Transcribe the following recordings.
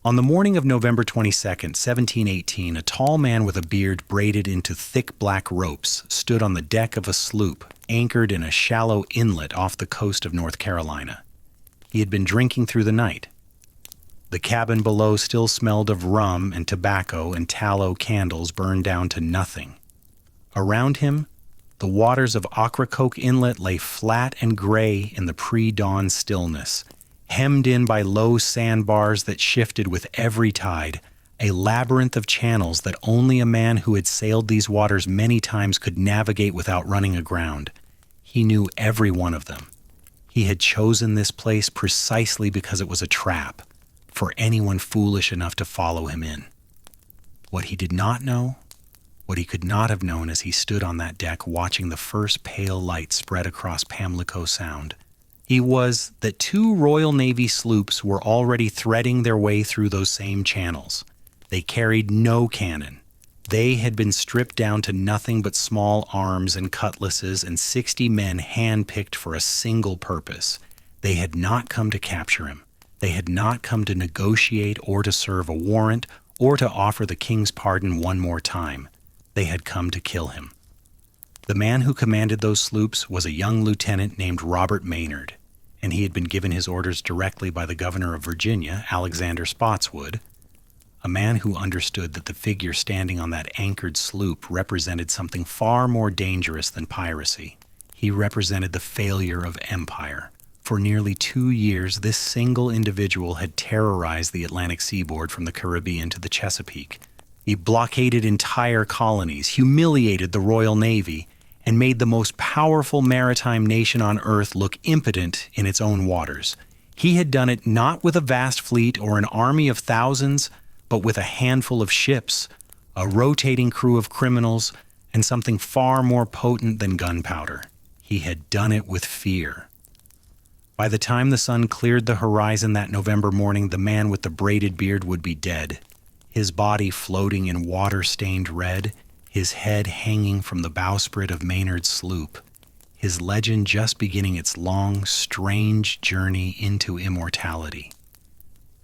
On the morning of November 22nd, 1718, a tall man with a beard braided into thick black ropes stood on the deck of a sloop anchored in a shallow inlet off the coast of North Carolina. He had been drinking through the night. The cabin below still smelled of rum and tobacco, and tallow candles burned down to nothing. Around him, the waters of Ocracoke Inlet lay flat and gray in the pre-dawn stillness, hemmed in by low sandbars that shifted with every tide, a labyrinth of channels that only a man who had sailed these waters many times could navigate without running aground. He knew every one of them. He had chosen this place precisely because it was a trap for anyone foolish enough to follow him in. What he did not know, what he could not have known as he stood on that deck watching the first pale light spread across Pamlico Sound, was that two Royal Navy sloops were already threading their way through those same channels. They carried no cannon. They had been stripped down to nothing but small arms and cutlasses, and 60 men hand-picked for a single purpose. They had not come to capture him. They had not come to negotiate or to serve a warrant or to offer the king's pardon one more time. They had come to kill him. The man who commanded those sloops was a young lieutenant named Robert Maynard, and he had been given his orders directly by the governor of Virginia, Alexander Spotswood, a man who understood that the figure standing on that anchored sloop represented something far more dangerous than piracy. He represented the failure of empire. For nearly 2 years, this single individual had terrorized the Atlantic seaboard from the Caribbean to the Chesapeake. He blockaded entire colonies, humiliated the Royal Navy, and made the most powerful maritime nation on earth look impotent in its own waters. He had done it not with a vast fleet or an army of thousands, but with a handful of ships, a rotating crew of criminals, and something far more potent than gunpowder. He had done it with fear. By the time the sun cleared the horizon that November morning, the man with the braided beard would be dead, his body floating in water-stained red, his head hanging from the bowsprit of Maynard's sloop, his legend just beginning its long, strange journey into immortality.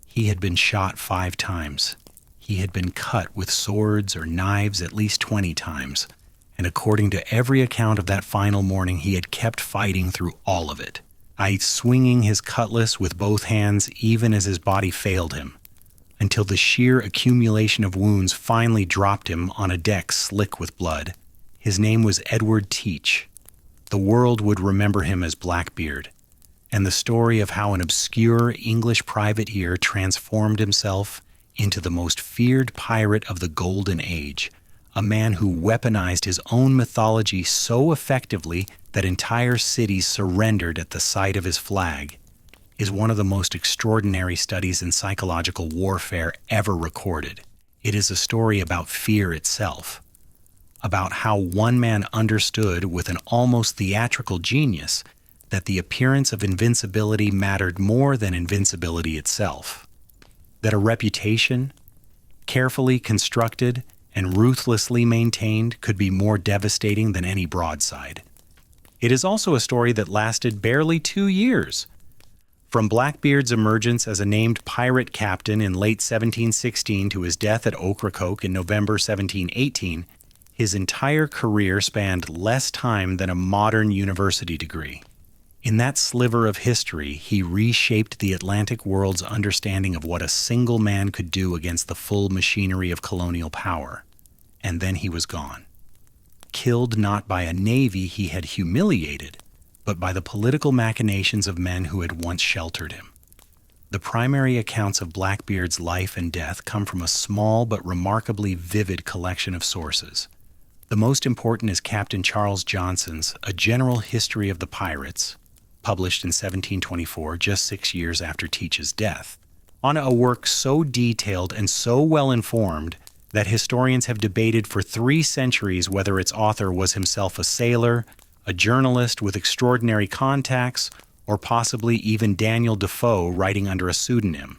He had been shot 5 times. He had been cut with swords or knives at least 20 times, and according to every account of that final morning, he had kept fighting through all of it, swinging his cutlass with both hands even as his body failed him, until the sheer accumulation of wounds finally dropped him on a deck slick with blood. His name was Edward Teach. The world would remember him as Blackbeard, and the story of how an obscure English privateer transformed himself into the most feared pirate of the Golden Age, a man who weaponized his own mythology so effectively that entire cities surrendered at the sight of his flag, is one of the most extraordinary studies in psychological warfare ever recorded. It is a story about fear itself, about how one man understood with an almost theatrical genius that the appearance of invincibility mattered more than invincibility itself, that a reputation, carefully constructed and ruthlessly maintained, could be more devastating than any broadside. It is also a story that lasted barely 2 years. From Blackbeard's emergence as a named pirate captain in late 1716 to his death at Ocracoke in November 1718, his entire career spanned less time than a modern university degree. In that sliver of history, he reshaped the Atlantic world's understanding of what a single man could do against the full machinery of colonial power. And then he was gone. Killed not by a navy he had humiliated, but by the political machinations of men who had once sheltered him. The primary accounts of Blackbeard's life and death come from a small but remarkably vivid collection of sources. The most important is Captain Charles Johnson's A General History of the Pirates, published in 1724, just 6 years after Teach's death, on a work so detailed and so well-informed that historians have debated for 3 centuries whether its author was himself a sailor, a journalist with extraordinary contacts, or possibly even Daniel Defoe writing under a pseudonym.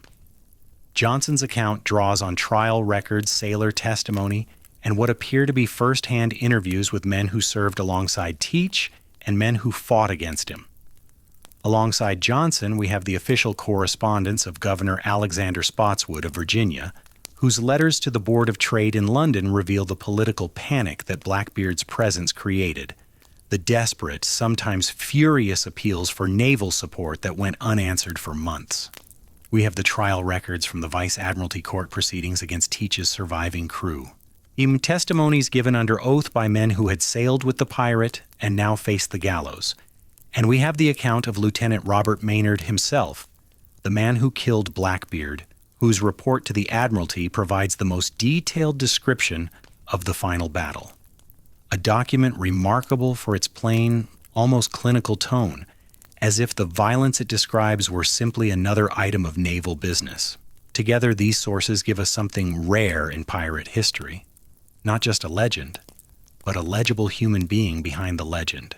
Johnson's account draws on trial records, sailor testimony, and what appear to be first-hand interviews with men who served alongside Teach and men who fought against him. Alongside Johnson, we have the official correspondence of Governor Alexander Spotswood of Virginia, whose letters to the Board of Trade in London reveal the political panic that Blackbeard's presence created, the desperate, sometimes furious appeals for naval support that went unanswered for months. We have the trial records from the Vice Admiralty Court proceedings against Teach's surviving crew. Even testimonies given under oath by men who had sailed with the pirate and now faced the gallows. And we have the account of Lieutenant Robert Maynard himself, the man who killed Blackbeard, whose report to the Admiralty provides the most detailed description of the final battle. A document remarkable for its plain, almost clinical tone, as if the violence it describes were simply another item of naval business. Together, these sources give us something rare in pirate history. Not just a legend, but a legible human being behind the legend.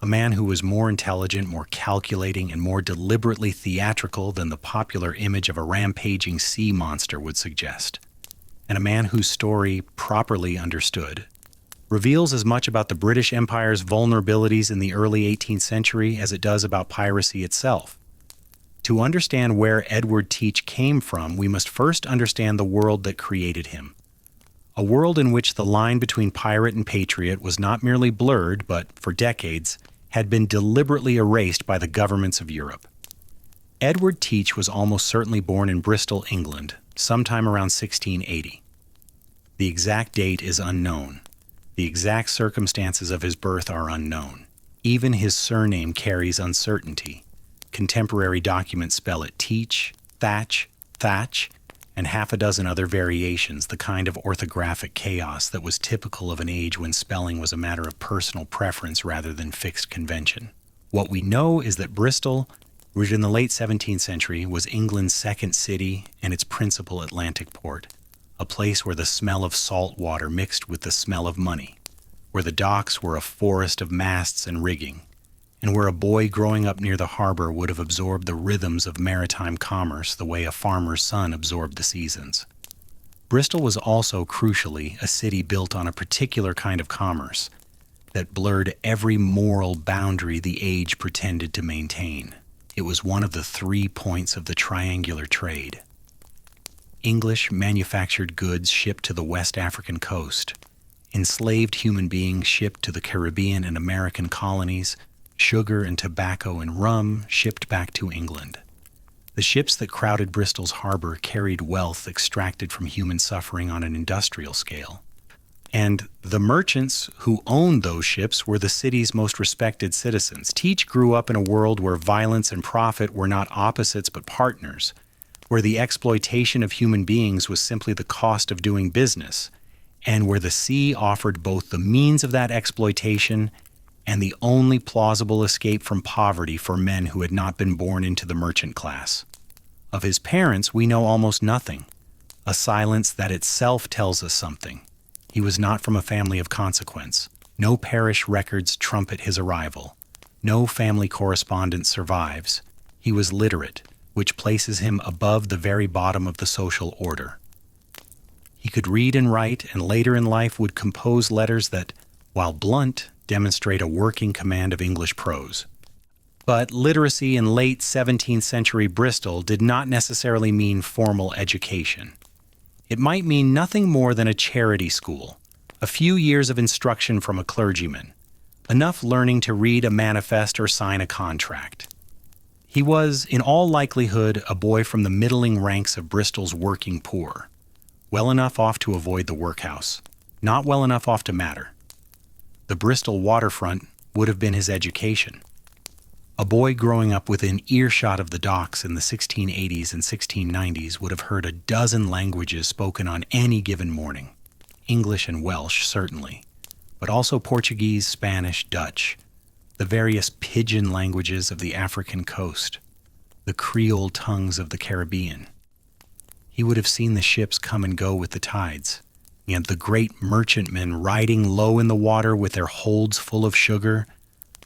A man who was more intelligent, more calculating, and more deliberately theatrical than the popular image of a rampaging sea monster would suggest. And a man whose story, properly understood, reveals as much about the British Empire's vulnerabilities in the early 18th century as it does about piracy itself. To understand where Edward Teach came from, we must first understand the world that created him. A world in which the line between pirate and patriot was not merely blurred, but, for decades, had been deliberately erased by the governments of Europe. Edward Teach was almost certainly born in Bristol, England, sometime around 1680. The exact date is unknown. The exact circumstances of his birth are unknown. Even his surname carries uncertainty. Contemporary documents spell it Teach, Thatch, Thatch, and half a dozen other variations, the kind of orthographic chaos that was typical of an age when spelling was a matter of personal preference rather than fixed convention. What we know is that Bristol, rooted in the late 17th century, was England's second city and its principal Atlantic port, a place where the smell of salt water mixed with the smell of money, where the docks were a forest of masts and rigging, and where a boy growing up near the harbor would have absorbed the rhythms of maritime commerce the way a farmer's son absorbed the seasons. Bristol was also, crucially, a city built on a particular kind of commerce that blurred every moral boundary the age pretended to maintain. It was one of the 3 points of the triangular trade. English manufactured goods shipped to the West African coast, enslaved human beings shipped to the Caribbean and American colonies, sugar and tobacco and rum shipped back to England. The ships that crowded Bristol's harbor carried wealth extracted from human suffering on an industrial scale. And the merchants who owned those ships were the city's most respected citizens. Teach grew up in a world where violence and profit were not opposites but partners, where the exploitation of human beings was simply the cost of doing business, and where the sea offered both the means of that exploitation and the only plausible escape from poverty for men who had not been born into the merchant class. Of his parents, we know almost nothing, a silence that itself tells us something. He was not from a family of consequence. No parish records trumpet his arrival. No family correspondence survives. He was literate, which places him above the very bottom of the social order. He could read and write, and later in life would compose letters that, while blunt, demonstrate a working command of English prose. But literacy in late 17th century Bristol did not necessarily mean formal education. It might mean nothing more than a charity school, a few years of instruction from a clergyman, enough learning to read a manifest or sign a contract. He was, in all likelihood, a boy from the middling ranks of Bristol's working poor, well enough off to avoid the workhouse, not well enough off to matter. The Bristol waterfront would have been his education. A boy growing up within earshot of the docks in the 1680s and 1690s would have heard a dozen languages spoken on any given morning. English and Welsh, certainly, but also Portuguese, Spanish, Dutch, the various pidgin languages of the African coast, the Creole tongues of the Caribbean. He would have seen the ships come and go with the tides, and the great merchantmen riding low in the water with their holds full of sugar,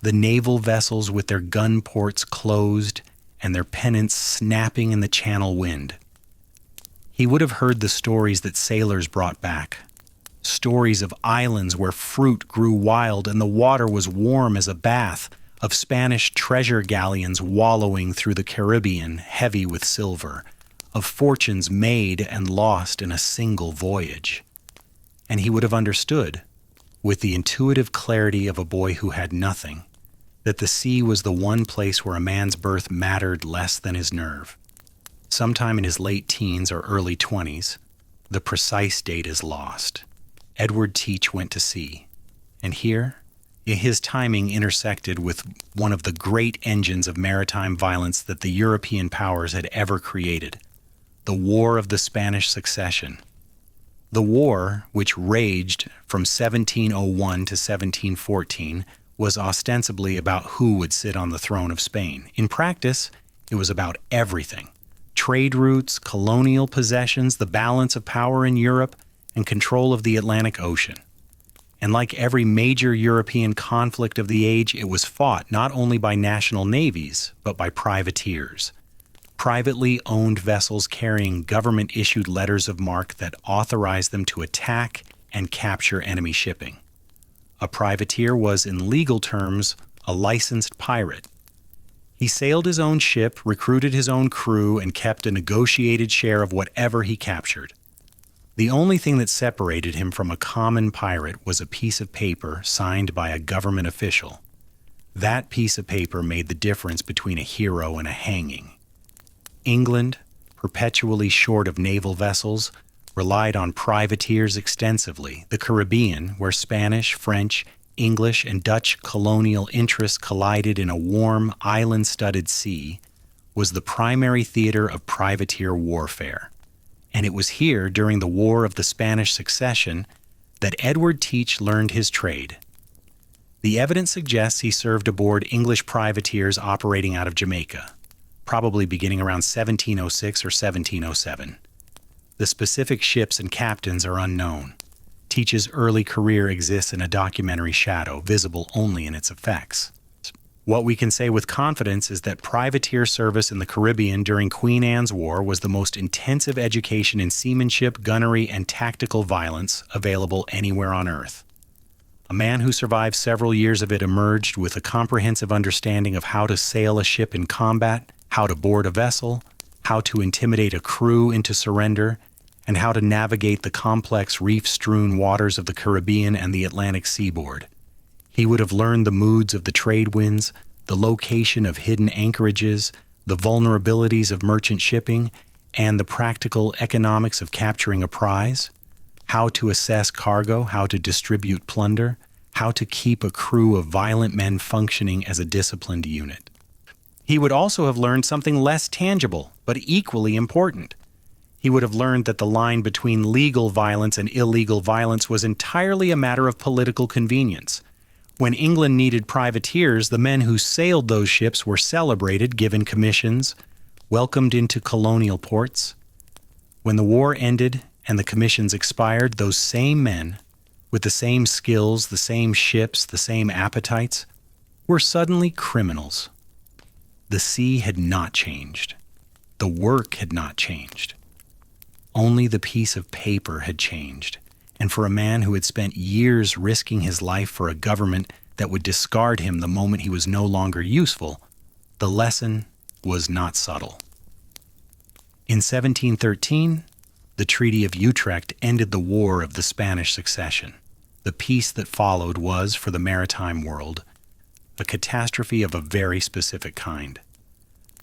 the naval vessels with their gun ports closed and their pennants snapping in the channel wind. He would have heard the stories that sailors brought back, stories of islands where fruit grew wild and the water was warm as a bath, of Spanish treasure galleons wallowing through the Caribbean heavy with silver, of fortunes made and lost in a single voyage. And he would have understood, with the intuitive clarity of a boy who had nothing, that the sea was the one place where a man's birth mattered less than his nerve. Sometime in his late teens or early 20s, the precise date is lost, Edward Teach went to sea. And here, his timing intersected with one of the great engines of maritime violence that the European powers had ever created, the War of the Spanish Succession. The war, which raged from 1701 to 1714, was ostensibly about who would sit on the throne of Spain. In practice, it was about everything: trade routes, colonial possessions, the balance of power in Europe, and control of the Atlantic Ocean. And like every major European conflict of the age, it was fought not only by national navies, but by privateers. Privately owned vessels carrying government-issued letters of marque that authorized them to attack and capture enemy shipping. A privateer was, in legal terms, a licensed pirate. He sailed his own ship, recruited his own crew, and kept a negotiated share of whatever he captured. The only thing that separated him from a common pirate was a piece of paper signed by a government official. That piece of paper made the difference between a hero and a hanging. England, perpetually short of naval vessels, relied on privateers extensively. The Caribbean, where Spanish, French, English, and Dutch colonial interests collided in a warm, island-studded sea, was the primary theater of privateer warfare. And it was here, during the War of the Spanish Succession, that Edward Teach learned his trade. The evidence suggests he served aboard English privateers operating out of Jamaica, probably beginning around 1706 or 1707. The specific ships and captains are unknown. Teach's early career exists in a documentary shadow, visible only in its effects. What we can say with confidence is that privateer service in the Caribbean during Queen Anne's War was the most intensive education in seamanship, gunnery, and tactical violence available anywhere on Earth. A man who survived several years of it emerged with a comprehensive understanding of how to sail a ship in combat, how to board a vessel, how to intimidate a crew into surrender, and how to navigate the complex reef-strewn waters of the Caribbean and the Atlantic seaboard. He would have learned the moods of the trade winds, the location of hidden anchorages, the vulnerabilities of merchant shipping, and the practical economics of capturing a prize, how to assess cargo, how to distribute plunder, how to keep a crew of violent men functioning as a disciplined unit. He would also have learned something less tangible, but equally important. He would have learned that the line between legal violence and illegal violence was entirely a matter of political convenience. When England needed privateers, the men who sailed those ships were celebrated, given commissions, welcomed into colonial ports. When the war ended and the commissions expired, those same men, with the same skills, the same ships, the same appetites, were suddenly criminals. The sea had not changed. The work had not changed. Only the piece of paper had changed. And for a man who had spent years risking his life for a government that would discard him the moment he was no longer useful, the lesson was not subtle. In 1713, the Treaty of Utrecht ended the War of the Spanish Succession. The peace that followed was, for the maritime world, a catastrophe of a very specific kind.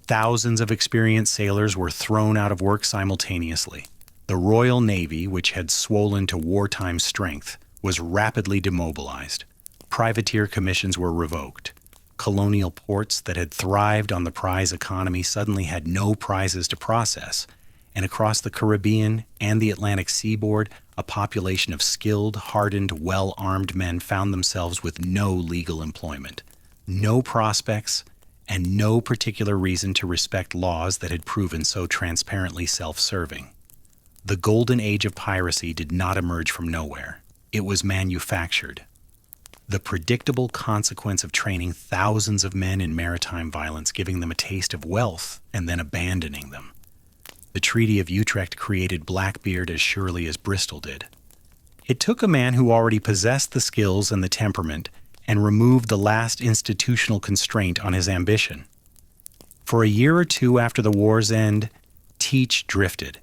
Thousands of experienced sailors were thrown out of work simultaneously. The Royal Navy, which had swollen to wartime strength, was rapidly demobilized. Privateer commissions were revoked. Colonial ports that had thrived on the prize economy suddenly had no prizes to process. And across the Caribbean and the Atlantic seaboard, a population of skilled, hardened, well-armed men found themselves with no legal employment, no prospects, and no particular reason to respect laws that had proven so transparently self-serving. The Golden Age of Piracy did not emerge from nowhere. It was manufactured. The predictable consequence of training thousands of men in maritime violence, giving them a taste of wealth, and then abandoning them. The Treaty of Utrecht created Blackbeard as surely as Bristol did. It took a man who already possessed the skills and the temperament and removed the last institutional constraint on his ambition. For a year or two after the war's end, Teach drifted.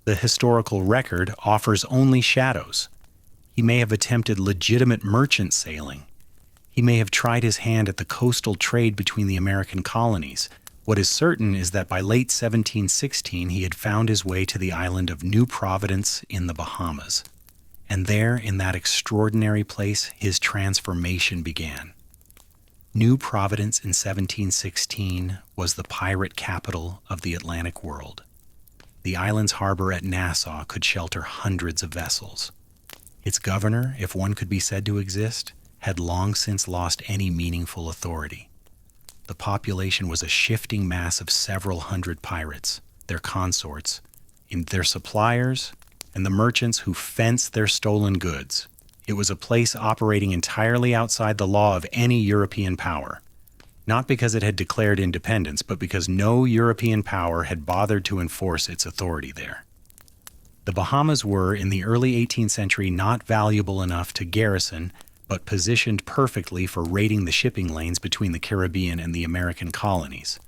The historical record offers only shadows. He may have attempted legitimate merchant sailing. He may have tried his hand at the coastal trade between the American colonies. What is certain is that by late 1716 he had found his way to the island of New Providence in the Bahamas. And there, in that extraordinary place, his transformation began. New Providence in 1716 was the pirate capital of the Atlantic world. The island's harbor at Nassau could shelter hundreds of vessels. Its governor, if one could be said to exist, had long since lost any meaningful authority. The population was a shifting mass of several hundred pirates, their consorts, their suppliers, and the merchants who fenced their stolen goods. It was a place operating entirely outside the law of any European power, not because it had declared independence, but because no European power had bothered to enforce its authority there. The Bahamas were, in the early 18th century, not valuable enough to garrison, but positioned perfectly for raiding the shipping lanes between the Caribbean and the American colonies.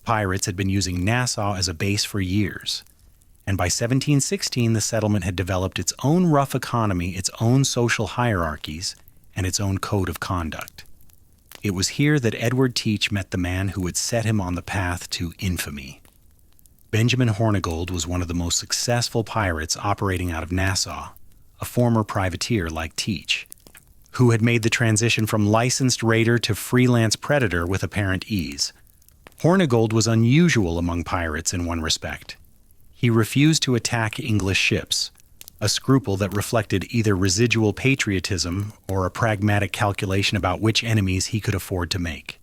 Pirates had been using Nassau as a base for years, and by 1716 the settlement had developed its own rough economy, its own social hierarchies, and its own code of conduct. It was here that Edward Teach met the man who would set him on the path to infamy. Benjamin Hornigold was one of the most successful pirates operating out of Nassau, a former privateer like Teach, who had made the transition from licensed raider to freelance predator with apparent ease. Hornigold was unusual among pirates in one respect. He refused to attack English ships, a scruple that reflected either residual patriotism or a pragmatic calculation about which enemies he could afford to make.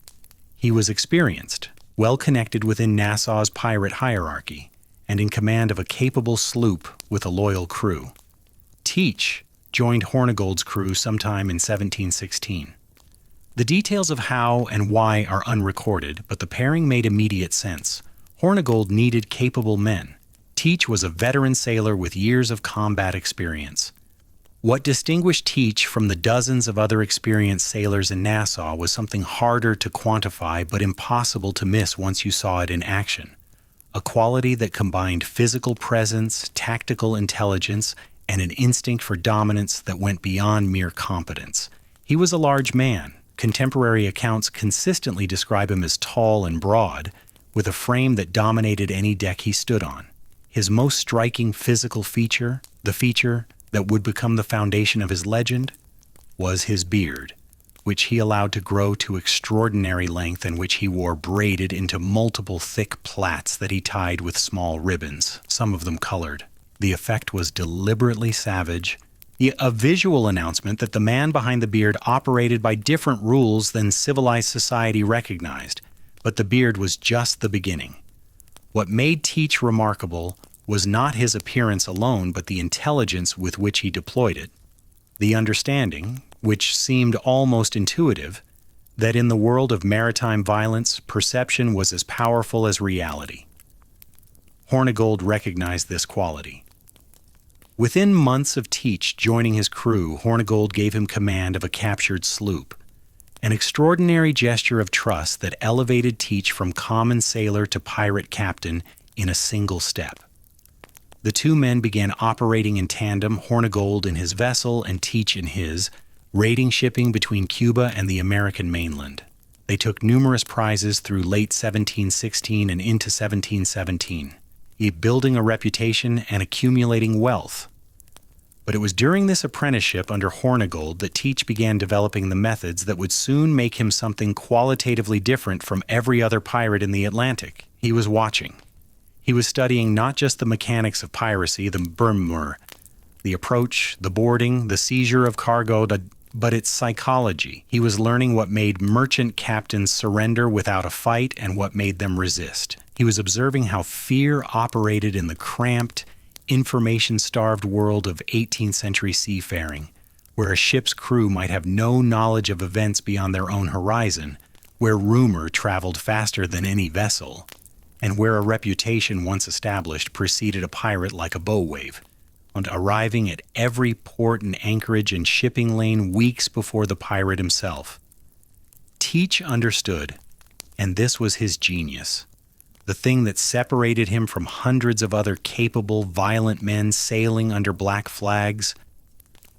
He was experienced, well connected within Nassau's pirate hierarchy, and in command of a capable sloop with a loyal crew. Teach joined Hornigold's crew sometime in 1716. The details of how and why are unrecorded, but the pairing made immediate sense. Hornigold needed capable men. Teach was a veteran sailor with years of combat experience. What distinguished Teach from the dozens of other experienced sailors in Nassau was something harder to quantify but impossible to miss once you saw it in action. A quality that combined physical presence, tactical intelligence, and an instinct for dominance that went beyond mere competence. He was a large man. Contemporary accounts consistently describe him as tall and broad, with a frame that dominated any deck he stood on. His most striking physical feature, the feature that would become the foundation of his legend, was his beard, which he allowed to grow to extraordinary length and which he wore braided into multiple thick plaits that he tied with small ribbons, some of them colored. The effect was deliberately savage, a visual announcement that the man behind the beard operated by different rules than civilized society recognized, but the beard was just the beginning. What made Teach remarkable was not his appearance alone, but the intelligence with which he deployed it. The understanding, which seemed almost intuitive, that in the world of maritime violence, perception was as powerful as reality. Hornigold recognized this quality. Within months of Teach joining his crew, Hornigold gave him command of a captured sloop, an extraordinary gesture of trust that elevated Teach from common sailor to pirate captain in a single step. The two men began operating in tandem, Hornigold in his vessel and Teach in his, raiding shipping between Cuba and the American mainland. They took numerous prizes through late 1716 and into 1717, building a reputation and accumulating wealth. But it was during this apprenticeship under Hornigold that Teach began developing the methods that would soon make him something qualitatively different from every other pirate in the Atlantic. He was watching. He was studying not just the mechanics of piracy, the approach, the boarding, the seizure of cargo, but its psychology. He was learning what made merchant captains surrender without a fight and what made them resist. He was observing how fear operated in the cramped, information-starved world of 18th century seafaring, where a ship's crew might have no knowledge of events beyond their own horizon, where rumor traveled faster than any vessel, and where a reputation once established preceded a pirate like a bow wave. and arriving at every port and anchorage and shipping lane weeks before the pirate himself. Teach understood, and this was his genius, the thing that separated him from hundreds of other capable, violent men sailing under black flags,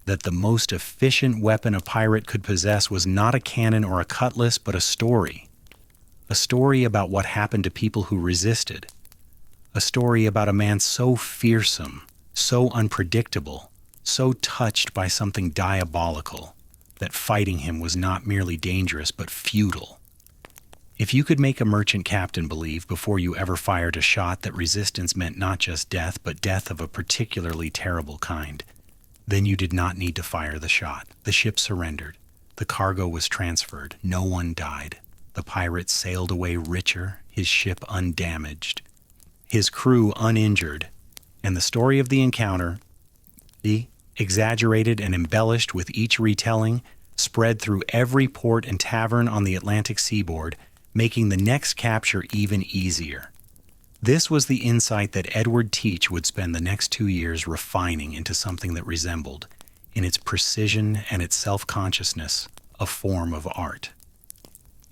that the most efficient weapon a pirate could possess was not a cannon or a cutlass, but a story about what happened to people who resisted, a story about a man so fearsome, so unpredictable, so touched by something diabolical, that fighting him was not merely dangerous but futile. If you could make a merchant captain believe before you ever fired a shot that resistance meant not just death, but death of a particularly terrible kind, then you did not need to fire the shot. The ship surrendered. The cargo was transferred. No one died. The pirate sailed away richer, his ship undamaged, his crew uninjured, and the story of the encounter, exaggerated and embellished with each retelling, spread through every port and tavern on the Atlantic seaboard, making the next capture even easier. This was the insight that Edward Teach would spend the next 2 years refining into something that resembled, in its precision and its self-consciousness, a form of art.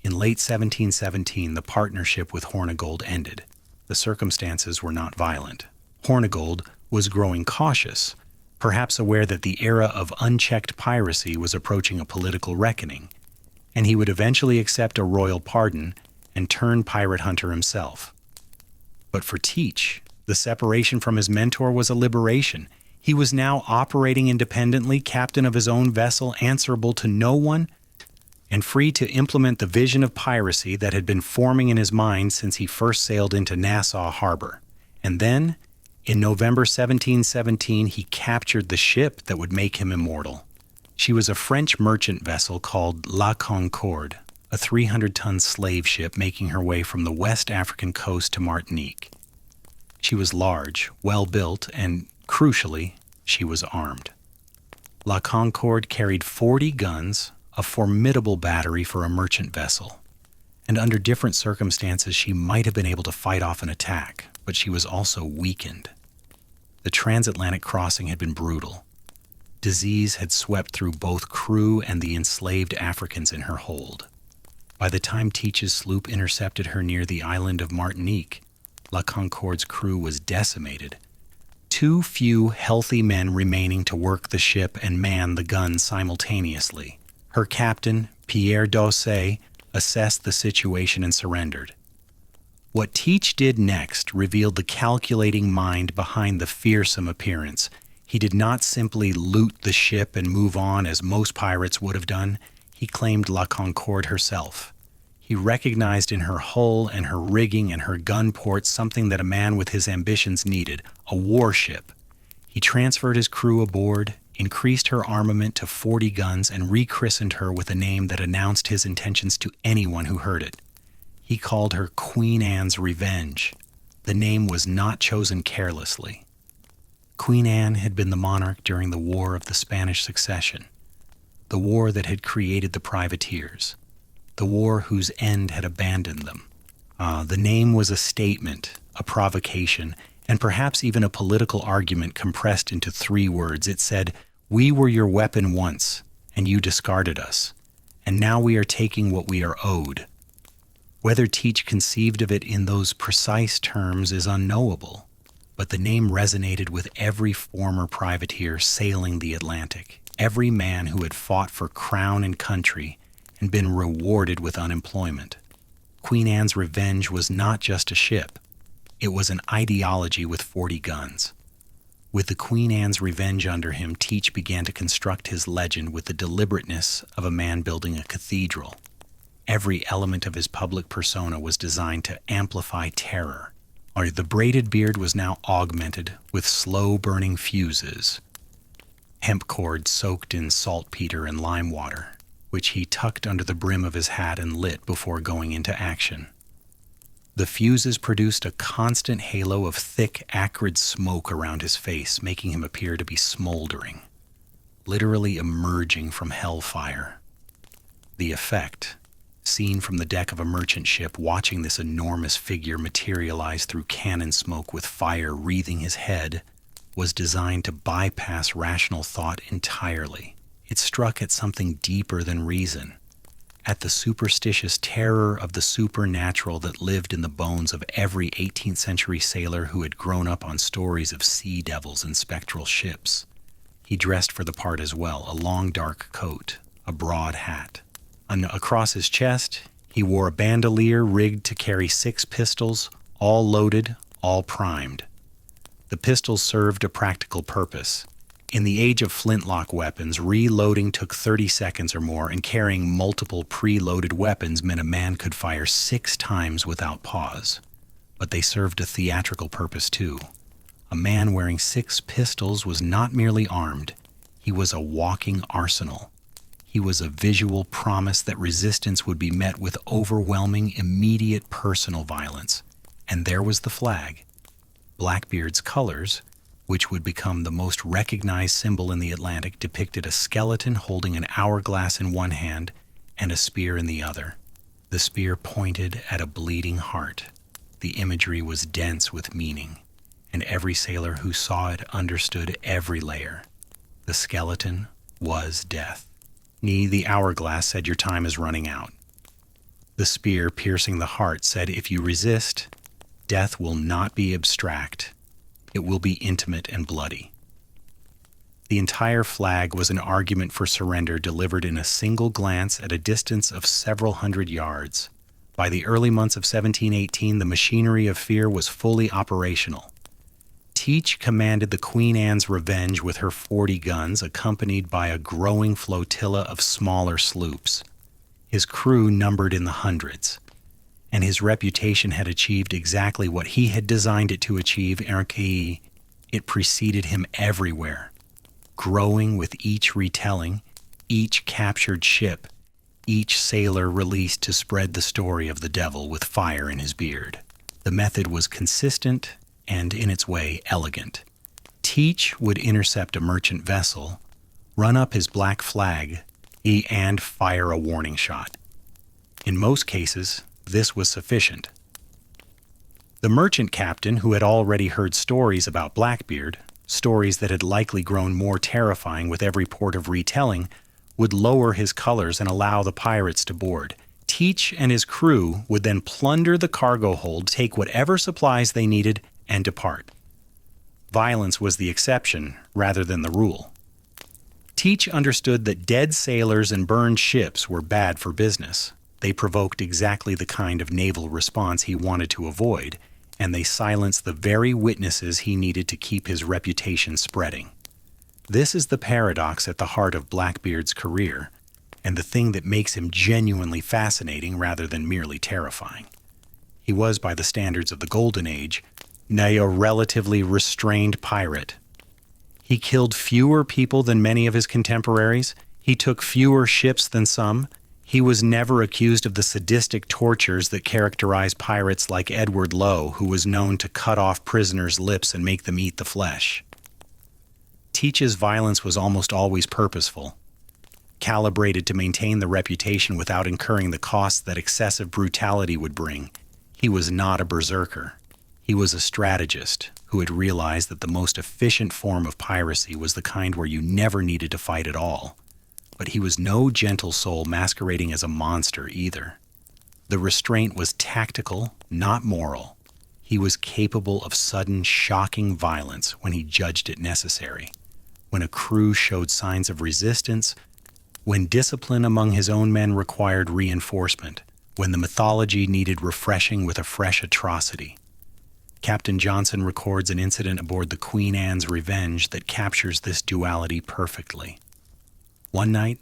In late 1717, the partnership with Hornigold ended. The circumstances were not violent. Hornigold was growing cautious, perhaps aware that the era of unchecked piracy was approaching a political reckoning, and he would eventually accept a royal pardon and turn pirate hunter himself. But for Teach, the separation from his mentor was a liberation. He was now operating independently, captain of his own vessel, answerable to no one, and free to implement the vision of piracy that had been forming in his mind since he first sailed into Nassau Harbor. And then, in November 1717, he captured the ship that would make him immortal. She was a French merchant vessel called La Concorde, a 300-ton slave ship making her way from the West African coast to Martinique. She was large, well-built, and, crucially, she was armed. La Concorde carried 40 guns, a formidable battery for a merchant vessel, and under different circumstances she might have been able to fight off an attack, but she was also weakened. The transatlantic crossing had been brutal. Disease had swept through both crew and the enslaved Africans in her hold. By the time Teach's sloop intercepted her near the island of Martinique, La Concorde's crew was decimated. Too few healthy men remaining to work the ship and man the guns simultaneously. Her captain, Pierre Dosset, assessed the situation and surrendered. What Teach did next revealed the calculating mind behind the fearsome appearance. He did not simply loot the ship and move on as most pirates would have done. He claimed La Concorde herself. He recognized in her hull and her rigging and her gun ports something that a man with his ambitions needed, a warship. He transferred his crew aboard, increased her armament to 40 guns, and rechristened her with a name that announced his intentions to anyone who heard it. He called her Queen Anne's Revenge. The name was not chosen carelessly. Queen Anne had been the monarch during the War of the Spanish Succession, the war that had created the privateers, the war whose end had abandoned them. The name was a statement, a provocation, and perhaps even a political argument compressed into 3 words. It said, "We were your weapon once, and you discarded us, and now we are taking what we are owed." Whether Teach conceived of it in those precise terms is unknowable, but the name resonated with every former privateer sailing the Atlantic, every man who had fought for crown and country and been rewarded with unemployment. Queen Anne's Revenge was not just a ship. It was an ideology with 40 guns. With the Queen Anne's Revenge under him, Teach began to construct his legend with the deliberateness of a man building a cathedral. Every element of his public persona was designed to amplify terror. The braided beard was now augmented with slow-burning fuses, hemp cord soaked in saltpeter and lime water, which he tucked under the brim of his hat and lit before going into action. The fuses produced a constant halo of thick, acrid smoke around his face, making him appear to be smoldering, literally emerging from hellfire. The effect, seen from the deck of a merchant ship, watching this enormous figure materialize through cannon smoke with fire wreathing his head, was designed to bypass rational thought entirely. It struck at something deeper than reason, at the superstitious terror of the supernatural that lived in the bones of every 18th century sailor who had grown up on stories of sea devils and spectral ships. He dressed for the part as well, a long dark coat, a broad hat. Across his chest, he wore a bandolier rigged to carry 6 pistols, all loaded, all primed. The pistols served a practical purpose. In the age of flintlock weapons, reloading took 30 seconds or more, and carrying multiple pre-loaded weapons meant a man could fire 6 times without pause. But they served a theatrical purpose too. A man wearing 6 pistols was not merely armed. He was a walking arsenal. He was a visual promise that resistance would be met with overwhelming, immediate personal violence. And there was the flag. Blackbeard's colors, which would become the most recognized symbol in the Atlantic, depicted a skeleton holding an hourglass in one hand and a spear in the other. The spear pointed at a bleeding heart. The imagery was dense with meaning, and every sailor who saw it understood every layer. The skeleton was death. The hourglass said your time is running out. The spear, piercing the heart, said if you resist, death will not be abstract. It will be intimate and bloody. The entire flag was an argument for surrender delivered in a single glance at a distance of several hundred yards. By the early months of 1718, the machinery of fear was fully operational. Teach commanded the Queen Anne's Revenge with her 40 guns, accompanied by a growing flotilla of smaller sloops. His crew numbered in the hundreds, and his reputation had achieved exactly what he had designed it to achieve. Archaeology, it preceded him everywhere, growing with each retelling, each captured ship, each sailor released to spread the story of the devil with fire in his beard. The method was consistent and, in its way, elegant. Teach would intercept a merchant vessel, run up his black flag, and fire a warning shot. In most cases, this was sufficient. The merchant captain, who had already heard stories about Blackbeard, stories that had likely grown more terrifying with every port of retelling, would lower his colors and allow the pirates to board. Teach and his crew would then plunder the cargo hold, take whatever supplies they needed, and depart. Violence was the exception rather than the rule. Teach understood that dead sailors and burned ships were bad for business. They provoked exactly the kind of naval response he wanted to avoid, and they silenced the very witnesses he needed to keep his reputation spreading. This is the paradox at the heart of Blackbeard's career, and the thing that makes him genuinely fascinating rather than merely terrifying. He was, by the standards of the Golden Age, a relatively restrained pirate. He killed fewer people than many of his contemporaries. He took fewer ships than some. He was never accused of the sadistic tortures that characterize pirates like Edward Lowe, who was known to cut off prisoners' lips and make them eat the flesh. Teach's violence was almost always purposeful, calibrated to maintain the reputation without incurring the costs that excessive brutality would bring. He was not a berserker. He was a strategist who had realized that the most efficient form of piracy was the kind where you never needed to fight at all. But he was no gentle soul masquerading as a monster either. The restraint was tactical, not moral. He was capable of sudden, shocking violence when he judged it necessary. When a crew showed signs of resistance, when discipline among his own men required reinforcement, when the mythology needed refreshing with a fresh atrocity. Captain Johnson records an incident aboard the Queen Anne's Revenge that captures this duality perfectly. One night,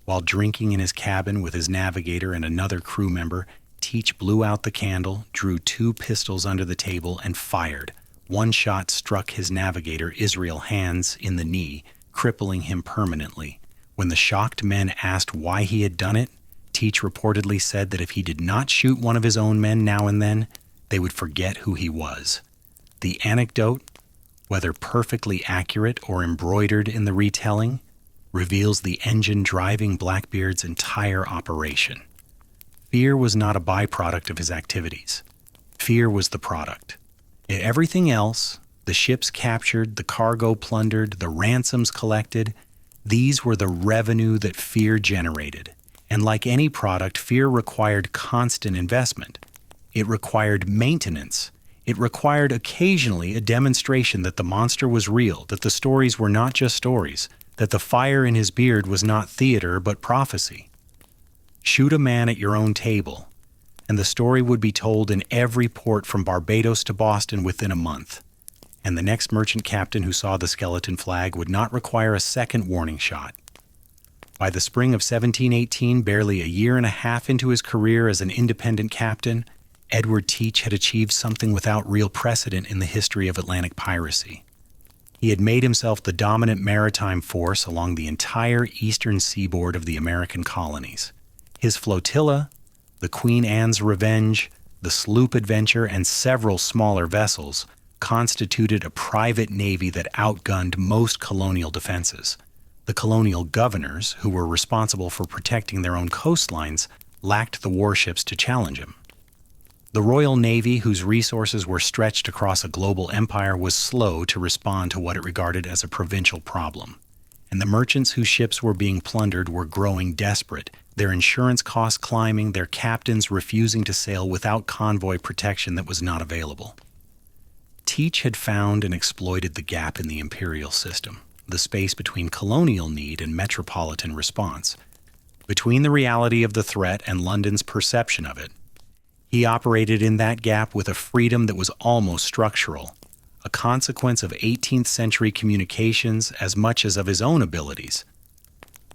while drinking in his cabin with his navigator and another crew member, Teach blew out the candle, drew 2 pistols under the table, and fired. One shot struck his navigator, Israel Hands, in the knee, crippling him permanently. When the shocked men asked why he had done it, Teach reportedly said that if he did not shoot one of his own men now and then, they would forget who he was. The anecdote, whether perfectly accurate or embroidered in the retelling, reveals the engine driving Blackbeard's entire operation. Fear was not a byproduct of his activities. Fear was the product. In everything else, The ships captured, the cargo plundered, the ransoms collected. These were the revenue that fear generated. And like any product, fear required constant investment. It required maintenance. It required occasionally a demonstration that the monster was real, that the stories were not just stories, that the fire in his beard was not theater but prophecy. Shoot a man at your own table, and the story would be told in every port from Barbados to Boston within a month. And the next merchant captain who saw the skeleton flag would not require a second warning shot. By the spring of 1718, barely a year and a half into his career as an independent captain, Edward Teach had achieved something without real precedent in the history of Atlantic piracy. He had made himself the dominant maritime force along the entire eastern seaboard of the American colonies. His flotilla, the Queen Anne's Revenge, the sloop Adventure, and several smaller vessels constituted a private navy that outgunned most colonial defenses. The colonial governors, who were responsible for protecting their own coastlines, lacked the warships to challenge him. The Royal Navy, whose resources were stretched across a global empire, was slow to respond to what it regarded as a provincial problem. And the merchants whose ships were being plundered were growing desperate, their insurance costs climbing, their captains refusing to sail without convoy protection that was not available. Teach had found and exploited the gap in the imperial system, the space between colonial need and metropolitan response, between the reality of the threat and London's perception of it. He operated in that gap with a freedom that was almost structural, a consequence of 18th century communications as much as of his own abilities.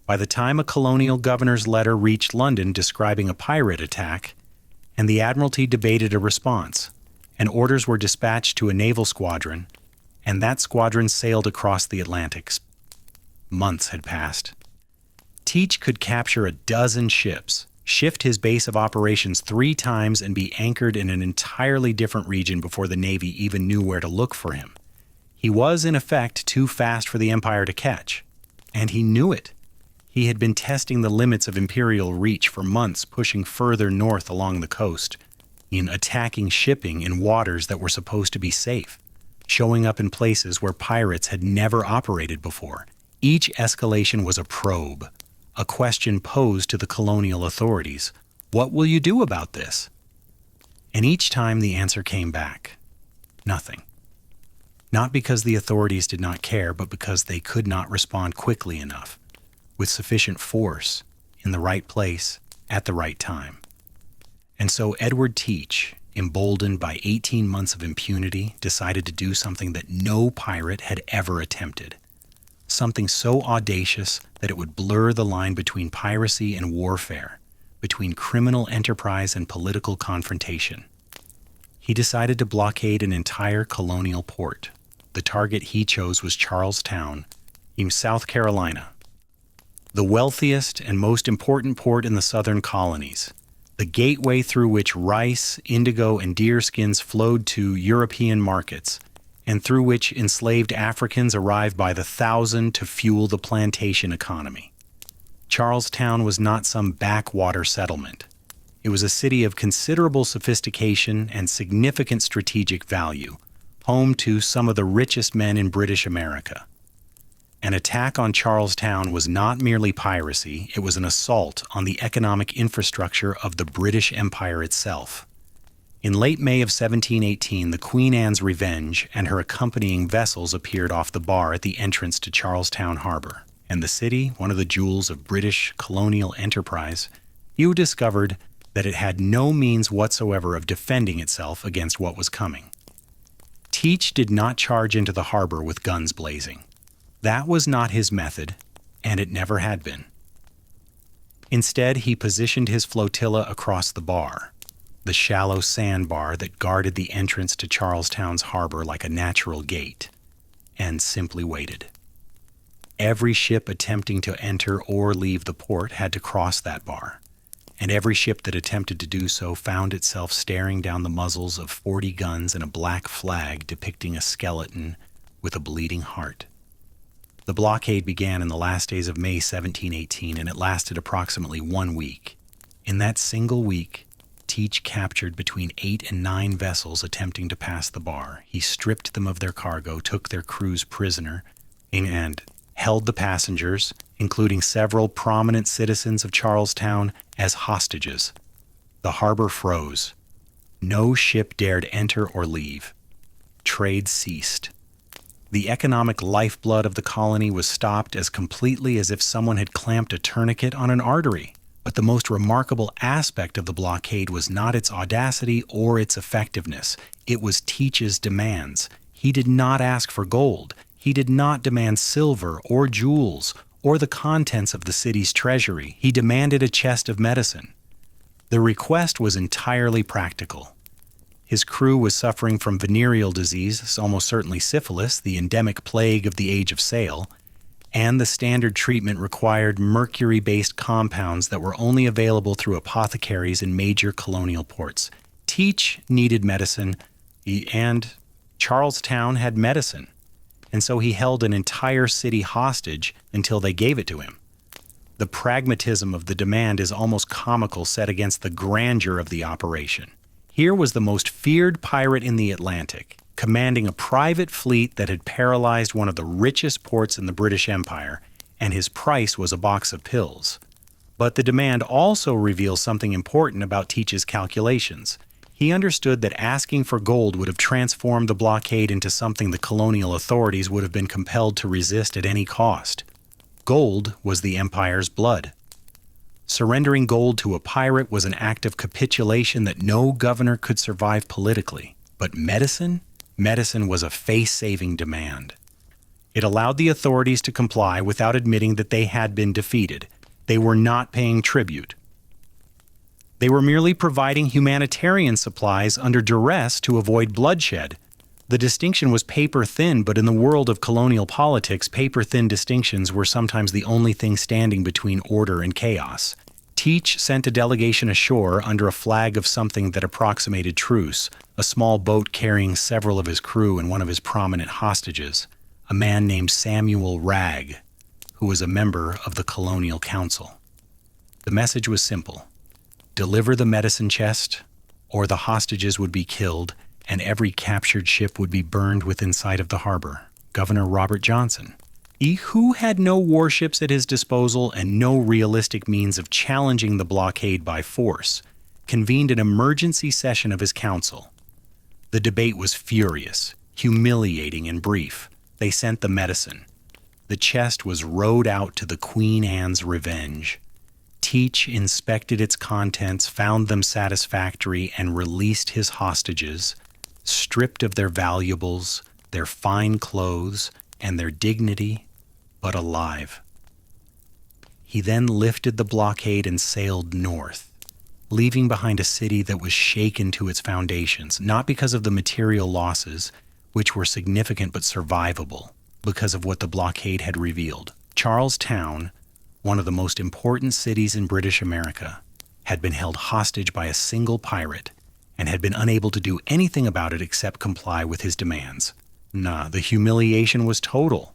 By the time a colonial governor's letter reached London describing a pirate attack, and the Admiralty debated a response, and orders were dispatched to a naval squadron, and that squadron sailed across the Atlantic. Months had passed. Teach could capture a dozen ships, shift his base of operations 3 times, and be anchored in an entirely different region before the Navy even knew where to look for him. He was, in effect, too fast for the Empire to catch. And he knew it. He had been testing the limits of imperial reach for months, pushing further north along the coast, in attacking shipping in waters that were supposed to be safe, showing up in places where pirates had never operated before. Each escalation was a probe, a question posed to the colonial authorities. What will you do about this? And each time the answer came back. Nothing. Not because the authorities did not care, but because they could not respond quickly enough, with sufficient force, in the right place, at the right time. And so Edward Teach, emboldened by 18 months of impunity, decided to do something that no pirate had ever attempted. Something so audacious that it would blur the line between piracy and warfare, between criminal enterprise and political confrontation. He decided to blockade an entire colonial port. The target he chose was Charlestown, in South Carolina, the wealthiest and most important port in the southern colonies, the gateway through which rice, indigo, and deer skins flowed to European markets, and through which enslaved Africans arrived by the thousand to fuel the plantation economy. Charlestown was not some backwater settlement. It was a city of considerable sophistication and significant strategic value, home to some of the richest men in British America. An attack on Charlestown was not merely piracy, it was an assault on the economic infrastructure of the British Empire itself. In late May of 1718, the Queen Anne's Revenge and her accompanying vessels appeared off the bar at the entrance to Charleston Harbor, and the city, one of the jewels of British colonial enterprise, few discovered that it had no means whatsoever of defending itself against what was coming. Teach did not charge into the harbor with guns blazing. That was not his method, and it never had been. Instead, he positioned his flotilla across the bar, the shallow sandbar that guarded the entrance to Charlestown's harbor like a natural gate, and simply waited. Every ship attempting to enter or leave the port had to cross that bar, and every ship that attempted to do so found itself staring down the muzzles of 40 guns and a black flag depicting a skeleton with a bleeding heart. The blockade began in the last days of May 1718, and it lasted approximately 1 week. In that single week, Teach captured between 8 and 9 vessels attempting to pass the bar. He stripped them of their cargo, took their crews prisoner, and held the passengers, including several prominent citizens of Charlestown, as hostages. The harbor froze. No ship dared enter or leave. Trade ceased. The economic lifeblood of the colony was stopped as completely as if someone had clamped a tourniquet on an artery. But the most remarkable aspect of the blockade was not its audacity or its effectiveness. It was Teach's demands. He did not ask for gold. He did not demand silver or jewels or the contents of the city's treasury. He demanded a chest of medicine. The request was entirely practical. His crew was suffering from venereal disease, almost certainly syphilis, the endemic plague of the Age of Sail, and the standard treatment required mercury-based compounds that were only available through apothecaries in major colonial ports. Teach needed medicine, and Charlestown had medicine, and so he held an entire city hostage until they gave it to him. The pragmatism of the demand is almost comical set against the grandeur of the operation. Here was the most feared pirate in the Atlantic, commanding a private fleet that had paralyzed one of the richest ports in the British Empire, and his price was a box of pills. But the demand also reveals something important about Teach's calculations. He understood that asking for gold would have transformed the blockade into something the colonial authorities would have been compelled to resist at any cost. Gold was the empire's blood. Surrendering gold to a pirate was an act of capitulation that no governor could survive politically. But medicine? Medicine was a face-saving demand. It allowed the authorities to comply without admitting that they had been defeated. They were not paying tribute. They were merely providing humanitarian supplies under duress to avoid bloodshed. The distinction was paper-thin, but in the world of colonial politics, paper-thin distinctions were sometimes the only thing standing between order and chaos. Teach sent a delegation ashore under a flag of something that approximated truce, a small boat carrying several of his crew and one of his prominent hostages, a man named Samuel Wragg, who was a member of the Colonial Council. The message was simple: deliver the medicine chest, or the hostages would be killed, and every captured ship would be burned within sight of the harbor. Governor Robert Johnson, who had no warships at his disposal and no realistic means of challenging the blockade by force, convened an emergency session of his council. The debate was furious, humiliating, and brief. They sent the medicine. The chest was rowed out to the Queen Anne's Revenge. Teach inspected its contents, found them satisfactory, and released his hostages, stripped of their valuables, their fine clothes, and their dignity, but alive. He then lifted the blockade and sailed north, leaving behind a city that was shaken to its foundations, not because of the material losses, which were significant but survivable, because of what the blockade had revealed. Charlestown, one of the most important cities in British America, had been held hostage by a single pirate and had been unable to do anything about it except comply with his demands. The humiliation was total,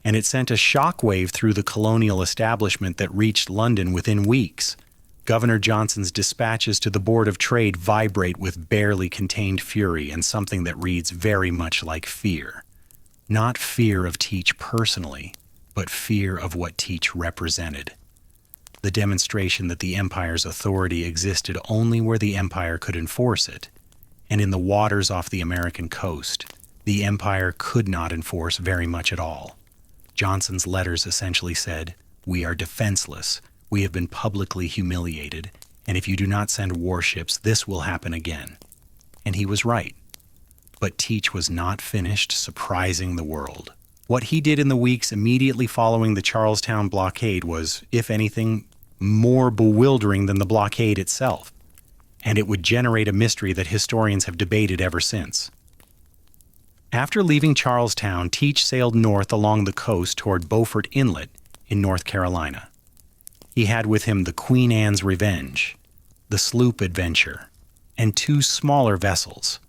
and it sent a shockwave through the colonial establishment that reached London within weeks. Governor Johnson's dispatches to the Board of Trade vibrate with barely contained fury and something that reads very much like fear. Not fear of Teach personally, but fear of what Teach represented. The demonstration that the empire's authority existed only where the empire could enforce it, and in the waters off the American coast, the empire could not enforce very much at all. Johnson's letters essentially said, "We are defenseless, we have been publicly humiliated, and if you do not send warships, this will happen again." And he was right. But Teach was not finished surprising the world. What he did in the weeks immediately following the Charlestown blockade was, if anything, more bewildering than the blockade itself, and it would generate a mystery that historians have debated ever since. After leaving Charlestown, Teach sailed north along the coast toward Beaufort Inlet in North Carolina. He had with him the Queen Anne's Revenge, the sloop Adventure, and 2 smaller vessels.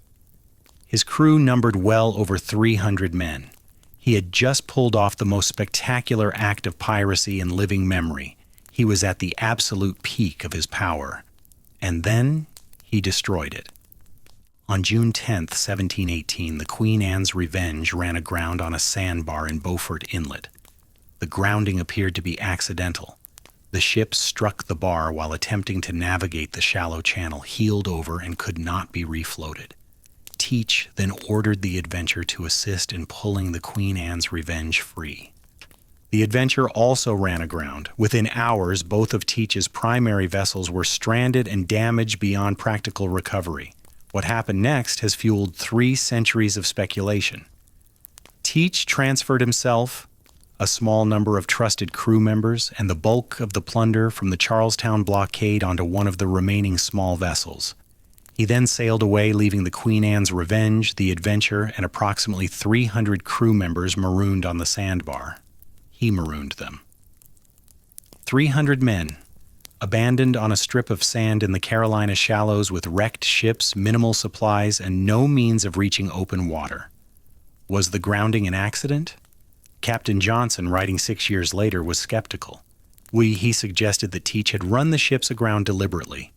His crew numbered well over 300 men. He had just pulled off the most spectacular act of piracy in living memory. He was at the absolute peak of his power. And then he destroyed it. On June 10, 1718, the Queen Anne's Revenge ran aground on a sandbar in Beaufort Inlet. The grounding appeared to be accidental. The ship struck the bar while attempting to navigate the shallow channel, heeled over, and could not be refloated. Teach then ordered the Adventure to assist in pulling the Queen Anne's Revenge free. The Adventure also ran aground. Within hours, both of Teach's primary vessels were stranded and damaged beyond practical recovery. What happened next has fueled 3 centuries of speculation. Teach transferred himself, a small number of trusted crew members, and the bulk of the plunder from the Charlestown blockade onto one of the remaining small vessels. He then sailed away, leaving the Queen Anne's Revenge, the Adventure, and approximately 300 crew members marooned on the sandbar. He marooned them. 300 men, abandoned on a strip of sand in the Carolina shallows with wrecked ships, minimal supplies, and no means of reaching open water. Was the grounding an accident? Captain Johnson, writing 6 years later, was skeptical. He suggested that Teach had run the ships aground deliberately,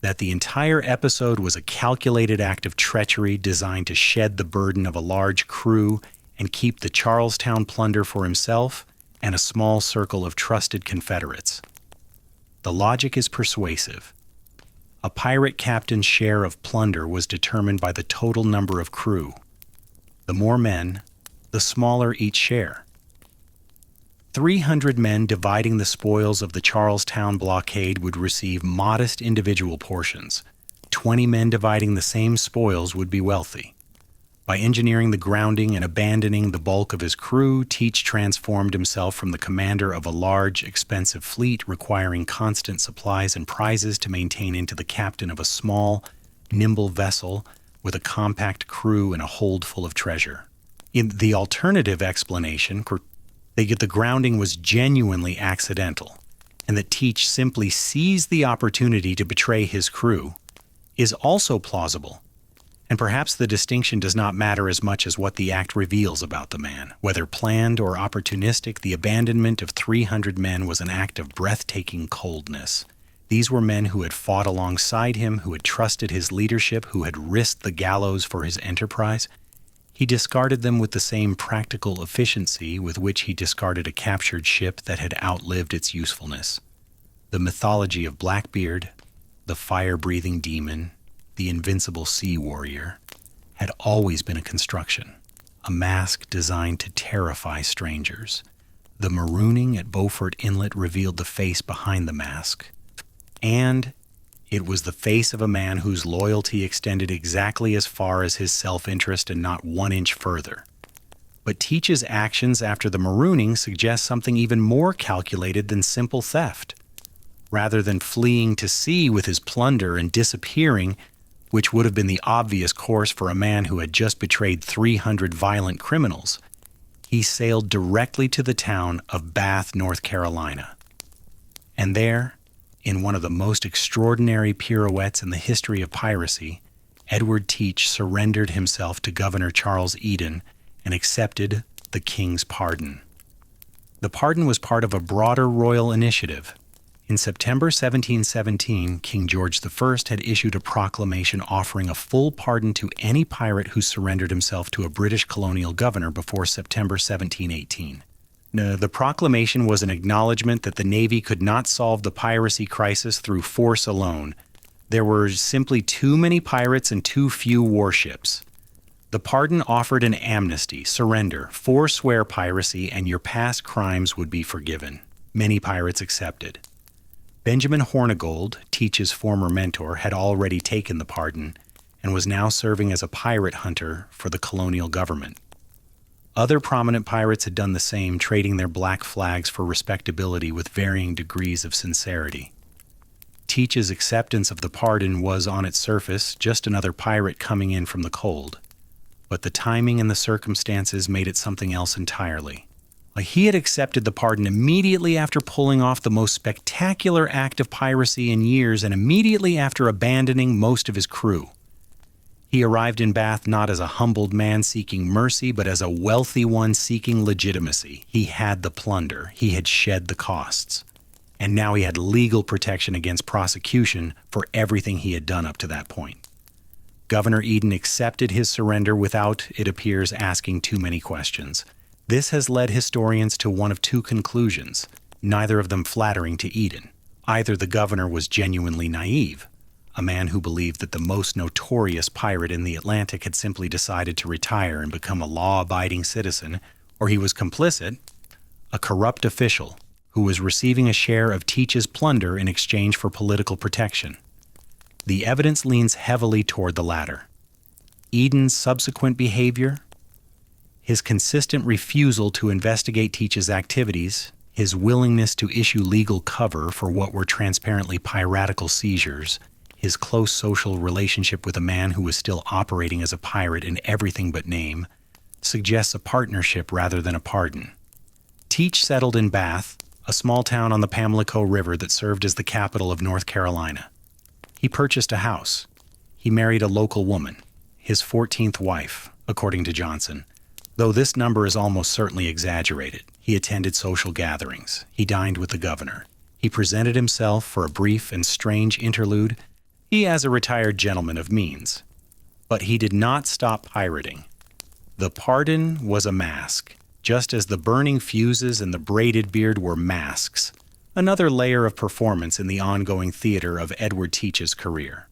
that the entire episode was a calculated act of treachery designed to shed the burden of a large crew and keep the Charlestown plunder for himself and a small circle of trusted Confederates. The logic is persuasive. A pirate captain's share of plunder was determined by the total number of crew. The more men, the smaller each share. 300 men dividing the spoils of the Charlestown blockade would receive modest individual portions. 20 men dividing the same spoils would be wealthy. By engineering the grounding and abandoning the bulk of his crew, Teach transformed himself from the commander of a large, expensive fleet requiring constant supplies and prizes to maintain into the captain of a small, nimble vessel with a compact crew and a hold full of treasure. In the alternative explanation, that the grounding was genuinely accidental, and that Teach simply seized the opportunity to betray his crew, is also plausible. And perhaps the distinction does not matter as much as what the act reveals about the man. Whether planned or opportunistic, the abandonment of 300 men was an act of breathtaking coldness. These were men who had fought alongside him, who had trusted his leadership, who had risked the gallows for his enterprise. He discarded them with the same practical efficiency with which he discarded a captured ship that had outlived its usefulness. The mythology of Blackbeard, the fire-breathing demon, the invincible sea warrior, had always been a construction, a mask designed to terrify strangers. The marooning at Beaufort Inlet revealed the face behind the mask, and it was the face of a man whose loyalty extended exactly as far as his self-interest and not 1 inch further. But Teach's actions after the marooning suggest something even more calculated than simple theft. Rather than fleeing to sea with his plunder and disappearing, which would have been the obvious course for a man who had just betrayed 300 violent criminals, he sailed directly to the town of Bath, North Carolina. And there, in one of the most extraordinary pirouettes in the history of piracy, Edward Teach surrendered himself to Governor Charles Eden and accepted the king's pardon. The pardon was part of a broader royal initiative. In September 1717, King George I had issued a proclamation offering a full pardon to any pirate who surrendered himself to a British colonial governor before September 1718. The proclamation was an acknowledgement that the Navy could not solve the piracy crisis through force alone. There were simply too many pirates and too few warships. The pardon offered an amnesty, surrender, forswear piracy, and your past crimes would be forgiven. Many pirates accepted. Benjamin Hornigold, Teach's former mentor, had already taken the pardon and was now serving as a pirate hunter for the colonial government. Other prominent pirates had done the same, trading their black flags for respectability with varying degrees of sincerity. Teach's acceptance of the pardon was, on its surface, just another pirate coming in from the cold. But the timing and the circumstances made it something else entirely. He had accepted the pardon immediately after pulling off the most spectacular act of piracy in years and immediately after abandoning most of his crew. He arrived in Bath not as a humbled man seeking mercy, but as a wealthy one seeking legitimacy. He had the plunder. He had shed the costs. and now he had legal protection against prosecution for everything he had done up to that point. Governor Eden accepted his surrender without, it appears, asking too many questions. This has led historians to one of two conclusions, neither of them flattering to Eden. Either the governor was genuinely naive, a man who believed that the most notorious pirate in the Atlantic had simply decided to retire and become a law-abiding citizen, or he was complicit, a corrupt official who was receiving a share of Teach's plunder in exchange for political protection. The evidence leans heavily toward the latter. Eden's subsequent behavior, his consistent refusal to investigate Teach's activities, his willingness to issue legal cover for what were transparently piratical seizures, his close social relationship with a man who was still operating as a pirate in everything but name, suggests a partnership rather than a pardon. Teach settled in Bath, a small town on the Pamlico River that served as the capital of North Carolina. He purchased a house. He married a local woman, his 14th wife, according to Johnson. Though this number is almost certainly exaggerated, he attended social gatherings. He dined with the governor. He presented himself for a brief and strange interlude. He as a retired gentleman of means. But he did not stop pirating. The pardon was a mask, just as the burning fuses and the braided beard were masks, another layer of performance in the ongoing theater of Edward Teach's career.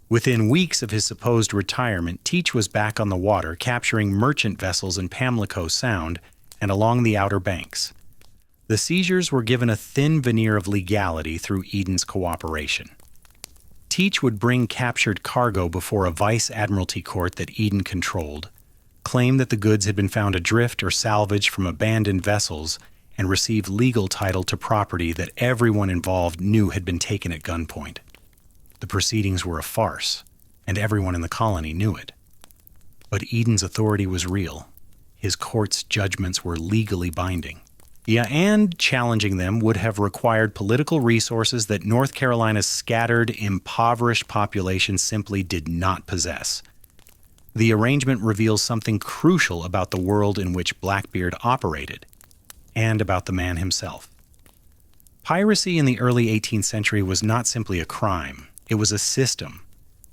Within weeks of his supposed retirement, Teach was back on the water, capturing merchant vessels in Pamlico Sound and along the Outer Banks. The seizures were given a thin veneer of legality through Eden's cooperation. Teach would bring captured cargo before a vice admiralty court that Eden controlled, claim that the goods had been found adrift or salvaged from abandoned vessels, and receive legal title to property that everyone involved knew had been taken at gunpoint. The proceedings were a farce, and everyone in the colony knew it. But Eden's authority was real. His court's judgments were legally binding. Yeah, and challenging them would have required political resources that North Carolina's scattered, impoverished population simply did not possess. The arrangement reveals something crucial about the world in which Blackbeard operated, and about the man himself. Piracy in the early 18th century was not simply a crime. It was a system,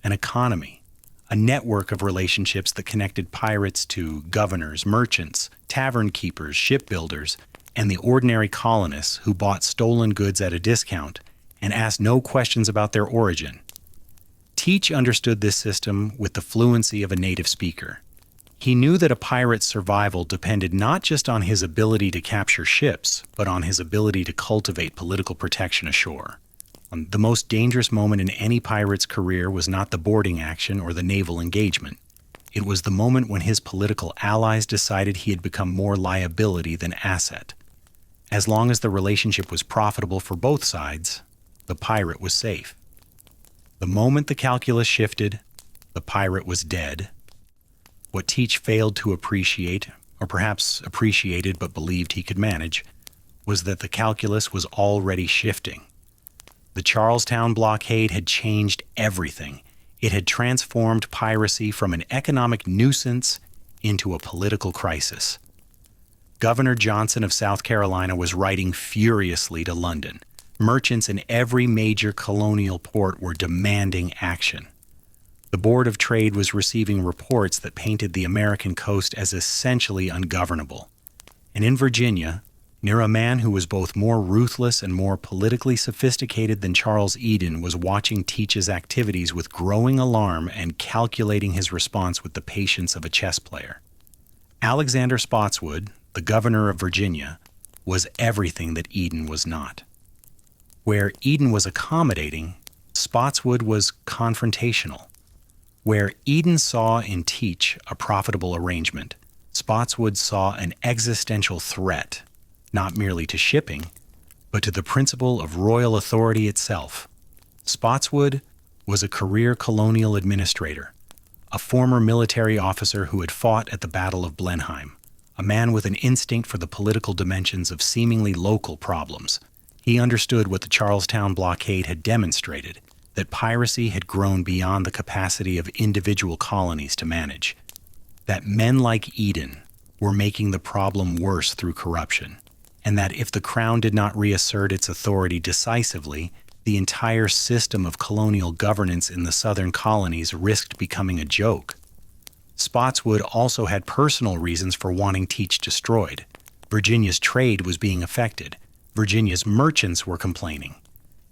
an economy, a network of relationships that connected pirates to governors, merchants, tavern keepers, shipbuilders, and the ordinary colonists who bought stolen goods at a discount and asked no questions about their origin. Teach understood this system with the fluency of a native speaker. He knew that a pirate's survival depended not just on his ability to capture ships, but on his ability to cultivate political protection ashore. The most dangerous moment in any pirate's career was not the boarding action or the naval engagement. It was the moment when his political allies decided he had become more liability than asset. As long as the relationship was profitable for both sides, the pirate was safe. The moment the calculus shifted, the pirate was dead. What Teach failed to appreciate, or perhaps appreciated but believed he could manage, was that the calculus was already shifting. The Charlestown blockade had changed everything. It had transformed piracy from an economic nuisance into a political crisis. Governor Johnson of South Carolina was writing furiously to London. Merchants in every major colonial port were demanding action. The Board of Trade was receiving reports that painted the American coast as essentially ungovernable. And in Virginia, near a man who was both more ruthless and more politically sophisticated than Charles Eden, was watching Teach's activities with growing alarm and calculating his response with the patience of a chess player. Alexander Spotswood, the governor of Virginia, was everything that Eden was not. Where Eden was accommodating, Spotswood was confrontational. Where Eden saw in Teach a profitable arrangement, Spotswood saw an existential threat, not merely to shipping, but to the principle of royal authority itself. Spotswood was a career colonial administrator, a former military officer who had fought at the Battle of Blenheim, a man with an instinct for the political dimensions of seemingly local problems. He understood what the Charlestown blockade had demonstrated, that piracy had grown beyond the capacity of individual colonies to manage, that men like Eden were making the problem worse through corruption. and that if the crown did not reassert its authority decisively, the entire system of colonial governance in the southern colonies risked becoming a joke. Spotswood also had personal reasons for wanting Teach destroyed. Virginia's trade was being affected. Virginia's merchants were complaining.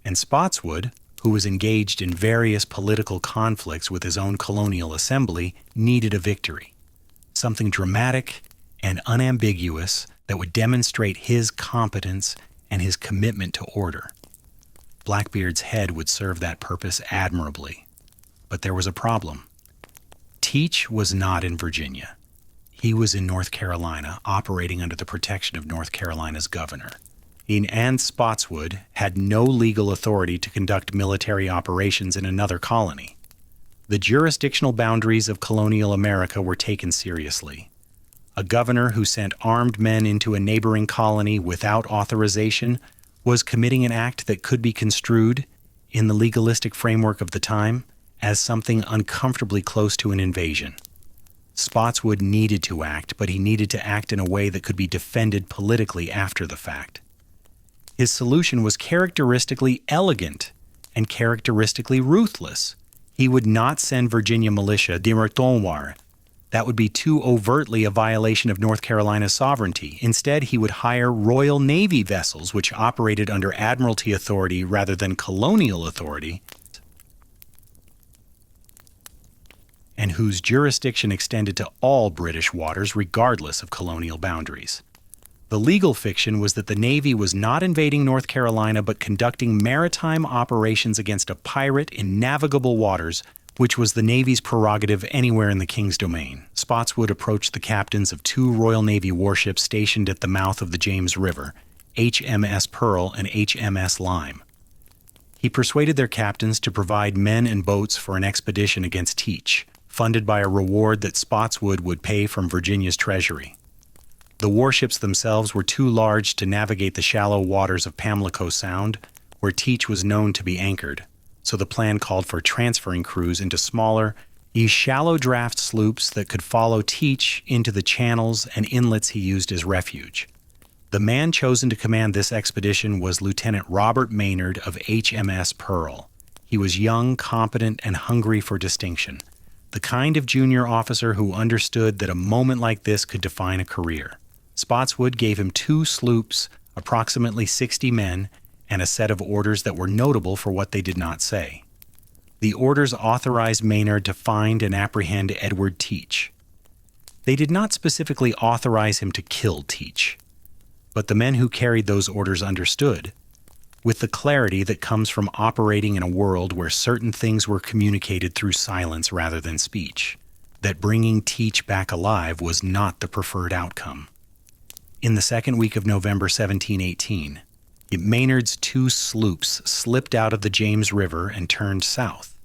And Spotswood, who was engaged in various political conflicts with his own colonial assembly, needed a victory. Something dramatic and unambiguous that would demonstrate his competence and his commitment to order. Blackbeard's head would serve that purpose admirably. But there was a problem. Teach was not in Virginia. He was in North Carolina, operating under the protection of North Carolina's governor. And Spotswood had no legal authority to conduct military operations in another colony. The jurisdictional boundaries of colonial America were taken seriously. A governor who sent armed men into a neighboring colony without authorization was committing an act that could be construed, in the legalistic framework of the time, as something uncomfortably close to an invasion. Spotswood needed to act, but he needed to act in a way that could be defended politically after the fact. His solution was characteristically elegant and characteristically ruthless. He would not send Virginia militia de retour. That would be too overtly a violation of North Carolina's sovereignty. Instead, he would hire Royal Navy vessels, which operated under Admiralty authority rather than colonial authority, and whose jurisdiction extended to all British waters regardless of colonial boundaries. The legal fiction was that the Navy was not invading North Carolina but conducting maritime operations against a pirate in navigable waters, which was the Navy's prerogative anywhere in the King's domain. Spotswood approached the captains of two Royal Navy warships stationed at the mouth of the James River, HMS Pearl and HMS Lyme. He persuaded their captains to provide men and boats for an expedition against Teach, funded by a reward that Spotswood would pay from Virginia's treasury. The warships themselves were too large to navigate the shallow waters of Pamlico Sound, where Teach was known to be anchored, so the plan called for transferring crews into smaller, shallow draft sloops that could follow Teach into the channels and inlets he used as refuge. The man chosen to command this expedition was Lieutenant Robert Maynard of HMS Pearl. He was young, competent, and hungry for distinction, the kind of junior officer who understood that a moment like this could define a career. Spotswood gave him 2 sloops, approximately 60 men, and a set of orders that were notable for what they did not say. The orders authorized Maynard to find and apprehend Edward Teach. They did not specifically authorize him to kill Teach, but the men who carried those orders understood, with the clarity that comes from operating in a world where certain things were communicated through silence rather than speech, that bringing Teach back alive was not the preferred outcome. In the second week of November 1718, Maynard's 2 sloops slipped out of the James River and turned south.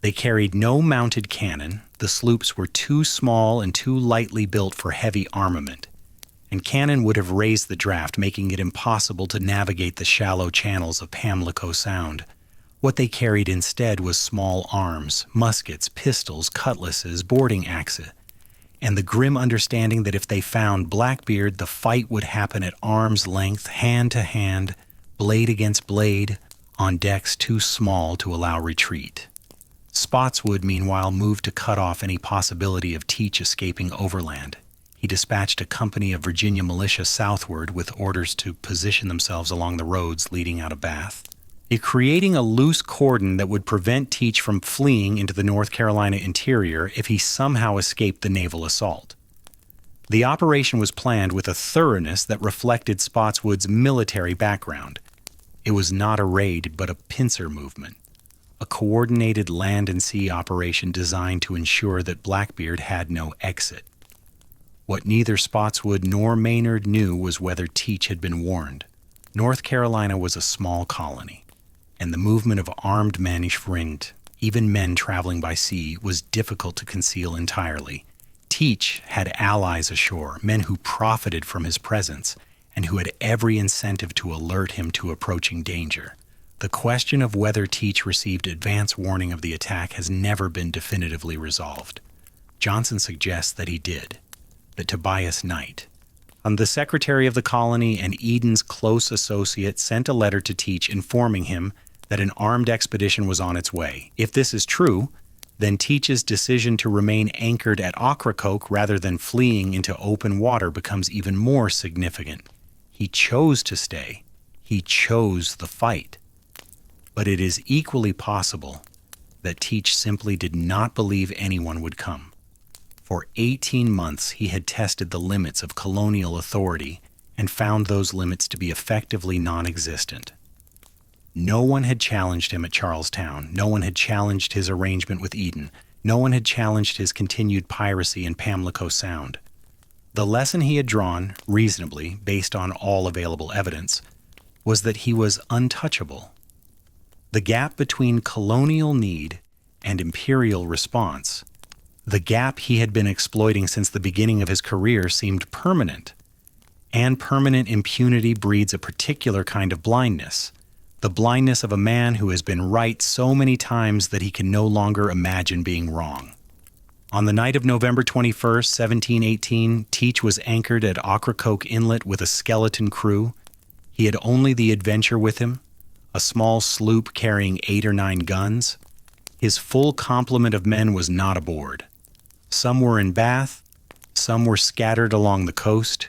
They carried no mounted cannon. The sloops were too small and too lightly built for heavy armament, and cannon would have raised the draft, making it impossible to navigate the shallow channels of Pamlico Sound. What they carried instead was small arms, muskets, pistols, cutlasses, boarding axes, and the grim understanding that if they found Blackbeard, the fight would happen at arm's length, hand to hand, blade against blade, on decks too small to allow retreat. Spotswood, meanwhile, moved to cut off any possibility of Teach escaping overland. He dispatched a company of Virginia militia southward with orders to position themselves along the roads leading out of Bath, creating a loose cordon that would prevent Teach from fleeing into the North Carolina interior if he somehow escaped the naval assault. The operation was planned with a thoroughness that reflected Spotswood's military background. It was not a raid, but a pincer movement, a coordinated land and sea operation designed to ensure that Blackbeard had no exit. What neither Spotswood nor Maynard knew was whether Teach had been warned. North Carolina was a small colony, and the movement of armed men, even men traveling by sea, was difficult to conceal entirely. Teach had allies ashore, men who profited from his presence, and who had every incentive to alert him to approaching danger. The question of whether Teach received advance warning of the attack has never been definitively resolved. Johnson suggests that he did, that Tobias Knight, The secretary of the colony and Eden's close associate sent a letter to Teach informing him that an armed expedition was on its way. If this is true, then Teach's decision to remain anchored at Ocracoke rather than fleeing into open water becomes even more significant. He chose to stay. He chose the fight. But it is equally possible that Teach simply did not believe anyone would come. For 18 months, he had tested the limits of colonial authority and found those limits to be effectively non-existent. No one had challenged him at Charlestown. No one had challenged his arrangement with Eden. No one had challenged his continued piracy in Pamlico Sound. The lesson he had drawn, reasonably, based on all available evidence, was that he was untouchable. The gap between colonial need and imperial response, the gap he had been exploiting since the beginning of his career, seemed permanent. And permanent impunity breeds a particular kind of blindness. The blindness of a man who has been right so many times that he can no longer imagine being wrong. On the night of November 21st, 1718, Teach was anchored at Ocracoke Inlet with a skeleton crew. He had only the Adventure with him, a small sloop carrying 8 or 9 guns. His full complement of men was not aboard. Some were in Bath, some were scattered along the coast.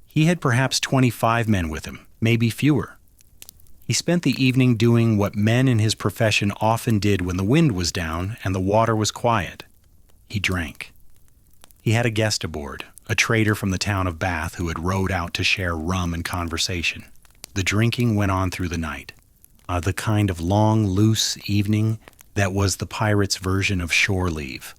He had perhaps 25 men with him, maybe fewer. He spent the evening doing what men in his profession often did when the wind was down and the water was quiet. He drank. He had a guest aboard, a trader from the town of Bath who had rowed out to share rum and conversation. The drinking went on through the night. The kind of long, loose evening that was the pirates' version of shore leave.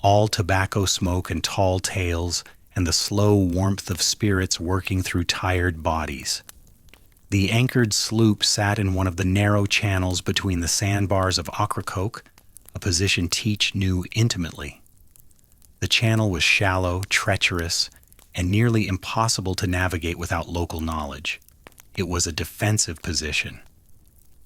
All tobacco smoke and tall tales and the slow warmth of spirits working through tired bodies. The anchored sloop sat in one of the narrow channels between the sandbars of Ocracoke, a position Teach knew intimately. The channel was shallow, treacherous, and nearly impossible to navigate without local knowledge. It was a defensive position.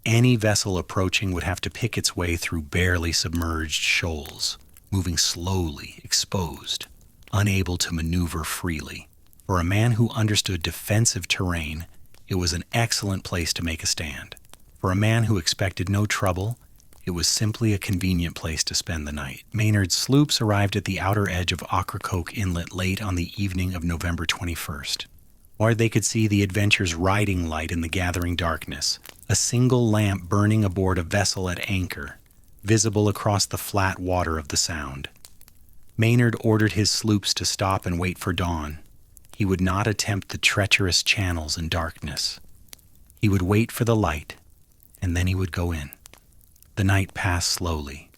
Any vessel approaching would have to pick its way through barely submerged shoals, moving slowly, exposed, unable to maneuver freely. For a man who understood defensive terrain, it was an excellent place to make a stand. For a man who expected no trouble, it was simply a convenient place to spend the night. Maynard's sloops arrived at the outer edge of Ocracoke Inlet late on the evening of November 21st. Or they could see the Adventure's riding light in the gathering darkness, a single lamp burning aboard a vessel at anchor, visible across the flat water of the Sound. Maynard ordered his sloops to stop and wait for dawn. He would not attempt the treacherous channels in darkness. He would wait for the light, and then he would go in. The night passed slowly.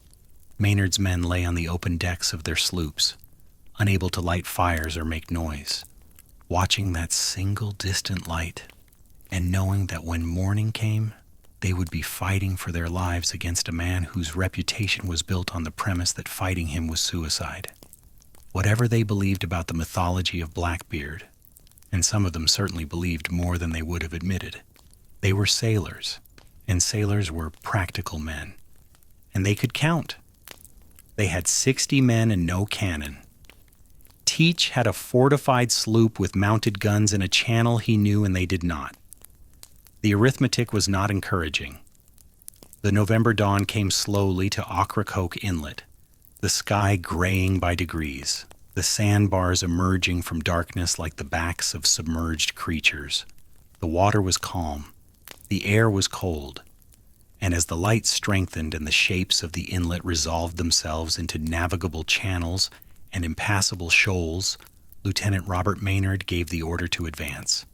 Maynard's men lay on the open decks of their sloops, unable to light fires or make noise, watching that single distant light, and knowing that when morning came, they would be fighting for their lives against a man whose reputation was built on the premise that fighting him was suicide. Whatever they believed about the mythology of Blackbeard, and some of them certainly believed more than they would have admitted, they were sailors, and sailors were practical men. And they could count. They had 60 men and no cannon. Teach had a fortified sloop with mounted guns in a channel he knew and they did not. The arithmetic was not encouraging. The November dawn came slowly to Ocracoke Inlet, the sky graying by degrees, the sandbars emerging from darkness like the backs of submerged creatures. The water was calm, the air was cold, and as the light strengthened and the shapes of the inlet resolved themselves into navigable channels and impassable shoals, Lieutenant Robert Maynard gave the order to advance.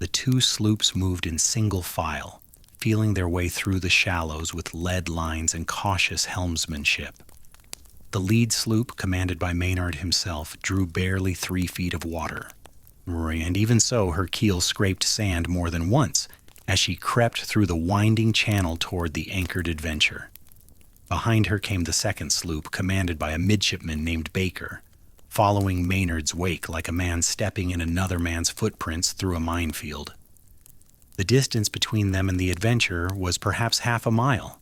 The 2 sloops moved in single file, feeling their way through the shallows with lead lines and cautious helmsmanship. The lead sloop, commanded by Maynard himself, drew barely 3 feet of water, and even so her keel scraped sand more than once as she crept through the winding channel toward the anchored Adventure. Behind her came the second sloop, commanded by a midshipman named Baker, following Maynard's wake like a man stepping in another man's footprints through a minefield. The distance between them and the Adventure was perhaps half a mile.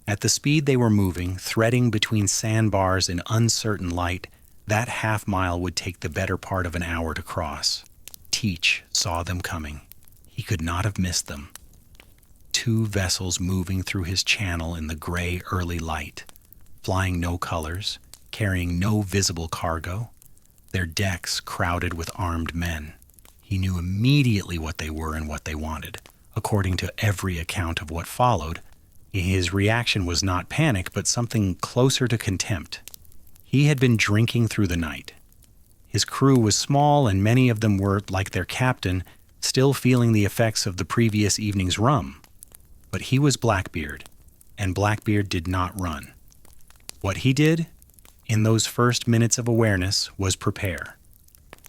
At the speed they were moving, threading between sandbars in uncertain light, that half mile would take the better part of an hour to cross. Teach saw them coming. He could not have missed them. 2 vessels moving through his channel in the gray early light, flying no colors, carrying no visible cargo, their decks crowded with armed men. He knew immediately what they were and what they wanted. According to every account of what followed, his reaction was not panic, but something closer to contempt. He had been drinking through the night. His crew was small, and many of them were, like their captain, still feeling the effects of the previous evening's rum. But he was Blackbeard, and Blackbeard did not run. What he did, in those first minutes of awareness, was prepare.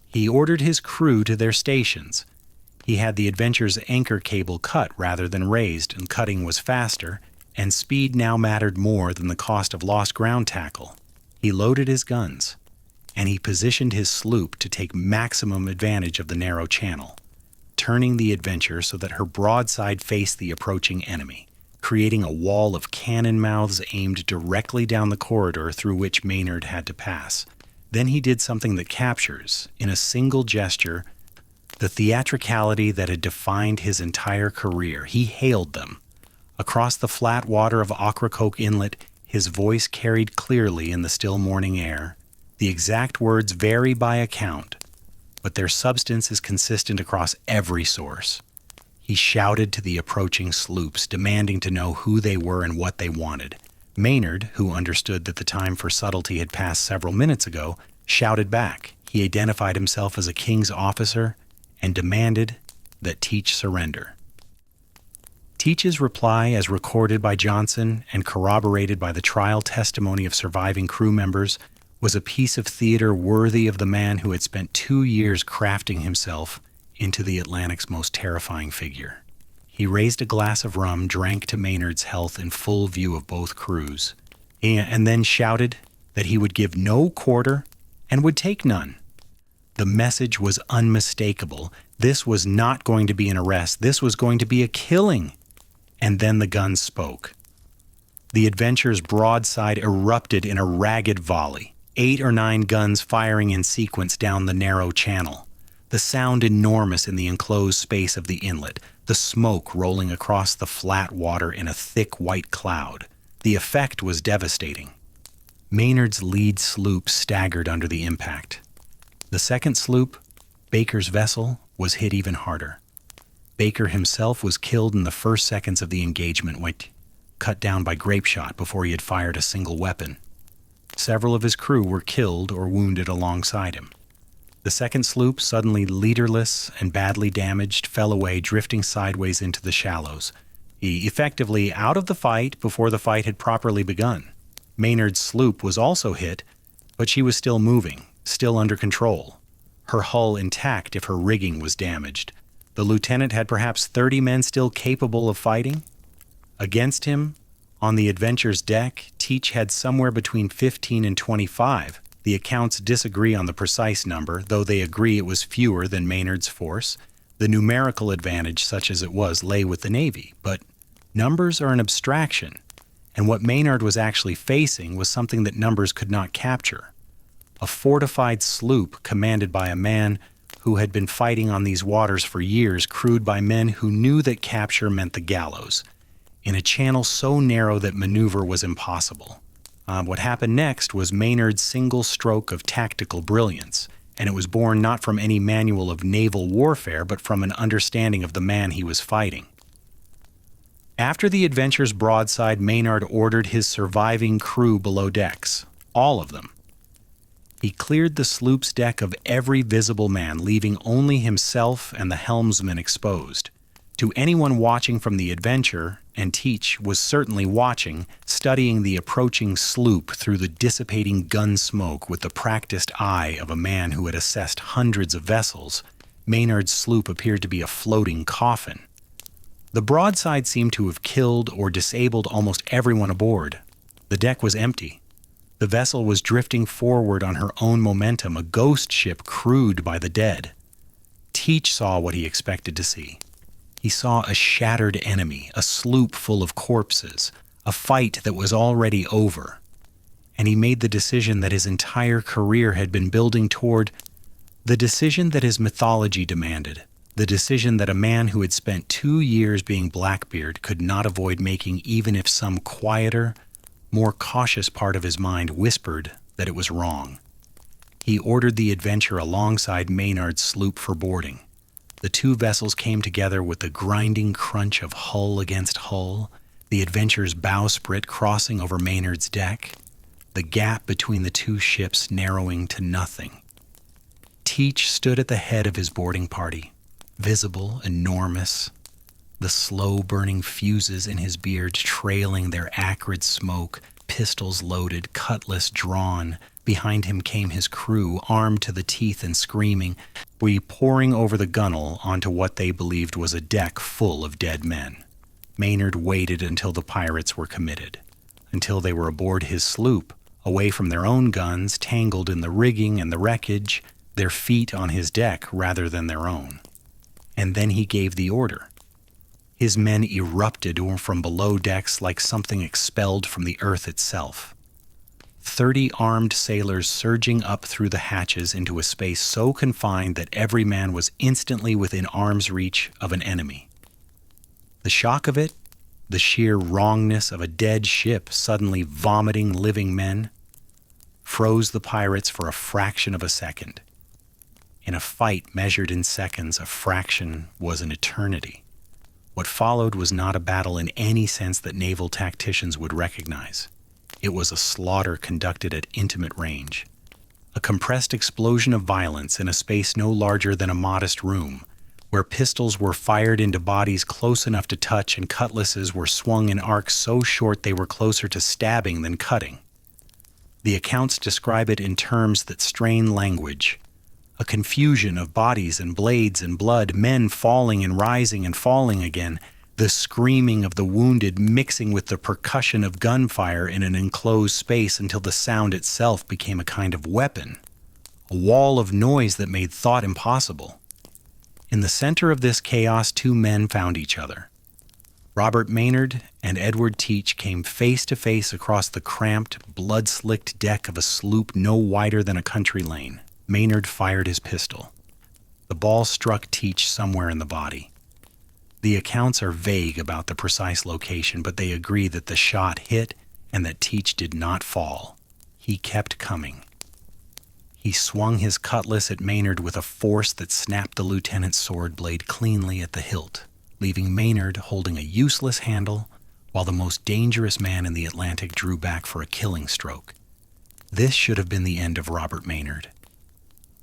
He ordered his crew to their stations. He had the Adventure's anchor cable cut rather than raised, and cutting was faster, and speed now mattered more than the cost of lost ground tackle. He loaded his guns, and he positioned his sloop to take maximum advantage of the narrow channel, turning the Adventure so that her broadside faced the approaching enemy, creating a wall of cannon mouths aimed directly down the corridor through which Maynard had to pass. Then he did something that captures, in a single gesture, the theatricality that had defined his entire career. He hailed them. Across the flat water of Ocracoke Inlet, his voice carried clearly in the still morning air. The exact words vary by account, but their substance is consistent across every source. He shouted to the approaching sloops, demanding to know who they were and what they wanted. Maynard, who understood that the time for subtlety had passed several minutes ago, shouted back. He identified himself as a king's officer and demanded that Teach surrender. Teach's reply, as recorded by Johnson and corroborated by the trial testimony of surviving crew members, was a piece of theater worthy of the man who had spent 2 years crafting himself into the Atlantic's most terrifying figure. He raised a glass of rum, drank to Maynard's health in full view of both crews, and then shouted that he would give no quarter and would take none. The message was unmistakable. This was not going to be an arrest. This was going to be a killing. And then the guns spoke. The Adventure's broadside erupted in a ragged volley, 8 or 9 guns firing in sequence down the narrow channel, the sound enormous in the enclosed space of the inlet, the smoke rolling across the flat water in a thick white cloud. The effect was devastating. Maynard's lead sloop staggered under the impact. The second sloop, Baker's vessel, was hit even harder. Baker himself was killed in the first seconds of the engagement, cut down by grape shot before he had fired a single weapon. Several of his crew were killed or wounded alongside him. The second sloop, suddenly leaderless and badly damaged, fell away, drifting sideways into the shallows. He effectively out of the fight before the fight had properly begun. Maynard's sloop was also hit, but she was still moving, still under control, her hull intact if her rigging was damaged. The lieutenant had perhaps 30 men still capable of fighting. Against him, on the Adventure's deck, Teach had somewhere between 15 and 25. The accounts disagree on the precise number, though they agree it was fewer than Maynard's force. The numerical advantage, such as it was, lay with the Navy. But numbers are an abstraction, and what Maynard was actually facing was something that numbers could not capture. A fortified sloop commanded by a man who had been fighting on these waters for years, crewed by men who knew that capture meant the gallows, in a channel so narrow that maneuver was impossible. What happened next was Maynard's single stroke of tactical brilliance, and it was born not from any manual of naval warfare, but from an understanding of the man he was fighting. After the Adventure's broadside, Maynard ordered his surviving crew below decks, all of them. He cleared the sloop's deck of every visible man, leaving only himself and the helmsman exposed. To anyone watching from the Adventure, and Teach was certainly watching, studying the approaching sloop through the dissipating gun smoke with the practiced eye of a man who had assessed hundreds of vessels, Maynard's sloop appeared to be a floating coffin. The broadside seemed to have killed or disabled almost everyone aboard. The deck was empty. The vessel was drifting forward on her own momentum, a ghost ship crewed by the dead. Teach saw what he expected to see. He saw a shattered enemy, a sloop full of corpses, a fight that was already over. And he made the decision that his entire career had been building toward The decision that his mythology demanded, the decision that a man who had spent 2 years being Blackbeard could not avoid making even if some quieter, more cautious part of his mind whispered that it was wrong. He ordered the adventure alongside Maynard's sloop for boarding. The two vessels came together with the grinding crunch of hull against hull, the adventure's bowsprit crossing over Maynard's deck, the gap between the two ships narrowing to nothing. Teach stood at the head of his boarding party, visible, enormous, the slow-burning fuses in his beard trailing their acrid smoke, pistols loaded, cutlass drawn. Behind him came his crew, armed to the teeth and screaming, pouring over the gunwale onto what they believed was a deck full of dead men. Maynard waited until the pirates were committed, until they were aboard his sloop, away from their own guns, tangled in the rigging and the wreckage, their feet on his deck rather than their own. And then he gave the order. His men erupted from below decks like something expelled from the earth itself. 30 armed sailors surging up through the hatches into a space so confined that every man was instantly within arm's reach of an enemy. The shock of it, the sheer wrongness of a dead ship suddenly vomiting living men, froze the pirates for a fraction of a second. In a fight measured in seconds, a fraction was an eternity. What followed was not a battle in any sense that naval tacticians would recognize. It was a slaughter conducted at intimate range. A compressed explosion of violence in a space no larger than a modest room, where pistols were fired into bodies close enough to touch and cutlasses were swung in arcs so short they were closer to stabbing than cutting. The accounts describe it in terms that strain language. A confusion of bodies and blades and blood, men falling and rising and falling again, the screaming of the wounded mixing with the percussion of gunfire in an enclosed space until the sound itself became a kind of weapon, a wall of noise that made thought impossible. In the center of this chaos, two men found each other. Robert Maynard and Edward Teach came face to face across the cramped, blood-slicked deck of a sloop no wider than a country lane. Maynard fired his pistol. The ball struck Teach somewhere in the body. The accounts are vague about the precise location, but they agree that the shot hit and that Teach did not fall. He kept coming. He swung his cutlass at Maynard with a force that snapped the lieutenant's sword blade cleanly at the hilt, leaving Maynard holding a useless handle while the most dangerous man in the Atlantic drew back for a killing stroke. This should have been the end of Robert Maynard.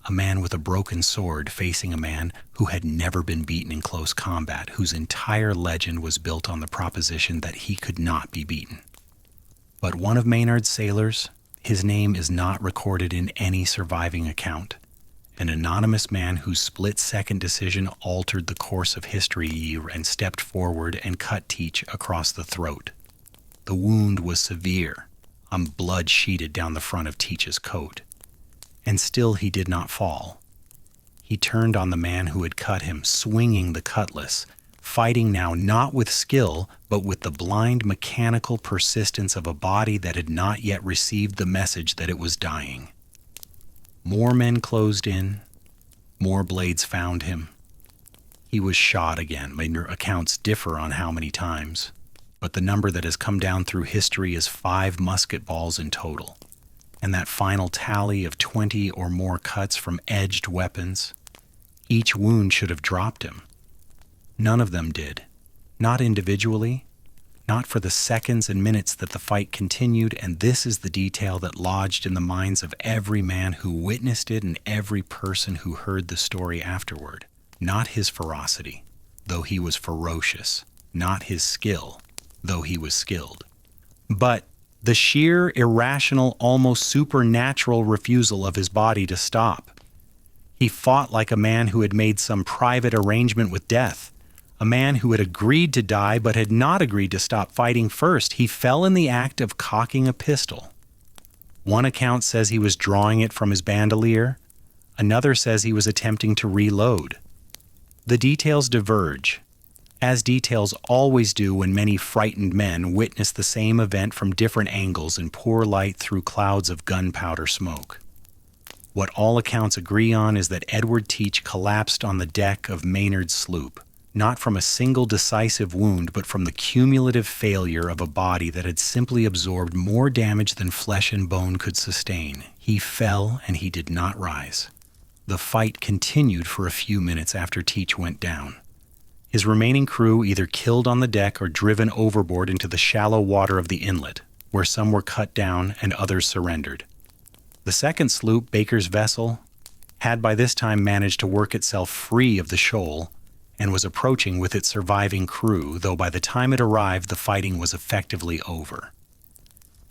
A man with a broken sword facing a man who had never been beaten in close combat, whose entire legend was built on the proposition that he could not be beaten. But one of Maynard's sailors, his name is not recorded in any surviving account. An anonymous man whose split-second decision altered the course of history and stepped forward and cut Teach across the throat. The wound was severe, blood sheeted down the front of Teach's coat. And still he did not fall. He turned on the man who had cut him, swinging the cutlass, fighting now not with skill, but with the blind mechanical persistence of a body that had not yet received the message that it was dying. More men closed in, more blades found him. He was shot again. Accounts differ on how many times, but the number that has come down through history is 5 musket balls in total. And that final tally of 20 or more cuts from edged weapons, each wound should have dropped him. None of them did. Not individually, not for the seconds and minutes that the fight continued, and this is the detail that lodged in the minds of every man who witnessed it and every person who heard the story afterward. Not his ferocity, though he was ferocious. Not his skill, though he was skilled. But the sheer, irrational, almost supernatural refusal of his body to stop. He fought like a man who had made some private arrangement with death, a man who had agreed to die but had not agreed to stop fighting first. He fell in the act of cocking a pistol. One account says he was drawing it from his bandolier. Another says he was attempting to reload. The details diverge, as details always do when many frightened men witness the same event from different angles in poor light through clouds of gunpowder smoke. What all accounts agree on is that Edward Teach collapsed on the deck of Maynard's sloop, not from a single decisive wound, but from the cumulative failure of a body that had simply absorbed more damage than flesh and bone could sustain. He fell, and he did not rise. The fight continued for a few minutes after Teach went down. His remaining crew either killed on the deck or driven overboard into the shallow water of the inlet, where some were cut down and others surrendered. The second sloop, Baker's vessel, had by this time managed to work itself free of the shoal and was approaching with its surviving crew, though by the time it arrived the fighting was effectively over.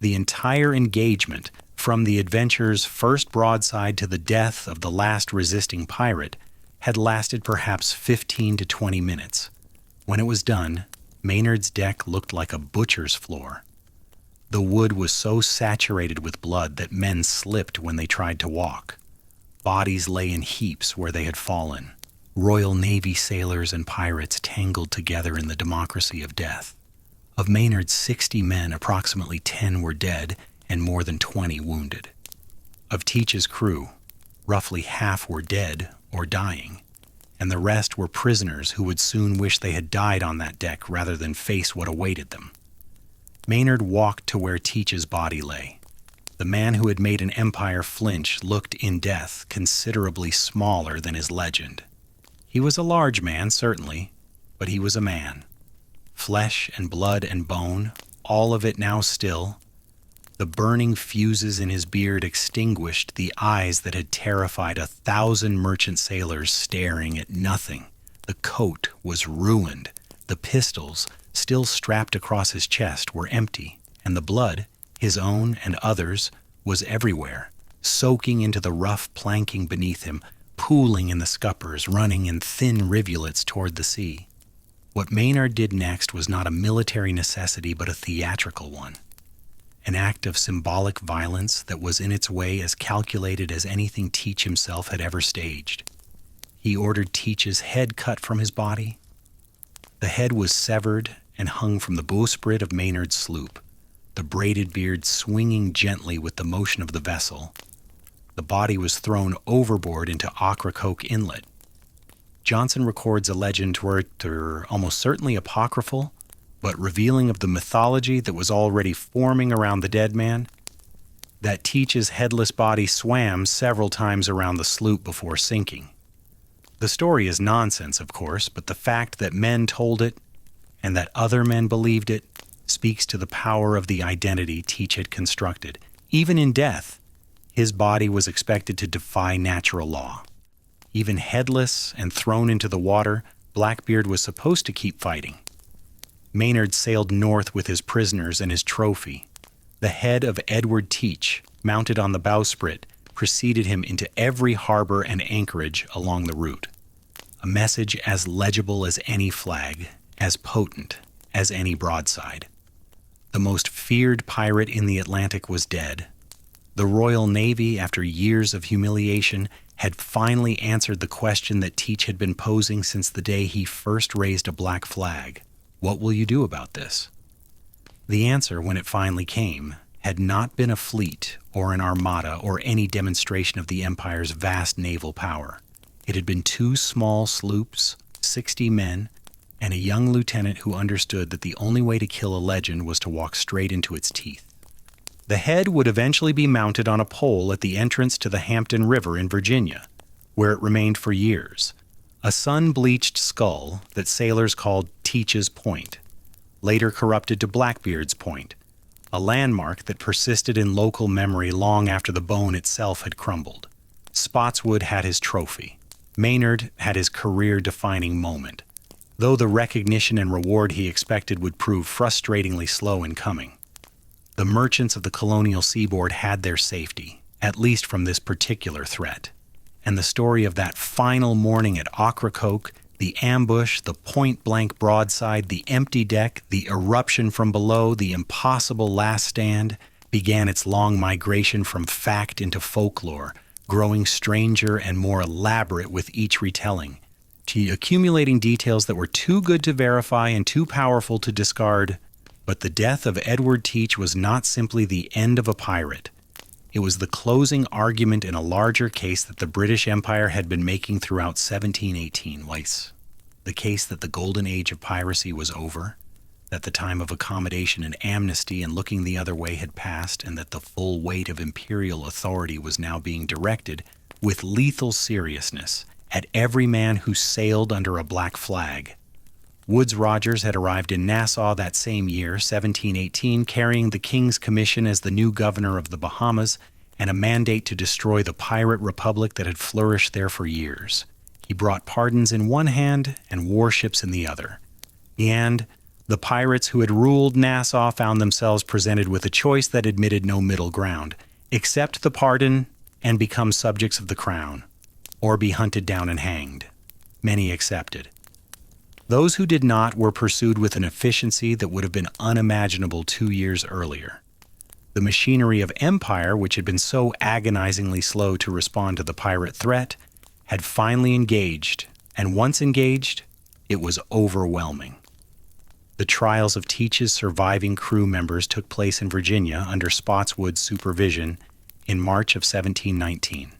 The entire engagement, from the adventure's first broadside to the death of the last resisting pirate, had lasted perhaps 15 to 20 minutes. When it was done, Maynard's deck looked like a butcher's floor. The wood was so saturated with blood that men slipped when they tried to walk. Bodies lay in heaps where they had fallen. Royal Navy sailors and pirates tangled together in the democracy of death. Of Maynard's 60 men, approximately 10 were dead and more than 20 wounded. Of Teach's crew, roughly half were dead or dying, and the rest were prisoners who would soon wish they had died on that deck rather than face what awaited them. Maynard walked to where Teach's body lay. The man who had made an empire flinch looked in death considerably smaller than his legend. He was a large man, certainly, but he was a man. Flesh and blood and bone, all of it now still. The burning fuses in his beard extinguished the eyes that had terrified 1,000 merchant sailors staring at nothing. The coat was ruined. The pistols, still strapped across his chest, were empty, and the blood, his own and others, was everywhere, soaking into the rough planking beneath him, pooling in the scuppers, running in thin rivulets toward the sea. What Maynard did next was not a military necessity but a theatrical one. An act of symbolic violence that was in its way as calculated as anything Teach himself had ever staged. He ordered Teach's head cut from his body. The head was severed and hung from the bowsprit of Maynard's sloop, the braided beard swinging gently with the motion of the vessel. The body was thrown overboard into Ocracoke Inlet. Johnson records a legend almost certainly apocryphal, but revealing of the mythology that was already forming around the dead man, that Teach's headless body swam several times around the sloop before sinking. The story is nonsense, of course, but the fact that men told it and that other men believed it speaks to the power of the identity Teach had constructed. Even in death, his body was expected to defy natural law. Even headless and thrown into the water, Blackbeard was supposed to keep fighting. Maynard sailed north with his prisoners and his trophy. The head of Edward Teach, mounted on the bowsprit, preceded him into every harbor and anchorage along the route. A message as legible as any flag, as potent as any broadside. The most feared pirate in the Atlantic was dead. The Royal Navy, after years of humiliation, had finally answered the question that Teach had been posing since the day he first raised a black flag. What will you do about this? The answer, when it finally came, had not been a fleet or an armada or any demonstration of the Empire's vast naval power. It had been 2 small sloops, 60 men, and a young lieutenant who understood that the only way to kill a legend was to walk straight into its teeth. The head would eventually be mounted on a pole at the entrance to the Hampton River in Virginia, where it remained for years. A sun-bleached skull that sailors called Teach's Point, later corrupted to Blackbeard's Point, a landmark that persisted in local memory long after the bone itself had crumbled. Spotswood had his trophy. Maynard had his career-defining moment, though the recognition and reward he expected would prove frustratingly slow in coming. The merchants of the colonial seaboard had their safety, at least from this particular threat. And the story of that final morning at Ocracoke, the ambush, the point-blank broadside, the empty deck, the eruption from below, the impossible last stand, began its long migration from fact into folklore, growing stranger and more elaborate with each retelling, accumulating details that were too good to verify and too powerful to discard. But the death of Edward Teach was not simply the end of a pirate. It was the closing argument in a larger case that the British Empire had been making throughout 1718, the case that the Golden Age of Piracy was over, that the time of accommodation and amnesty and looking the other way had passed, and that the full weight of imperial authority was now being directed with lethal seriousness at every man who sailed under a black flag. Woodes Rogers had arrived in Nassau that same year, 1718, carrying the King's commission as the new governor of the Bahamas and a mandate to destroy the pirate republic that had flourished there for years. He brought pardons in one hand and warships in the other. And the pirates who had ruled Nassau found themselves presented with a choice that admitted no middle ground: accept the pardon and become subjects of the crown, or be hunted down and hanged. Many accepted. Those who did not were pursued with an efficiency that would have been unimaginable 2 years earlier. The machinery of empire, which had been so agonizingly slow to respond to the pirate threat, had finally engaged, and once engaged, it was overwhelming. The trials of Teach's surviving crew members took place in Virginia under Spotswood's supervision in March of 1719.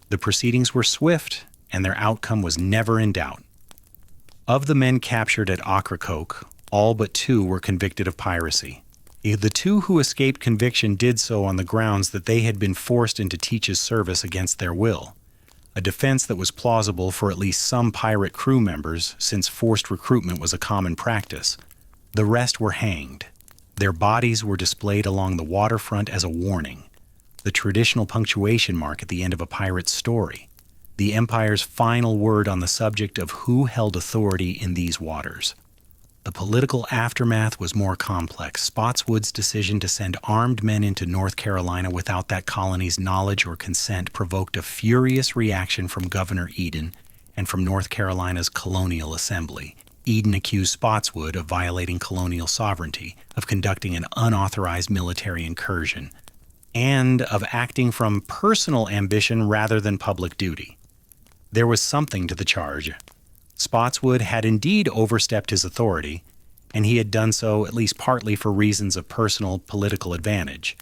The proceedings were swift, and their outcome was never in doubt. Of the men captured at Ocracoke, all but 2 were convicted of piracy. The 2 who escaped conviction did so on the grounds that they had been forced into Teach's service against their will, a defense that was plausible for at least some pirate crew members, since forced recruitment was a common practice. The rest were hanged. Their bodies were displayed along the waterfront as a warning, the traditional punctuation mark at the end of a pirate's story, the Empire's final word on the subject of who held authority in these waters. The political aftermath was more complex. Spotswood's decision to send armed men into North Carolina without that colony's knowledge or consent provoked a furious reaction from Governor Eden and from North Carolina's colonial assembly. Eden accused Spotswood of violating colonial sovereignty, of conducting an unauthorized military incursion, and of acting from personal ambition rather than public duty. There was something to the charge. Spotswood had indeed overstepped his authority, and he had done so at least partly for reasons of personal political advantage.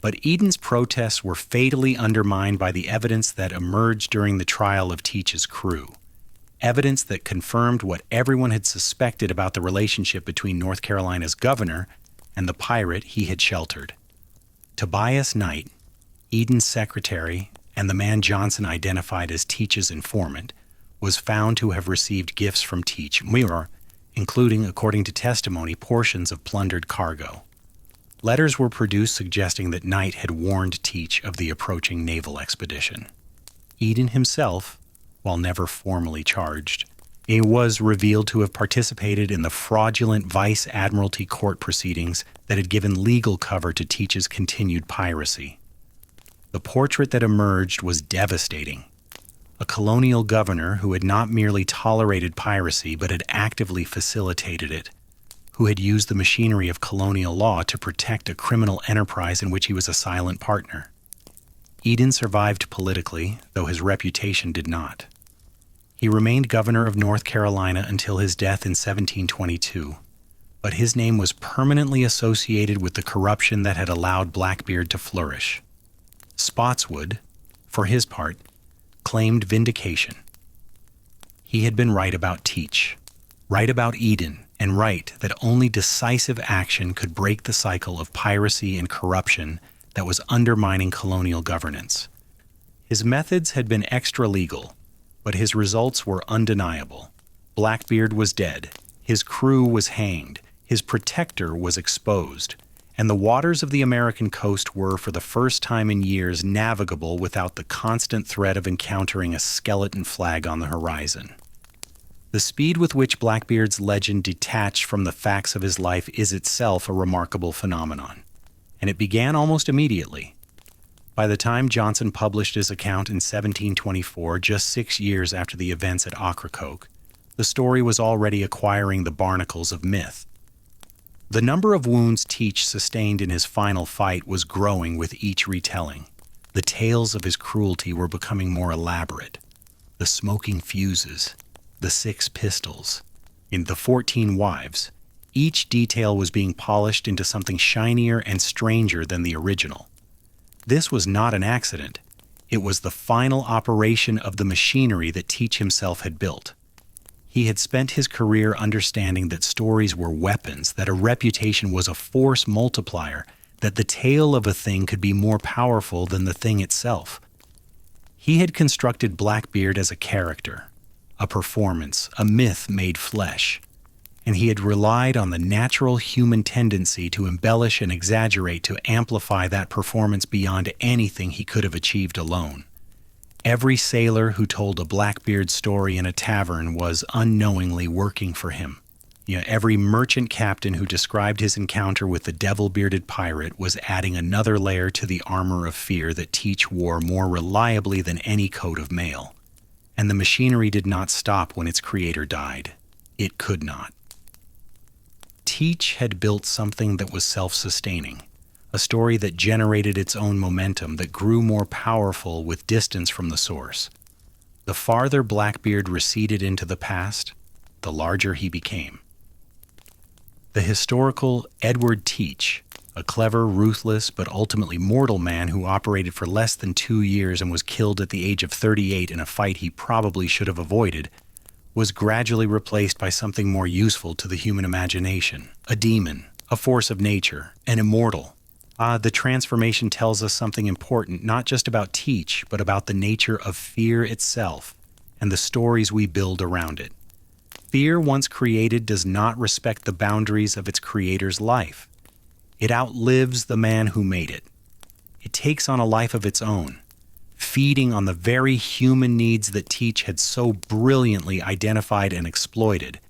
But Eden's protests were fatally undermined by the evidence that emerged during the trial of Teach's crew, evidence that confirmed what everyone had suspected about the relationship between North Carolina's governor and the pirate he had sheltered. Tobias Knight, Eden's secretary, and the man Johnson identified as Teach's informant, was found to have received gifts from Teach, including, according to testimony, portions of plundered cargo. Letters were produced suggesting that Knight had warned Teach of the approaching naval expedition. Eden himself, while never formally charged, was revealed to have participated in the fraudulent Vice Admiralty court proceedings that had given legal cover to Teach's continued piracy. The portrait that emerged was devastating. A colonial governor who had not merely tolerated piracy but had actively facilitated it, who had used the machinery of colonial law to protect a criminal enterprise in which he was a silent partner. Eden survived politically, though his reputation did not. He remained governor of North Carolina until his death in 1722, but his name was permanently associated with the corruption that had allowed Blackbeard to flourish. Spotswood, for his part, claimed vindication. He had been right about Teach, right about Eden, and right that only decisive action could break the cycle of piracy and corruption that was undermining colonial governance. His methods had been extra-legal, but his results were undeniable. Blackbeard was dead, his crew was hanged, his protector was exposed, and the waters of the American coast were, for the first time in years, navigable without the constant threat of encountering a skeleton flag on the horizon. The speed with which Blackbeard's legend detached from the facts of his life is itself a remarkable phenomenon, and it began almost immediately. By the time Johnson published his account in 1724, just 6 years after the events at Ocracoke, the story was already acquiring the barnacles of myth. The number of wounds Teach sustained in his final fight was growing with each retelling. The tales of his cruelty were becoming more elaborate. The smoking fuses, the 6 pistols, in the 14 wives, each detail was being polished into something shinier and stranger than the original. This was not an accident. It was the final operation of the machinery that Teach himself had built. He had spent his career understanding that stories were weapons, that a reputation was a force multiplier, that the tale of a thing could be more powerful than the thing itself. He had constructed Blackbeard as a character, a performance, a myth made flesh, and he had relied on the natural human tendency to embellish and exaggerate to amplify that performance beyond anything he could have achieved alone. Every sailor who told a Blackbeard story in a tavern was unknowingly working for him. Every merchant captain who described his encounter with the devil-bearded pirate was adding another layer to the armor of fear that Teach wore more reliably than any coat of mail. And the machinery did not stop when its creator died. It could not. Teach had built something that was self-sustaining, a story that generated its own momentum, that grew more powerful with distance from the source. The farther Blackbeard receded into the past, the larger he became. The historical Edward Teach, a clever, ruthless, but ultimately mortal man who operated for less than 2 years and was killed at the age of 38 in a fight he probably should have avoided, was gradually replaced by something more useful to the human imagination, a demon, a force of nature, an immortal. The transformation tells us something important, not just about Teach, but about the nature of fear itself and the stories we build around it. Fear, once created, does not respect the boundaries of its creator's life. It outlives the man who made it. It takes on a life of its own, feeding on the very human needs that Teach had so brilliantly identified and exploited.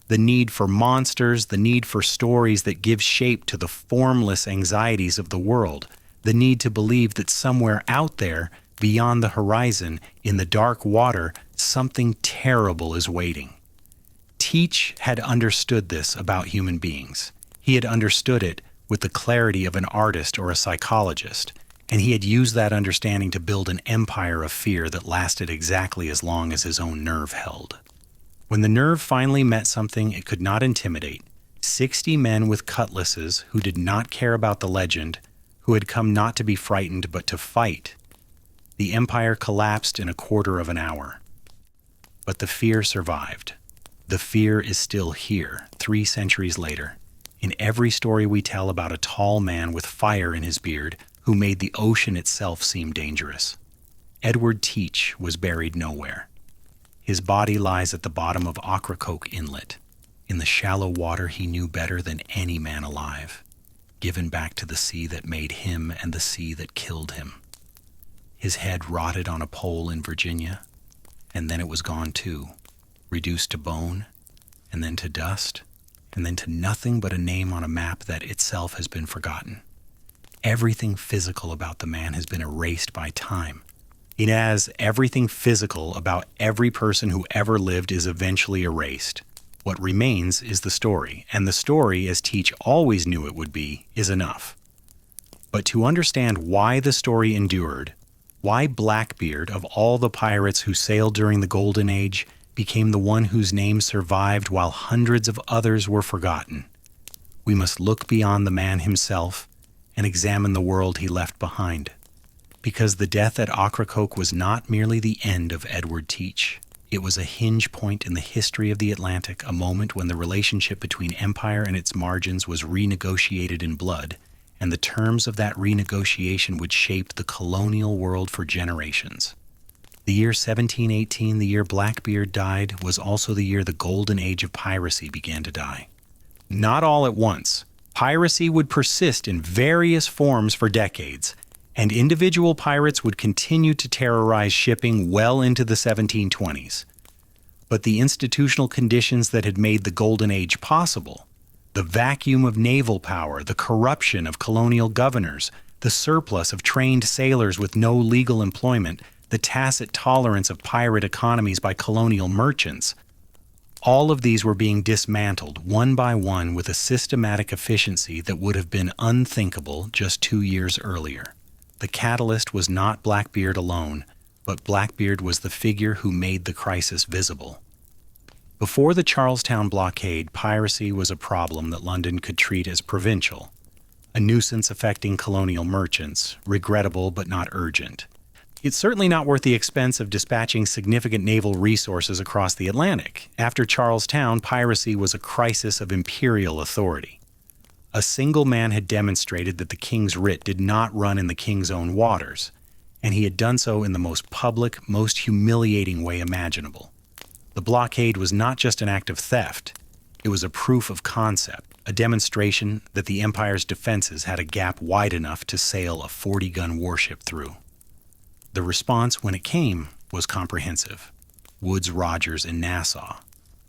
The need for monsters, the need for stories that give shape to the formless anxieties of the world, the need to believe that somewhere out there, beyond the horizon, in the dark water, something terrible is waiting. Teach had understood this about human beings. He had understood it with the clarity of an artist or a psychologist, and he had used that understanding to build an empire of fear that lasted exactly as long as his own nerve held. When the nerve finally met something it could not intimidate, 60 men with cutlasses who did not care about the legend, who had come not to be frightened but to fight, the empire collapsed in a quarter of an hour. But the fear survived. The fear is still here, 3 centuries later, in every story we tell about a tall man with fire in his beard who made the ocean itself seem dangerous. Edward Teach was buried nowhere. His body lies at the bottom of Ocracoke Inlet, in the shallow water he knew better than any man alive, given back to the sea that made him and the sea that killed him. His head rotted on a pole in Virginia, and then it was gone too, reduced to bone, and then to dust, and then to nothing but a name on a map that itself has been forgotten. Everything physical about the man has been erased by time. As everything physical about every person who ever lived is eventually erased. What remains is the story, and the story, as Teach always knew it would be, is enough. But to understand why the story endured, why Blackbeard, of all the pirates who sailed during the Golden Age, became the one whose name survived while hundreds of others were forgotten, we must look beyond the man himself and examine the world he left behind. Because the death at Ocracoke was not merely the end of Edward Teach. It was a hinge point in the history of the Atlantic, a moment when the relationship between empire and its margins was renegotiated in blood, and the terms of that renegotiation would shape the colonial world for generations. The year 1718, the year Blackbeard died, was also the year the Golden Age of Piracy began to die. Not all at once. Piracy would persist in various forms for decades, and individual pirates would continue to terrorize shipping well into the 1720s. But the institutional conditions that had made the Golden Age possible, the vacuum of naval power, the corruption of colonial governors, the surplus of trained sailors with no legal employment, the tacit tolerance of pirate economies by colonial merchants, all of these were being dismantled one by one with a systematic efficiency that would have been unthinkable just 2 years earlier. The catalyst was not Blackbeard alone, but Blackbeard was the figure who made the crisis visible. Before the Charlestown blockade, piracy was a problem that London could treat as provincial. A a nuisance affecting colonial merchants, regrettable but not urgent. It's certainly not worth the expense of dispatching significant naval resources across the Atlantic. After Charlestown, piracy was a crisis of imperial authority. A single man had demonstrated that the king's writ did not run in the king's own waters, and he had done so in the most public, most humiliating way imaginable. The blockade was not just an act of theft, it was a proof of concept, a demonstration that the empire's defenses had a gap wide enough to sail a 40-gun warship through. The response, when it came, was comprehensive. Woodes Rogers in Nassau,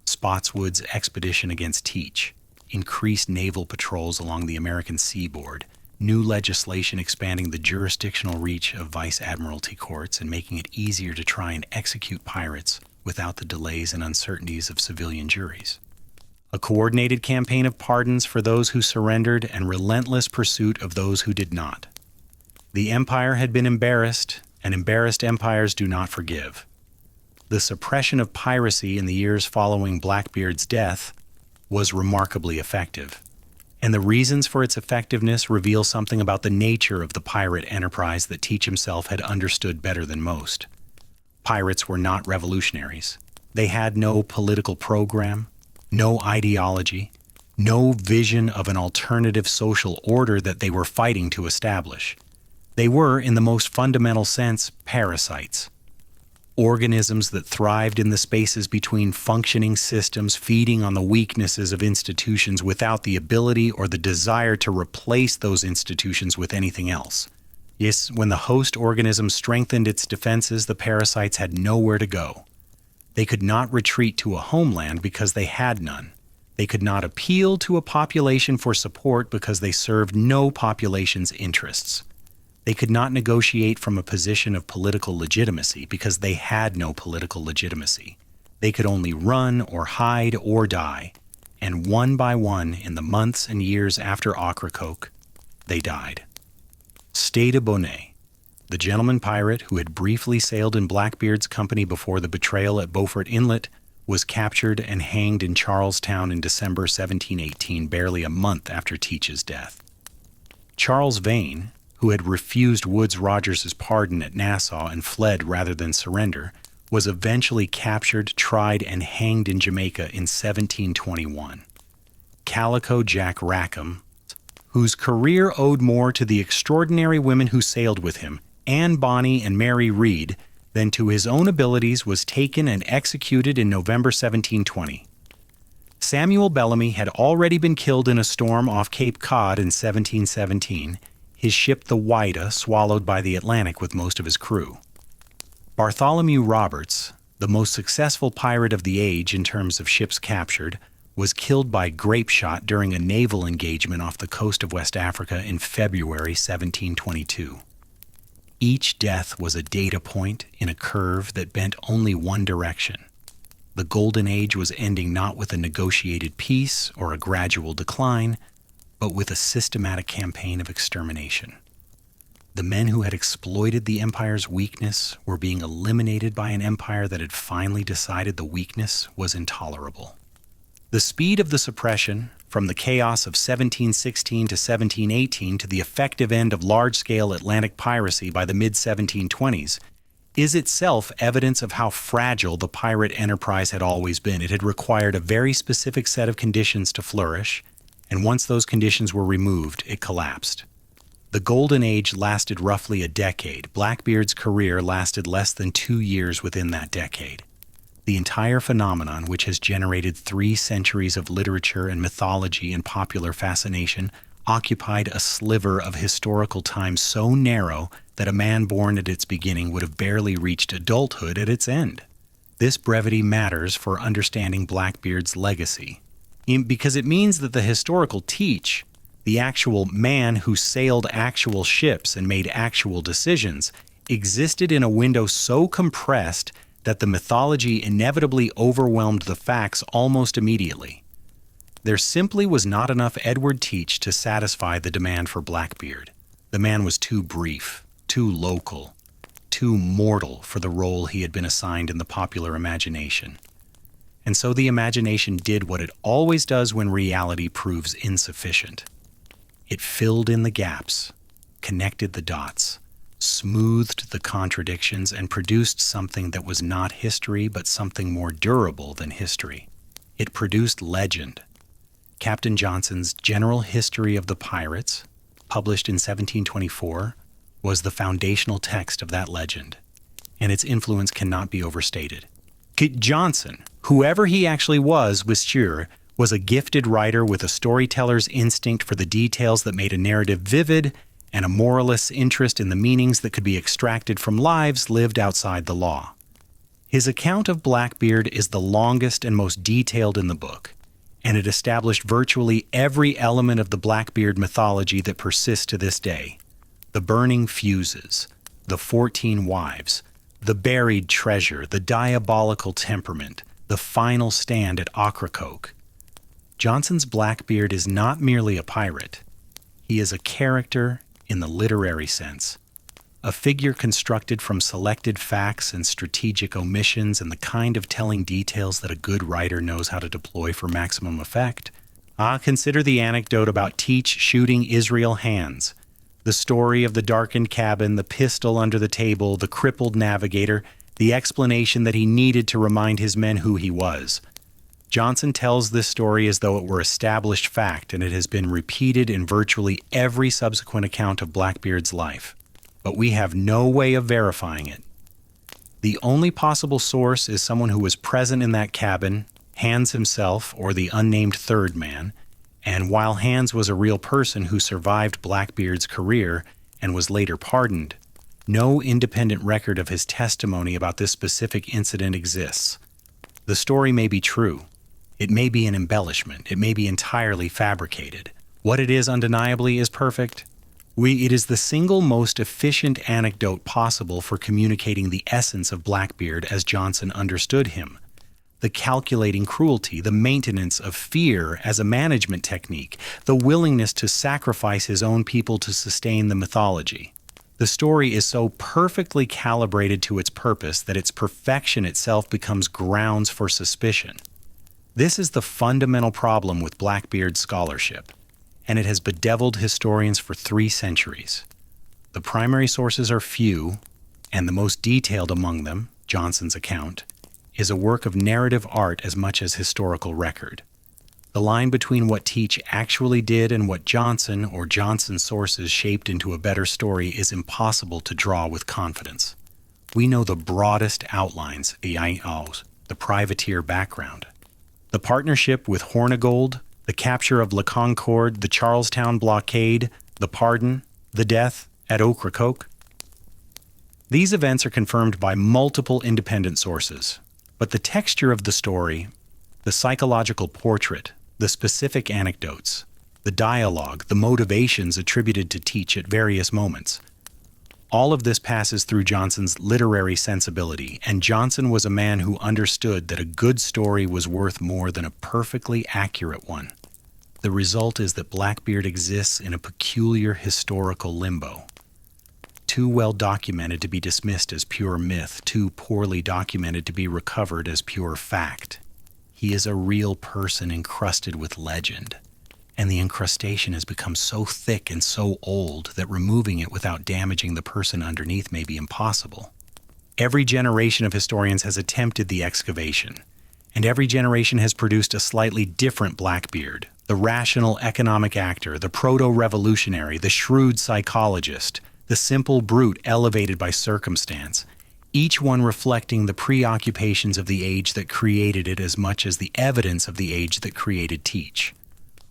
Spotswood's expedition against Teach, increased naval patrols along the American seaboard, new legislation expanding the jurisdictional reach of vice admiralty courts and making it easier to try and execute pirates without the delays and uncertainties of civilian juries. A coordinated campaign of pardons for those who surrendered and relentless pursuit of those who did not. The empire had been embarrassed, and embarrassed empires do not forgive. The suppression of piracy in the years following Blackbeard's death was remarkably effective, and the reasons for its effectiveness reveal something about the nature of the pirate enterprise that Teach himself had understood better than most. Pirates were not revolutionaries. They had no political program, no ideology, no vision of an alternative social order that they were fighting to establish. They were, in the most fundamental sense, parasites. Organisms that thrived in the spaces between functioning systems, feeding on the weaknesses of institutions without the ability or the desire to replace those institutions with anything else. Yes, when the host organism strengthened its defenses, the parasites had nowhere to go. They could not retreat to a homeland because they had none. They could not appeal to a population for support because they served no population's interests. They could not negotiate from a position of political legitimacy because they had no political legitimacy. They could only run or hide or die, and one by one, in the months and years after Ocracoke, they died. Stede Bonnet, the gentleman pirate who had briefly sailed in Blackbeard's company before the betrayal at Beaufort Inlet, was captured and hanged in Charlestown in December 1718, barely a month after Teach's death. Charles Vane, who had refused Woodes Rogers's pardon at Nassau and fled rather than surrender, was eventually captured, tried, and hanged in Jamaica in 1721. Calico Jack Rackham, whose career owed more to the extraordinary women who sailed with him, Anne Bonny and Mary Read, than to his own abilities, was taken and executed in November 1720. Samuel Bellamy had already been killed in a storm off Cape Cod in 1717, his ship the Whydah swallowed by the Atlantic with most of his crew. Bartholomew Roberts, the most successful pirate of the age in terms of ships captured, was killed by grape shot during a naval engagement off the coast of West Africa in February 1722. Each death was a data point in a curve that bent only one direction. The Golden Age was ending not with a negotiated peace or a gradual decline, but with a systematic campaign of extermination. The men who had exploited the empire's weakness were being eliminated by an empire that had finally decided the weakness was intolerable. The speed of the suppression, from the chaos of 1716 to 1718 to the effective end of large-scale Atlantic piracy by the mid-1720s, is itself evidence of how fragile the pirate enterprise had always been. It had required a very specific set of conditions to flourish, and once those conditions were removed, it collapsed. The Golden Age lasted roughly a decade. Blackbeard's career lasted less than 2 years within that decade. The entire phenomenon, which has generated 3 centuries of literature and mythology and popular fascination, occupied a sliver of historical time so narrow that a man born at its beginning would have barely reached adulthood at its end. This brevity matters for understanding Blackbeard's legacy, because it means that the historical Teach, the actual man who sailed actual ships and made actual decisions, existed in a window so compressed that the mythology inevitably overwhelmed the facts almost immediately. There simply was not enough Edward Teach to satisfy the demand for Blackbeard. The man was too brief, too local, too mortal for the role he had been assigned in the popular imagination. And so the imagination did what it always does when reality proves insufficient. It filled in the gaps, connected the dots, smoothed the contradictions, and produced something that was not history, but something more durable than history. It produced legend. Captain Johnson's General History of the Pirates, published in 1724, was the foundational text of that legend, and its influence cannot be overstated. Johnson, whoever he actually was sure, was a gifted writer with a storyteller's instinct for the details that made a narrative vivid and a moralist's interest in the meanings that could be extracted from lives lived outside the law. His account of Blackbeard is the longest and most detailed in the book, and it established virtually every element of the Blackbeard mythology that persists to this day. The burning fuses, the 14 wives, the buried treasure, the diabolical temperament, the final stand at Ocracoke. Johnson's Blackbeard is not merely a pirate. He is a character in the literary sense, a figure constructed from selected facts and strategic omissions and the kind of telling details that a good writer knows how to deploy for maximum effect. Consider the anecdote about Teach shooting Israel Hands, the story of the darkened cabin, the pistol under the table, the crippled navigator, the explanation that he needed to remind his men who he was. Johnson tells this story as though it were established fact, and it has been repeated in virtually every subsequent account of Blackbeard's life. But we have no way of verifying it. The only possible source is someone who was present in that cabin, Hands himself, or the unnamed third man, and while Hands was a real person who survived Blackbeard's career and was later pardoned, no independent record of his testimony about this specific incident exists. The story may be true. It may be an embellishment. It may be entirely fabricated. What it is undeniably is perfect. It is the single most efficient anecdote possible for communicating the essence of Blackbeard as Johnson understood him. The calculating cruelty, the maintenance of fear as a management technique, the willingness to sacrifice his own people to sustain the mythology. The story is so perfectly calibrated to its purpose that its perfection itself becomes grounds for suspicion. This is the fundamental problem with Blackbeard's scholarship, and it has bedeviled historians for 3 centuries. The primary sources are few, and the most detailed among them, Johnson's account, is a work of narrative art as much as historical record. The line between what Teach actually did and what Johnson or Johnson's sources shaped into a better story is impossible to draw with confidence. We know the broadest outlines, the privateer background. The partnership with Hornigold, the capture of La Concorde, the Charlestown blockade, the pardon, the death at Ocracoke. These events are confirmed by multiple independent sources, but the texture of the story, the psychological portrait, the specific anecdotes, the dialogue, the motivations attributed to Teach at various moments, all of this passes through Johnson's literary sensibility, and Johnson was a man who understood that a good story was worth more than a perfectly accurate one. The result is that Blackbeard exists in a peculiar historical limbo. Too well documented to be dismissed as pure myth, too poorly documented to be recovered as pure fact. He is a real person encrusted with legend, and the incrustation has become so thick and so old that removing it without damaging the person underneath may be impossible. Every generation of historians has attempted the excavation, and every generation has produced a slightly different Blackbeard, the rational economic actor, the proto-revolutionary, the shrewd psychologist, the simple brute elevated by circumstance, each one reflecting the preoccupations of the age that created it as much as the evidence of the age that created Teach.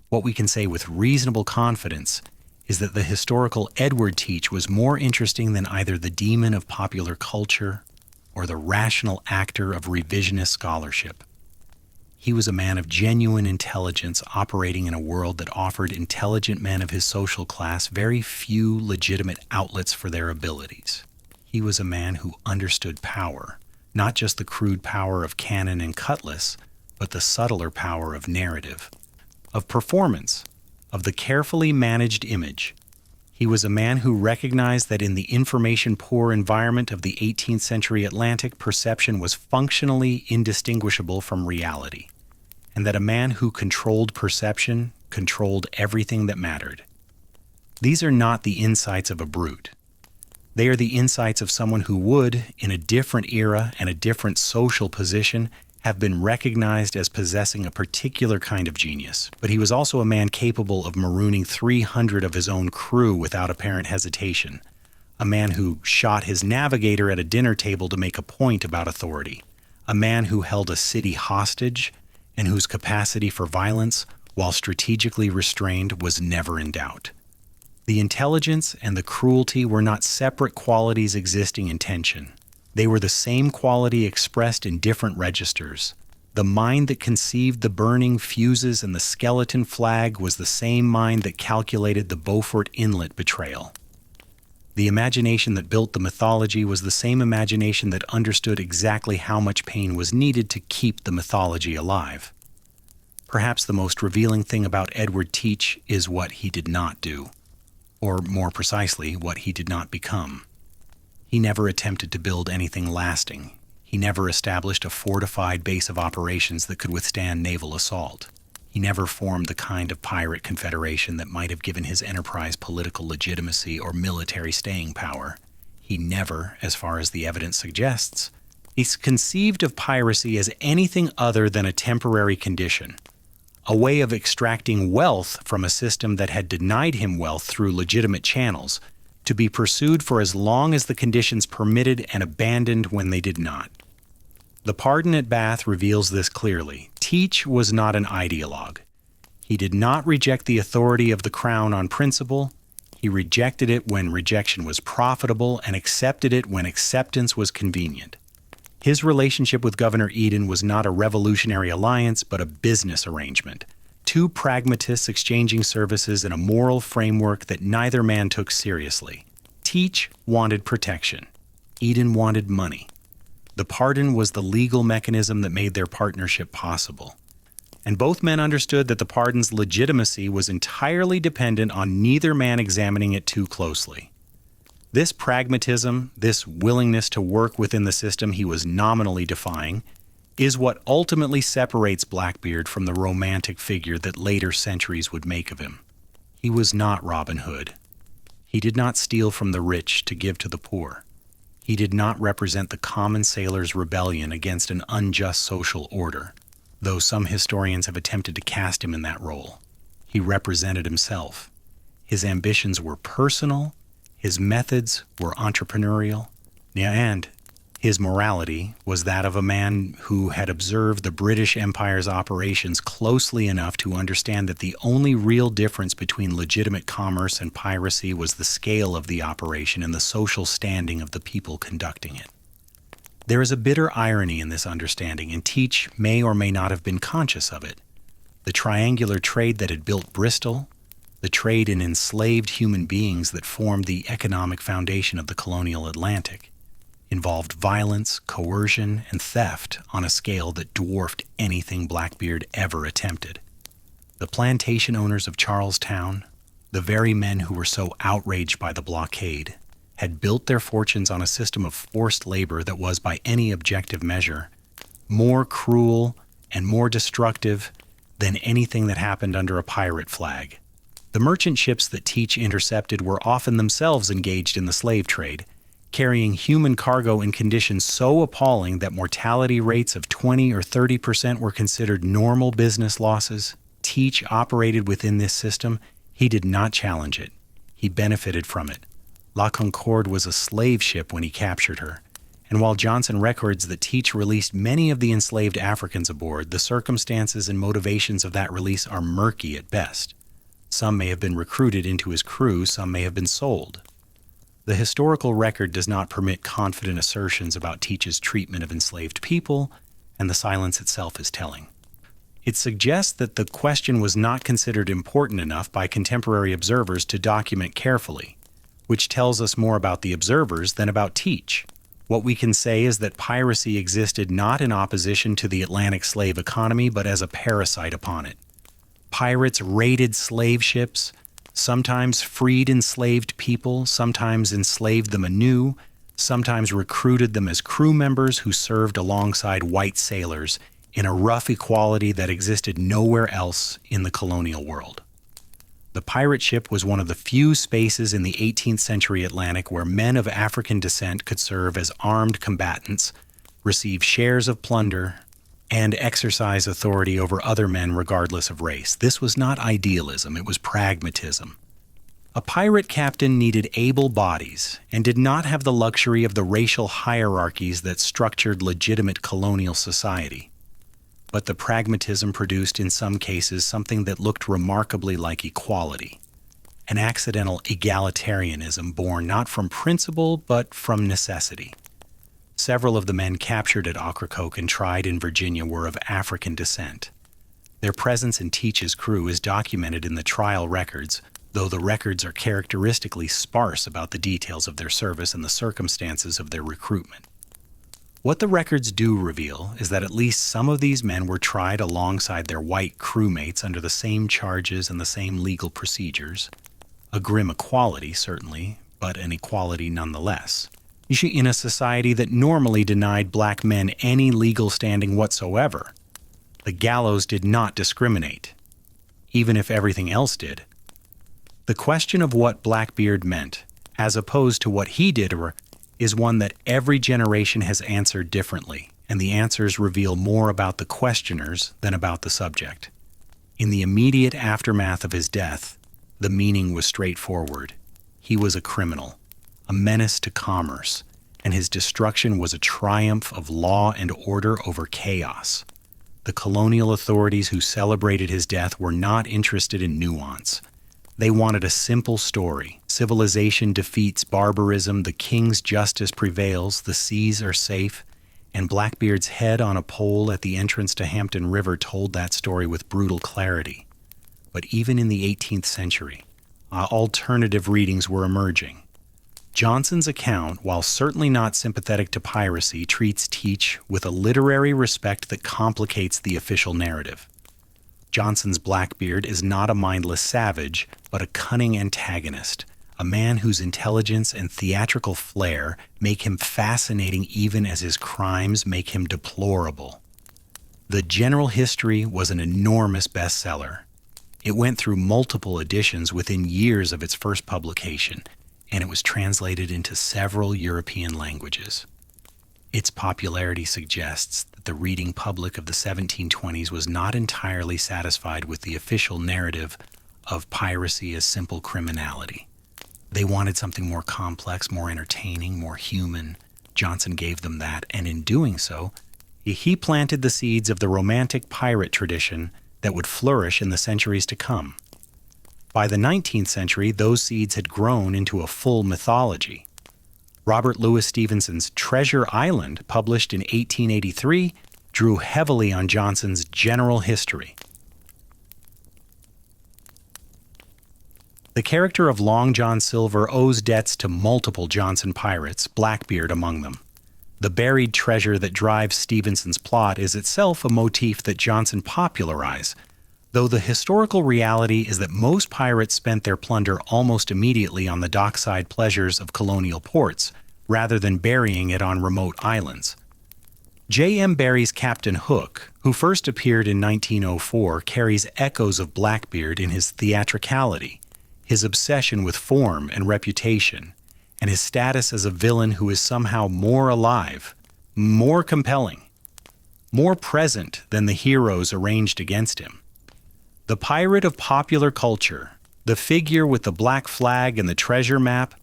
What we can say with reasonable confidence is that the historical Edward Teach was more interesting than either the demon of popular culture or the rational actor of revisionist scholarship. He was a man of genuine intelligence operating in a world that offered intelligent men of his social class very few legitimate outlets for their abilities. He was a man who understood power, not just the crude power of cannon and cutlass, but the subtler power of narrative, of performance, of the carefully managed image. He was a man who recognized that in the information-poor environment of the 18th century Atlantic, perception was functionally indistinguishable from reality, and that a man who controlled perception controlled everything that mattered. These are not the insights of a brute. They are the insights of someone who would, in a different era and a different social position, have been recognized as possessing a particular kind of genius. But he was also a man capable of marooning 300 of his own crew without apparent hesitation. A man who shot his navigator at a dinner table to make a point about authority. A man who held a city hostage and whose capacity for violence, while strategically restrained, was never in doubt. The intelligence and the cruelty were not separate qualities existing in tension. They were the same quality expressed in different registers. The mind that conceived the burning fuses and the skeleton flag was the same mind that calculated the Beaufort Inlet betrayal. The imagination that built the mythology was the same imagination that understood exactly how much pain was needed to keep the mythology alive. Perhaps the most revealing thing about Edward Teach is what he did not do, or more precisely, what he did not become. He never attempted to build anything lasting. He never established a fortified base of operations that could withstand naval assault. He never formed the kind of pirate confederation that might have given his enterprise political legitimacy or military staying power. He never, as far as the evidence suggests, he conceived of piracy as anything other than a temporary condition, a way of extracting wealth from a system that had denied him wealth through legitimate channels, to be pursued for as long as the conditions permitted and abandoned when they did not. The pardon at Bath reveals this clearly. Teach was not an ideologue. He did not reject the authority of the crown on principle. He rejected it when rejection was profitable and accepted it when acceptance was convenient. His relationship with Governor Eden was not a revolutionary alliance, but a business arrangement. Two pragmatists exchanging services in a moral framework that neither man took seriously. Teach wanted protection. Eden wanted money. The pardon was the legal mechanism that made their partnership possible. And both men understood that the pardon's legitimacy was entirely dependent on neither man examining it too closely. This pragmatism, this willingness to work within the system he was nominally defying, is what ultimately separates Blackbeard from the romantic figure that later centuries would make of him. He was not Robin Hood. He did not steal from the rich to give to the poor. He did not represent the common sailor's rebellion against an unjust social order, though some historians have attempted to cast him in that role. He represented himself. His ambitions were personal, his methods were entrepreneurial, and his morality was that of a man who had observed the British Empire's operations closely enough to understand that the only real difference between legitimate commerce and piracy was the scale of the operation and the social standing of the people conducting it. There is a bitter irony in this understanding, and Teach may or may not have been conscious of it. The triangular trade that had built Bristol, the trade in enslaved human beings that formed the economic foundation of the colonial Atlantic, involved violence, coercion, and theft on a scale that dwarfed anything Blackbeard ever attempted. The plantation owners of Charlestown, the very men who were so outraged by the blockade, had built their fortunes on a system of forced labor that was, by any objective measure, more cruel and more destructive than anything that happened under a pirate flag. The merchant ships that Teach intercepted were often themselves engaged in the slave trade, carrying human cargo in conditions so appalling that mortality rates of 20 or 30% were considered normal business losses. Teach operated within this system. He did not challenge it. He benefited from it. La Concorde was a slave ship when he captured her, and while Johnson records that Teach released many of the enslaved Africans aboard, the circumstances and motivations of that release are murky at best. Some may have been recruited into his crew, some may have been sold. The historical record does not permit confident assertions about Teach's treatment of enslaved people, and the silence itself is telling. It suggests that the question was not considered important enough by contemporary observers to document carefully, which tells us more about the observers than about Teach. What we can say is that piracy existed not in opposition to the Atlantic slave economy, but as a parasite upon it. Pirates raided slave ships, sometimes freed enslaved people, sometimes enslaved them anew, sometimes recruited them as crew members who served alongside white sailors in a rough equality that existed nowhere else in the colonial world. The pirate ship was one of the few spaces in the 18th century Atlantic where men of African descent could serve as armed combatants, receive shares of plunder, and exercise authority over other men regardless of race. This was not idealism, it was pragmatism. A pirate captain needed able bodies and did not have the luxury of the racial hierarchies that structured legitimate colonial society. But the pragmatism produced in some cases something that looked remarkably like equality, an accidental egalitarianism born not from principle but from necessity. Several of the men captured at Ocracoke and tried in Virginia were of African descent. Their presence in Teach's crew is documented in the trial records, though the records are characteristically sparse about the details of their service and the circumstances of their recruitment. What the records do reveal is that at least some of these men were tried alongside their white crewmates under the same charges and the same legal procedures. A grim equality, certainly, but an equality nonetheless. In a society that normally denied black men any legal standing whatsoever, the gallows did not discriminate, even if everything else did. The question of what Blackbeard meant, as opposed to what he did, is one that every generation has answered differently, and the answers reveal more about the questioners than about the subject. In the immediate aftermath of his death, the meaning was straightforward. He was a criminal, a menace to commerce, and his destruction was a triumph of law and order over chaos. The colonial authorities who celebrated his death were not interested in nuance. They wanted a simple story. Civilization defeats barbarism, the king's justice prevails, the seas are safe, and Blackbeard's head on a pole at the entrance to Hampton River told that story with brutal clarity. But even in the 18th century, alternative readings were emerging. Johnson's account, while certainly not sympathetic to piracy, treats Teach with a literary respect that complicates the official narrative. Johnson's Blackbeard is not a mindless savage, but a cunning antagonist, a man whose intelligence and theatrical flair make him fascinating even as his crimes make him deplorable. The General History was an enormous bestseller. It went through multiple editions within years of its first publication, and it was translated into several European languages. Its popularity suggests that the reading public of the 1720s was not entirely satisfied with the official narrative of piracy as simple criminality. They wanted something more complex, more entertaining, more human. Johnson gave them that, and in doing so, he planted the seeds of the romantic pirate tradition that would flourish in the centuries to come. By the 19th century, those seeds had grown into a full mythology. Robert Louis Stevenson's Treasure Island, published in 1883, drew heavily on Johnson's General History. The character of Long John Silver owes debts to multiple Johnson pirates, Blackbeard among them. The buried treasure that drives Stevenson's plot is itself a motif that Johnson popularized, though the historical reality is that most pirates spent their plunder almost immediately on the dockside pleasures of colonial ports, rather than burying it on remote islands. J.M. Barrie's Captain Hook, who first appeared in 1904, carries echoes of Blackbeard in his theatricality, his obsession with form and reputation, and his status as a villain who is somehow more alive, more compelling, more present than the heroes arranged against him. The pirate of popular culture, the figure with the black flag and the treasure map,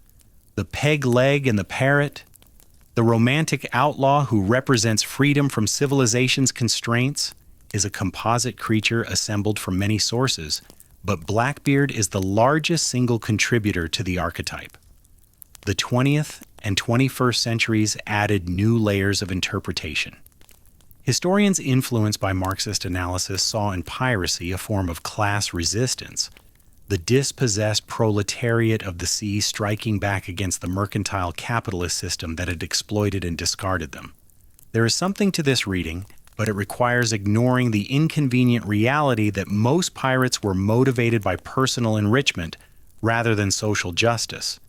the peg leg and the parrot, the romantic outlaw who represents freedom from civilization's constraints, is a composite creature assembled from many sources, but Blackbeard is the largest single contributor to the archetype. The 20th and 21st centuries added new layers of interpretation. Historians influenced by Marxist analysis saw in piracy a form of class resistance, the dispossessed proletariat of the sea striking back against the mercantile capitalist system that had exploited and discarded them. There is something to this reading, but it requires ignoring the inconvenient reality that most pirates were motivated by personal enrichment rather than social justice,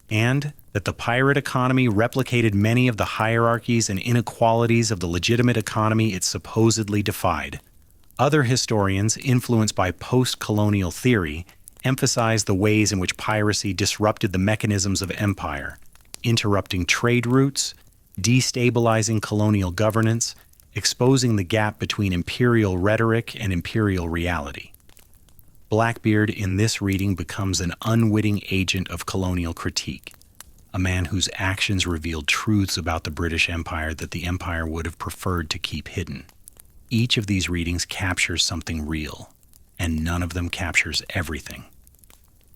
and that the pirate economy replicated many of the hierarchies and inequalities of the legitimate economy it supposedly defied. Other historians, influenced by post-colonial theory, emphasized the ways in which piracy disrupted the mechanisms of empire, interrupting trade routes, destabilizing colonial governance, exposing the gap between imperial rhetoric and imperial reality. Blackbeard in this reading becomes an unwitting agent of colonial critique, a man whose actions revealed truths about the British Empire that the empire would have preferred to keep hidden. Each of these readings captures something real, and none of them captures everything.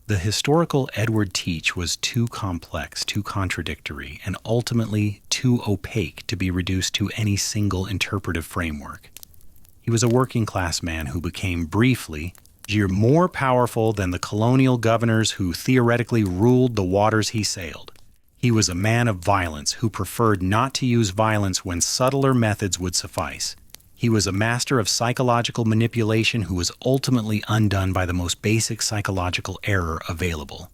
The historical Edward Teach was too complex, too contradictory, and ultimately too opaque to be reduced to any single interpretive framework. He was a working-class man who became briefly more powerful than the colonial governors who theoretically ruled the waters he sailed. He was a man of violence who preferred not to use violence when subtler methods would suffice. He was a master of psychological manipulation who was ultimately undone by the most basic psychological error available,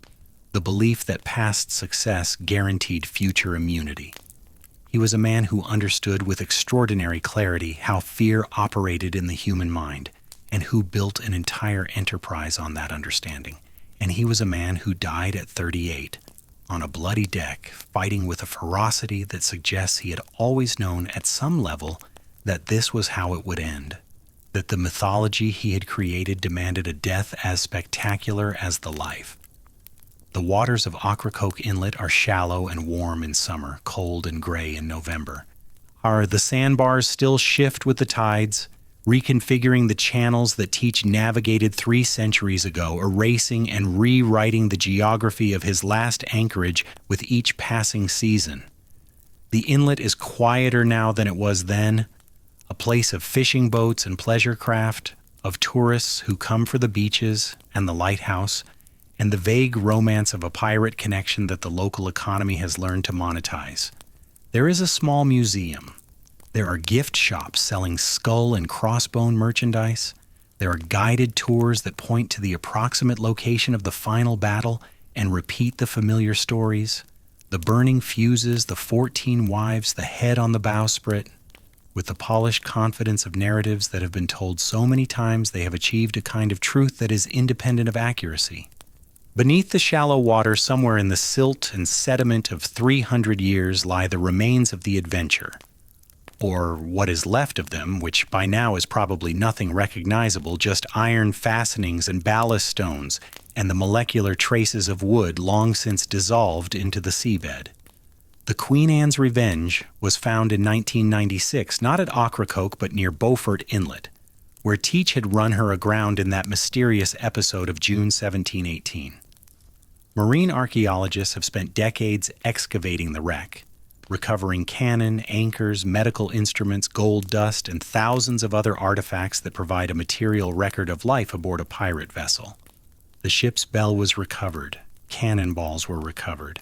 the belief that past success guaranteed future immunity. He was a man who understood with extraordinary clarity how fear operated in the human mind, and who built an entire enterprise on that understanding. And he was a man who died at 38, on a bloody deck, fighting with a ferocity that suggests he had always known at some level that this was how it would end, that the mythology he had created demanded a death as spectacular as the life. The waters of Ocracoke Inlet are shallow and warm in summer, cold and gray in November. Are the sandbars still shift with the tides, reconfiguring the channels that Teach navigated 3 centuries ago, erasing and rewriting the geography of his last anchorage with each passing season? The inlet is quieter now than it was then, a place of fishing boats and pleasure craft, of tourists who come for the beaches and the lighthouse, and the vague romance of a pirate connection that the local economy has learned to monetize. There is a small museum. There are gift shops selling skull and crossbone merchandise. There are guided tours that point to the approximate location of the final battle and repeat the familiar stories. The burning fuses, the 14 wives, the head on the bowsprit. With the polished confidence of narratives that have been told so many times, they have achieved a kind of truth that is independent of accuracy. Beneath the shallow water, somewhere in the silt and sediment of 300 years, lie the remains of the adventure, or what is left of them, which by now is probably nothing recognizable, just iron fastenings and ballast stones, and the molecular traces of wood long since dissolved into the seabed. The Queen Anne's Revenge was found in 1996, not at Ocracoke, but near Beaufort Inlet, where Teach had run her aground in that mysterious episode of June 1718. Marine archaeologists have spent decades excavating the wreck, recovering cannon, anchors, medical instruments, gold dust, and thousands of other artifacts that provide a material record of life aboard a pirate vessel. The ship's bell was recovered, cannonballs were recovered.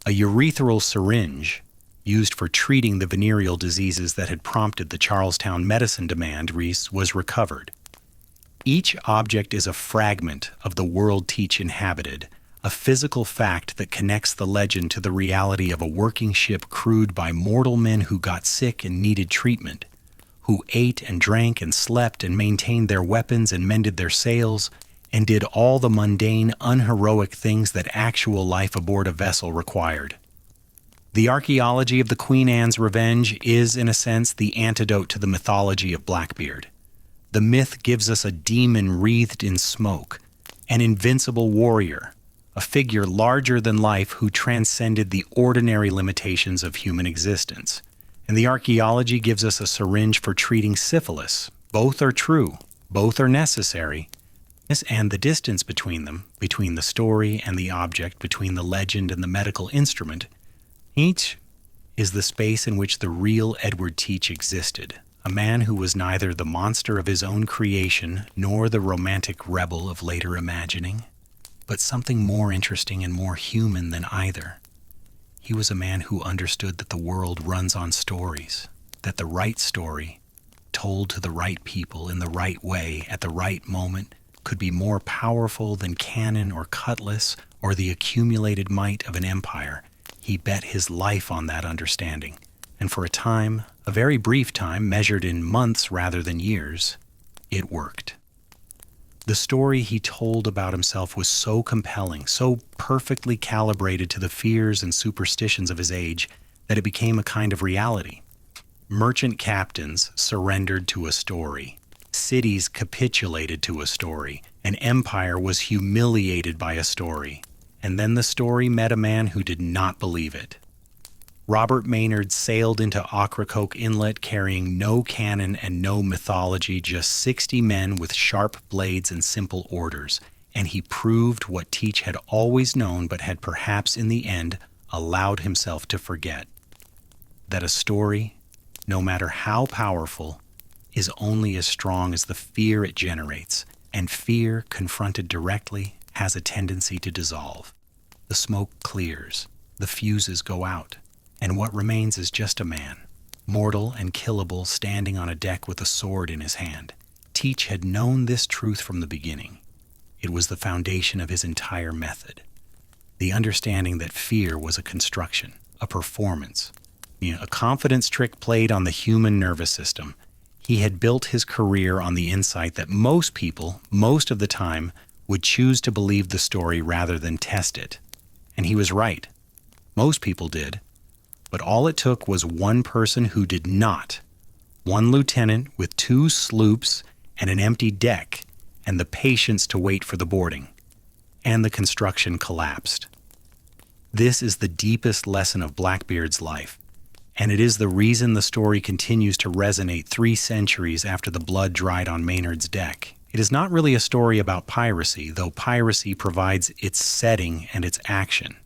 A urethral syringe, used for treating the venereal diseases that had prompted the Charlestown medicine demand, was recovered. Each object is a fragment of the world Teach inhabited, a physical fact that connects the legend to the reality of a working ship crewed by mortal men who got sick and needed treatment, who ate and drank and slept and maintained their weapons and mended their sails, and did all the mundane, unheroic things that actual life aboard a vessel required. The archaeology of the Queen Anne's Revenge is, in a sense, the antidote to the mythology of Blackbeard. The myth gives us a demon wreathed in smoke, an invincible warrior, a figure larger than life who transcended the ordinary limitations of human existence. And the archaeology gives us a syringe for treating syphilis. Both are true, both are necessary, and the distance between them, between the story and the object, between the legend and the medical instrument, each is the space in which the real Edward Teach existed, a man who was neither the monster of his own creation nor the romantic rebel of later imagining, but something more interesting and more human than either. He was a man who understood that the world runs on stories, that the right story, told to the right people in the right way at the right moment, could be more powerful than cannon or cutlass or the accumulated might of an empire. He bet his life on that understanding, and for a time, a very brief time measured in months rather than years, it worked. The story he told about himself was so compelling, so perfectly calibrated to the fears and superstitions of his age, that it became a kind of reality. Merchant captains surrendered to a story. Cities capitulated to a story. An empire was humiliated by a story. And then the story met a man who did not believe it. Robert Maynard sailed into Ocracoke Inlet carrying no cannon and no mythology, just 60 men with sharp blades and simple orders, and he proved what Teach had always known but had perhaps in the end allowed himself to forget: that a story, no matter how powerful, is only as strong as the fear it generates, and fear, confronted directly, has a tendency to dissolve. The smoke clears, the fuses go out, and what remains is just a man, mortal and killable, standing on a deck with a sword in his hand. Teach had known this truth from the beginning. It was the foundation of his entire method. The understanding that fear was a construction, a performance, a confidence trick played on the human nervous system. He had built his career on the insight that most people, most of the time, would choose to believe the story rather than test it. And he was right. Most people did. But all it took was one person who did not. One lieutenant with 2 sloops and an empty deck, and the patience to wait for the boarding. And the construction collapsed. This is the deepest lesson of Blackbeard's life, and it is the reason the story continues to resonate 3 centuries after the blood dried on Maynard's deck. It is not really a story about piracy, though piracy provides its setting and its action.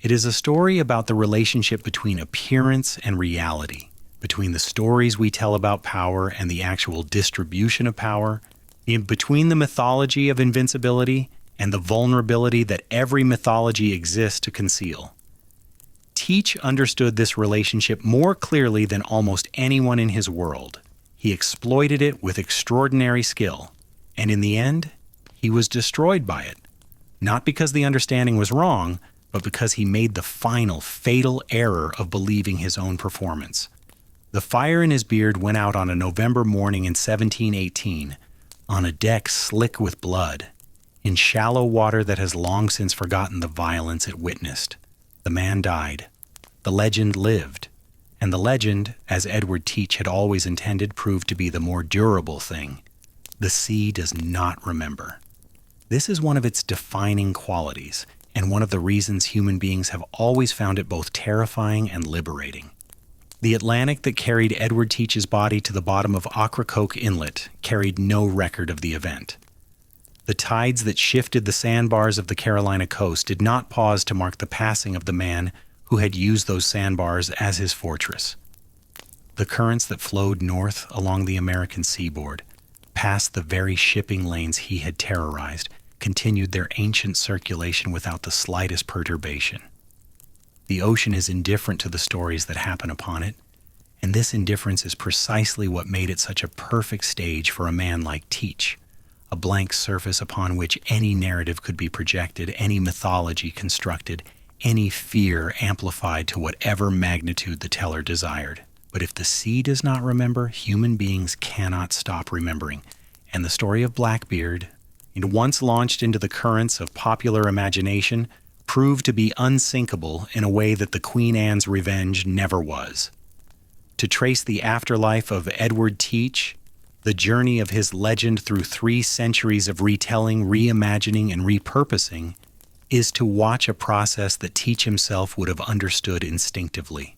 It is a story about the relationship between appearance and reality, between the stories we tell about power and the actual distribution of power, between the mythology of invincibility and the vulnerability that every mythology exists to conceal. Teach understood this relationship more clearly than almost anyone in his world. He exploited it with extraordinary skill, and in the end, he was destroyed by it. Not because the understanding was wrong, but because he made the final, fatal error of believing his own performance. The fire in his beard went out on a November morning in 1718, on a deck slick with blood, in shallow water that has long since forgotten the violence it witnessed. The man died. The legend lived. And the legend, as Edward Teach had always intended, proved to be the more durable thing. The sea does not remember. This is one of its defining qualities, and one of the reasons human beings have always found it both terrifying and liberating. The Atlantic that carried Edward Teach's body to the bottom of Ocracoke Inlet carried no record of the event. The tides that shifted the sandbars of the Carolina coast did not pause to mark the passing of the man who had used those sandbars as his fortress. The currents that flowed north along the American seaboard, past the very shipping lanes he had terrorized, continued their ancient circulation without the slightest perturbation. The ocean is indifferent to the stories that happen upon it, and this indifference is precisely what made it such a perfect stage for a man like Teach, a blank surface upon which any narrative could be projected, any mythology constructed, any fear amplified to whatever magnitude the teller desired. But if the sea does not remember, human beings cannot stop remembering, and the story of Blackbeard, and once launched into the currents of popular imagination, proved to be unsinkable in a way that the Queen Anne's Revenge never was. To trace the afterlife of Edward Teach, the journey of his legend through 3 centuries of retelling, reimagining, and repurposing, is to watch a process that Teach himself would have understood instinctively.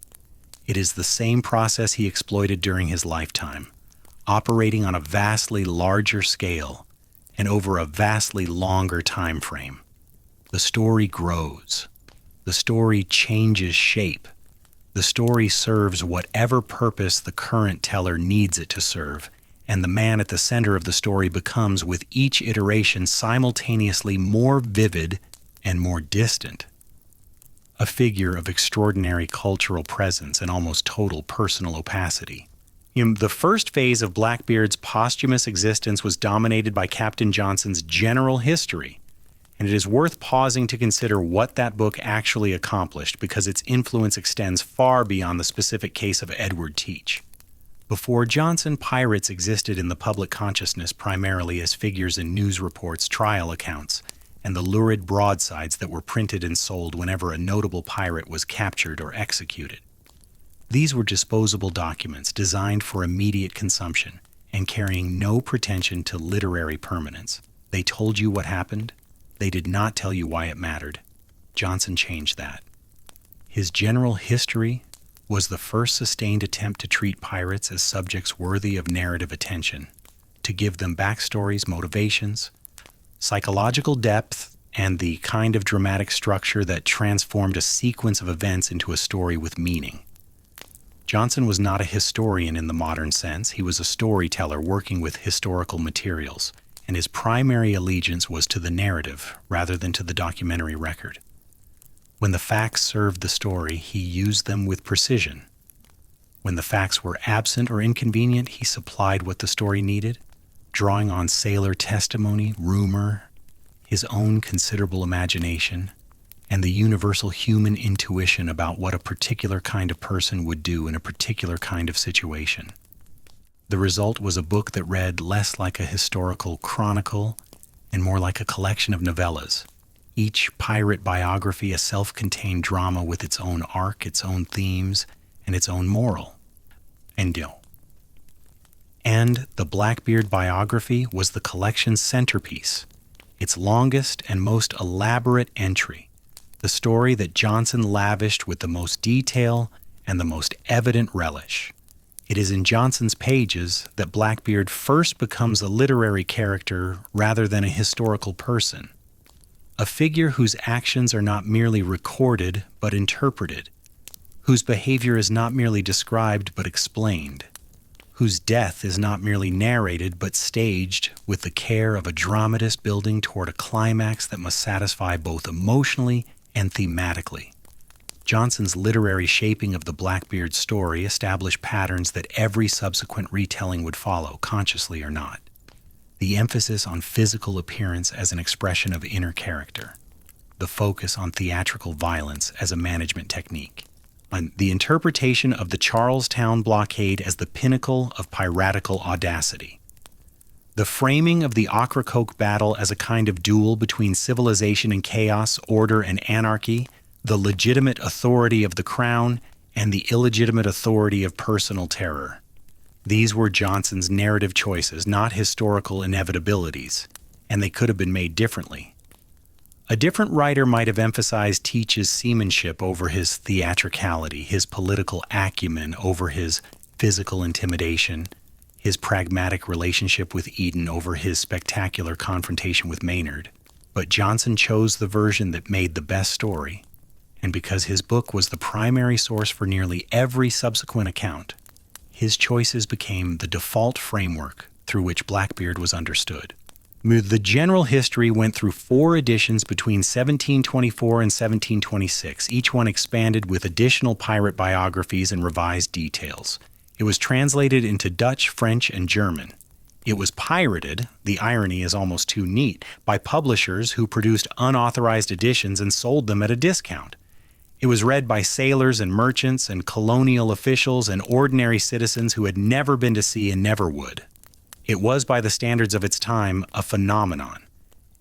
It is the same process he exploited during his lifetime, operating on a vastly larger scale and over a vastly longer time frame. The story grows. The story changes shape. The story serves whatever purpose the current teller needs it to serve, and the man at the center of the story becomes, with each iteration, simultaneously more vivid and more distant. A figure of extraordinary cultural presence and almost total personal opacity. The first phase of Blackbeard's posthumous existence was dominated by Captain Johnson's general history, and it is worth pausing to consider what that book actually accomplished, because its influence extends far beyond the specific case of Edward Teach. Before Johnson, pirates existed in the public consciousness primarily as figures in news reports, trial accounts, and the lurid broadsides that were printed and sold whenever a notable pirate was captured or executed. These were disposable documents designed for immediate consumption and carrying no pretension to literary permanence. They told you what happened. They did not tell you why it mattered. Johnson changed that. His general history was the first sustained attempt to treat pirates as subjects worthy of narrative attention, to give them backstories, motivations, psychological depth, and the kind of dramatic structure that transformed a sequence of events into a story with meaning. Johnson was not a historian in the modern sense. He was a storyteller working with historical materials, and his primary allegiance was to the narrative rather than to the documentary record. When the facts served the story, he used them with precision. When the facts were absent or inconvenient, he supplied what the story needed, drawing on sailor testimony, rumor, his own considerable imagination, and the universal human intuition about what a particular kind of person would do in a particular kind of situation. The result was a book that read less like a historical chronicle and more like a collection of novellas. Each pirate biography a self-contained drama with its own arc, its own themes, and its own moral. And the Blackbeard biography was the collection's centerpiece, its longest and most elaborate entry, the story that Johnson lavished with the most detail and the most evident relish. It is in Johnson's pages that Blackbeard first becomes a literary character rather than a historical person. A figure whose actions are not merely recorded but interpreted, whose behavior is not merely described but explained, whose death is not merely narrated but staged with the care of a dramatist building toward a climax that must satisfy both emotionally and thematically. Johnson's literary shaping of the Blackbeard story established patterns that every subsequent retelling would follow, consciously or not. The emphasis on physical appearance as an expression of inner character, the focus on theatrical violence as a management technique, on the interpretation of the Charlestown blockade as the pinnacle of piratical audacity, the framing of the Ocracoke battle as a kind of duel between civilization and chaos, order and anarchy, the legitimate authority of the crown, and the illegitimate authority of personal terror. These were Johnson's narrative choices, not historical inevitabilities, and they could have been made differently. A different writer might have emphasized Teach's seamanship over his theatricality, his political acumen over his physical intimidation, his pragmatic relationship with Eden over his spectacular confrontation with Maynard. But Johnson chose the version that made the best story, and because his book was the primary source for nearly every subsequent account, his choices became the default framework through which Blackbeard was understood. The general history went through 4 editions between 1724 and 1726, each one expanded with additional pirate biographies and revised details. It was translated into Dutch, French, and German. It was pirated, the irony is almost too neat, by publishers who produced unauthorized editions and sold them at a discount. It was read by sailors and merchants and colonial officials and ordinary citizens who had never been to sea and never would. It was, by the standards of its time, a phenomenon,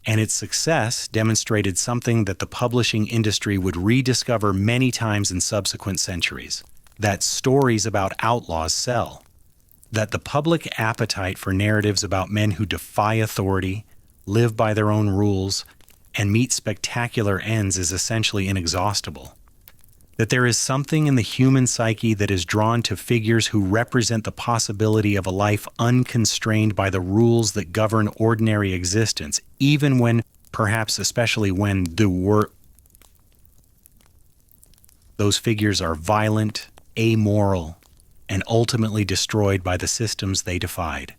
and its success demonstrated something that the publishing industry would rediscover many times in subsequent centuries, that stories about outlaws sell, that the public appetite for narratives about men who defy authority, live by their own rules, and meet spectacular ends is essentially inexhaustible. That there is something in the human psyche that is drawn to figures who represent the possibility of a life unconstrained by the rules that govern ordinary existence, even when, perhaps especially when, those figures are violent, amoral, and ultimately destroyed by the systems they defied.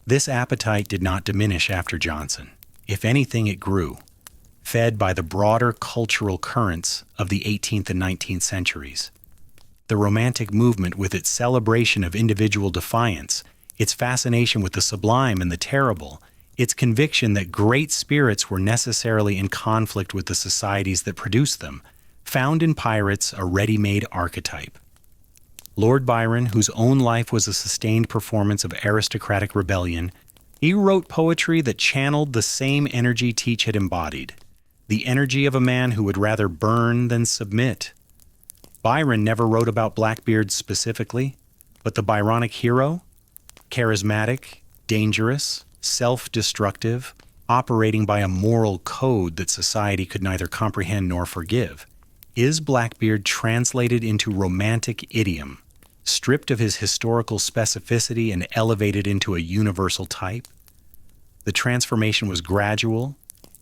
This appetite did not diminish after Johnson. If anything, it grew, fed by the broader cultural currents of the 18th and 19th centuries. The Romantic movement, with its celebration of individual defiance, its fascination with the sublime and the terrible, its conviction that great spirits were necessarily in conflict with the societies that produced them, found in pirates a ready-made archetype. Lord Byron, whose own life was a sustained performance of aristocratic rebellion, he wrote poetry that channeled the same energy Teach had embodied, the energy of a man who would rather burn than submit. Byron never wrote about Blackbeard specifically, but the Byronic hero, charismatic, dangerous, self-destructive, operating by a moral code that society could neither comprehend nor forgive, is Blackbeard translated into romantic idiom, stripped of his historical specificity and elevated into a universal type? The transformation was gradual,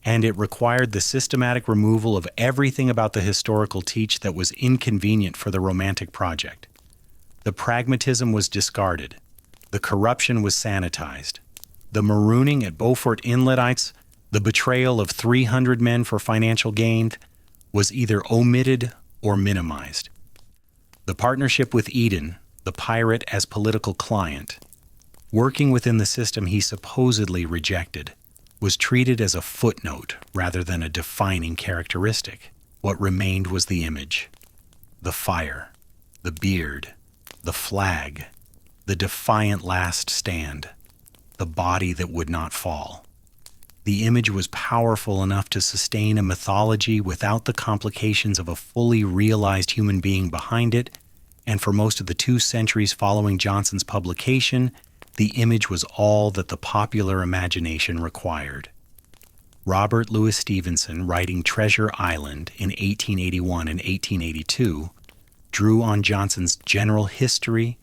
and it required the systematic removal of everything about the historical Teach that was inconvenient for the romantic project. The pragmatism was discarded. The corruption was sanitized. The marooning at Beaufort Inletites, the betrayal of 300 men for financial gain, was either omitted or minimized. The partnership with Eden, the pirate as political client, working within the system he supposedly rejected, was treated as a footnote rather than a defining characteristic. What remained was the image, the fire, the beard, the flag, the defiant last stand, the body that would not fall. The image was powerful enough to sustain a mythology without the complications of a fully realized human being behind it, and for most of the 2 centuries following Johnson's publication, the image was all that the popular imagination required. Robert Louis Stevenson, writing Treasure Island in 1881 and 1882, drew on Johnson's general history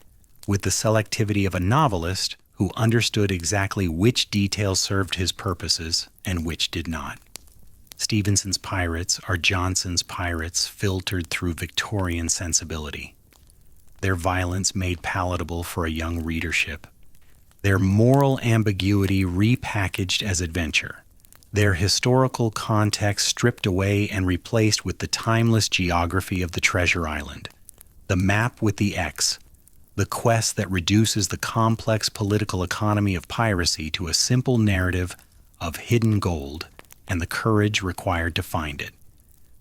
with the selectivity of a novelist who understood exactly which details served his purposes and which did not. Stevenson's pirates are Johnson's pirates filtered through Victorian sensibility. Their violence made palatable for a young readership. Their moral ambiguity repackaged as adventure. Their historical context stripped away and replaced with the timeless geography of the Treasure Island. The map with the X, the quest that reduces the complex political economy of piracy to a simple narrative of hidden gold and the courage required to find it.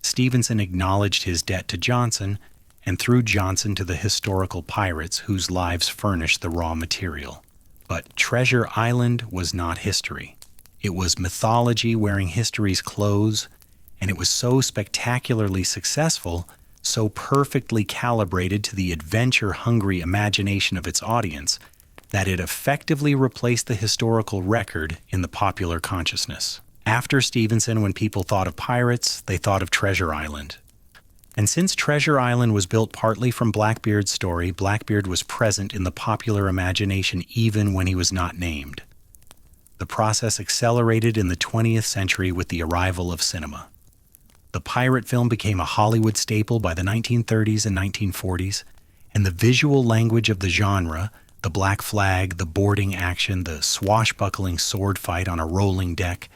Stevenson acknowledged his debt to Johnson, and through Johnson to the historical pirates whose lives furnished the raw material. But Treasure Island was not history. It was mythology wearing history's clothes, and it was so spectacularly successful, so perfectly calibrated to the adventure-hungry imagination of its audience, that it effectively replaced the historical record in the popular consciousness. After Stevenson, when people thought of pirates, they thought of Treasure Island. And since Treasure Island was built partly from Blackbeard's story, Blackbeard was present in the popular imagination even when he was not named. The process accelerated in the 20th century with the arrival of cinema. The pirate film became a Hollywood staple by the 1930s and 1940s, and the visual language of the genre, the black flag, the boarding action, the swashbuckling sword fight on a rolling deck,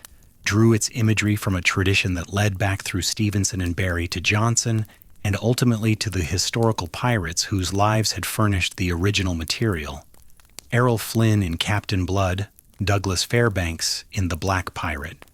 drew its imagery from a tradition that led back through Stevenson and Barrie to Johnson, and ultimately to the historical pirates whose lives had furnished the original material. Errol Flynn in Captain Blood, Douglas Fairbanks in The Black Pirate.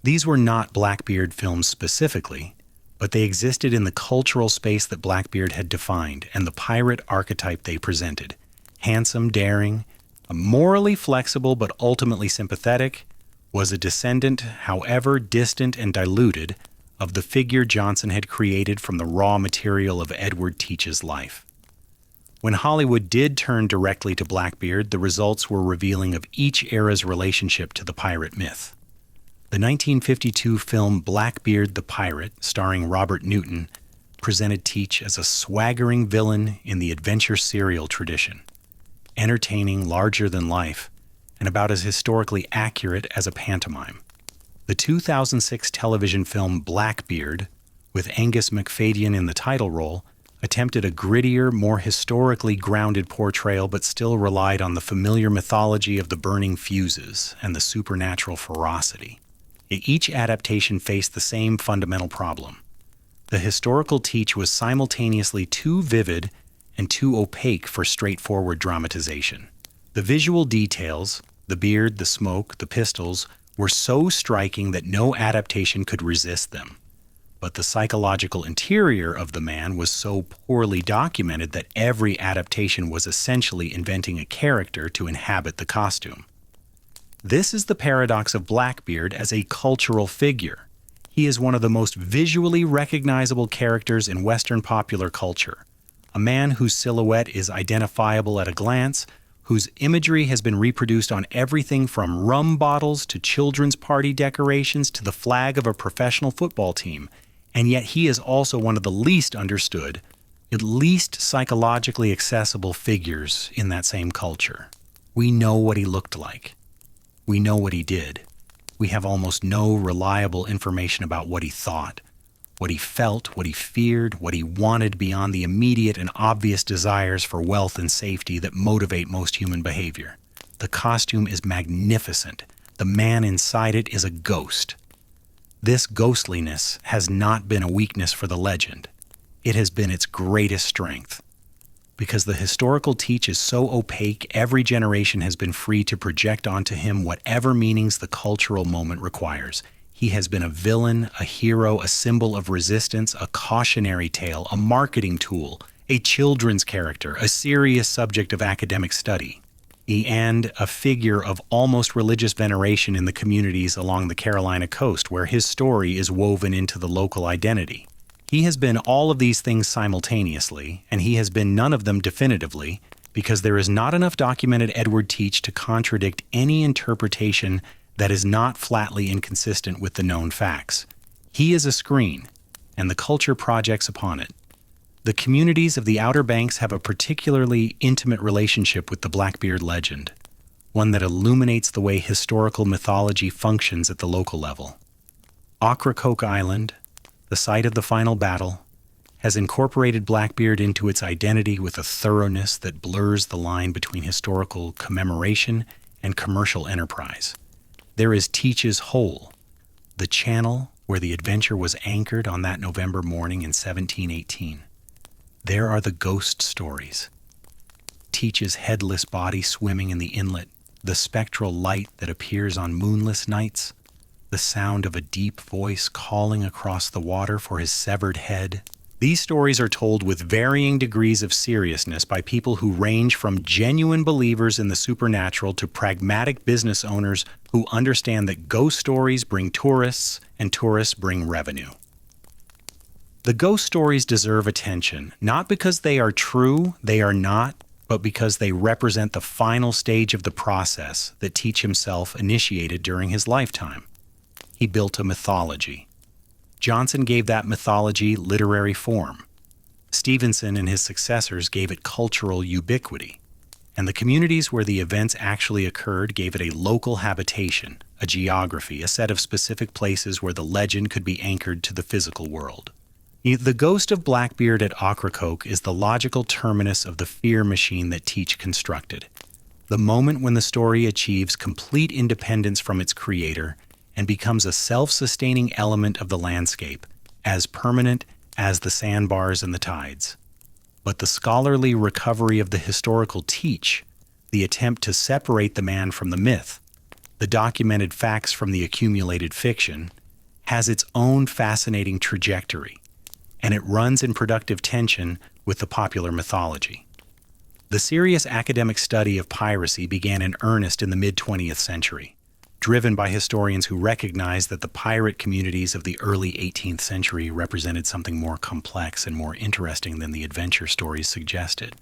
These were not Blackbeard films specifically, but they existed in the cultural space that Blackbeard had defined and the pirate archetype they presented. Handsome, daring, morally flexible but ultimately sympathetic, was a descendant, however distant and diluted, of the figure Johnson had created from the raw material of Edward Teach's life. When Hollywood did turn directly to Blackbeard, the results were revealing of each era's relationship to the pirate myth. The 1952 film Blackbeard the Pirate, starring Robert Newton, presented Teach as a swaggering villain in the adventure serial tradition, entertaining, larger than life, and about as historically accurate as a pantomime. The 2006 television film Blackbeard, with Angus MacFadyen in the title role, attempted a grittier, more historically grounded portrayal but still relied on the familiar mythology of the burning fuses and the supernatural ferocity. Each adaptation faced the same fundamental problem. The historical Teach was simultaneously too vivid and too opaque for straightforward dramatization. The visual details, the beard, the smoke, the pistols, were so striking that no adaptation could resist them. but the psychological interior of the man was so poorly documented that every adaptation was essentially inventing a character to inhabit the costume. This is the paradox of Blackbeard as a cultural figure. He is one of the most visually recognizable characters in Western popular culture, a man whose silhouette is identifiable at a glance, whose imagery has been reproduced on everything from rum bottles to children's party decorations to the flag of a professional football team, and yet he is also one of the least understood, at least psychologically accessible figures in that same culture. We know what he looked like. We know what he did. We have almost no reliable information about what he thought, what he felt, what he feared, what he wanted beyond the immediate and obvious desires for wealth and safety that motivate most human behavior. The costume is magnificent. The man inside it is a ghost. This ghostliness has not been a weakness for the legend. It has been its greatest strength. Because the historical teach is so opaque, every generation has been free to project onto him whatever meanings the cultural moment requires. He has been a villain, a hero, a symbol of resistance, a cautionary tale, a marketing tool, a children's character, a serious subject of academic study, and a figure of almost religious veneration in the communities along the Carolina coast where his story is woven into the local identity. He has been all of these things simultaneously, and he has been none of them definitively, because there is not enough documented Edward Teach to contradict any interpretation that is not flatly inconsistent with the known facts. He is a screen, and the culture projects upon it. The communities of the Outer Banks have a particularly intimate relationship with the Blackbeard legend, one that illuminates the way historical mythology functions at the local level. Ocracoke Island, the site of the final battle, has incorporated Blackbeard into its identity with a thoroughness that blurs the line between historical commemoration and commercial enterprise. There is Teach's Hole, the channel where the adventure was anchored on that November morning in 1718. There are the ghost stories. Teach's headless body swimming in the inlet, the spectral light that appears on moonless nights, the sound of a deep voice calling across the water for his severed head. These stories are told with varying degrees of seriousness by people who range from genuine believers in the supernatural to pragmatic business owners who understand that ghost stories bring tourists and tourists bring revenue. The ghost stories deserve attention, not because they are true, they are not, but because they represent the final stage of the process that Teach himself initiated during his lifetime. He built a mythology. Johnson gave that mythology literary form. Stevenson and his successors gave it cultural ubiquity. And the communities where the events actually occurred gave it a local habitation, a geography, a set of specific places where the legend could be anchored to the physical world. The ghost of Blackbeard at Ocracoke is the logical terminus of the fear machine that Teach constructed. The moment when the story achieves complete independence from its creator and becomes a self-sustaining element of the landscape, as permanent as the sandbars and the tides. But the scholarly recovery of the historical Teach, the attempt to separate the man from the myth, the documented facts from the accumulated fiction, has its own fascinating trajectory, and it runs in productive tension with the popular mythology. The serious academic study of piracy began in earnest in the mid-20th century, driven by historians who recognized that the pirate communities of the early 18th century represented something more complex and more interesting than the adventure stories suggested.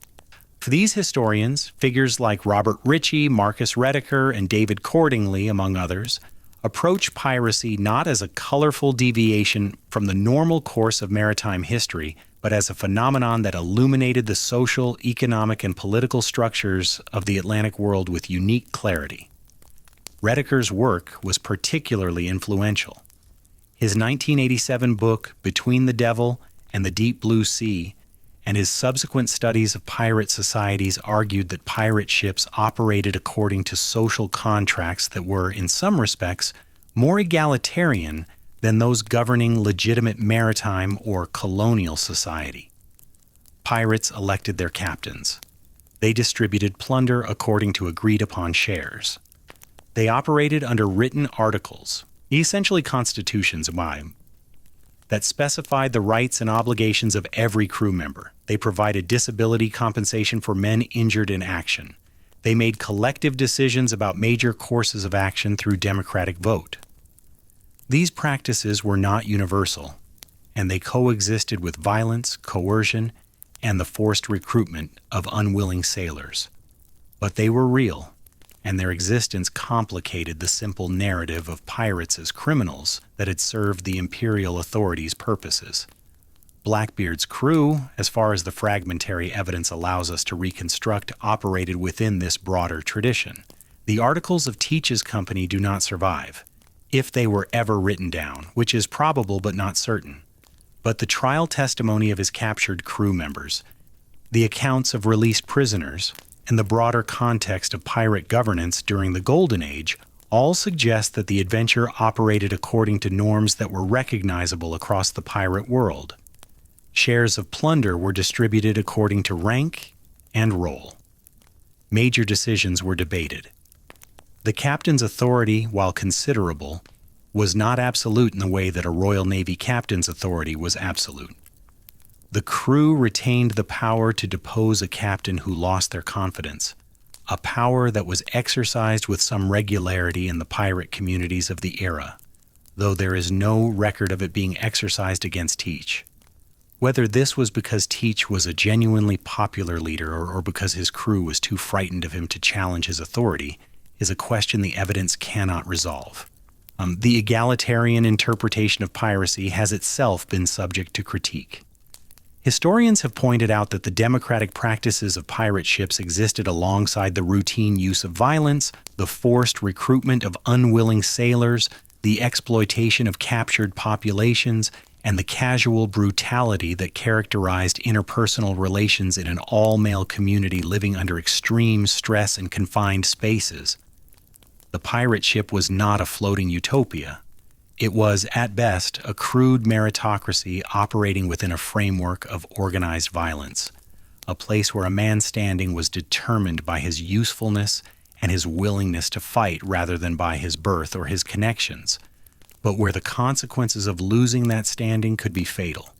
For these historians, figures like Robert Ritchie, Marcus Rediker, and David Cordingley, among others, approach piracy not as a colorful deviation from the normal course of maritime history, but as a phenomenon that illuminated the social, economic, and political structures of the Atlantic world with unique clarity. Rediker's work was particularly influential. His 1987 book, Between the Devil and the Deep Blue Sea, and his subsequent studies of pirate societies argued that pirate ships operated according to social contracts that were, in some respects, more egalitarian than those governing legitimate maritime or colonial society. Pirates elected their captains. They distributed plunder according to agreed-upon shares. They operated under written articles, essentially constitutions, that specified the rights and obligations of every crew member. They provided disability compensation for men injured in action. They made collective decisions about major courses of action through democratic vote. These practices were not universal, and they coexisted with violence, coercion, and the forced recruitment of unwilling sailors. But they were real, and their existence complicated the simple narrative of pirates as criminals that had served the imperial authorities' purposes. Blackbeard's crew, as far as the fragmentary evidence allows us to reconstruct, operated within this broader tradition. The articles of Teach's company do not survive, if they were ever written down, which is probable but not certain. But the trial testimony of his captured crew members, the accounts of released prisoners, and the broader context of pirate governance during the Golden Age all suggest that the adventure operated according to norms that were recognizable across the pirate world. Shares of plunder were distributed according to rank and role. Major decisions were debated. The captain's authority, while considerable, was not absolute in the way that a Royal Navy captain's authority was absolute. The crew retained the power to depose a captain who lost their confidence, a power that was exercised with some regularity in the pirate communities of the era, though there is no record of it being exercised against Teach. Whether this was because Teach was a genuinely popular leader or because his crew was too frightened of him to challenge his authority is a question the evidence cannot resolve. The egalitarian interpretation of piracy has itself been subject to critique. Historians have pointed out that the democratic practices of pirate ships existed alongside the routine use of violence, the forced recruitment of unwilling sailors, the exploitation of captured populations, and the casual brutality that characterized interpersonal relations in an all-male community living under extreme stress and confined spaces. The pirate ship was not a floating utopia. It was, at best, a crude meritocracy operating within a framework of organized violence, a place where a man's standing was determined by his usefulness and his willingness to fight rather than by his birth or his connections, but where the consequences of losing that standing could be fatal.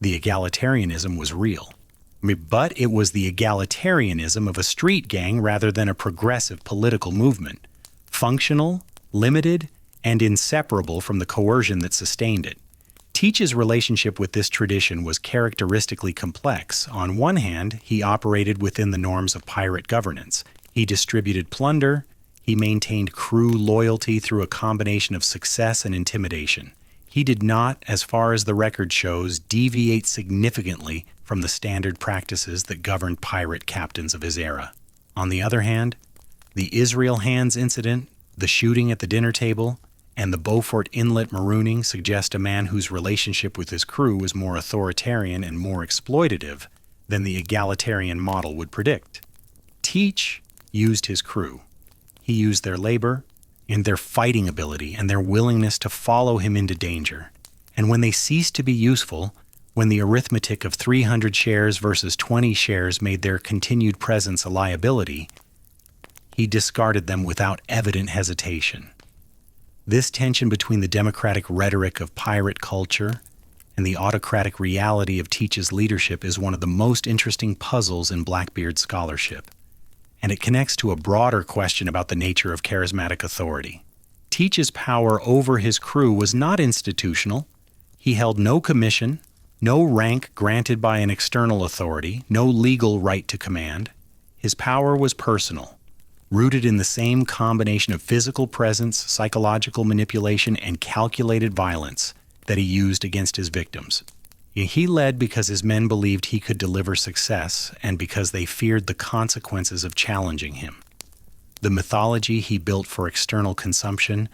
The egalitarianism was real, but it was the egalitarianism of a street gang rather than a progressive political movement, functional, limited, and inseparable from the coercion that sustained it. Teach's relationship with this tradition was characteristically complex. On one hand, he operated within the norms of pirate governance. He distributed plunder. He maintained crew loyalty through a combination of success and intimidation. He did not, as far as the record shows, deviate significantly from the standard practices that governed pirate captains of his era. On the other hand, the Israel Hands incident, the shooting at the dinner table, and the Beaufort Inlet marooning suggest a man whose relationship with his crew was more authoritarian and more exploitative than the egalitarian model would predict. Teach used his crew. He used their labor and their fighting ability and their willingness to follow him into danger. And when they ceased to be useful, when the arithmetic of 300 shares versus 20 shares made their continued presence a liability, he discarded them without evident hesitation. This tension between the democratic rhetoric of pirate culture and the autocratic reality of Teach's leadership is one of the most interesting puzzles in Blackbeard scholarship, and it connects to a broader question about the nature of charismatic authority. Teach's power over his crew was not institutional. He held no commission, no rank granted by an external authority, no legal right to command. His power was personal, rooted in the same combination of physical presence, psychological manipulation, and calculated violence that he used against his victims. He led because his men believed he could deliver success and because they feared the consequences of challenging him. The mythology he built for external consumption,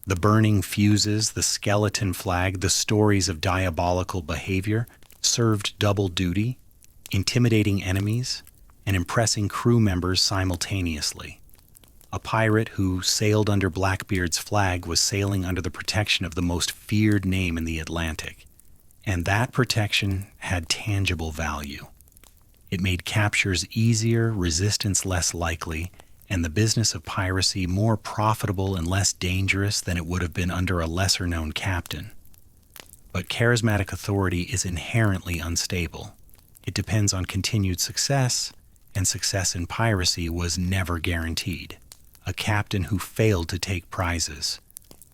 the burning fuses, the skeleton flag, the stories of diabolical behavior, served double duty, intimidating enemies, and impressing crew members simultaneously. A pirate who sailed under Blackbeard's flag was sailing under the protection of the most feared name in the Atlantic, and that protection had tangible value. It made captures easier, resistance less likely, and the business of piracy more profitable and less dangerous than it would have been under a lesser-known captain. But charismatic authority is inherently unstable. It depends on continued success, and success in piracy was never guaranteed. A captain who failed to take prizes,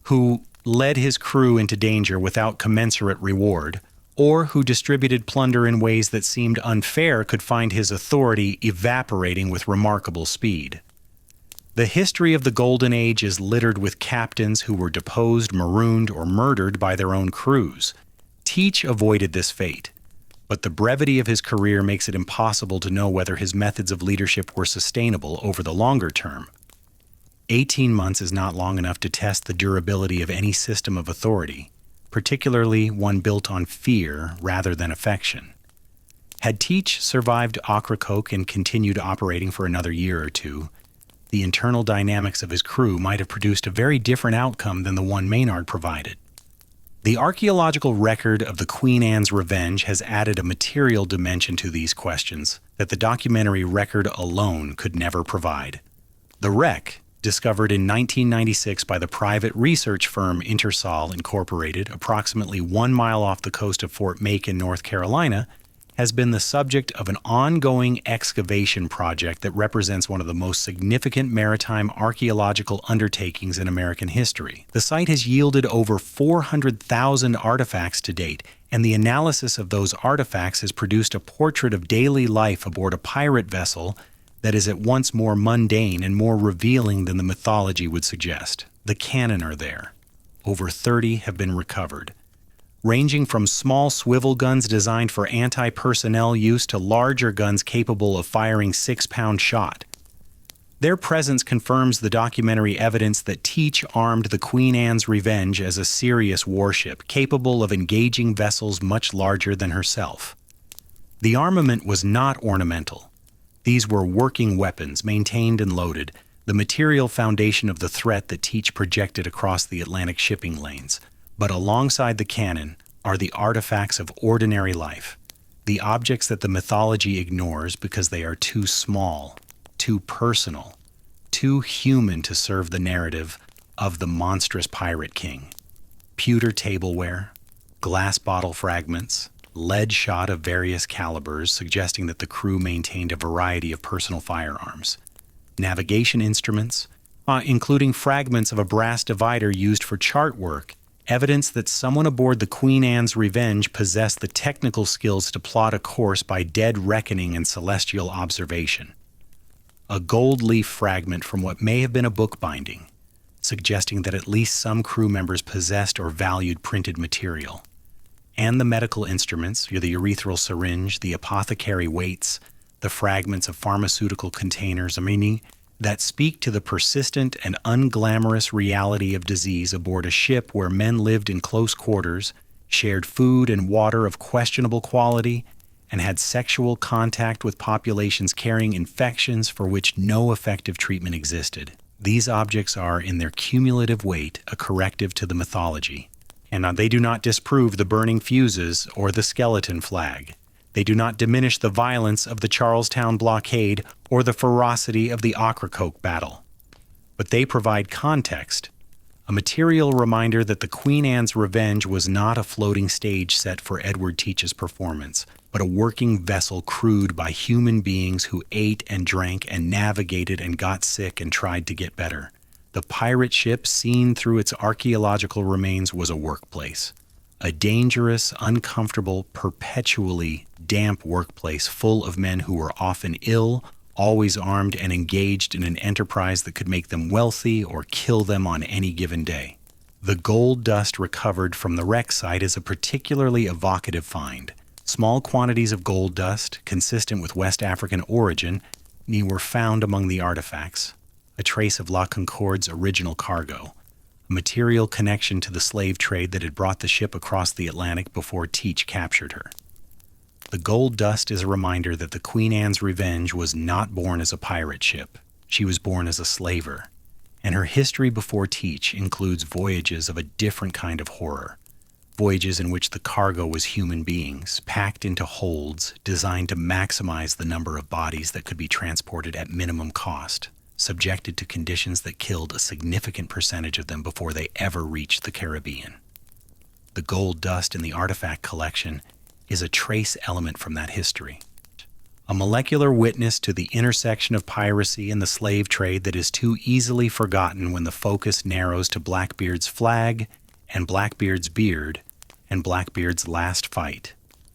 who led his crew into danger without commensurate reward, or who distributed plunder in ways that seemed unfair could find his authority evaporating with remarkable speed. The history of the Golden Age is littered with captains who were deposed, marooned, or murdered by their own crews. Teach avoided this fate, but the brevity of his career makes it impossible to know whether his methods of leadership were sustainable over the longer term. 18 months is not long enough to test the durability of any system of authority, particularly one built on fear rather than affection. Had Teach survived Ocracoke and continued operating for another year or two, the internal dynamics of his crew might have produced a very different outcome than the one Maynard provided. The archaeological record of the Queen Anne's Revenge has added a material dimension to these questions that the documentary record alone could never provide. The wreck, discovered in 1996 by the private research firm Intersol Incorporated, approximately 1 mile off the coast of Fort Macon, North Carolina, has been the subject of an ongoing excavation project that represents one of the most significant maritime archaeological undertakings in American history. The site has yielded over 400,000 artifacts to date, and the analysis of those artifacts has produced a portrait of daily life aboard a pirate vessel that is at once more mundane and more revealing than the mythology would suggest. The cannon are there. Over 30 have been recovered, ranging from small swivel guns designed for anti-personnel use to larger guns capable of firing 6-pound shot. Their presence confirms the documentary evidence that Teach armed the Queen Anne's Revenge as a serious warship, capable of engaging vessels much larger than herself. The armament was not ornamental. These were working weapons, maintained and loaded, the material foundation of the threat that Teach projected across the Atlantic shipping lanes. But alongside the cannon are the artifacts of ordinary life, the objects that the mythology ignores because they are too small, too personal, too human to serve the narrative of the monstrous pirate king. Pewter tableware, glass bottle fragments, lead shot of various calibers suggesting that the crew maintained a variety of personal firearms, navigation instruments, including fragments of a brass divider used for chart work, evidence that someone aboard the Queen Anne's Revenge possessed the technical skills to plot a course by dead reckoning and celestial observation. A gold leaf fragment from what may have been a bookbinding, suggesting that at least some crew members possessed or valued printed material. And the medical instruments, the urethral syringe, the apothecary weights, the fragments of pharmaceutical containers, that speak to the persistent and unglamorous reality of disease aboard a ship where men lived in close quarters, shared food and water of questionable quality, and had sexual contact with populations carrying infections for which no effective treatment existed. These objects are, in their cumulative weight, a corrective to the mythology. And they do not disprove the burning fuses or the skeleton flag. They do not diminish the violence of the Charlestown blockade or the ferocity of the Ocracoke battle. But they provide context, a material reminder that the Queen Anne's Revenge was not a floating stage set for Edward Teach's performance, but a working vessel crewed by human beings who ate and drank and navigated and got sick and tried to get better. The pirate ship seen through its archaeological remains was a workplace. A dangerous, uncomfortable, perpetually damp workplace full of men who were often ill, always armed, and engaged in an enterprise that could make them wealthy or kill them on any given day. The gold dust recovered from the wreck site is a particularly evocative find. Small quantities of gold dust, consistent with West African origin, were found among the artifacts, a trace of La Concorde's original cargo, a material connection to the slave trade that had brought the ship across the Atlantic before Teach captured her. The gold dust is a reminder that the Queen Anne's Revenge was not born as a pirate ship. She was born as a slaver, and her history before Teach includes voyages of a different kind of horror, voyages in which the cargo was human beings, packed into holds designed to maximize the number of bodies that could be transported at minimum cost, subjected to conditions that killed a significant percentage of them before they ever reached the Caribbean. the gold dust in the artifact collection, is a trace element from that history. A molecular witness to the intersection of piracy and the slave trade that is too easily forgotten when the focus narrows to Blackbeard's flag and Blackbeard's beard and Blackbeard's last fight.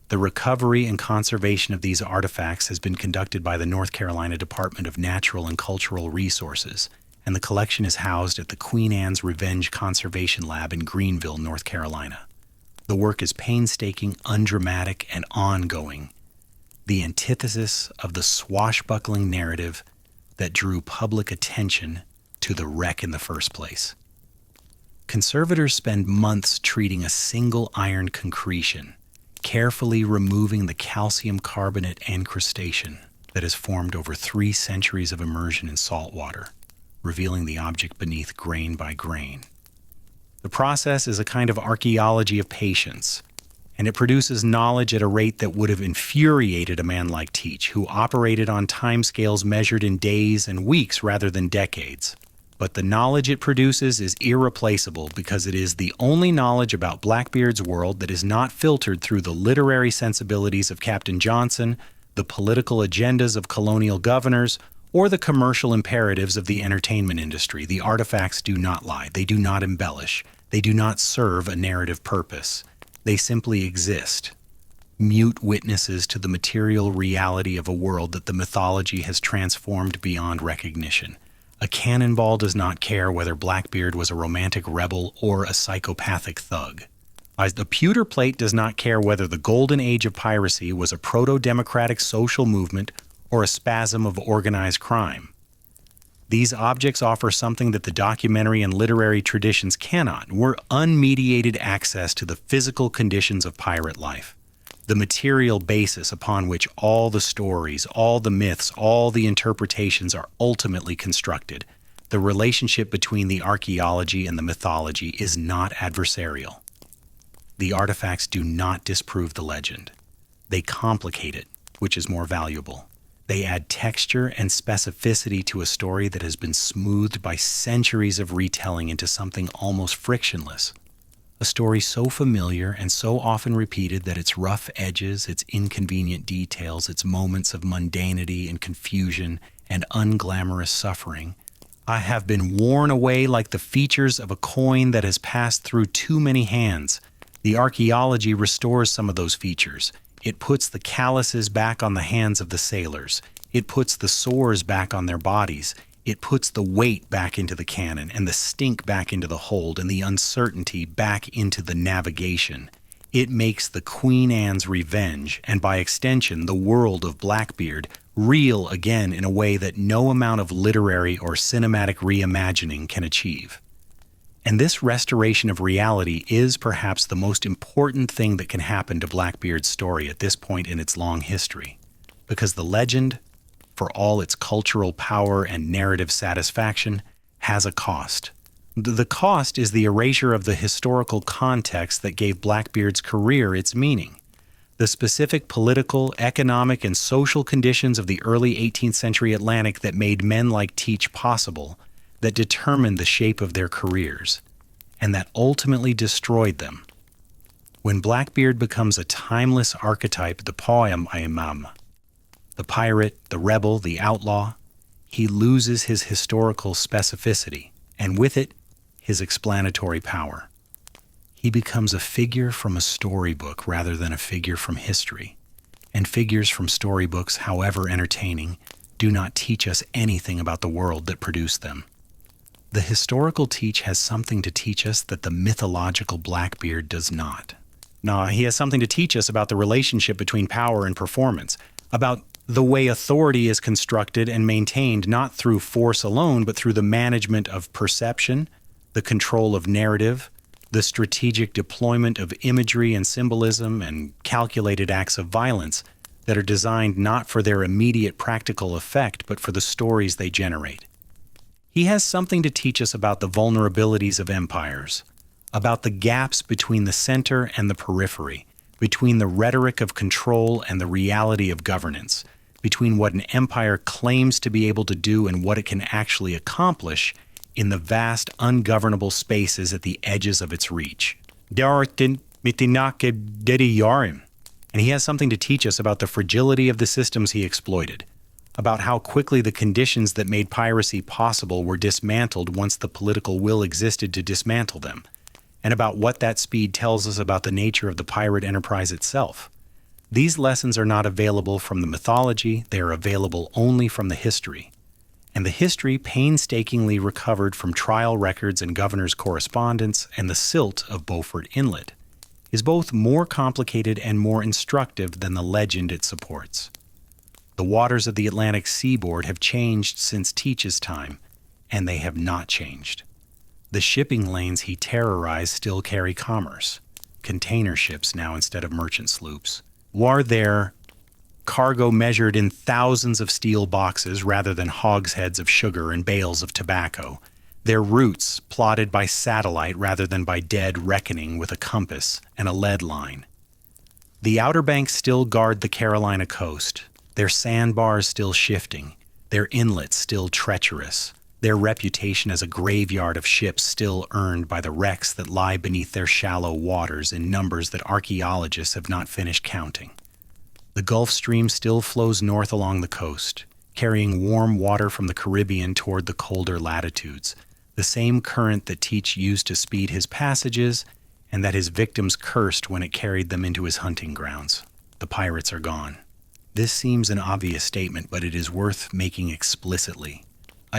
The recovery and conservation of these artifacts has been conducted by the North Carolina Department of Natural and Cultural Resources, and the collection is housed at the Queen Anne's Revenge Conservation Lab in Greenville, North Carolina. The work is painstaking, undramatic, and ongoing, the antithesis of the swashbuckling narrative that drew public attention to the wreck in the first place. Conservators spend months treating a single iron concretion, carefully removing the calcium carbonate encrustation that has formed over 3 centuries of immersion in salt water, revealing the object beneath grain by grain. The process is a kind of archaeology of patience, and it produces knowledge at a rate that would have infuriated a man like Teach, who operated on timescales measured in days and weeks rather than decades. But the knowledge it produces is irreplaceable because it is the only knowledge about Blackbeard's world that is not filtered through the literary sensibilities of Captain Johnson, the political agendas of colonial governors, or the commercial imperatives of the entertainment industry. The artifacts do not lie. They do not embellish. They do not serve a narrative purpose. They simply exist, mute witnesses to the material reality of a world that the mythology has transformed beyond recognition. A cannonball does not care whether Blackbeard was a romantic rebel or a psychopathic thug. The pewter plate does not care whether the Golden Age of Piracy was a proto-democratic social movement or a spasm of organized crime. These objects offer something that the documentary and literary traditions cannot. We're unmediated access to the physical conditions of pirate life, the material basis upon which all the stories, all the myths, all the interpretations are ultimately constructed. The relationship between the archaeology and the mythology is not adversarial. The artifacts do not disprove the legend. They complicate it, which is more valuable. They add texture and specificity to a story that has been smoothed by centuries of retelling into something almost frictionless. A story so familiar and so often repeated that its rough edges, its inconvenient details, its moments of mundanity and confusion and unglamorous suffering, have been worn away like the features of a coin that has passed through too many hands. The archaeology restores some of those features. It puts the calluses back on the hands of the sailors. It puts the sores back on their bodies. It puts the weight back into the cannon and the stink back into the hold and the uncertainty back into the navigation. It makes the Queen Anne's Revenge, and by extension the world of Blackbeard, real again in a way that no amount of literary or cinematic reimagining can achieve. And this restoration of reality is perhaps the most important thing that can happen to Blackbeard's story at this point in its long history, because the legend, for all its cultural power and narrative satisfaction, has a cost. The cost is the erasure of the historical context that gave Blackbeard's career its meaning. The specific political, economic, and social conditions of the early 18th century Atlantic that made men like Teach possible, that determined the shape of their careers, and that ultimately destroyed them. When Blackbeard becomes a timeless archetype, the poem imam, the pirate, the rebel, the outlaw, he loses his historical specificity, and with it, his explanatory power. He becomes a figure from a storybook rather than a figure from history, and figures from storybooks, however entertaining, do not teach us anything about the world that produced them. The historical Teach has something to teach us that the mythological Blackbeard does not. Now, he has something to teach us about the relationship between power and performance, about the way authority is constructed and maintained not through force alone, but through the management of perception, the control of narrative, the strategic deployment of imagery and symbolism and calculated acts of violence that are designed not for their immediate practical effect, but for the stories they generate. He has something to teach us about the vulnerabilities of empires, about the gaps between the center and the periphery, between the rhetoric of control and the reality of governance, between what an empire claims to be able to do and what it can actually accomplish in the vast, ungovernable spaces at the edges of its reach. There are Mitinake dedi yarim. And he has something to teach us about the fragility of the systems he exploited, about how quickly the conditions that made piracy possible were dismantled once the political will existed to dismantle them, and about what that speed tells us about the nature of the pirate enterprise itself. These lessons are not available from the mythology, they are available only from the history. And the history, painstakingly recovered from trial records and governor's correspondence and the silt of Beaufort Inlet, is both more complicated and more instructive than the legend it supports. The waters of the Atlantic seaboard have changed since Teach's time, and they have not changed. The shipping lanes he terrorized still carry commerce, container ships now instead of merchant sloops. War there, cargo measured in thousands of steel boxes rather than hogsheads of sugar and bales of tobacco, their routes plotted by satellite rather than by dead reckoning with a compass and a lead line. The Outer Banks still guard the Carolina coast, their sandbars still shifting, their inlets still treacherous, their reputation as a graveyard of ships still earned by the wrecks that lie beneath their shallow waters in numbers that archaeologists have not finished counting. The Gulf Stream still flows north along the coast, carrying warm water from the Caribbean toward the colder latitudes, the same current that Teach used to speed his passages and that his victims cursed when it carried them into his hunting grounds. The pirates are gone. This seems an obvious statement, but it is worth making explicitly.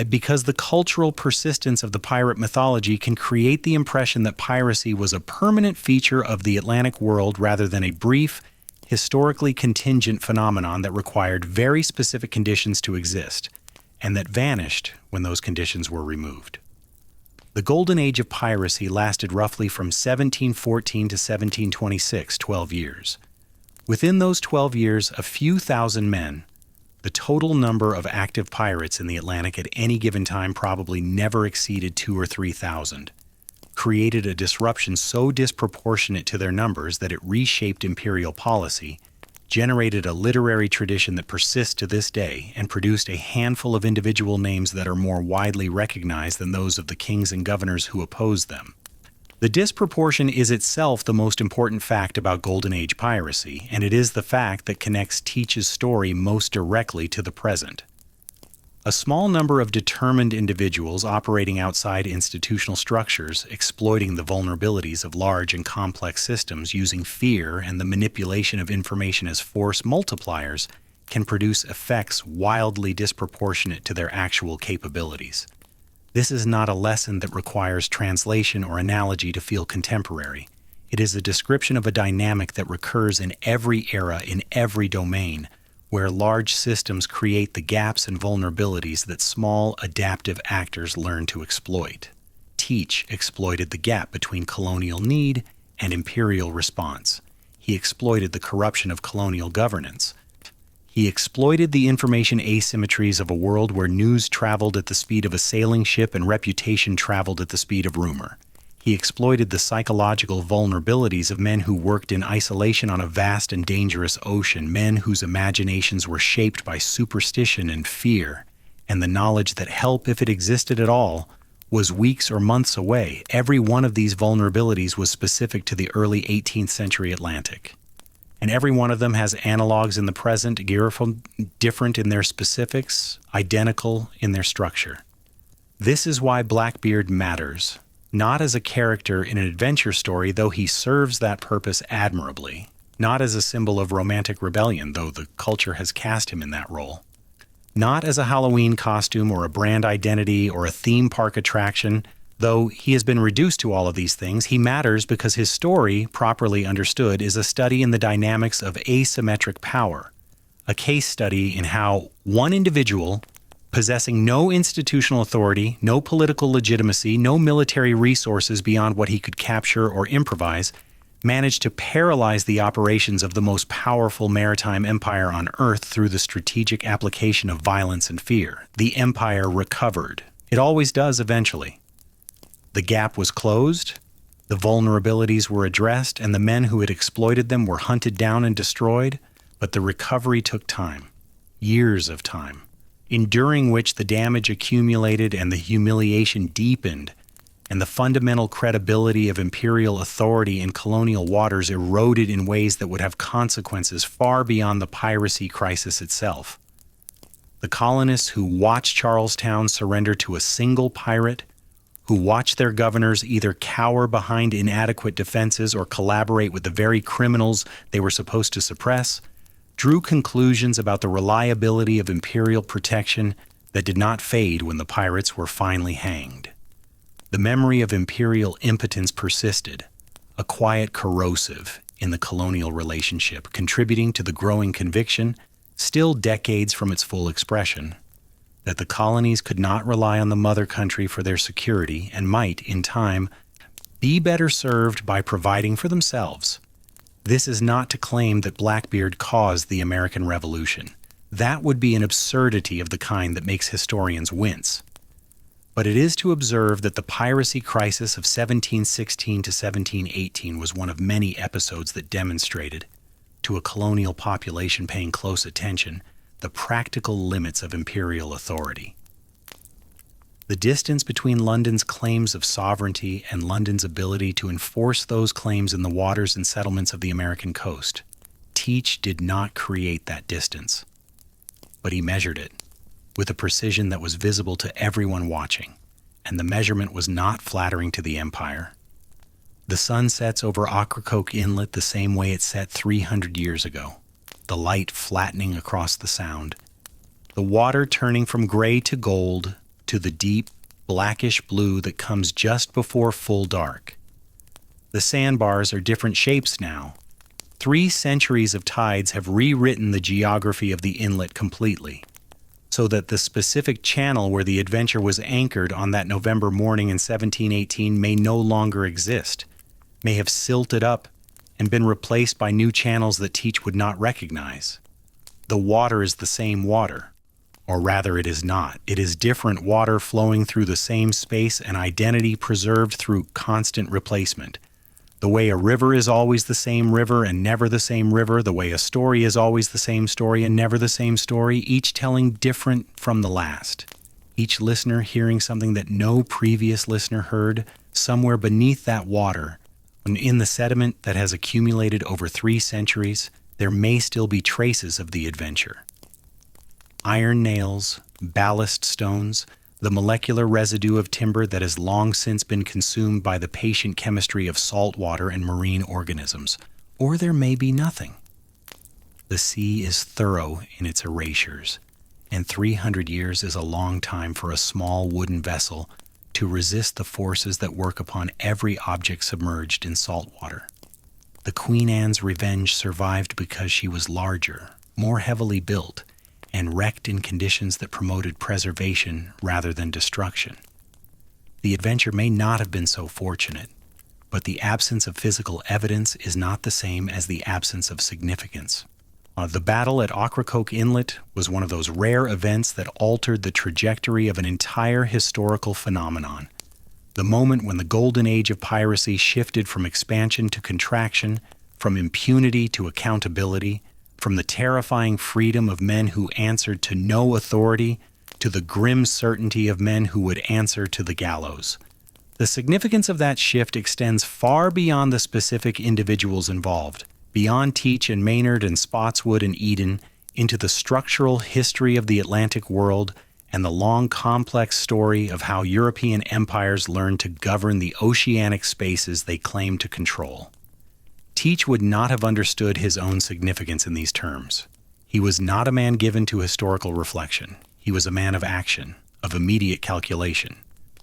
Because the cultural persistence of the pirate mythology can create the impression that piracy was a permanent feature of the Atlantic world rather than a brief, historically contingent phenomenon that required very specific conditions to exist, and that vanished when those conditions were removed. The Golden Age of Piracy lasted roughly from 1714 to 1726, 12 years. Within those 12 years, a few thousand men, the total number of active pirates in the Atlantic at any given time probably never exceeded 2,000 or 3,000, created a disruption so disproportionate to their numbers that it reshaped imperial policy, generated a literary tradition that persists to this day, and produced a handful of individual names that are more widely recognized than those of the kings and governors who opposed them. The disproportion is itself the most important fact about Golden Age piracy, and it is the fact that connects Teach's story most directly to the present. A small number of determined individuals operating outside institutional structures, exploiting the vulnerabilities of large and complex systems using fear and the manipulation of information as force multipliers, can produce effects wildly disproportionate to their actual capabilities. This is not a lesson that requires translation or analogy to feel contemporary. It is a description of a dynamic that recurs in every era, in every domain, where large systems create the gaps and vulnerabilities that small, adaptive actors learn to exploit. Teach exploited the gap between colonial need and imperial response. He exploited the corruption of colonial governance. He exploited the information asymmetries of a world where news traveled at the speed of a sailing ship and reputation traveled at the speed of rumor. He exploited the psychological vulnerabilities of men who worked in isolation on a vast and dangerous ocean, men whose imaginations were shaped by superstition and fear, and the knowledge that help, if it existed at all, was weeks or months away. Every one of these vulnerabilities was specific to the early 18th century Atlantic. And every one of them has analogs in the present, different in their specifics, identical in their structure. This is why Blackbeard matters, not as a character in an adventure story, though he serves that purpose admirably, not as a symbol of romantic rebellion, though the culture has cast him in that role, not as a Halloween costume or a brand identity or a theme park attraction. Though he has been reduced to all of these things, he matters because his story, properly understood, is a study in the dynamics of asymmetric power, a case study in how one individual, possessing no institutional authority, no political legitimacy, no military resources beyond what he could capture or improvise, managed to paralyze the operations of the most powerful maritime empire on Earth through the strategic application of violence and fear. The empire recovered. It always does eventually. The gap was closed, the vulnerabilities were addressed, and the men who had exploited them were hunted down and destroyed, but the recovery took time, years of time, enduring which the damage accumulated and the humiliation deepened, and the fundamental credibility of imperial authority in colonial waters eroded in ways that would have consequences far beyond the piracy crisis itself. The colonists who watched Charlestown surrender to a single pirate, who watched their governors either cower behind inadequate defenses or collaborate with the very criminals they were supposed to suppress, drew conclusions about the reliability of imperial protection that did not fade when the pirates were finally hanged. The memory of imperial impotence persisted, a quiet corrosive in the colonial relationship, contributing to the growing conviction, still decades from its full expression, that the colonies could not rely on the mother country for their security and might, in time, be better served by providing for themselves. This is not to claim that Blackbeard caused the American Revolution. That would be an absurdity of the kind that makes historians wince. But it is to observe that the piracy crisis of 1716 to 1718 was one of many episodes that demonstrated, to a colonial population paying close attention, the practical limits of imperial authority. The distance between London's claims of sovereignty and London's ability to enforce those claims in the waters and settlements of the American coast. Teach did not create that distance, but he measured it with a precision that was visible to everyone watching, and the measurement was not flattering to the empire. The sun sets over Ocracoke Inlet the same way it set 300 years ago, the light flattening across the sound, the water turning from gray to gold to the deep, blackish blue that comes just before full dark. The sandbars are different shapes now. 3 centuries of tides have rewritten the geography of the inlet completely, so that the specific channel where the adventure was anchored on that November morning in 1718 may no longer exist, may have silted up and been replaced by new channels that Teach would not recognize. The water is the same water, or rather it is not. It is different water flowing through the same space and identity preserved through constant replacement. The way a river is always the same river and never the same river, the way a story is always the same story and never the same story, each telling different from the last. Each listener hearing something that no previous listener heard somewhere beneath that water. And in the sediment that has accumulated over 3 centuries, there may still be traces of the adventure. Iron nails, ballast stones, the molecular residue of timber that has long since been consumed by the patient chemistry of salt water and marine organisms. Or there may be nothing. The sea is thorough in its erasures, and 300 years is a long time for a small wooden vessel to resist the forces that work upon every object submerged in salt water. The Queen Anne's Revenge survived because she was larger, more heavily built, and wrecked in conditions that promoted preservation rather than destruction. The adventure may not have been so fortunate, but the absence of physical evidence is not the same as the absence of significance. The battle at Ocracoke Inlet was one of those rare events that altered the trajectory of an entire historical phenomenon. The moment when the Golden Age of Piracy shifted from expansion to contraction, from impunity to accountability, from the terrifying freedom of men who answered to no authority to the grim certainty of men who would answer to the gallows. The significance of that shift extends far beyond the specific individuals involved, beyond Teach and Maynard and Spotswood and Eden, into the structural history of the Atlantic world and the long, complex story of how European empires learned to govern the oceanic spaces they claimed to control. Teach would not have understood his own significance in these terms. He was not a man given to historical reflection. He was a man of action, of immediate calculation.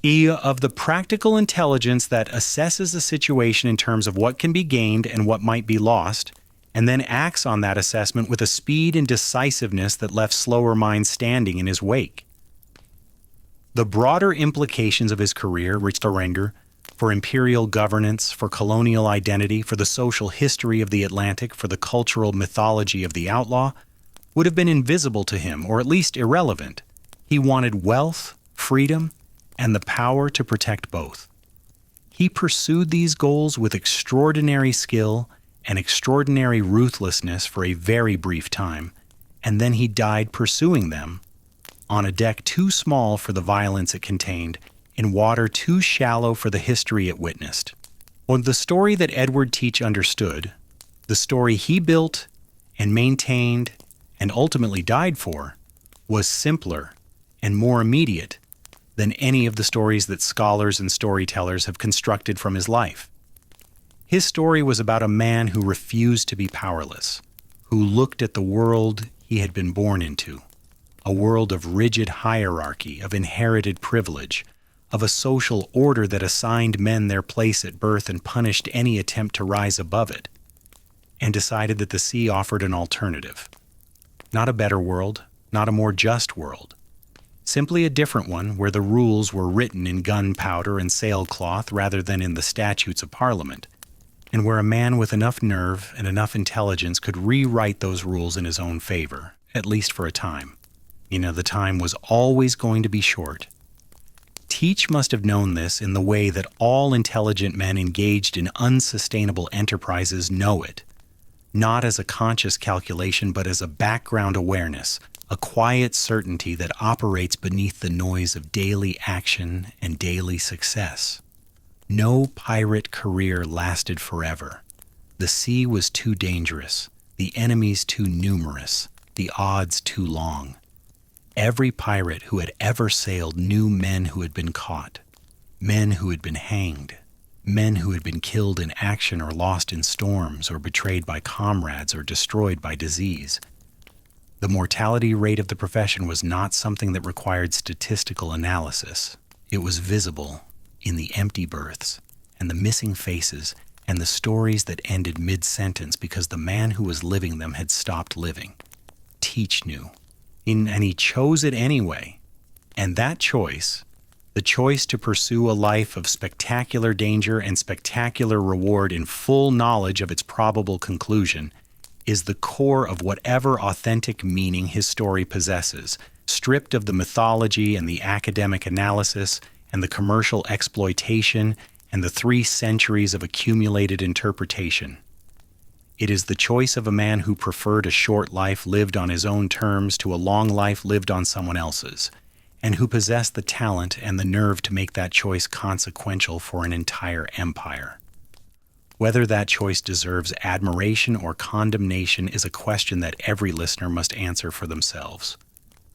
Of the practical intelligence that assesses a situation in terms of what can be gained and what might be lost, and then acts on that assessment with a speed and decisiveness that left slower minds standing in his wake. The broader implications of his career, for imperial governance, for colonial identity, for the social history of the Atlantic, for the cultural mythology of the outlaw, would have been invisible to him, or at least irrelevant. He wanted wealth, freedom, and the power to protect both. He pursued these goals with extraordinary skill and extraordinary ruthlessness for a very brief time, and then he died pursuing them on a deck too small for the violence it contained, in water too shallow for the history it witnessed. Or the story that Edward Teach understood, the story he built and maintained and ultimately died for, was simpler and more immediate than any of the stories that scholars and storytellers have constructed from his life. His story was about a man who refused to be powerless, who looked at the world he had been born into, a world of rigid hierarchy, of inherited privilege, of a social order that assigned men their place at birth and punished any attempt to rise above it, and decided that the sea offered an alternative. Not a better world, not a more just world, simply a different one where the rules were written in gunpowder and sailcloth rather than in the statutes of Parliament, and where a man with enough nerve and enough intelligence could rewrite those rules in his own favor, at least for a time. The time was always going to be short. Teach must have known this in the way that all intelligent men engaged in unsustainable enterprises know it, not as a conscious calculation but as a background awareness, a quiet certainty that operates beneath the noise of daily action and daily success. No pirate career lasted forever. The sea was too dangerous, the enemies too numerous, the odds too long. Every pirate who had ever sailed knew men who had been caught, men who had been hanged, men who had been killed in action or lost in storms or betrayed by comrades or destroyed by disease. The mortality rate of the profession was not something that required statistical analysis. It was visible in the empty berths and the missing faces and the stories that ended mid-sentence because the man who was living them had stopped living. Teach knew, and he chose it anyway. And that choice, the choice to pursue a life of spectacular danger and spectacular reward in full knowledge of its probable conclusion, is the core of whatever authentic meaning his story possesses, stripped of the mythology and the academic analysis and the commercial exploitation and the 3 centuries of accumulated interpretation. It is the choice of a man who preferred a short life lived on his own terms to a long life lived on someone else's, and who possessed the talent and the nerve to make that choice consequential for an entire empire. Whether that choice deserves admiration or condemnation is a question that every listener must answer for themselves.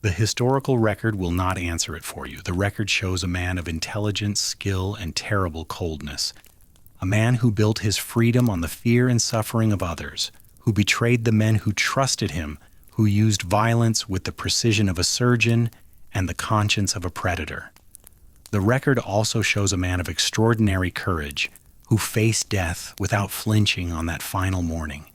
The historical record will not answer it for you. The record shows a man of intelligence, skill, and terrible coldness. A man who built his freedom on the fear and suffering of others, who betrayed the men who trusted him, who used violence with the precision of a surgeon and the conscience of a predator. The record also shows a man of extraordinary courage, who faced death without flinching on that final morning,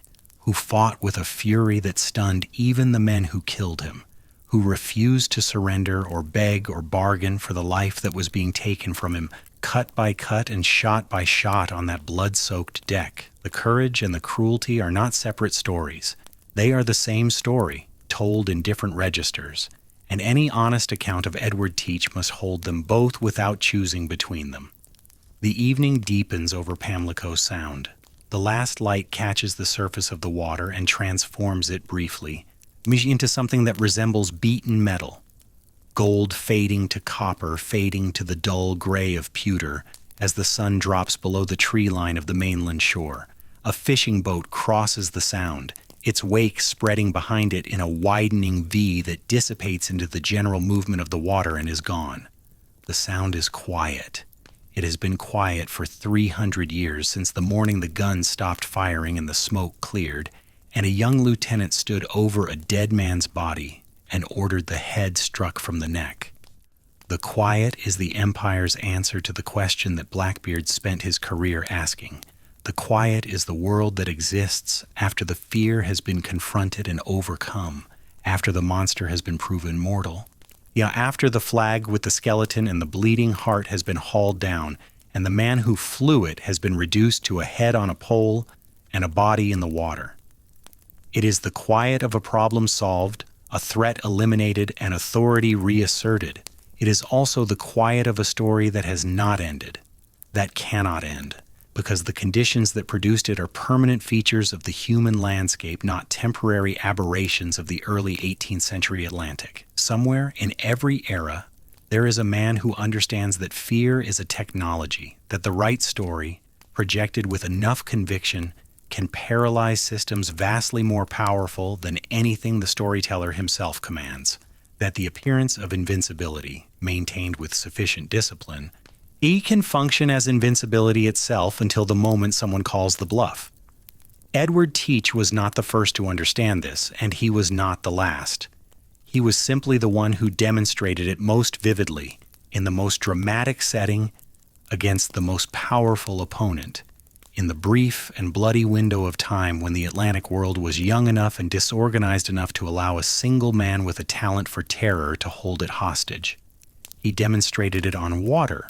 who fought with a fury that stunned even the men who killed him, who refused to surrender or beg or bargain for the life that was being taken from him, cut by cut and shot by shot on that blood-soaked deck. The courage and the cruelty are not separate stories. They are the same story, told in different registers, and any honest account of Edward Teach must hold them both without choosing between them. The evening deepens over Pamlico Sound. The last light catches the surface of the water and transforms it briefly into something that resembles beaten metal, gold fading to copper, fading to the dull gray of pewter as the sun drops below the tree line of the mainland shore. A fishing boat crosses the sound, its wake spreading behind it in a widening V that dissipates into the general movement of the water and is gone. The sound is quiet. It has been quiet for 300 years since the morning the guns stopped firing and the smoke cleared, and a young lieutenant stood over a dead man's body and ordered the head struck from the neck. The quiet is the Empire's answer to the question that Blackbeard spent his career asking. The quiet is the world that exists after the fear has been confronted and overcome, after the monster has been proven mortal. Yeah, after the flag with the skeleton and the bleeding heart has been hauled down, and the man who flew it has been reduced to a head on a pole and a body in the water. It is the quiet of a problem solved, a threat eliminated, and authority reasserted. It is also the quiet of a story that has not ended, that cannot end, because the conditions that produced it are permanent features of the human landscape, not temporary aberrations of the early 18th century Atlantic. Somewhere in every era, There is a man who understands that fear is a technology, that the right story, projected with enough conviction, can paralyze systems vastly more powerful than anything the storyteller himself commands, that the appearance of invincibility, maintained with sufficient discipline, he can function as invincibility itself until the moment someone calls the bluff. Edward Teach was not the first to understand this, and he was not the last. He was simply the one who demonstrated it most vividly, in the most dramatic setting, against the most powerful opponent, in the brief and bloody window of time when the Atlantic world was young enough and disorganized enough to allow a single man with a talent for terror to hold it hostage. He demonstrated it on water,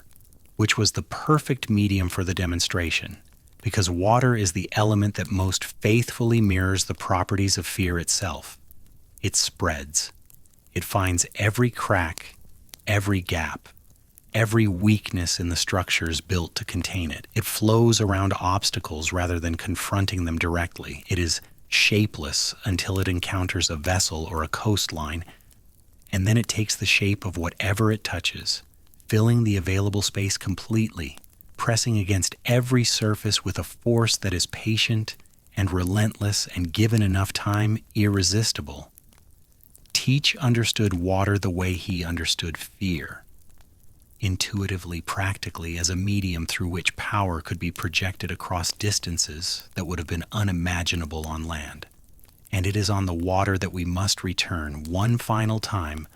which was the perfect medium for the demonstration, because water is the element that most faithfully mirrors the properties of fear itself. It spreads. It finds every crack, every gap, every weakness in the structures built to contain it. It flows around obstacles rather than confronting them directly. It is shapeless until it encounters a vessel or a coastline, and then it takes the shape of whatever it touches, filling the available space completely, pressing against every surface with a force that is patient and relentless and, given enough time, irresistible. Teach understood water the way he understood fear, intuitively, practically, as a medium through which power could be projected across distances that would have been unimaginable on land. And it is on the water that we must return one final time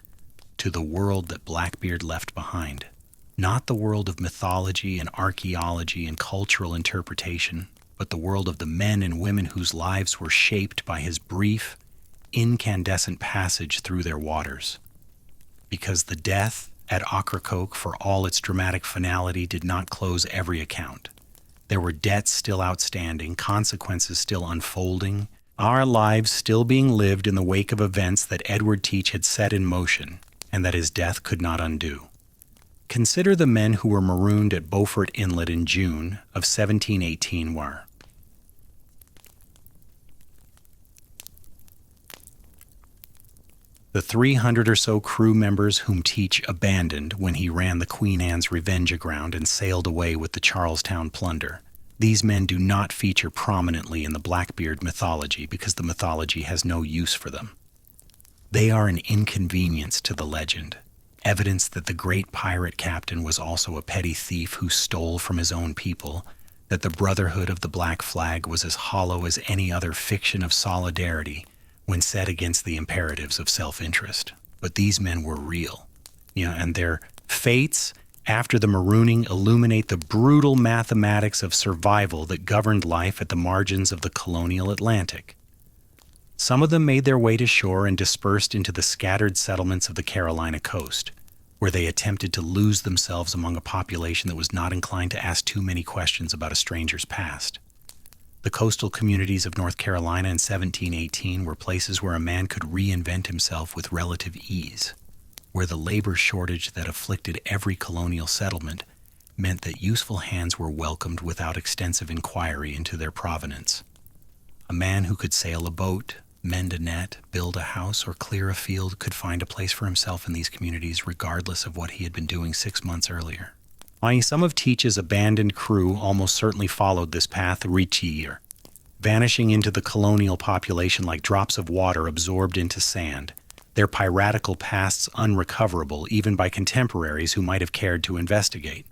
to the world that Blackbeard left behind. Not the world of mythology and archaeology and cultural interpretation, but the world of the men and women whose lives were shaped by his brief, incandescent passage through their waters. Because the death at Ocracoke, for all its dramatic finality, did not close every account. There were debts still outstanding, consequences still unfolding, our lives still being lived in the wake of events that Edward Teach had set in motion, and that his death could not undo. Consider the men who were marooned at Beaufort Inlet in June of 1718 were the 300 or so crew members whom Teach abandoned when he ran the Queen Anne's Revenge aground and sailed away with the Charlestown plunder. These men do not feature prominently in the Blackbeard mythology because the mythology has no use for them. They are an inconvenience to the legend, evidence that the great pirate captain was also a petty thief who stole from his own people, that the Brotherhood of the Black Flag was as hollow as any other fiction of solidarity when set against the imperatives of self-interest. But these men were real, and their fates after the marooning illuminate the brutal mathematics of survival that governed life at the margins of the colonial Atlantic. Some of them made their way to shore and dispersed into the scattered settlements of the Carolina coast, where they attempted to lose themselves among a population that was not inclined to ask too many questions about a stranger's past. The coastal communities of North Carolina in 1718 were places where a man could reinvent himself with relative ease, where the labor shortage that afflicted every colonial settlement meant that useful hands were welcomed without extensive inquiry into their provenance. A man who could sail a boat, mend a net, build a house, or clear a field could find a place for himself in these communities regardless of what he had been doing 6 months earlier. Some of Teach's abandoned crew almost certainly followed this path year, vanishing into the colonial population like drops of water absorbed into sand, their piratical pasts unrecoverable even by contemporaries who might have cared to investigate.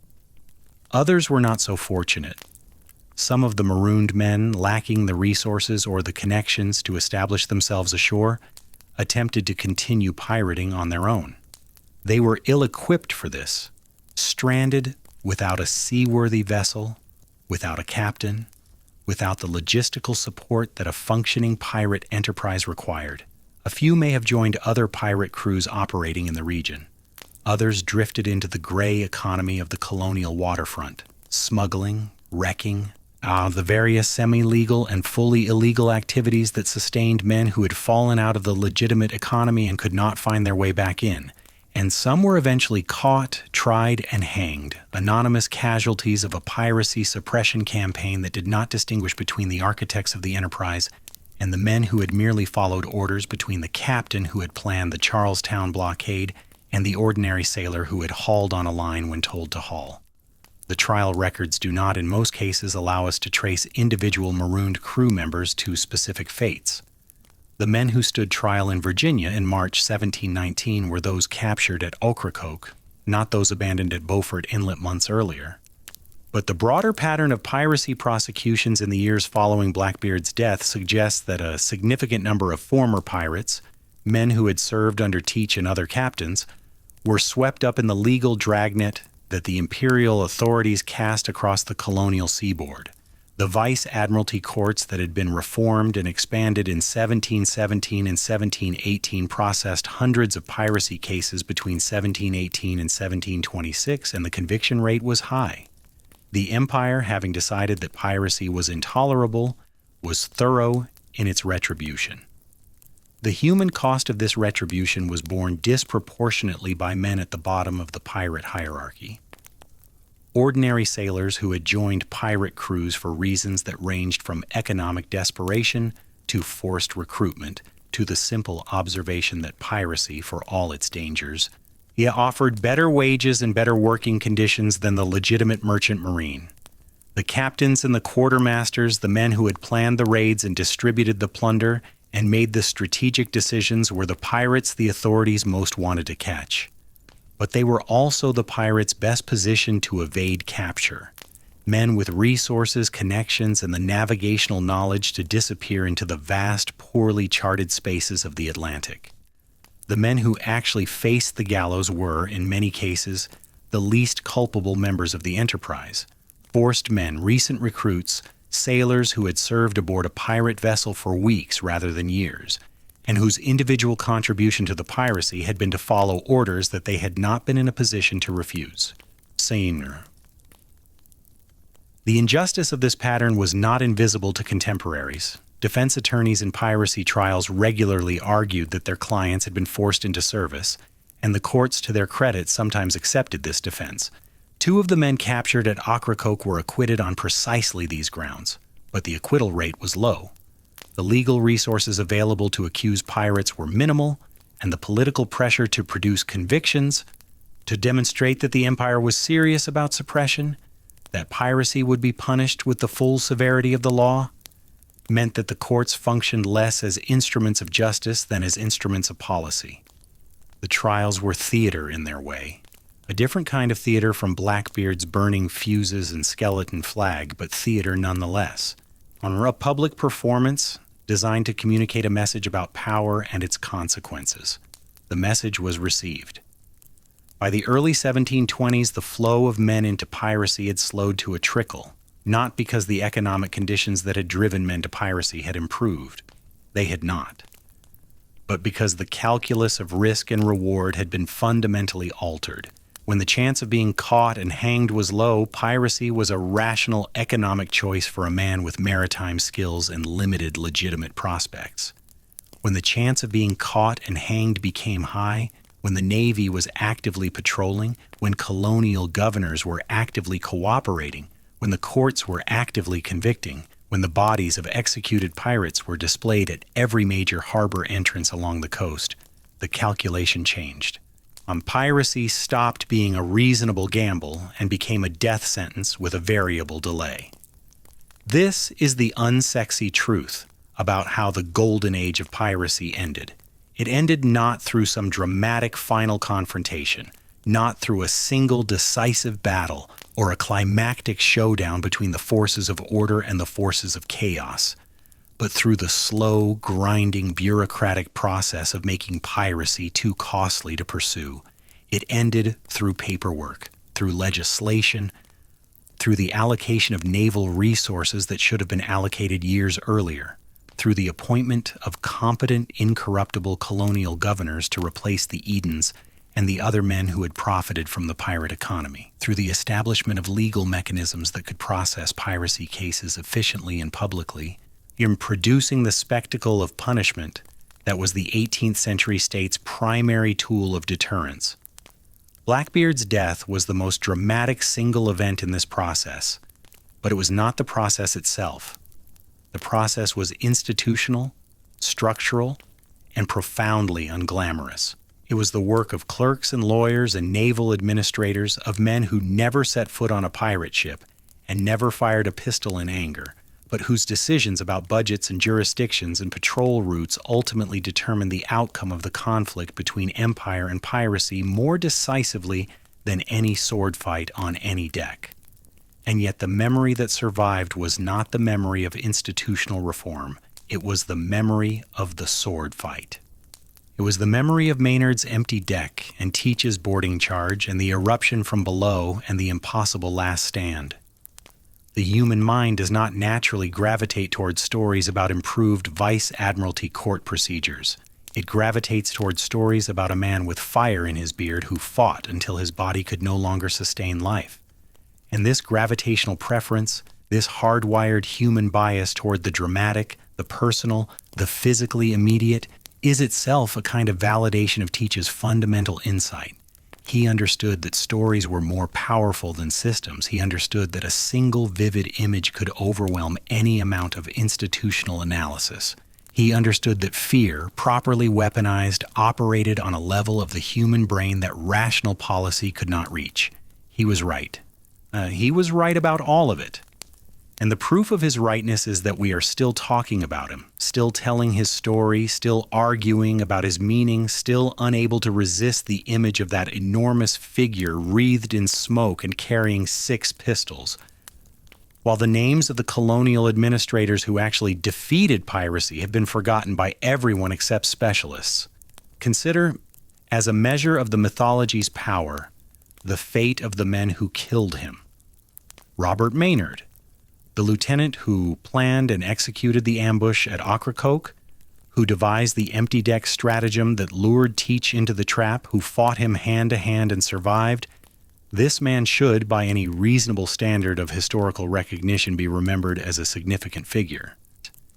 Others were not so fortunate. Some of the marooned men, lacking the resources or the connections to establish themselves ashore, attempted to continue pirating on their own. They were ill-equipped for this, stranded without a seaworthy vessel, without a captain, without the logistical support that a functioning pirate enterprise required. A few may have joined other pirate crews operating in the region. Others drifted into the gray economy of the colonial waterfront, smuggling, wrecking, the various semi-legal and fully illegal activities that sustained men who had fallen out of the legitimate economy and could not find their way back in. And some were eventually caught, tried, and hanged, anonymous casualties of a piracy suppression campaign that did not distinguish between the architects of the enterprise and the men who had merely followed orders, between the captain who had planned the Charlestown blockade and the ordinary sailor who had hauled on a line when told to haul. The trial records do not, in most cases, allow us to trace individual marooned crew members to specific fates. The men who stood trial in Virginia in March 1719 were those captured at Ocracoke, not those abandoned at Beaufort Inlet months earlier. But the broader pattern of piracy prosecutions in the years following Blackbeard's death suggests that a significant number of former pirates, men who had served under Teach and other captains, were swept up in the legal dragnet that the imperial authorities cast across the colonial seaboard. The vice admiralty courts that had been reformed and expanded in 1717 and 1718 processed hundreds of piracy cases between 1718 and 1726, and the conviction rate was high. The empire, having decided that piracy was intolerable, was thorough in its retribution. The human cost of this retribution was borne disproportionately by men at the bottom of the pirate hierarchy. Ordinary sailors who had joined pirate crews for reasons that ranged from economic desperation to forced recruitment to the simple observation that piracy, for all its dangers, offered better wages and better working conditions than the legitimate merchant marine. The captains and the quartermasters, the men who had planned the raids and distributed the plunder and made the strategic decisions, were the pirates the authorities most wanted to catch. But they were also the pirates best positioned to evade capture, men with resources, connections, and the navigational knowledge to disappear into the vast, poorly charted spaces of the Atlantic. The men who actually faced the gallows were, in many cases, the least culpable members of the enterprise. Forced men, recent recruits, sailors who had served aboard a pirate vessel for weeks rather than years, and whose individual contribution to the piracy had been to follow orders that they had not been in a position to refuse. The injustice of this pattern was not invisible to contemporaries. Defense attorneys in piracy trials regularly argued that their clients had been forced into service, and the courts, to their credit, sometimes accepted this defense. Two of the men captured at Ocracoke were acquitted on precisely these grounds, but the acquittal rate was low. The legal resources available to accuse pirates were minimal, and the political pressure to produce convictions, to demonstrate that the empire was serious about suppression, that piracy would be punished with the full severity of the law, meant that the courts functioned less as instruments of justice than as instruments of policy. The trials were theater in their way, a different kind of theater from Blackbeard's burning fuses and skeleton flag, but theater nonetheless. On a public performance designed to communicate a message about power and its consequences. The message was received. By the early 1720s, the flow of men into piracy had slowed to a trickle, not because the economic conditions that had driven men to piracy had improved. They had not. But because the calculus of risk and reward had been fundamentally altered. When the chance of being caught and hanged was low, piracy was a rational economic choice for a man with maritime skills and limited legitimate prospects. When the chance of being caught and hanged became high, when the Navy was actively patrolling, when colonial governors were actively cooperating, when the courts were actively convicting, when the bodies of executed pirates were displayed at every major harbor entrance along the coast, the calculation changed. Piracy stopped being a reasonable gamble and became a death sentence with a variable delay. This is the unsexy truth about how the Golden Age of Piracy ended. It ended not through some dramatic final confrontation, not through a single decisive battle or a climactic showdown between the forces of order and the forces of chaos, but through the slow, grinding, bureaucratic process of making piracy too costly to pursue. It ended through paperwork, through legislation, through the allocation of naval resources that should have been allocated years earlier, through the appointment of competent, incorruptible colonial governors to replace the Edens and the other men who had profited from the pirate economy, through the establishment of legal mechanisms that could process piracy cases efficiently and publicly, in producing the spectacle of punishment that was the 18th century state's primary tool of deterrence. Blackbeard's death was the most dramatic single event in this process, but it was not the process itself. The process was institutional, structural, and profoundly unglamorous. It was the work of clerks and lawyers and naval administrators, of men who never set foot on a pirate ship and never fired a pistol in anger, but whose decisions about budgets and jurisdictions and patrol routes ultimately determined the outcome of the conflict between empire and piracy more decisively than any sword fight on any deck. And yet the memory that survived was not the memory of institutional reform. It was the memory of the sword fight. It was the memory of Maynard's empty deck and Teach's boarding charge and the eruption from below and the impossible last stand. The human mind does not naturally gravitate towards stories about improved vice admiralty court procedures. It gravitates towards stories about a man with fire in his beard who fought until his body could no longer sustain life. And this gravitational preference, this hardwired human bias toward the dramatic, the personal, the physically immediate, is itself a kind of validation of Teach's fundamental insight. He understood that stories were more powerful than systems. He understood that a single vivid image could overwhelm any amount of institutional analysis. He understood that fear, properly weaponized, operated on a level of the human brain that rational policy could not reach. He was right. He was right about all of it. And the proof of his rightness is that we are still talking about him, still telling his story, still arguing about his meaning, still unable to resist the image of that enormous figure wreathed in smoke and carrying 6 pistols. While the names of the colonial administrators who actually defeated piracy have been forgotten by everyone except specialists, consider, as a measure of the mythology's power, the fate of the men who killed him. Robert Maynard, the lieutenant who planned and executed the ambush at Ocracoke, who devised the empty deck stratagem that lured Teach into the trap, who fought him hand to hand and survived, this man should, by any reasonable standard of historical recognition, be remembered as a significant figure.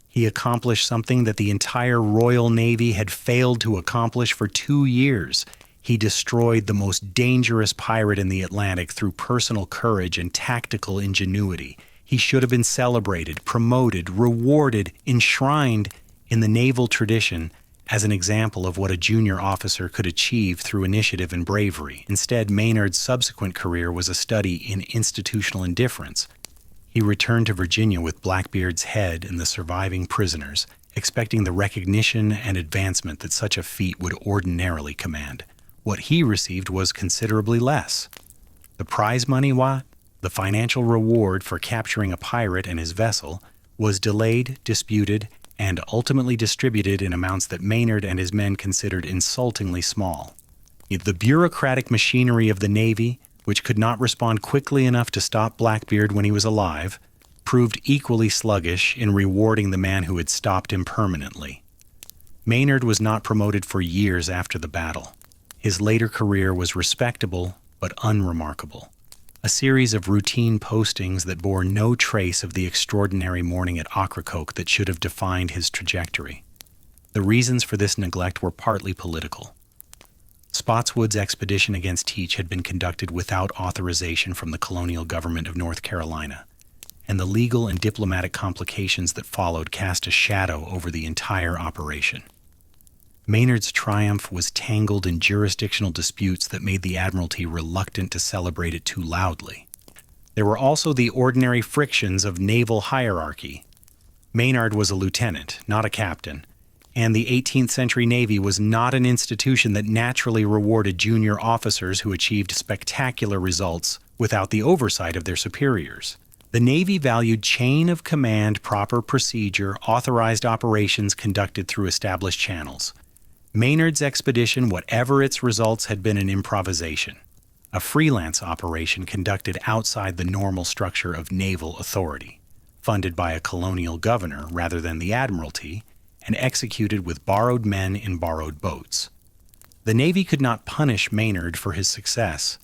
He accomplished something that the entire Royal Navy had failed to accomplish for 2 years. He destroyed the most dangerous pirate in the Atlantic through personal courage and tactical ingenuity. He should have been celebrated, promoted, rewarded, enshrined in the naval tradition as an example of what a junior officer could achieve through initiative and bravery. Instead, Maynard's subsequent career was a study in institutional indifference. He returned to Virginia with Blackbeard's head and the surviving prisoners, expecting the recognition and advancement that such a feat would ordinarily command. What he received was considerably less. The prize money, the financial reward for capturing a pirate and his vessel, was delayed, disputed, and ultimately distributed in amounts that Maynard and his men considered insultingly small. The bureaucratic machinery of the Navy, which could not respond quickly enough to stop Blackbeard when he was alive, proved equally sluggish in rewarding the man who had stopped him permanently. Maynard was not promoted for years after the battle. His later career was respectable but unremarkable. A series of routine postings that bore no trace of the extraordinary morning at Ocracoke that should have defined his trajectory. The reasons for this neglect were partly political. Spotswood's expedition against Teach had been conducted without authorization from the colonial government of North Carolina, and the legal and diplomatic complications that followed cast a shadow over the entire operation. Maynard's triumph was tangled in jurisdictional disputes that made the Admiralty reluctant to celebrate it too loudly. There were also the ordinary frictions of naval hierarchy. Maynard was a lieutenant, not a captain, and the 18th century Navy was not an institution that naturally rewarded junior officers who achieved spectacular results without the oversight of their superiors. The Navy valued chain of command, proper procedure, authorized operations conducted through established channels. Maynard's expedition, whatever its results, had been an improvisation, a freelance operation conducted outside the normal structure of naval authority, funded by a colonial governor rather than the Admiralty, and executed with borrowed men in borrowed boats. The Navy could not punish Maynard for his success,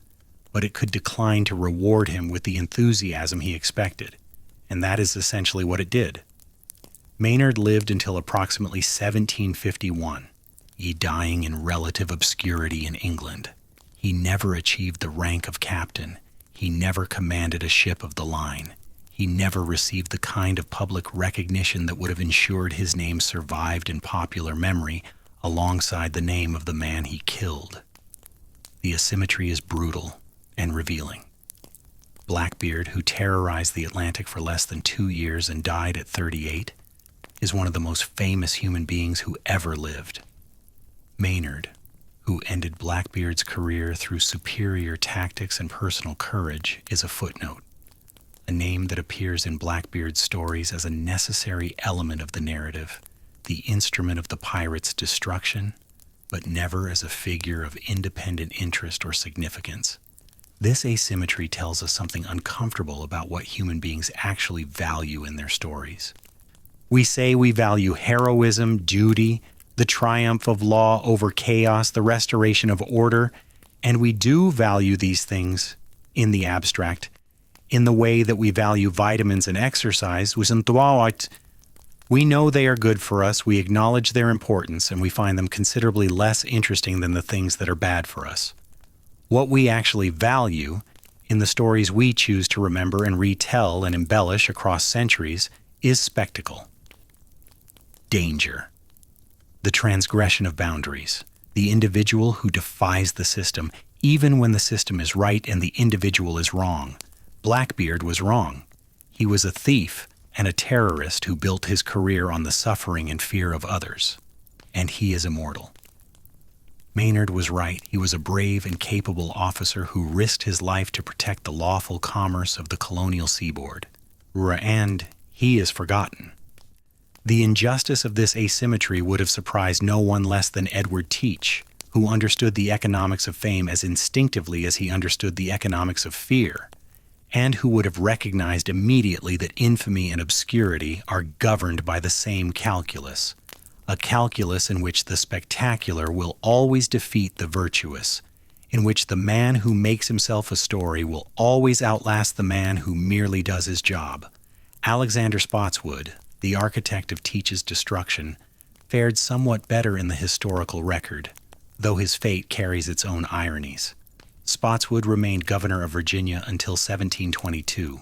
but it could decline to reward him with the enthusiasm he expected, and that is essentially what it did. Maynard lived until approximately 1751. Dying in relative obscurity in England. He never achieved the rank of captain. He never commanded a ship of the line. He never received the kind of public recognition that would have ensured his name survived in popular memory alongside the name of the man he killed. The asymmetry is brutal and revealing. Blackbeard, who terrorized the Atlantic for less than 2 years and died at 38, is one of the most famous human beings who ever lived. Maynard, who ended Blackbeard's career through superior tactics and personal courage, is a footnote, a name that appears in Blackbeard's stories as a necessary element of the narrative, the instrument of the pirate's destruction, but never as a figure of independent interest or significance. This asymmetry tells us something uncomfortable about what human beings actually value in their stories. We say we value heroism, duty, the triumph of law over chaos, the restoration of order, and we do value these things in the abstract, in the way that we value vitamins and exercise. We know they are good for us, we acknowledge their importance, and we find them considerably less interesting than the things that are bad for us. What we actually value in the stories we choose to remember and retell and embellish across centuries is spectacle, danger, the transgression of boundaries, the individual who defies the system, even when the system is right and the individual is wrong. Blackbeard was wrong. He was a thief and a terrorist who built his career on the suffering and fear of others. And he is immortal. Maynard was right. He was a brave and capable officer who risked his life to protect the lawful commerce of the colonial seaboard. And he is forgotten. The injustice of this asymmetry would have surprised no one less than Edward Teach, who understood the economics of fame as instinctively as he understood the economics of fear, and who would have recognized immediately that infamy and obscurity are governed by the same calculus, a calculus in which the spectacular will always defeat the virtuous, in which the man who makes himself a story will always outlast the man who merely does his job. Alexander Spotswood, the architect of Teach's destruction, fared somewhat better in the historical record, though his fate carries its own ironies. Spotswood remained governor of Virginia until 1722.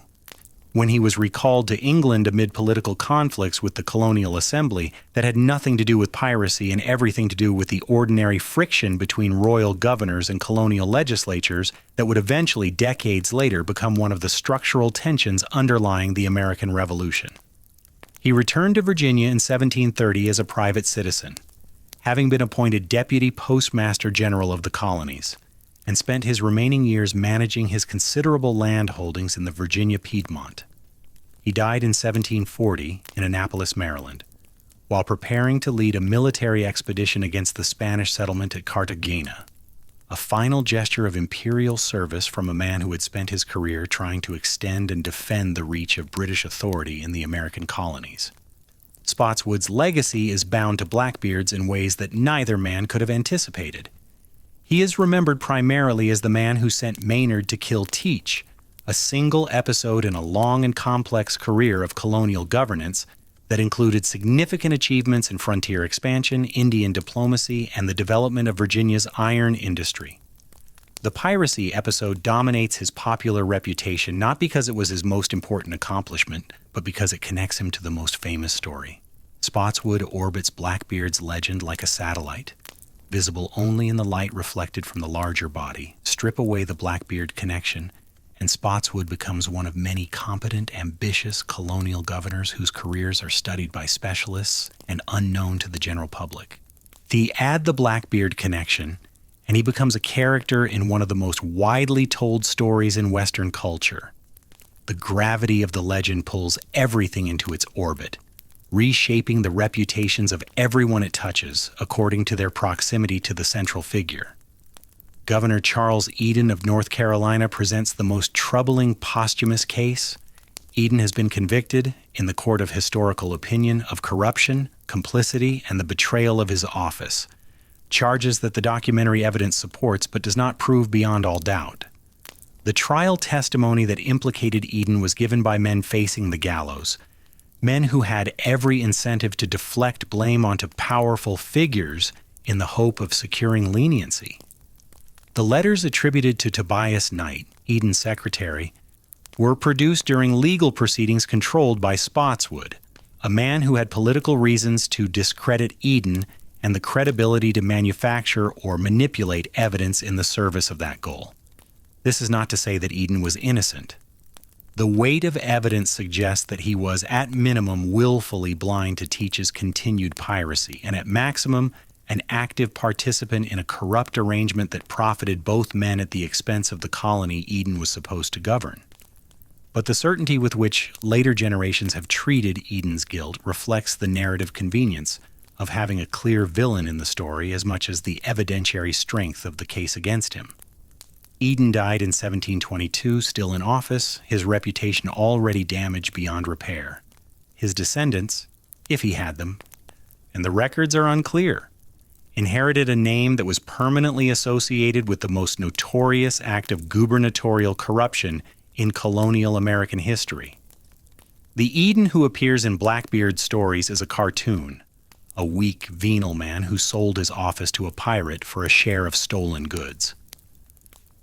When he was recalled to England amid political conflicts with the colonial assembly that had nothing to do with piracy and everything to do with the ordinary friction between royal governors and colonial legislatures that would eventually, decades later, become one of the structural tensions underlying the American Revolution. He returned to Virginia in 1730 as a private citizen, having been appointed Deputy Postmaster General of the colonies, and spent his remaining years managing his considerable land holdings in the Virginia Piedmont. He died in 1740 in Annapolis, Maryland, while preparing to lead a military expedition against the Spanish settlement at Cartagena, a final gesture of imperial service from a man who had spent his career trying to extend and defend the reach of British authority in the American colonies. Spotswood's legacy is bound to Blackbeard's in ways that neither man could have anticipated. He is remembered primarily as the man who sent Maynard to kill Teach, a single episode in a long and complex career of colonial governance that included significant achievements in frontier expansion, Indian diplomacy, and the development of Virginia's iron industry. The piracy episode dominates his popular reputation not because it was his most important accomplishment, but because it connects him to the most famous story. Spotswood orbits Blackbeard's legend like a satellite, visible only in the light reflected from the larger body. Strip away the Blackbeard connection, and Spotswood becomes one of many competent, ambitious colonial governors whose careers are studied by specialists and unknown to the general public. Add the Blackbeard connection, and he becomes a character in one of the most widely told stories in Western culture. The gravity of the legend pulls everything into its orbit, reshaping the reputations of everyone it touches according to their proximity to the central figure. Governor Charles Eden of North Carolina presents the most troubling posthumous case. Eden has been convicted, in the court of historical opinion, of corruption, complicity, and the betrayal of his office, charges that the documentary evidence supports but does not prove beyond all doubt. The trial testimony that implicated Eden was given by men facing the gallows, men who had every incentive to deflect blame onto powerful figures in the hope of securing leniency. The letters attributed to Tobias Knight, Eden's secretary, were produced during legal proceedings controlled by Spotswood, a man who had political reasons to discredit Eden and the credibility to manufacture or manipulate evidence in the service of that goal. This is not to say that Eden was innocent. The weight of evidence suggests that he was, at minimum, willfully blind to Teach's continued piracy, and at maximum, an active participant in a corrupt arrangement that profited both men at the expense of the colony Eden was supposed to govern. But the certainty with which later generations have treated Eden's guilt reflects the narrative convenience of having a clear villain in the story as much as the evidentiary strength of the case against him. Eden died in 1722, still in office, his reputation already damaged beyond repair. His descendants, if he had them, and the records are unclear, inherited a name that was permanently associated with the most notorious act of gubernatorial corruption in colonial American history. The Eden who appears in Blackbeard's stories is a cartoon, a weak, venal man who sold his office to a pirate for a share of stolen goods.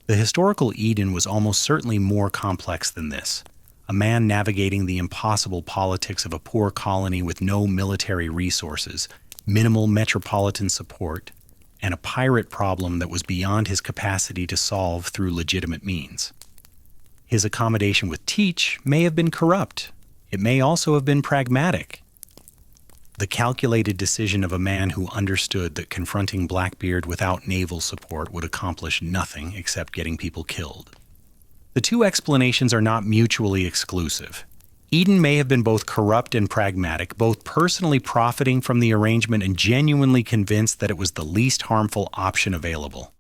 The historical Eden was almost certainly more complex than this, a man navigating the impossible politics of a poor colony with no military resources, minimal metropolitan support, and a pirate problem that was beyond his capacity to solve through legitimate means. His accommodation with Teach may have been corrupt. It may also have been pragmatic. The calculated decision of a man who understood that confronting Blackbeard without naval support would accomplish nothing except getting people killed. The two explanations are not mutually exclusive. Eden may have been both corrupt and pragmatic, both personally profiting from the arrangement and genuinely convinced that it was the least harmful option available.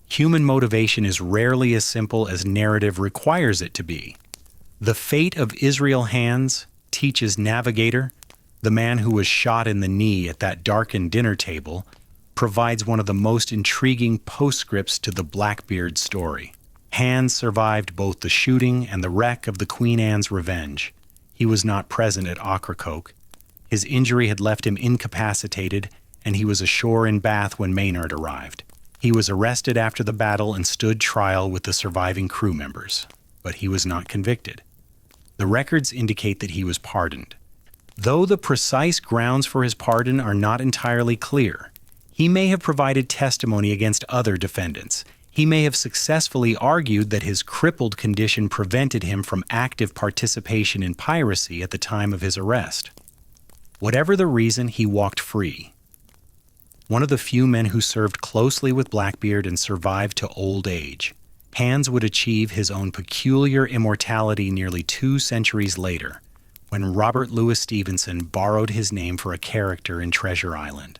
Human motivation is rarely as simple as narrative requires it to be. The fate of Israel Hands, Teach's navigator, the man who was shot in the knee at that darkened dinner table, provides one of the most intriguing postscripts to the Blackbeard story. Hands survived both the shooting and the wreck of the Queen Anne's Revenge. He was not present at Ocracoke. His injury had left him incapacitated, and he was ashore in Bath when Maynard arrived. He was arrested after the battle and stood trial with the surviving crew members, but he was not convicted. The records indicate that he was pardoned. Though the precise grounds for his pardon are not entirely clear, he may have provided testimony against other defendants. He may have successfully argued that his crippled condition prevented him from active participation in piracy at the time of his arrest. Whatever the reason, he walked free. One of the few men who served closely with Blackbeard and survived to old age, Hands would achieve his own peculiar immortality nearly 2 centuries later, when Robert Louis Stevenson borrowed his name for a character in Treasure Island.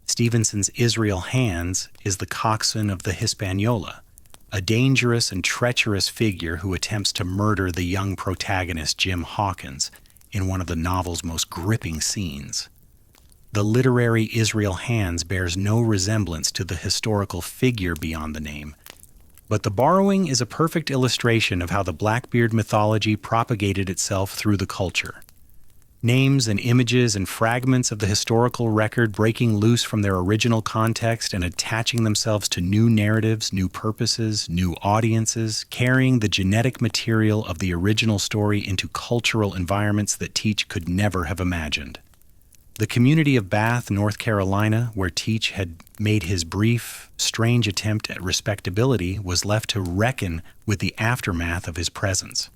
Stevenson's Israel Hands is the coxswain of the Hispaniola, a dangerous and treacherous figure who attempts to murder the young protagonist Jim Hawkins in one of the novel's most gripping scenes. The literary Israel Hands bears no resemblance to the historical figure beyond the name, but the borrowing is a perfect illustration of how the Blackbeard mythology propagated itself through the culture. Names and images and fragments of the historical record breaking loose from their original context and attaching themselves to new narratives, new purposes, new audiences, carrying the genetic material of the original story into cultural environments that Teach could never have imagined. The community of Bath, North Carolina, where Teach had made his brief, strange attempt at respectability, was left to reckon with the aftermath of his presence.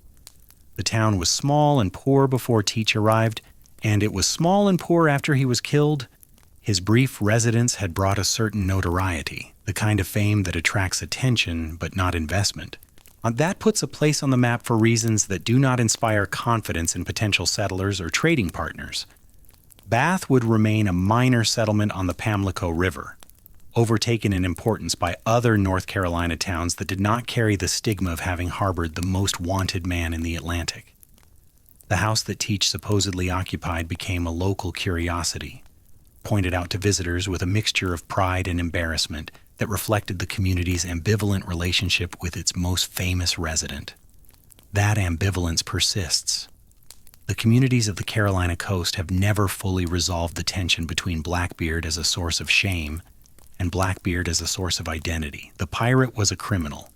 The town was small and poor before Teach arrived, and it was small and poor after he was killed. His brief residence had brought a certain notoriety, the kind of fame that attracts attention but not investment. That puts a place on the map for reasons that do not inspire confidence in potential settlers or trading partners. Bath would remain a minor settlement on the Pamlico River, overtaken in importance by other North Carolina towns that did not carry the stigma of having harbored the most wanted man in the Atlantic. The house that Teach supposedly occupied became a local curiosity, pointed out to visitors with a mixture of pride and embarrassment that reflected the community's ambivalent relationship with its most famous resident. That ambivalence persists. The communities of the Carolina coast have never fully resolved the tension between Blackbeard as a source of shame and Blackbeard as a source of identity. The pirate was a criminal.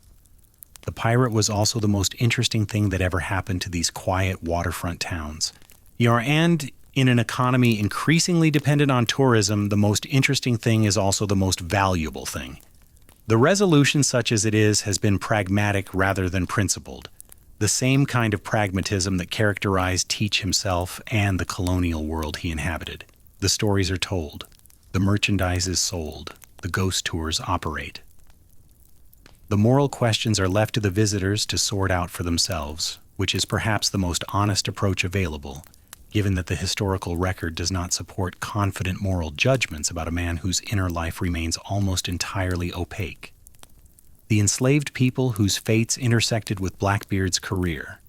The pirate was also the most interesting thing that ever happened to these quiet waterfront towns. And In an economy increasingly dependent on tourism, the most interesting thing is also the most valuable thing. The resolution, such as it is, has been pragmatic rather than principled, the same kind of pragmatism that characterized Teach himself and the colonial world he inhabited. The stories are told, the merchandise is sold, the ghost tours operate. The moral questions are left to the visitors to sort out for themselves, which is perhaps the most honest approach available, given that the historical record does not support confident moral judgments about a man whose inner life remains almost entirely opaque. The enslaved people whose fates intersected with Blackbeard's career,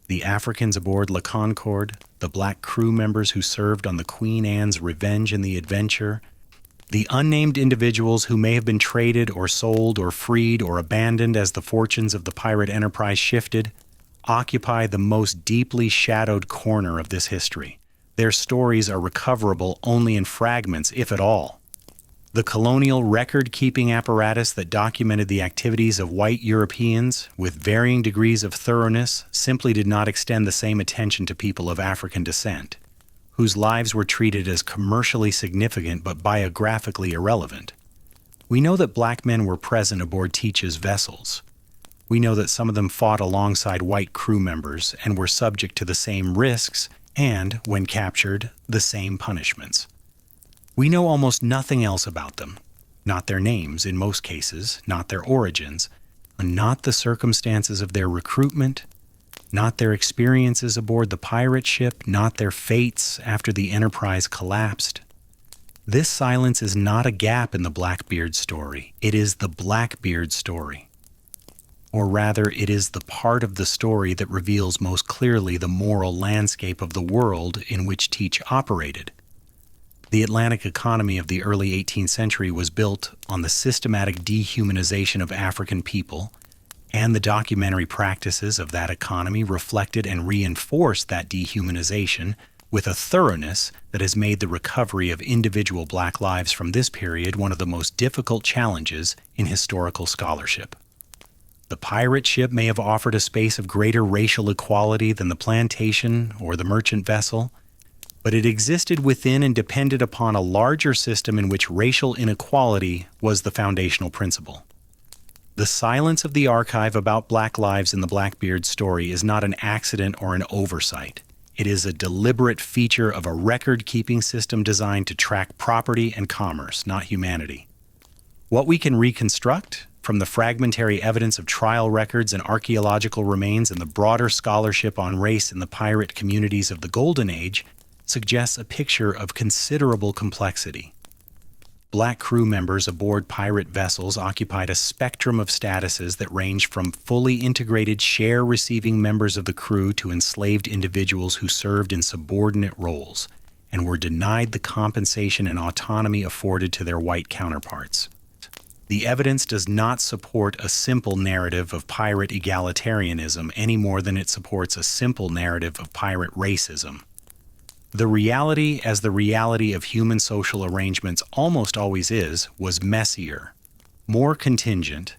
the Africans aboard La Concorde, the black crew members who served on the Queen Anne's Revenge and the Adventure, the unnamed individuals who may have been traded or sold or freed or abandoned as the fortunes of the pirate enterprise shifted, occupy the most deeply shadowed corner of this history. Their stories are recoverable only in fragments, if at all. The colonial record-keeping apparatus that documented the activities of white Europeans with varying degrees of thoroughness simply did not extend the same attention to people of African descent, whose lives were treated as commercially significant but biographically irrelevant. We know that black men were present aboard Teach's vessels. We know that some of them fought alongside white crew members and were subject to the same risks and, when captured, the same punishments. We know almost nothing else about them, not their names in most cases, not their origins, and not the circumstances of their recruitment, not their experiences aboard the pirate ship, not their fates after the enterprise collapsed. This silence is not a gap in the Blackbeard story. It is the Blackbeard story. Or rather, it is the part of the story that reveals most clearly the moral landscape of the world in which Teach operated. The Atlantic economy of the early 18th century was built on the systematic dehumanization of African people, and the documentary practices of that economy reflected and reinforced that dehumanization with a thoroughness that has made the recovery of individual black lives from this period one of the most difficult challenges in historical scholarship. The pirate ship may have offered a space of greater racial equality than the plantation or the merchant vessel, but it existed within and depended upon a larger system in which racial inequality was the foundational principle. The silence of the archive about black lives in the Blackbeard story is not an accident or an oversight. It is a deliberate feature of a record-keeping system designed to track property and commerce, not humanity. What we can reconstruct from the fragmentary evidence of trial records and archaeological remains and the broader scholarship on race in the pirate communities of the Golden Age suggests a picture of considerable complexity. Black crew members aboard pirate vessels occupied a spectrum of statuses that ranged from fully integrated share-receiving members of the crew to enslaved individuals who served in subordinate roles and were denied the compensation and autonomy afforded to their white counterparts. The evidence does not support a simple narrative of pirate egalitarianism any more than it supports a simple narrative of pirate racism. The reality, as the reality of human social arrangements almost always is, was messier, more contingent,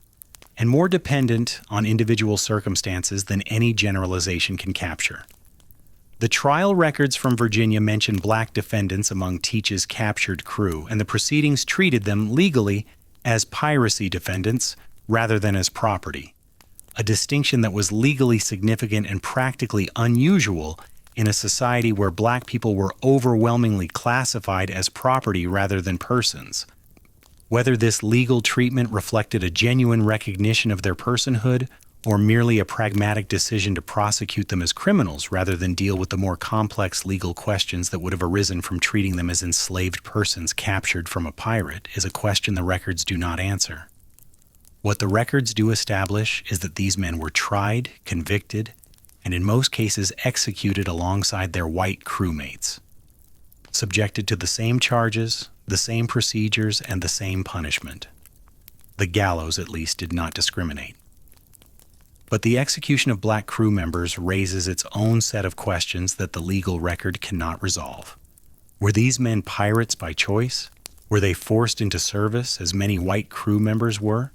and more dependent on individual circumstances than any generalization can capture. The trial records from Virginia mention black defendants among Teach's captured crew, and the proceedings treated them legally as piracy defendants rather than as property, a distinction that was legally significant and practically unusual in a society where black people were overwhelmingly classified as property rather than persons. Whether this legal treatment reflected a genuine recognition of their personhood or merely a pragmatic decision to prosecute them as criminals rather than deal with the more complex legal questions that would have arisen from treating them as enslaved persons captured from a pirate is a question the records do not answer. What the records do establish is that these men were tried, convicted, and in most cases executed alongside their white crewmates, subjected to the same charges, the same procedures, and the same punishment. The gallows, at least, did not discriminate. But the execution of black crew members raises its own set of questions that the legal record cannot resolve. Were these men pirates by choice? Were they forced into service, as many white crew members were?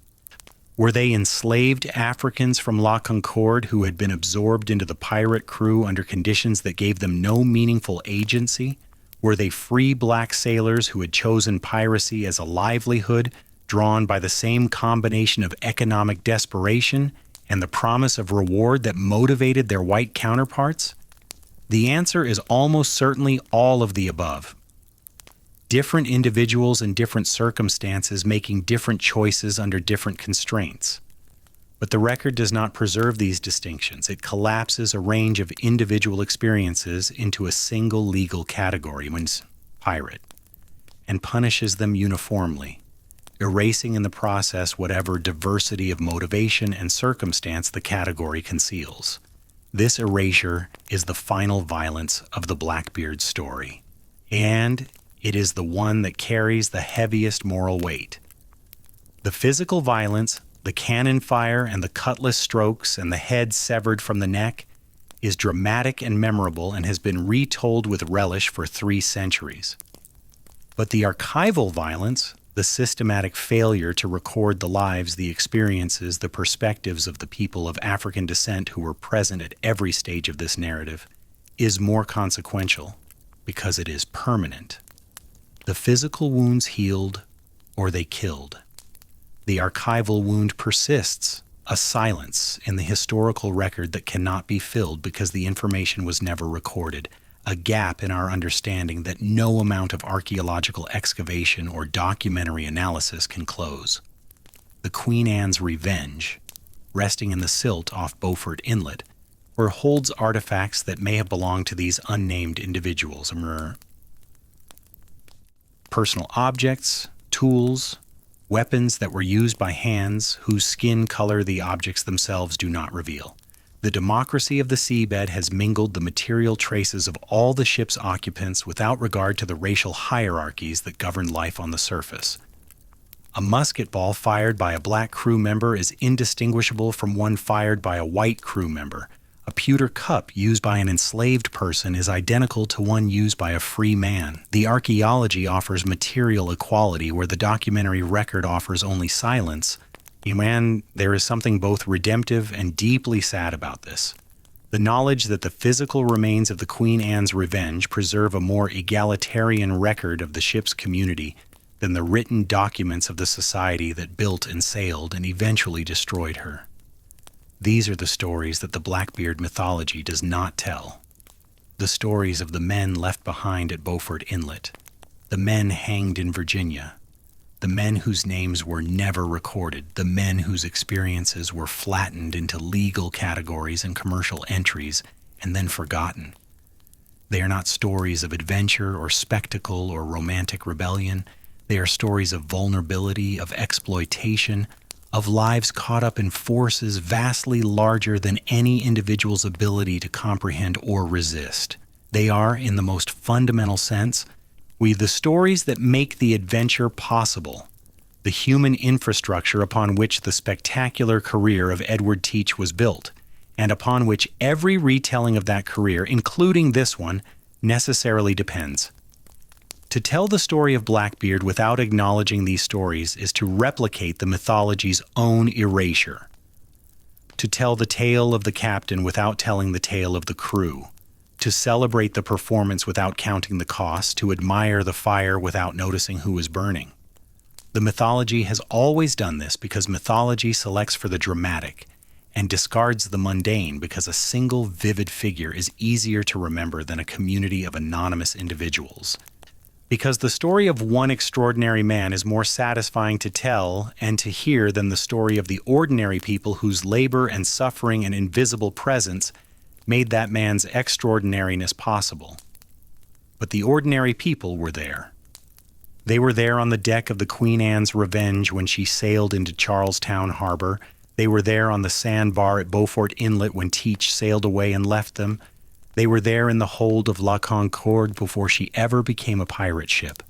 Were they enslaved Africans from La Concorde who had been absorbed into the pirate crew under conditions that gave them no meaningful agency? Were they free black sailors who had chosen piracy as a livelihood, drawn by the same combination of economic desperation and the promise of reward that motivated their white counterparts? The answer is almost certainly all of the above. Different individuals in different circumstances making different choices under different constraints. But the record does not preserve these distinctions. It collapses a range of individual experiences into a single legal category, pirate, and punishes them uniformly, erasing in the process whatever diversity of motivation and circumstance the category conceals. This erasure is the final violence of the Blackbeard story, and it is the one that carries the heaviest moral weight. The physical violence, the cannon fire and the cutlass strokes and the head severed from the neck, is dramatic and memorable and has been retold with relish for 3 centuries. But the archival violence, the systematic failure to record the lives, the experiences, the perspectives of the people of African descent who were present at every stage of this narrative, is more consequential because it is permanent. The physical wounds healed or they killed. The archival wound persists, a silence in the historical record that cannot be filled because the information was never recorded, a gap in our understanding that no amount of archaeological excavation or documentary analysis can close. The Queen Anne's Revenge, resting in the silt off Beaufort Inlet, where holds artifacts that may have belonged to these unnamed individuals. Personal objects, tools, weapons that were used by hands whose skin color the objects themselves do not reveal. The democracy of the seabed has mingled the material traces of all the ship's occupants without regard to the racial hierarchies that govern life on the surface. A musket ball fired by a black crew member is indistinguishable from one fired by a white crew member. A pewter cup used by an enslaved person is identical to one used by a free man. The archaeology offers material equality where the documentary record offers only silence. There is something both redemptive and deeply sad about this. The knowledge that the physical remains of the Queen Anne's Revenge preserve a more egalitarian record of the ship's community than the written documents of the society that built and sailed and eventually destroyed her. These are the stories that the Blackbeard mythology does not tell. The stories of the men left behind at Beaufort Inlet, the men hanged in Virginia, the men whose names were never recorded, the men whose experiences were flattened into legal categories and commercial entries and then forgotten. They are not stories of adventure or spectacle or romantic rebellion. They are stories of vulnerability, of exploitation, of lives caught up in forces vastly larger than any individual's ability to comprehend or resist. They are, in the most fundamental sense, the stories that make the adventure possible, the human infrastructure upon which the spectacular career of Edward Teach was built, and upon which every retelling of that career, including this one, necessarily depends. To tell the story of Blackbeard without acknowledging these stories is to replicate the mythology's own erasure. To tell the tale of the captain without telling the tale of the crew. To celebrate the performance without counting the cost. To admire the fire without noticing who is burning. The mythology has always done this because mythology selects for the dramatic and discards the mundane because a single vivid figure is easier to remember than a community of anonymous individuals. Because the story of one extraordinary man is more satisfying to tell and to hear than the story of the ordinary people whose labor and suffering and invisible presence made that man's extraordinariness possible. But the ordinary people were there. They were there on the deck of the Queen Anne's Revenge when she sailed into Charleston Harbor. They were there on the sandbar at Beaufort Inlet when Teach sailed away and left them. They were there in the hold of La Concorde before she ever became a pirate ship,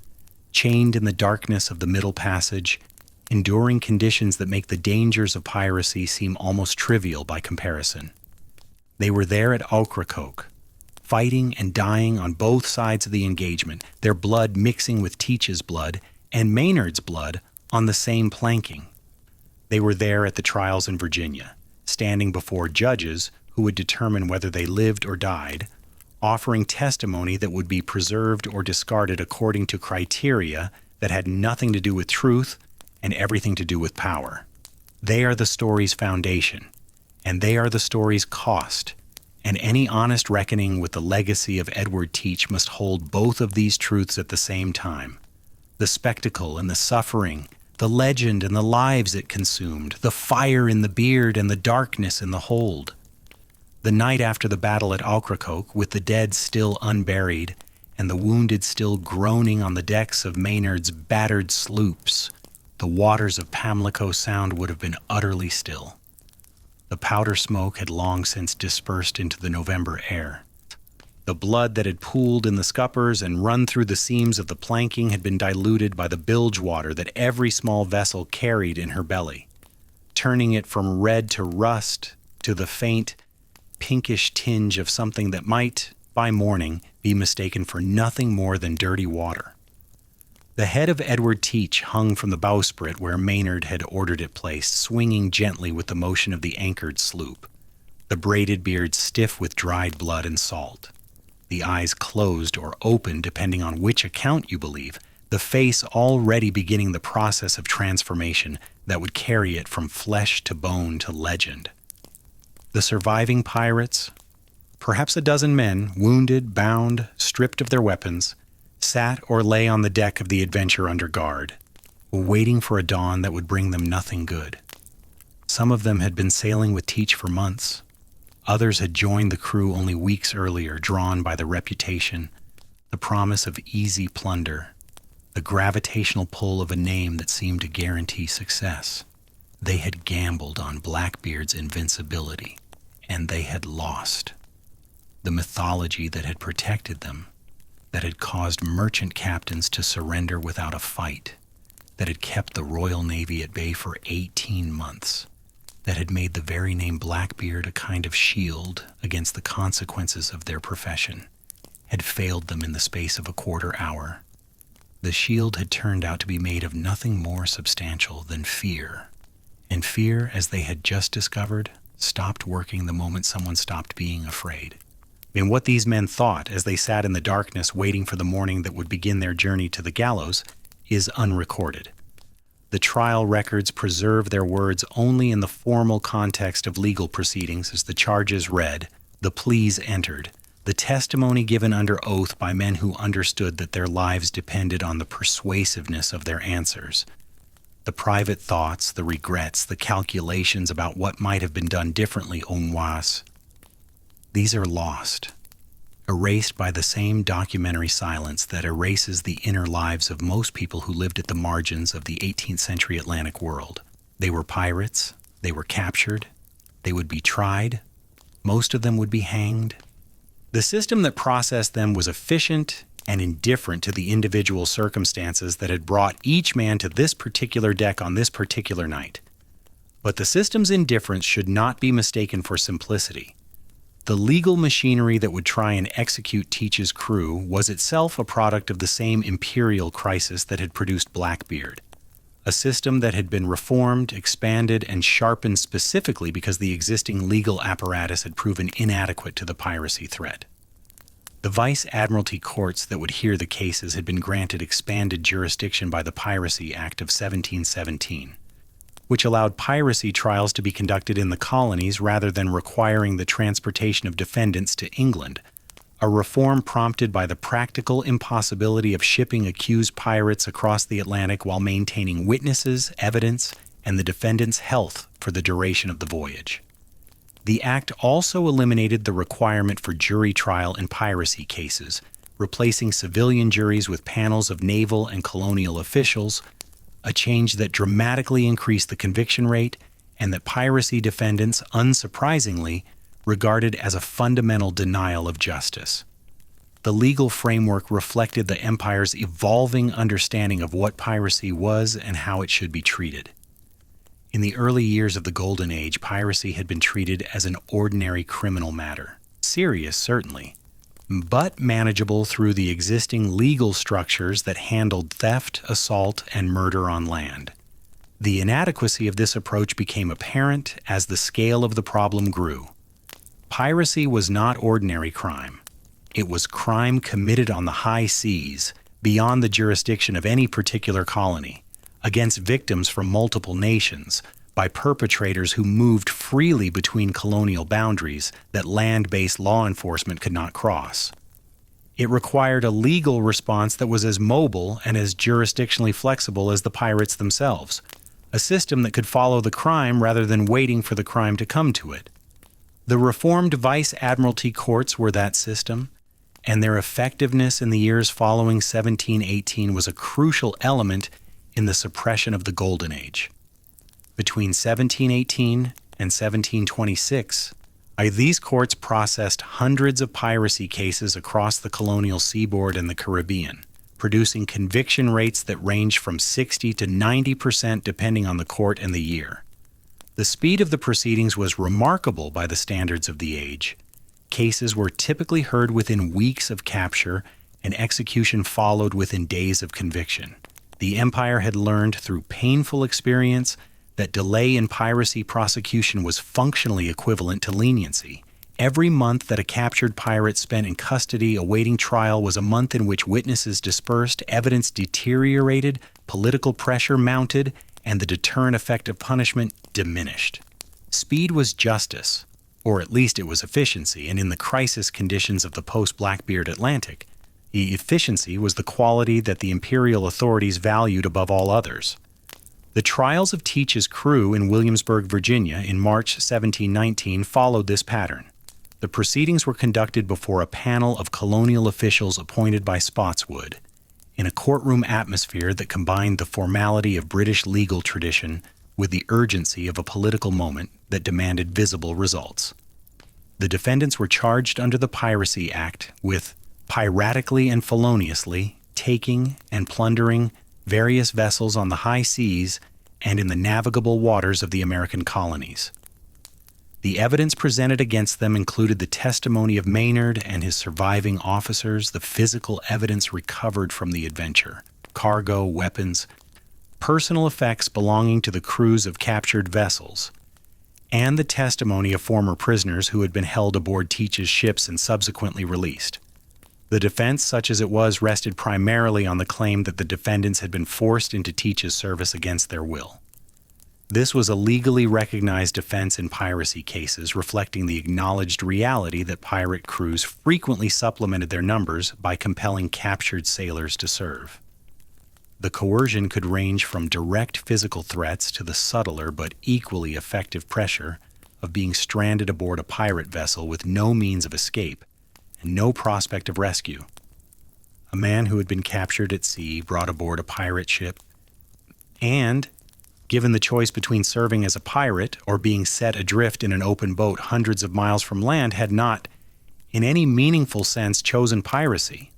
chained in the darkness of the Middle Passage, enduring conditions that make the dangers of piracy seem almost trivial by comparison. They were there at Ocracoke, fighting and dying on both sides of the engagement, their blood mixing with Teach's blood and Maynard's blood on the same planking. They were there at the trials in Virginia, standing before judges who would determine whether they lived or died, offering testimony that would be preserved or discarded according to criteria that had nothing to do with truth and everything to do with power. They are the story's foundation, and they are the story's cost, and any honest reckoning with the legacy of Edward Teach must hold both of these truths at the same time. The spectacle and the suffering, the legend and the lives it consumed, the fire in the beard and the darkness in the hold. The night after the battle at Ocracoke, with the dead still unburied and the wounded still groaning on the decks of Maynard's battered sloops, the waters of Pamlico Sound would have been utterly still. The powder smoke had long since dispersed into the November air. The blood that had pooled in the scuppers and run through the seams of the planking had been diluted by the bilge water that every small vessel carried in her belly, turning it from red to rust to the faint, pinkish tinge of something that might, by morning, be mistaken for nothing more than dirty water. The head of Edward Teach hung from the bowsprit where Maynard had ordered it placed, swinging gently with the motion of the anchored sloop, the braided beard stiff with dried blood and salt, the eyes closed or open depending on which account you believe, the face already beginning the process of transformation that would carry it from flesh to bone to legend. The surviving pirates, perhaps a dozen men, wounded, bound, stripped of their weapons, sat or lay on the deck of the Adventure under guard, waiting for a dawn that would bring them nothing good. Some of them had been sailing with Teach for months. Others had joined the crew only weeks earlier, drawn by the reputation, the promise of easy plunder, the gravitational pull of a name that seemed to guarantee success. They had gambled on Blackbeard's invincibility, and they had lost. The mythology that had protected them, that had caused merchant captains to surrender without a fight, that had kept the Royal Navy at bay for 18 months, that had made the very name Blackbeard a kind of shield against the consequences of their profession, had failed them in the space of a quarter hour. The shield had turned out to be made of nothing more substantial than fear, and fear, as they had just discovered, stopped working the moment someone stopped being afraid. And what these men thought as they sat in the darkness waiting for the morning that would begin their journey to the gallows is unrecorded. The trial records preserve their words only in the formal context of legal proceedings as the charges read, the pleas entered, the testimony given under oath by men who understood that their lives depended on the persuasiveness of their answers. The private thoughts, the regrets, the calculations about what might have been done differently en masse, these are lost, erased by the same documentary silence that erases the inner lives of most people who lived at the margins of the 18th century Atlantic world. They were pirates, they were captured, they would be tried, most of them would be hanged. The system that processed them was efficient and indifferent to the individual circumstances that had brought each man to this particular deck on this particular night. But the system's indifference should not be mistaken for simplicity. The legal machinery that would try and execute Teach's crew was itself a product of the same imperial crisis that had produced Blackbeard, a system that had been reformed, expanded, and sharpened specifically because the existing legal apparatus had proven inadequate to the piracy threat. The Vice Admiralty courts that would hear the cases had been granted expanded jurisdiction by the Piracy Act of 1717. Which allowed piracy trials to be conducted in the colonies rather than requiring the transportation of defendants to England, a reform prompted by the practical impossibility of shipping accused pirates across the Atlantic while maintaining witnesses, evidence, and the defendant's health for the duration of the voyage. The act also eliminated the requirement for jury trial in piracy cases, replacing civilian juries with panels of naval and colonial officials, a change that dramatically increased the conviction rate and that piracy defendants, unsurprisingly, regarded as a fundamental denial of justice. The legal framework reflected the empire's evolving understanding of what piracy was and how it should be treated. In the early years of the Golden Age, piracy had been treated as an ordinary criminal matter. Serious, certainly, but manageable through the existing legal structures that handled theft, assault, and murder on land. The inadequacy of this approach became apparent as the scale of the problem grew. Piracy was not ordinary crime. It was crime committed on the high seas, beyond the jurisdiction of any particular colony, against victims from multiple nations, by perpetrators who moved freely between colonial boundaries that land-based law enforcement could not cross. It required a legal response that was as mobile and as jurisdictionally flexible as the pirates themselves, a system that could follow the crime rather than waiting for the crime to come to it. The reformed Vice Admiralty courts were that system, and their effectiveness in the years following 1718 was a crucial element in the suppression of the Golden Age. Between 1718 and 1726, these courts processed hundreds of piracy cases across the colonial seaboard and the Caribbean, producing conviction rates that ranged from 60 to 90% depending on the court and the year. The speed of the proceedings was remarkable by the standards of the age. Cases were typically heard within weeks of capture, and execution followed within days of conviction. The empire had learned through painful experience that delay in piracy prosecution was functionally equivalent to leniency. Every month that a captured pirate spent in custody awaiting trial was a month in which witnesses dispersed, evidence deteriorated, political pressure mounted, and the deterrent effect of punishment diminished. Speed was justice, or at least it was efficiency, and in the crisis conditions of the post-Blackbeard Atlantic, the efficiency was the quality that the imperial authorities valued above all others. The trials of Teach's crew in Williamsburg, Virginia, in March 1719 followed this pattern. The proceedings were conducted before a panel of colonial officials appointed by Spotswood, in a courtroom atmosphere that combined the formality of British legal tradition with the urgency of a political moment that demanded visible results. The defendants were charged under the Piracy Act with piratically and feloniously taking and plundering various vessels on the high seas and in the navigable waters of the American colonies. The evidence presented against them included the testimony of Maynard and his surviving officers, the physical evidence recovered from the adventure, cargo, weapons, personal effects belonging to the crews of captured vessels, and the testimony of former prisoners who had been held aboard Teach's ships and subsequently released. The defense, such as it was, rested primarily on the claim that the defendants had been forced into Teach's service against their will. This was a legally recognized defense in piracy cases, reflecting the acknowledged reality that pirate crews frequently supplemented their numbers by compelling captured sailors to serve. The coercion could range from direct physical threats to the subtler but equally effective pressure of being stranded aboard a pirate vessel with no means of escape and no prospect of rescue. A man who had been captured at sea, brought aboard a pirate ship, and, given the choice between serving as a pirate or being set adrift in an open boat hundreds of miles from land, had not, in any meaningful sense, chosen piracy.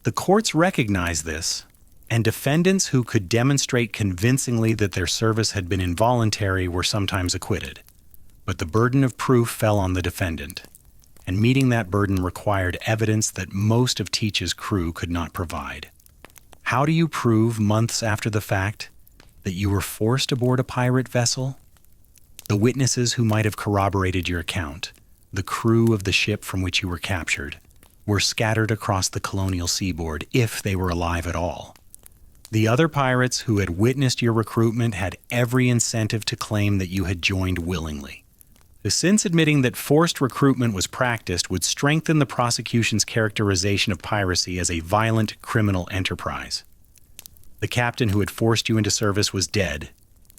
The courts recognized this, and defendants who could demonstrate convincingly that their service had been involuntary were sometimes acquitted. But the burden of proof fell on the defendant, and meeting that burden required evidence that most of Teach's crew could not provide. How do you prove, months after the fact, that you were forced aboard a pirate vessel? The witnesses who might have corroborated your account, the crew of the ship from which you were captured, were scattered across the colonial seaboard, if they were alive at all. The other pirates who had witnessed your recruitment had every incentive to claim that you had joined willingly. Since admitting that forced recruitment was practiced would strengthen the prosecution's characterization of piracy as a violent criminal enterprise. The captain who had forced you into service was dead,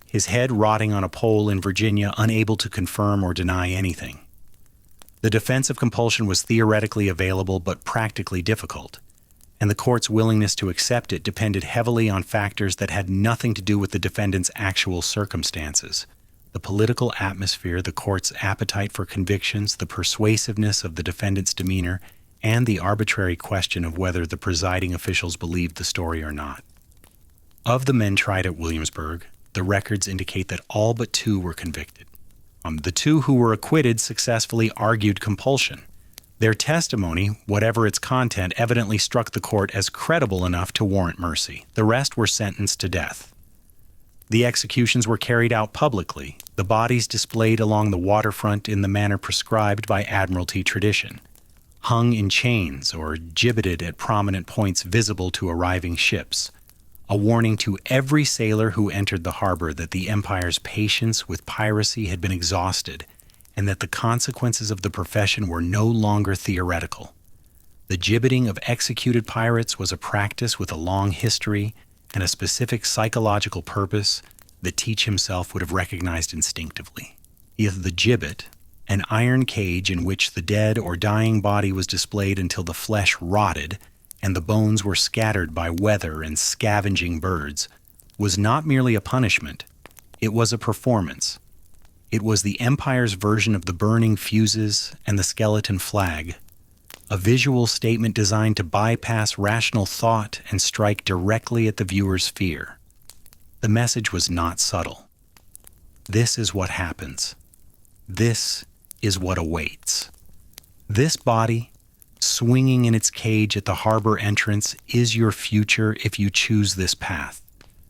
his head rotting on a pole in Virginia, unable to confirm or deny anything. The defense of compulsion was theoretically available but practically difficult, and the court's willingness to accept it depended heavily on factors that had nothing to do with the defendant's actual circumstances. The political atmosphere, the court's appetite for convictions, the persuasiveness of the defendant's demeanor, and the arbitrary question of whether the presiding officials believed the story or not. Of the men tried at Williamsburg, the records indicate that all but 2 were convicted. The 2 who were acquitted successfully argued compulsion. Their testimony, whatever its content, evidently struck the court as credible enough to warrant mercy. The rest were sentenced to death. The executions were carried out publicly, the bodies displayed along the waterfront in the manner prescribed by Admiralty tradition. hung in chains or gibbeted at prominent points visible to arriving ships, a warning to every sailor who entered the harbor that the empire's patience with piracy had been exhausted and that the consequences of the profession were no longer theoretical. The gibbeting of executed pirates was a practice with a long history and a specific psychological purpose that Teach himself would have recognized instinctively. Either the gibbet, an iron cage in which the dead or dying body was displayed until the flesh rotted and the bones were scattered by weather and scavenging birds, was not merely a punishment, it was a performance. It was the empire's version of the burning fuses and the skeleton flag, a visual statement designed to bypass rational thought and strike directly at the viewer's fear. The message was not subtle. This is what happens. This is what awaits. This body, swinging in its cage at the harbor entrance, is your future if you choose this path.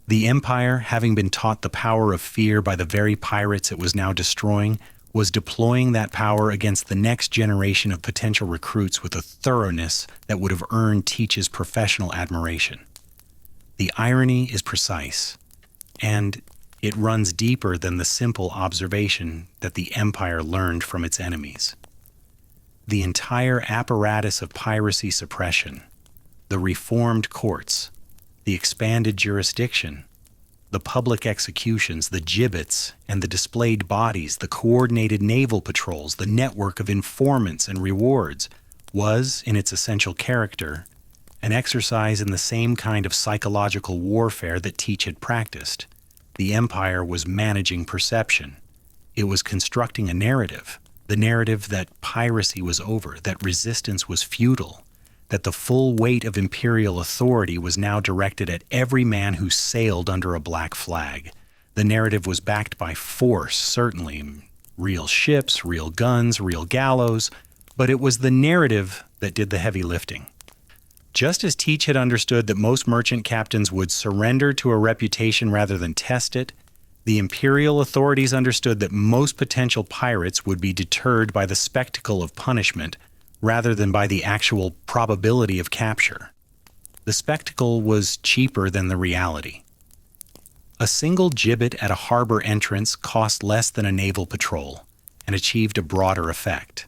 The Empire, having been taught the power of fear by the very pirates it was now destroying, was deploying that power against the next generation of potential recruits with a thoroughness that would have earned Teach's professional admiration. The irony is precise, and it runs deeper than the simple observation that the Empire learned from its enemies. The entire apparatus of piracy suppression, the reformed courts, the expanded jurisdiction, the public executions, the gibbets, and the displayed bodies, the coordinated naval patrols, the network of informants and rewards, was, in its essential character, an exercise in the same kind of psychological warfare that Teach had practiced. The Empire was managing perception. It was constructing a narrative, the narrative that piracy was over, that resistance was futile, that the full weight of imperial authority was now directed at every man who sailed under a black flag. The narrative was backed by force, certainly, real ships, real guns, real gallows, but it was the narrative that did the heavy lifting. Just as Teach had understood that most merchant captains would surrender to a reputation rather than test it, the imperial authorities understood that most potential pirates would be deterred by the spectacle of punishment rather than by the actual probability of capture. The spectacle was cheaper than the reality. A single gibbet at a harbor entrance cost less than a naval patrol and achieved a broader effect.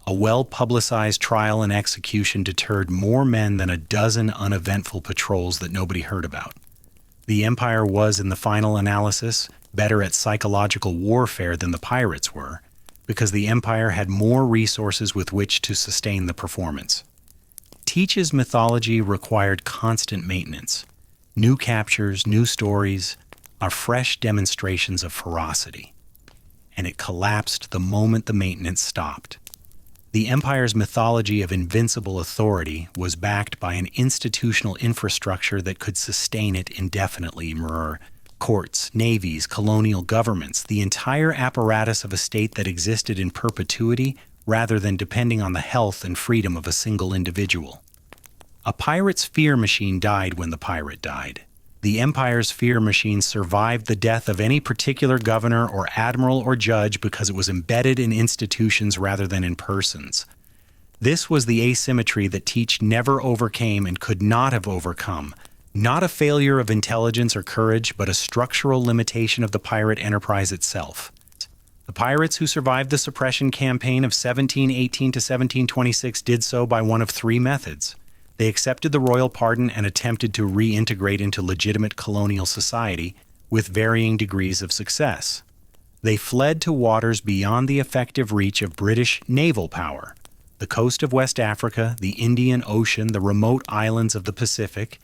A well-publicized trial and execution deterred more men than a dozen uneventful patrols that nobody heard about. The Empire was, in the final analysis, better at psychological warfare than the pirates were, because the Empire had more resources with which to sustain the performance. Teach's mythology required constant maintenance. New captures, new stories, are fresh demonstrations of ferocity. And it collapsed the moment the maintenance stopped. The Empire's mythology of invincible authority was backed by an institutional infrastructure that could sustain it indefinitely. Courts, navies, colonial governments, the entire apparatus of a state that existed in perpetuity rather than depending on the health and freedom of a single individual. A pirate's fear machine died when the pirate died. The Empire's fear machine survived the death of any particular governor or admiral or judge because it was embedded in institutions rather than in persons. This was the asymmetry that Teach never overcame and could not have overcome. Not a failure of intelligence or courage, but a structural limitation of the pirate enterprise itself. The pirates who survived the suppression campaign of 1718 to 1726 did so by one of three methods. They accepted the royal pardon and attempted to reintegrate into legitimate colonial society with varying degrees of success. They fled to waters beyond the effective reach of British naval power, the coast of West Africa, the Indian Ocean, the remote islands of the Pacific,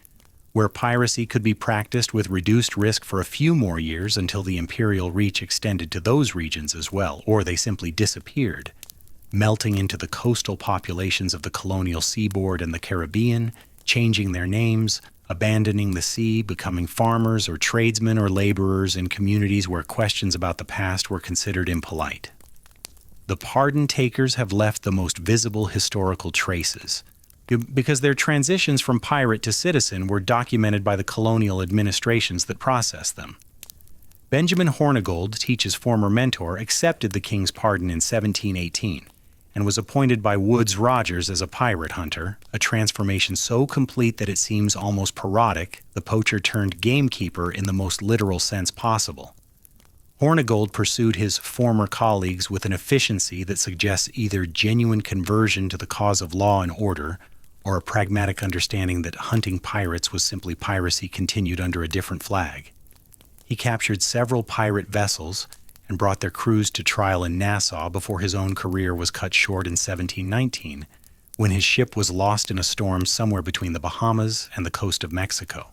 where piracy could be practiced with reduced risk for a few more years until the imperial reach extended to those regions as well, or they simply disappeared, melting into the coastal populations of the colonial seaboard and the Caribbean, changing their names, abandoning the sea, becoming farmers or tradesmen or laborers in communities where questions about the past were considered impolite. The pardon takers have left the most visible historical traces, because their transitions from pirate to citizen were documented by the colonial administrations that processed them. Benjamin Hornigold, Teach's former mentor, accepted the king's pardon in 1718, and was appointed by Woodes Rogers as a pirate hunter, a transformation so complete that it seems almost parodic. The poacher turned gamekeeper in the most literal sense possible. Hornigold pursued his former colleagues with an efficiency that suggests either genuine conversion to the cause of law and order, or a pragmatic understanding that hunting pirates was simply piracy continued under a different flag. He captured several pirate vessels and brought their crews to trial in Nassau before his own career was cut short in 1719, when his ship was lost in a storm somewhere between the Bahamas and the coast of Mexico.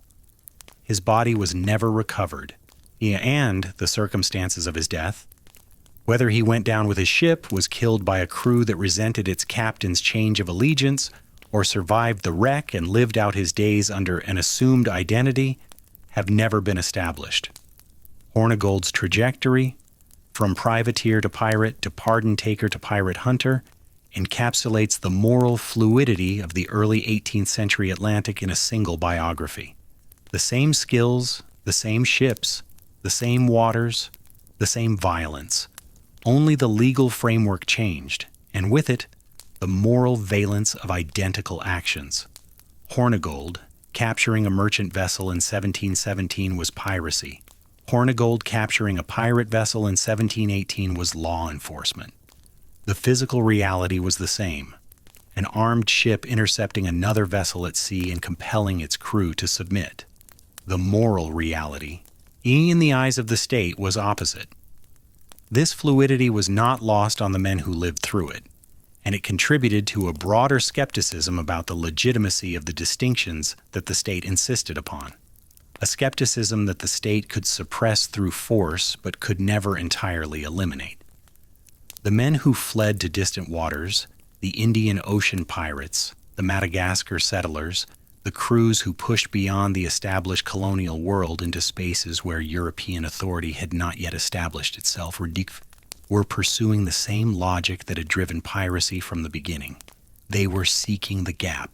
His body was never recovered, and the circumstances of his death, whether he went down with his ship, was killed by a crew that resented its captain's change of allegiance, or survived the wreck and lived out his days under an assumed identity, have never been established. Hornigold's trajectory, from privateer to pirate to pardon taker to pirate hunter, encapsulates the moral fluidity of the early 18th century Atlantic in a single biography. The same skills, the same ships, the same waters, the same violence. Only the legal framework changed, and with it, the moral valence of identical actions. Hornigold, capturing a merchant vessel in 1717 was piracy. Hornigold capturing a pirate vessel in 1718 was law enforcement. The physical reality was the same: an armed ship intercepting another vessel at sea and compelling its crew to submit. The moral reality, in the eyes of the state, was opposite. This fluidity was not lost on the men who lived through it, and it contributed to a broader skepticism about the legitimacy of the distinctions that the state insisted upon. A skepticism that the state could suppress through force but could never entirely eliminate. The men who fled to distant waters, the Indian Ocean pirates, the Madagascar settlers, the crews who pushed beyond the established colonial world into spaces where European authority had not yet established itself, were pursuing the same logic that had driven piracy from the beginning. They were seeking the gap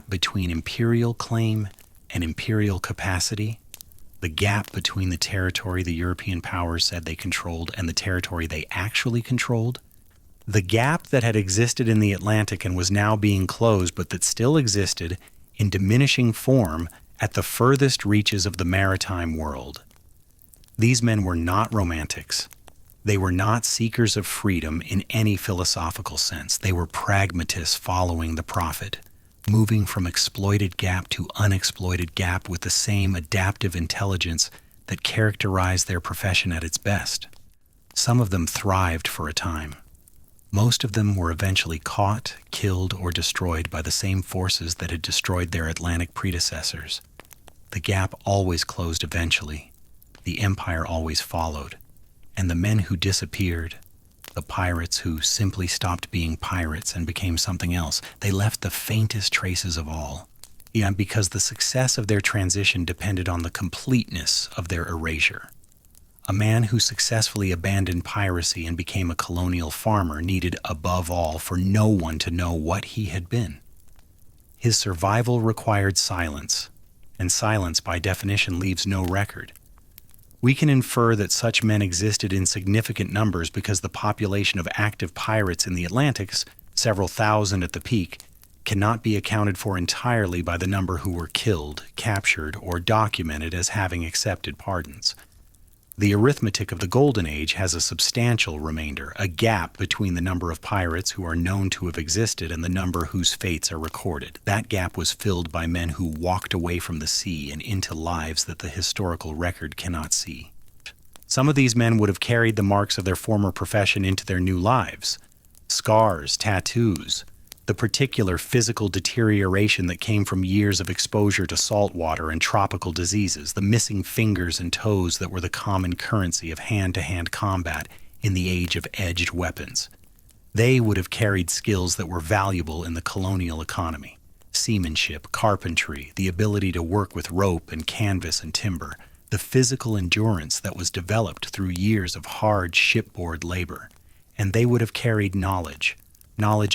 between imperial claim and imperial capacity, the gap between the territory the European powers said they controlled and the territory they actually controlled, the gap that had existed in the Atlantic and was now being closed, but that still existed in diminishing form at the furthest reaches of the maritime world. These men were not romantics. They were not seekers of freedom in any philosophical sense. They were pragmatists following the prophet, moving from exploited gap to unexploited gap with the same adaptive intelligence that characterized their profession at its best. Some of them thrived for a time. Most of them were eventually caught, killed, or destroyed by the same forces that had destroyed their Atlantic predecessors. The gap always closed eventually. The empire always followed. And the men who disappeared, the pirates who simply stopped being pirates and became something else, they left the faintest traces of all. Yeah, because the success of their transition depended on the completeness of their erasure. A man who successfully abandoned piracy and became a colonial farmer needed, above all, for no one to know what he had been. His survival required silence, and silence by definition leaves no record. We can infer that such men existed in significant numbers because the population of active pirates in the Atlantics, several thousand at the peak, cannot be accounted for entirely by the number who were killed, captured, or documented as having accepted pardons. The arithmetic of the Golden Age has a substantial remainder, a gap between the number of pirates who are known to have existed and the number whose fates are recorded. That gap was filled by men who walked away from the sea and into lives that the historical record cannot see. Some of these men would have carried the marks of their former profession into their new lives. Scars, tattoos, the particular physical deterioration that came from years of exposure to salt water and tropical diseases, the missing fingers and toes that were the common currency of hand-to-hand combat in the age of edged weapons. They would have carried skills that were valuable in the colonial economy: seamanship, carpentry, the ability to work with rope and canvas and timber, the physical endurance that was developed through years of hard shipboard labor. And they would have carried knowledge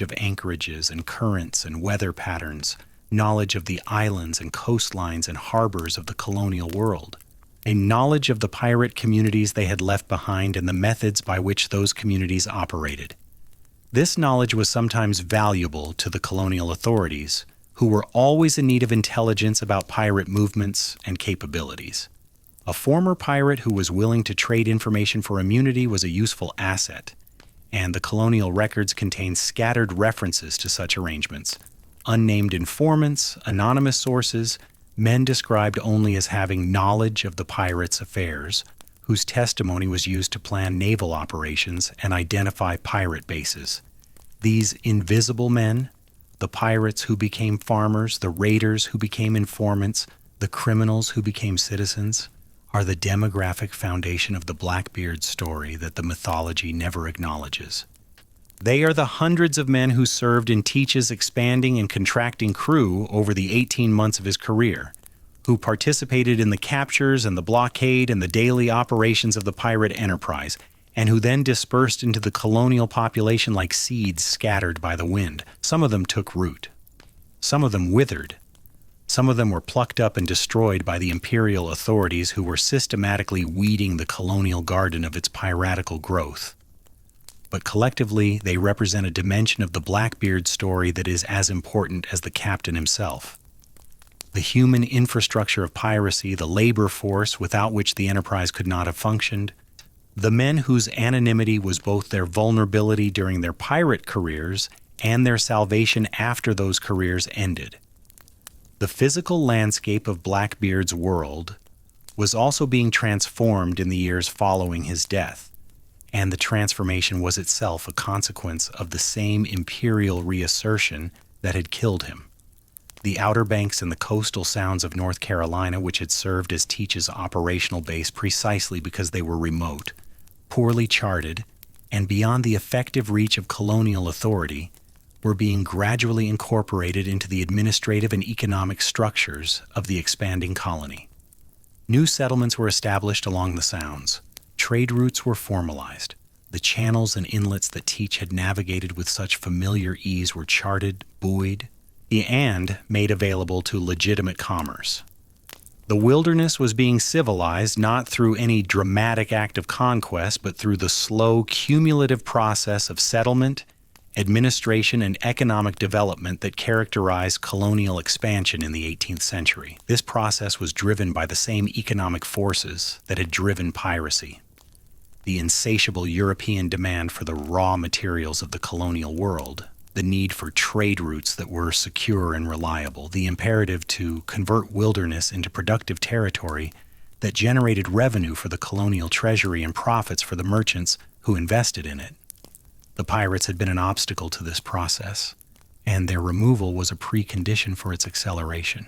of anchorages and currents and weather patterns, knowledge of the islands and coastlines and harbors of the colonial world, a knowledge of the pirate communities they had left behind and the methods by which those communities operated. This knowledge was sometimes valuable to the colonial authorities, who were always in need of intelligence about pirate movements and capabilities. A former pirate who was willing to trade information for immunity was a useful asset, and the colonial records contain scattered references to such arrangements. Unnamed informants, anonymous sources, men described only as having knowledge of the pirates' affairs, whose testimony was used to plan naval operations and identify pirate bases. These invisible men, the pirates who became farmers, the raiders who became informants, the criminals who became citizens, are the demographic foundation of the Blackbeard story that the mythology never acknowledges. They are the hundreds of men who served in Teach's expanding and contracting crew over the 18 months of his career, who participated in the captures and the blockade and the daily operations of the pirate enterprise, and who then dispersed into the colonial population like seeds scattered by the wind. Some of them took root. Some of them withered. Some of them were plucked up and destroyed by the imperial authorities who were systematically weeding the colonial garden of its piratical growth. But collectively, they represent a dimension of the Blackbeard story that is as important as the captain himself. The human infrastructure of piracy, the labor force without which the enterprise could not have functioned, the men whose anonymity was both their vulnerability during their pirate careers and their salvation after those careers ended. The physical landscape of Blackbeard's world was also being transformed in the years following his death, and the transformation was itself a consequence of the same imperial reassertion that had killed him. The Outer Banks and the coastal sounds of North Carolina, which had served as Teach's operational base precisely because they were remote, poorly charted, and beyond the effective reach of colonial authority, were being gradually incorporated into the administrative and economic structures of the expanding colony. New settlements were established along the sounds. Trade routes were formalized. The channels and inlets that Teach had navigated with such familiar ease were charted, buoyed, and made available to legitimate commerce. The wilderness was being civilized not through any dramatic act of conquest, but through the slow, cumulative process of settlement, administration, and economic development that characterized colonial expansion in the 18th century. This process was driven by the same economic forces that had driven piracy. The insatiable European demand for the raw materials of the colonial world, the need for trade routes that were secure and reliable, the imperative to convert wilderness into productive territory that generated revenue for the colonial treasury and profits for the merchants who invested in it. The pirates had been an obstacle to this process, and their removal was a precondition for its acceleration.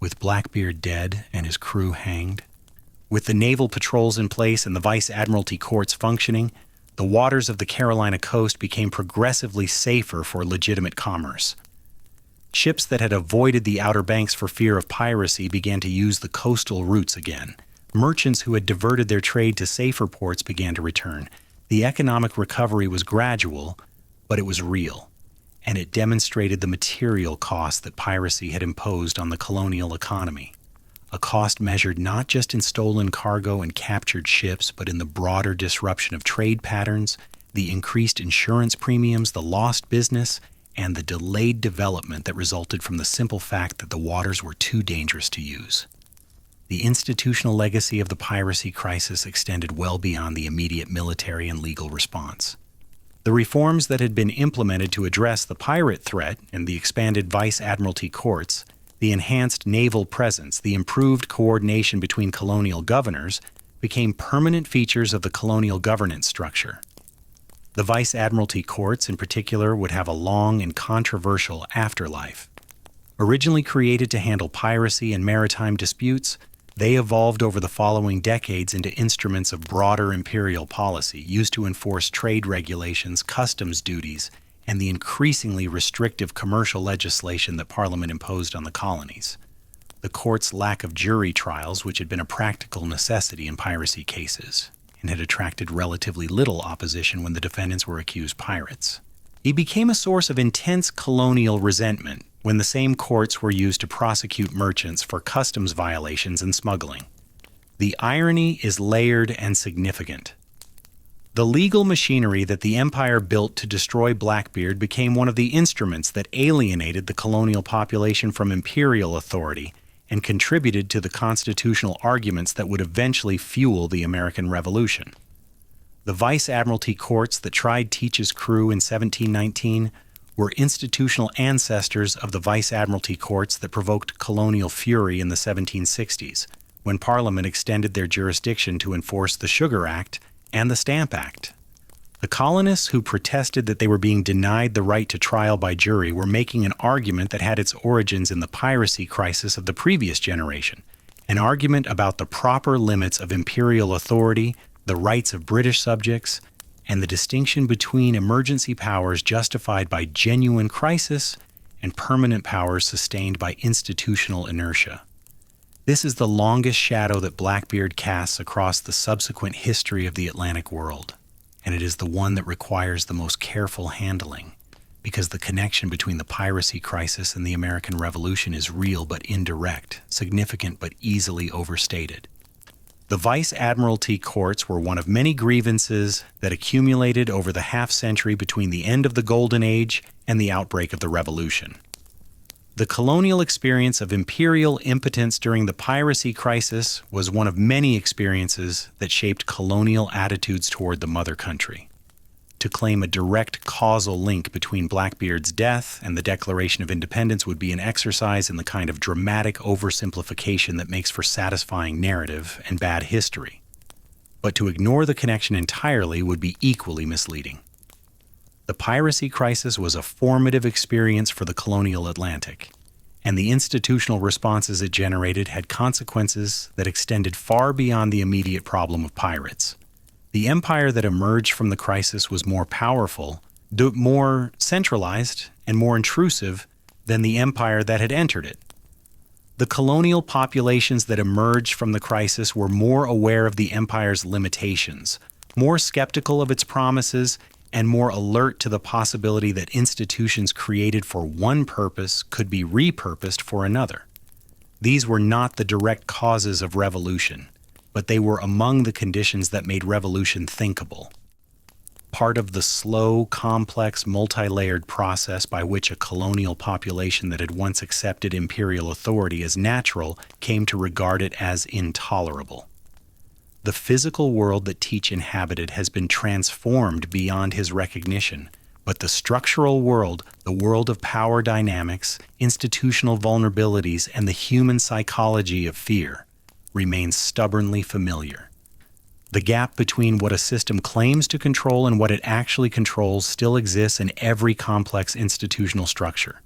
With Blackbeard dead and his crew hanged, with the naval patrols in place and the Vice Admiralty courts functioning, the waters of the Carolina coast became progressively safer for legitimate commerce. Ships that had avoided the Outer Banks for fear of piracy began to use the coastal routes again. Merchants who had diverted their trade to safer ports began to return. The economic recovery was gradual, but it was real, and it demonstrated the material cost that piracy had imposed on the colonial economy. A cost measured not just in stolen cargo and captured ships, but in the broader disruption of trade patterns, the increased insurance premiums, the lost business, and the delayed development that resulted from the simple fact that the waters were too dangerous to use. The institutional legacy of the piracy crisis extended well beyond the immediate military and legal response. The reforms that had been implemented to address the pirate threat and the expanded Vice Admiralty courts, the enhanced naval presence, the improved coordination between colonial governors, became permanent features of the colonial governance structure. The Vice Admiralty courts, in particular, would have a long and controversial afterlife. Originally created to handle piracy and maritime disputes, they evolved over the following decades into instruments of broader imperial policy, used to enforce trade regulations, customs duties, and the increasingly restrictive commercial legislation that Parliament imposed on the colonies. The court's lack of jury trials, which had been a practical necessity in piracy cases, and had attracted relatively little opposition when the defendants were accused pirates. He became a source of intense colonial resentment when the same courts were used to prosecute merchants for customs violations and smuggling. The irony is layered and significant. The legal machinery that the empire built to destroy Blackbeard became one of the instruments that alienated the colonial population from imperial authority and contributed to the constitutional arguments that would eventually fuel the American Revolution. The Vice Admiralty courts that tried Teach's crew in 1719 were institutional ancestors of the Vice Admiralty courts that provoked colonial fury in the 1760s, when Parliament extended their jurisdiction to enforce the Sugar Act and the Stamp Act. The colonists who protested that they were being denied the right to trial by jury were making an argument that had its origins in the piracy crisis of the previous generation, an argument about the proper limits of imperial authority, the rights of British subjects, and the distinction between emergency powers justified by genuine crisis and permanent powers sustained by institutional inertia. This is the longest shadow that Blackbeard casts across the subsequent history of the Atlantic world, and it is the one that requires the most careful handling, because the connection between the piracy crisis and the American Revolution is real but indirect, significant but easily overstated. The Vice Admiralty courts were one of many grievances that accumulated over the half-century between the end of the Golden Age and the outbreak of the Revolution. The colonial experience of imperial impotence during the piracy crisis was one of many experiences that shaped colonial attitudes toward the mother country. To claim a direct causal link between Blackbeard's death and the Declaration of Independence would be an exercise in the kind of dramatic oversimplification that makes for satisfying narrative and bad history. But to ignore the connection entirely would be equally misleading. The piracy crisis was a formative experience for the colonial Atlantic, and the institutional responses it generated had consequences that extended far beyond the immediate problem of pirates. The empire that emerged from the crisis was more powerful, more centralized, and more intrusive than the empire that had entered it. The colonial populations that emerged from the crisis were more aware of the empire's limitations, more skeptical of its promises, and more alert to the possibility that institutions created for one purpose could be repurposed for another. These were not the direct causes of revolution, but they were among the conditions that made revolution thinkable. Part of the slow, complex, multi-layered process by which a colonial population that had once accepted imperial authority as natural came to regard it as intolerable. The physical world that Teach inhabited has been transformed beyond his recognition, but the structural world, the world of power dynamics, institutional vulnerabilities, and the human psychology of fear, remains stubbornly familiar. The gap between what a system claims to control and what it actually controls still exists in every complex institutional structure.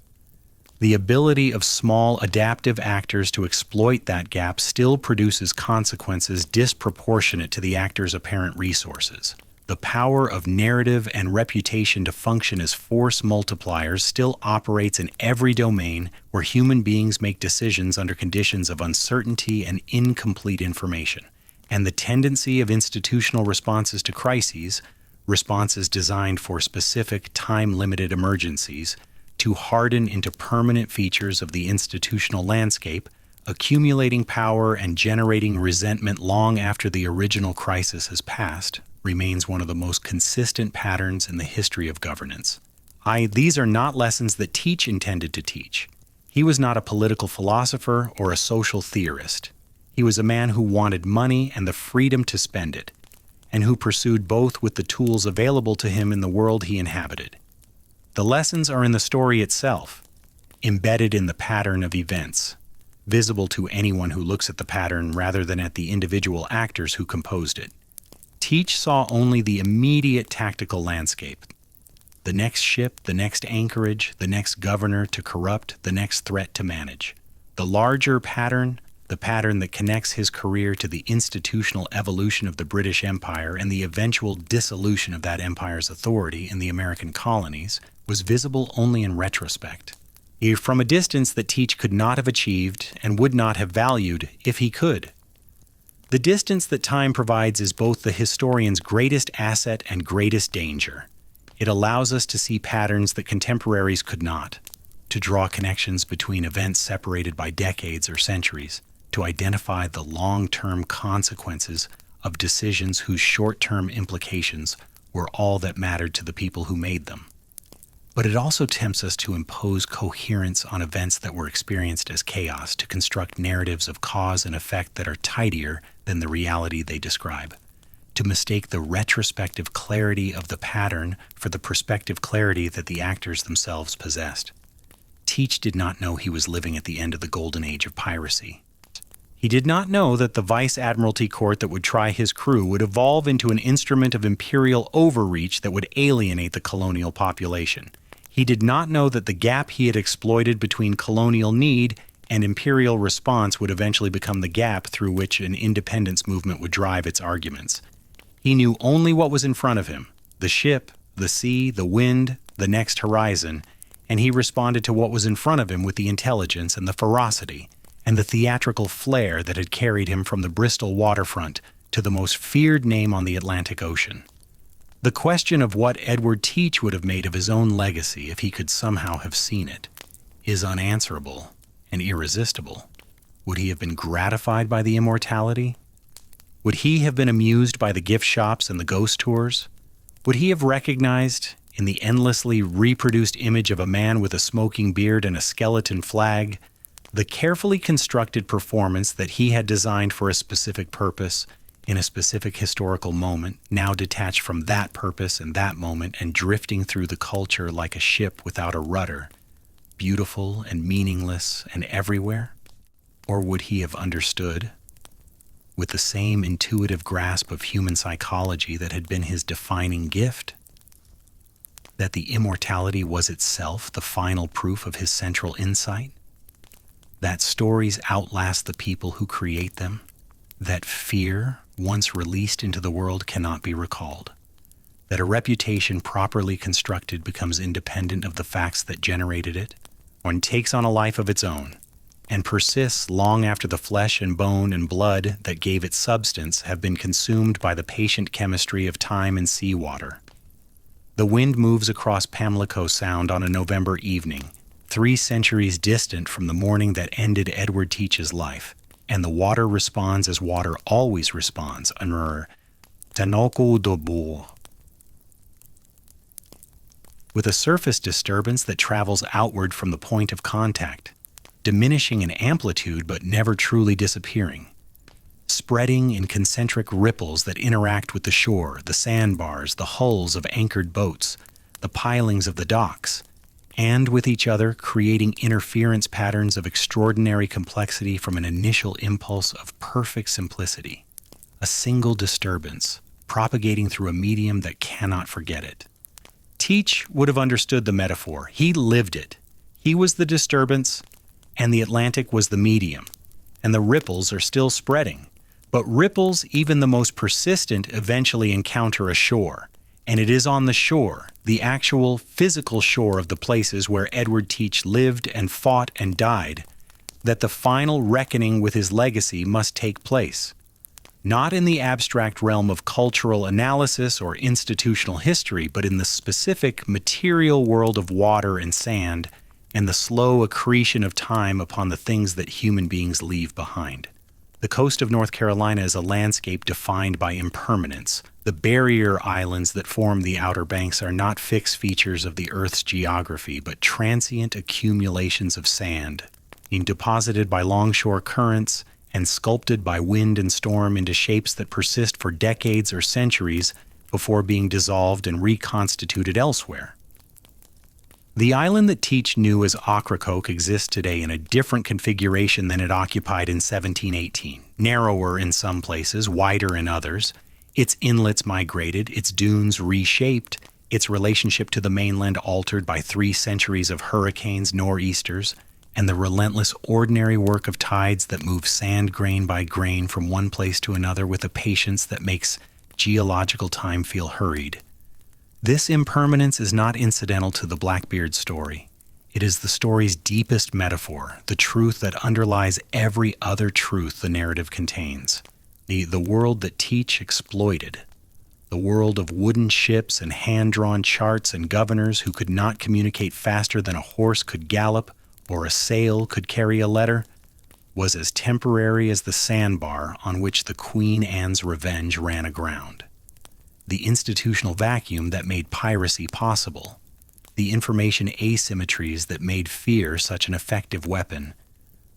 The ability of small adaptive actors to exploit that gap still produces consequences disproportionate to the actor's apparent resources. The power of narrative and reputation to function as force multipliers still operates in every domain where human beings make decisions under conditions of uncertainty and incomplete information. And the tendency of institutional responses to crises, responses designed for specific time-limited emergencies, to harden into permanent features of the institutional landscape, accumulating power and generating resentment long after the original crisis has passed, remains one of the most consistent patterns in the history of governance. These are not lessons that Teach intended to teach. He was not a political philosopher or a social theorist. He was a man who wanted money and the freedom to spend it, and who pursued both with the tools available to him in the world he inhabited. The lessons are in the story itself, embedded in the pattern of events, visible to anyone who looks at the pattern rather than at the individual actors who composed it. Teach saw only the immediate tactical landscape. The next ship, the next anchorage, the next governor to corrupt, the next threat to manage. The larger pattern, the pattern that connects his career to the institutional evolution of the British Empire and the eventual dissolution of that empire's authority in the American colonies, was visible only in retrospect. From a distance that Teach could not have achieved and would not have valued if he could. The distance that time provides is both the historian's greatest asset and greatest danger. It allows us to see patterns that contemporaries could not, to draw connections between events separated by decades or centuries, to identify the long-term consequences of decisions whose short-term implications were all that mattered to the people who made them. But it also tempts us to impose coherence on events that were experienced as chaos, to construct narratives of cause and effect that are tidier than the reality they describe, to mistake the retrospective clarity of the pattern for the prospective clarity that the actors themselves possessed. Teach did not know he was living at the end of the Golden Age of Piracy. He did not know that the Vice Admiralty Court that would try his crew would evolve into an instrument of imperial overreach that would alienate the colonial population. He did not know that the gap he had exploited between colonial need and imperial response would eventually become the gap through which an independence movement would drive its arguments. He knew only what was in front of him, the ship, the sea, the wind, the next horizon, and he responded to what was in front of him with the intelligence and the ferocity and the theatrical flair that had carried him from the Bristol waterfront to the most feared name on the Atlantic Ocean. The question of what Edward Teach would have made of his own legacy if he could somehow have seen it is unanswerable and irresistible. Would he have been gratified by the immortality? Would he have been amused by the gift shops and the ghost tours? Would he have recognized, in the endlessly reproduced image of a man with a smoking beard and a skeleton flag, the carefully constructed performance that he had designed for a specific purpose in a specific historical moment, now detached from that purpose and that moment and drifting through the culture like a ship without a rudder, beautiful and meaningless and everywhere? Or would he have understood, with the same intuitive grasp of human psychology that had been his defining gift, that the immortality was itself the final proof of his central insight? That stories outlast the people who create them? That fear, once released into the world, cannot be recalled? That a reputation properly constructed becomes independent of the facts that generated it, or takes on a life of its own, and persists long after the flesh and bone and blood that gave it substance have been consumed by the patient chemistry of time and seawater? The wind moves across Pamlico Sound on a November evening, 3 centuries distant from the morning that ended Edward Teach's life, and the water responds as water always responds, under Tanoku Dobo, with a surface disturbance that travels outward from the point of contact, diminishing in amplitude but never truly disappearing, spreading in concentric ripples that interact with the shore, the sandbars, the hulls of anchored boats, the pilings of the docks, and with each other creating interference patterns of extraordinary complexity from an initial impulse of perfect simplicity, a single disturbance propagating through a medium that cannot forget it. Teach would have understood the metaphor. He lived it. He was the disturbance, and the Atlantic was the medium, and the ripples are still spreading. But ripples, even the most persistent, eventually encounter a shore, and it is on the shore, the actual physical shore of the places where Edward Teach lived and fought and died, that the final reckoning with his legacy must take place. Not in the abstract realm of cultural analysis or institutional history, but in the specific material world of water and sand and the slow accretion of time upon the things that human beings leave behind. The coast of North Carolina is a landscape defined by impermanence. The barrier islands that form the Outer Banks are not fixed features of the Earth's geography, but transient accumulations of sand, being deposited by longshore currents and sculpted by wind and storm into shapes that persist for decades or centuries before being dissolved and reconstituted elsewhere. The island that Teach knew as Ocracoke exists today in a different configuration than it occupied in 1718, narrower in some places, wider in others, its inlets migrated, its dunes reshaped, its relationship to the mainland altered by 3 centuries of hurricanes, nor'easters, and the relentless ordinary work of tides that move sand grain by grain from one place to another with a patience that makes geological time feel hurried. This impermanence is not incidental to the Blackbeard story. It is the story's deepest metaphor, the truth that underlies every other truth the narrative contains. The world that Teach exploited. The world of wooden ships and hand-drawn charts and governors who could not communicate faster than a horse could gallop or a sail could carry a letter. was as temporary as the sandbar on which the Queen Anne's Revenge ran aground. The institutional vacuum that made piracy possible, the information asymmetries that made fear such an effective weapon,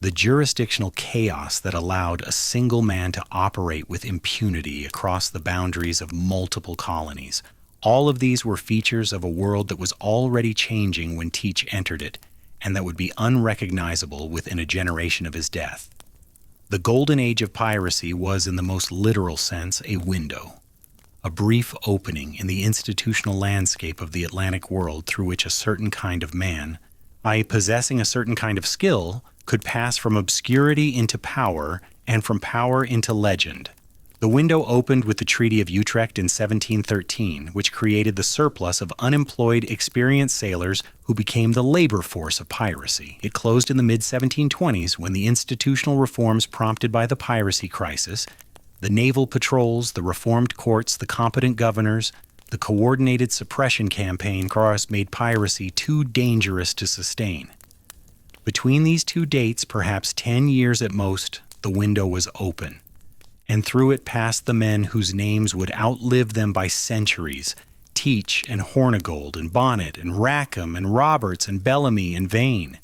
the jurisdictional chaos that allowed a single man to operate with impunity across the boundaries of multiple colonies. All of these were features of a world that was already changing when Teach entered it, and that would be unrecognizable within a generation of his death. The Golden Age of Piracy was, in the most literal sense, a window, a brief opening in the institutional landscape of the Atlantic world through which a certain kind of man, by possessing a certain kind of skill, could pass from obscurity into power and from power into legend. The window opened with the Treaty of Utrecht in 1713, which created the surplus of unemployed, experienced sailors who became the labor force of piracy. It closed in the mid-1720s when the institutional reforms prompted by the piracy crisis, the naval patrols, the reformed courts, the competent governors, the coordinated suppression campaign made piracy too dangerous to sustain. Between these two dates, perhaps 10 years at most, the window was open, and through it passed the men whose names would outlive them by centuries: Teach and Hornigold and Bonnet and Rackham and Roberts and Bellamy and Vane,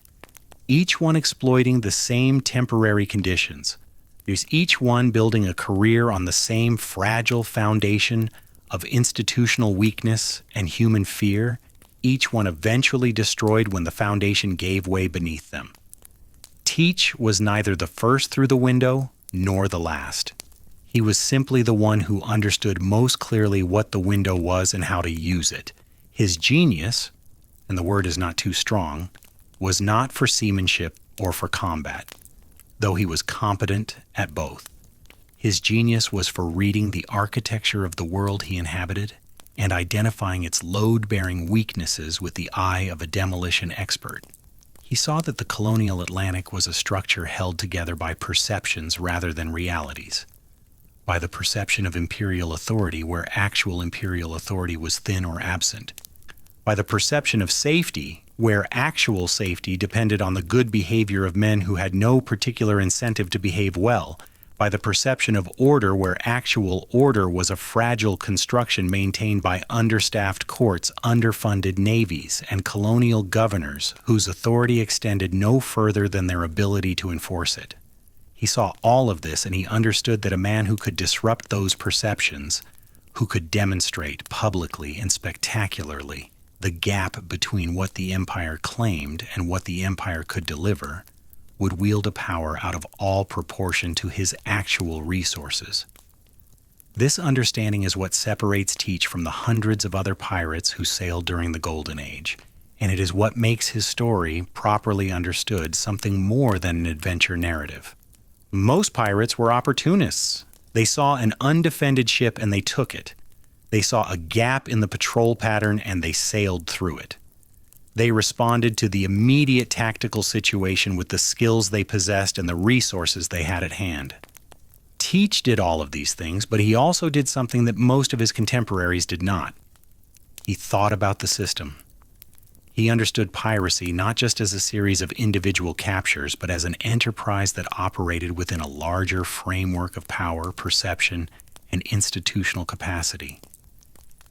each one exploiting the same temporary conditions. There's each one building a career on the same fragile foundation of institutional weakness and human fear, each one eventually destroyed when the foundation gave way beneath them. Teach was neither the first through the window nor the last. He was simply the one who understood most clearly what the window was and how to use it. His genius, and the word is not too strong, was not for seamanship or for combat, though he was competent at both. His genius was for reading the architecture of the world he inhabited and identifying its load-bearing weaknesses with the eye of a demolition expert. He saw that the colonial Atlantic was a structure held together by perceptions rather than realities, by the perception of imperial authority where actual imperial authority was thin or absent, by the perception of safety where actual safety depended on the good behavior of men who had no particular incentive to behave well, by the perception of order where actual order was a fragile construction maintained by understaffed courts, underfunded navies, and colonial governors whose authority extended no further than their ability to enforce it. He saw all of this, and he understood that a man who could disrupt those perceptions, who could demonstrate publicly and spectacularly the gap between what the empire claimed and what the empire could deliver, would wield a power out of all proportion to his actual resources. This understanding is what separates Teach from the hundreds of other pirates who sailed during the Golden Age, and it is what makes his story, properly understood, something more than an adventure narrative. Most pirates were opportunists. They saw an undefended ship and they took it. They saw a gap in the patrol pattern and they sailed through it. They responded to the immediate tactical situation with the skills they possessed and the resources they had at hand. Teach did all of these things, but he also did something that most of his contemporaries did not. He thought about the system. He understood piracy not just as a series of individual captures, but as an enterprise that operated within a larger framework of power, perception, and institutional capacity.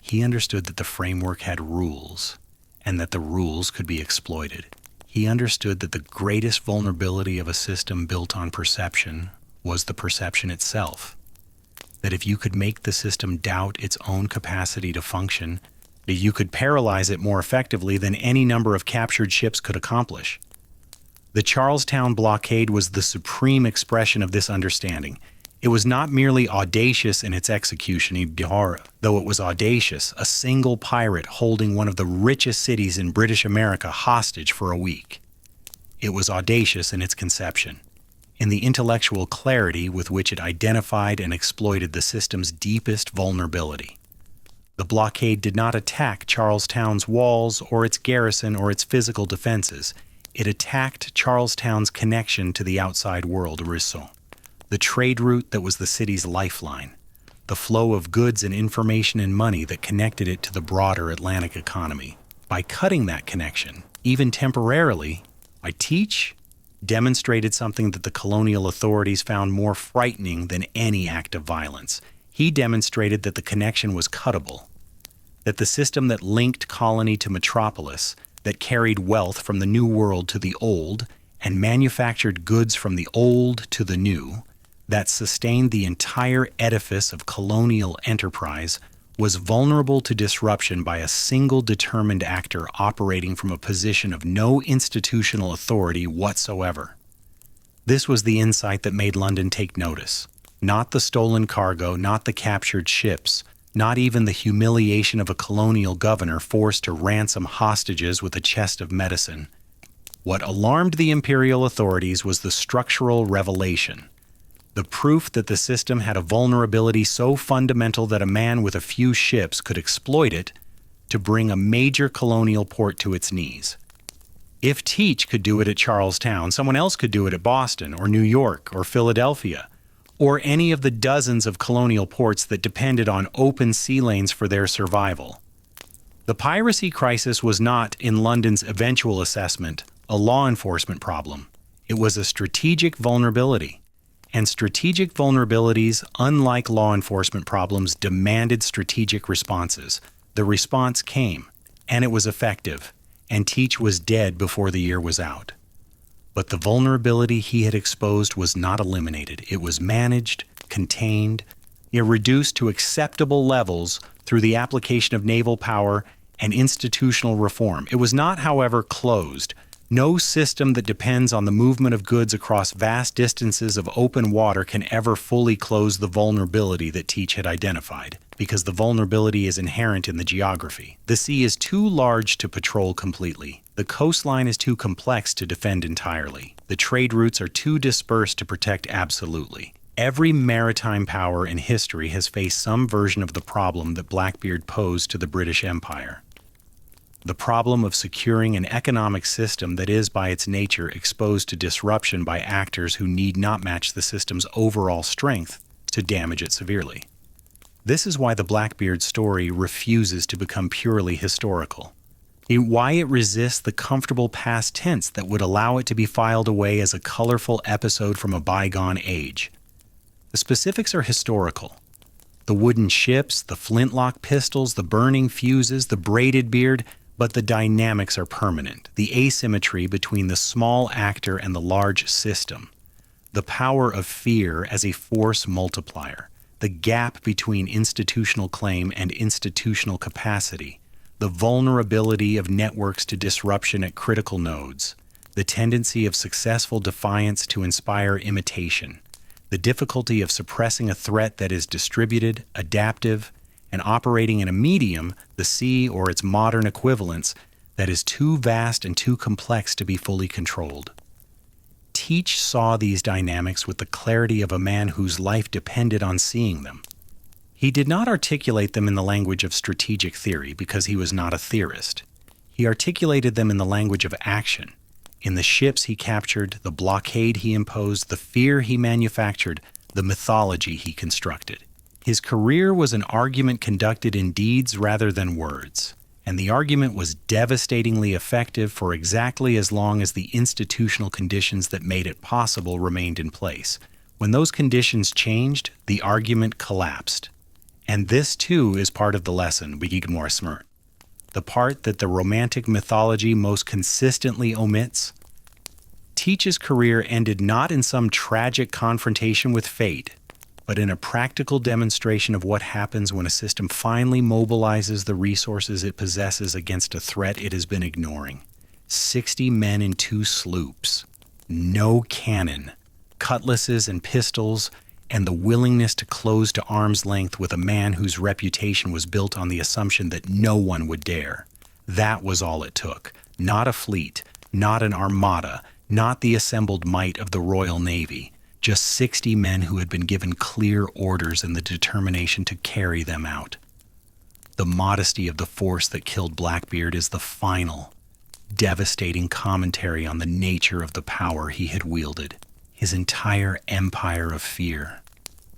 He understood that the framework had rules, and that the rules could be exploited. He understood that the greatest vulnerability of a system built on perception was the perception itself. That if you could make the system doubt its own capacity to function, that you could paralyze it more effectively than any number of captured ships could accomplish. The Charlestown blockade was the supreme expression of this understanding. It was not merely audacious in its execution, though it was audacious, a single pirate holding one of the richest cities in British America hostage for a week. It was audacious in its conception, in the intellectual clarity with which it identified and exploited the system's deepest vulnerability. The blockade did not attack Charlestown's walls or its garrison or its physical defenses. It attacked Charlestown's connection to the outside world, Bristol, the trade route that was the city's lifeline, the flow of goods and information and money that connected it to the broader Atlantic economy. By cutting that connection, even temporarily, by Teach, demonstrated something that the colonial authorities found more frightening than any act of violence. He demonstrated that the connection was cuttable, that the system that linked colony to metropolis, that carried wealth from the New World to the Old, and manufactured goods from the old to the new, that sustained the entire edifice of colonial enterprise, was vulnerable to disruption by a single determined actor operating from a position of no institutional authority whatsoever. This was the insight that made London take notice. Not the stolen cargo, not the captured ships, not even the humiliation of a colonial governor forced to ransom hostages with a chest of medicine. What alarmed the imperial authorities was the structural revelation, the proof that the system had a vulnerability so fundamental that a man with a few ships could exploit it to bring a major colonial port to its knees. If Teach could do it at Charlestown, someone else could do it at Boston or New York or Philadelphia, or any of the dozens of colonial ports that depended on open sea lanes for their survival. The piracy crisis was not, in London's eventual assessment, a law enforcement problem. It was a strategic vulnerability. And strategic vulnerabilities, unlike law enforcement problems, demanded strategic responses. The response came, and it was effective, and Teach was dead before the year was out. But the vulnerability he had exposed was not eliminated. It was managed, contained, yet reduced to acceptable levels through the application of naval power and institutional reform. It was not, however, closed. No system that depends on the movement of goods across vast distances of open water can ever fully close the vulnerability that Teach had identified, because the vulnerability is inherent in the geography. The sea is too large to patrol completely. The coastline is too complex to defend entirely. The trade routes are too dispersed to protect absolutely. Every maritime power in history has faced some version of the problem that Blackbeard posed to the British Empire. The problem of securing an economic system that is by its nature exposed to disruption by actors who need not match the system's overall strength to damage it severely. This is why the Blackbeard story refuses to become purely historical. Why it resists the comfortable past tense that would allow it to be filed away as a colorful episode from a bygone age. The specifics are historical. The wooden ships, the flintlock pistols, the burning fuses, the braided beard, but the dynamics are permanent. The asymmetry between the small actor and the large system. The power of fear as a force multiplier. The gap between institutional claim and institutional capacity. The vulnerability of networks to disruption at critical nodes. The tendency of successful defiance to inspire imitation. The difficulty of suppressing a threat that is distributed, adaptive, and operating in a medium, the sea or its modern equivalents, that is too vast and too complex to be fully controlled. Teach saw these dynamics with the clarity of a man whose life depended on seeing them. He did not articulate them in the language of strategic theory because he was not a theorist. He articulated them in the language of action, in the ships he captured, the blockade he imposed, the fear he manufactured, the mythology he constructed. His career was an argument conducted in deeds rather than words, and the argument was devastatingly effective for exactly as long as the institutional conditions that made it possible remained in place. When those conditions changed, the argument collapsed. And this, too, is part of the lesson, the part that the Romantic mythology most consistently omits. Teach's career ended not in some tragic confrontation with fate, but in a practical demonstration of what happens when a system finally mobilizes the resources it possesses against a threat it has been ignoring. 60 men in 2 sloops, no cannon, cutlasses and pistols, and the willingness to close to arm's length with a man whose reputation was built on the assumption that no one would dare. That was all it took. Not a fleet, not an armada, not the assembled might of the Royal Navy. Just 60 men who had been given clear orders and the determination to carry them out. The modesty of the force that killed Blackbeard is the final, devastating commentary on the nature of the power he had wielded. His entire empire of fear,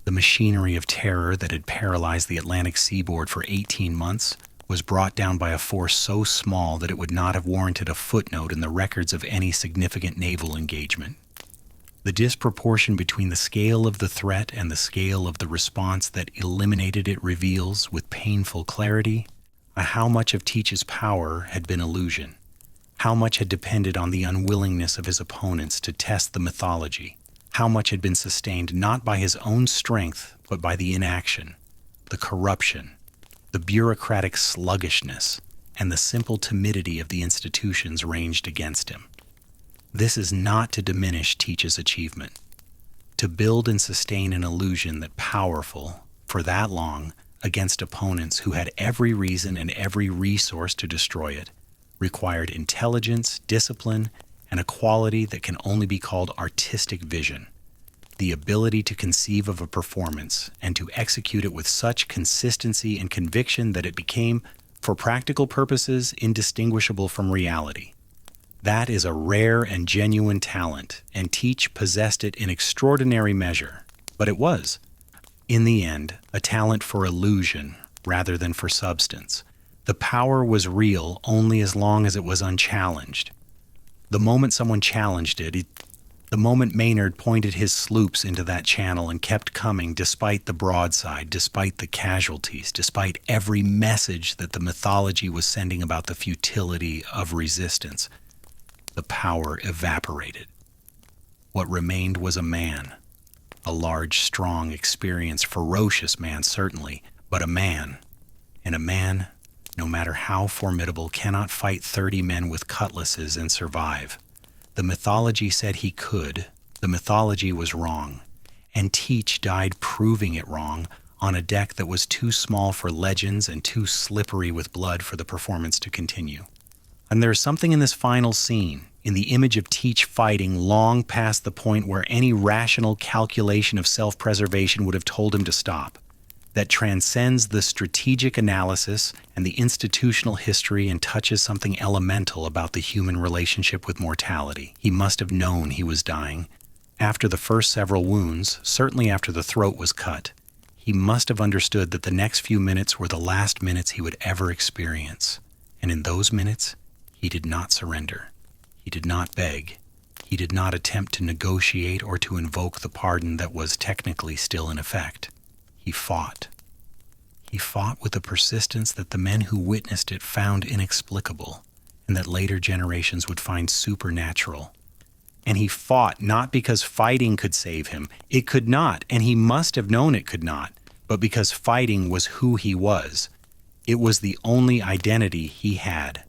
the machinery of terror that had paralyzed the Atlantic seaboard for 18 months, was brought down by a force so small that it would not have warranted a footnote in the records of any significant naval engagement. The disproportion between the scale of the threat and the scale of the response that eliminated it reveals, with painful clarity, how much of Teach's power had been illusion, how much had depended on the unwillingness of his opponents to test the mythology, how much had been sustained not by his own strength, but by the inaction, the corruption, the bureaucratic sluggishness, and the simple timidity of the institutions ranged against him. This is not to diminish Teach's achievement. To build and sustain an illusion that powerful, for that long, against opponents who had every reason and every resource to destroy it, required intelligence, discipline, and a quality that can only be called artistic vision, the ability to conceive of a performance and to execute it with such consistency and conviction that it became, for practical purposes, indistinguishable from reality. That is a rare and genuine talent, and Teach possessed it in extraordinary measure. But it was, in the end, a talent for illusion rather than for substance. The power was real only as long as it was unchallenged. The moment someone challenged it, the moment Maynard pointed his sloops into that channel and kept coming despite the broadside, despite the casualties, despite every message that the mythology was sending about the futility of resistance, the power evaporated. What remained was a man, a large, strong, experienced, ferocious man certainly, but a man. And a man, no matter how formidable, cannot fight 30 men with cutlasses and survive. The mythology said he could. The mythology was wrong. And Teach died proving it wrong on a deck that was too small for legends and too slippery with blood for the performance to continue. And there is something in this final scene, in the image of Teach fighting long past the point where any rational calculation of self-preservation would have told him to stop, that transcends the strategic analysis and the institutional history and touches something elemental about the human relationship with mortality. He must have known he was dying. After the first several wounds, certainly after the throat was cut, he must have understood that the next few minutes were the last minutes he would ever experience. And in those minutes, he did not surrender. He did not beg. He did not attempt to negotiate or to invoke the pardon that was technically still in effect. He fought. He fought with a persistence that the men who witnessed it found inexplicable and that later generations would find supernatural. And he fought not because fighting could save him. It could not, and he must have known it could not, but because fighting was who he was. It was the only identity he had.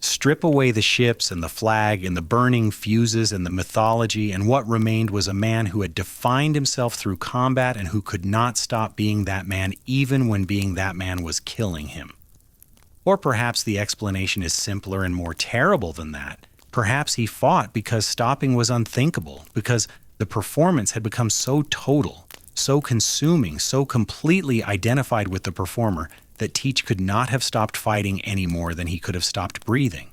Strip away the ships and the flag and the burning fuses and the mythology, and what remained was a man who had defined himself through combat and who could not stop being that man even when being that man was killing him. Or perhaps the explanation is simpler and more terrible than that. Perhaps he fought because stopping was unthinkable, because the performance had become so total, so consuming, so completely identified with the performer that Teach could not have stopped fighting any more than he could have stopped breathing.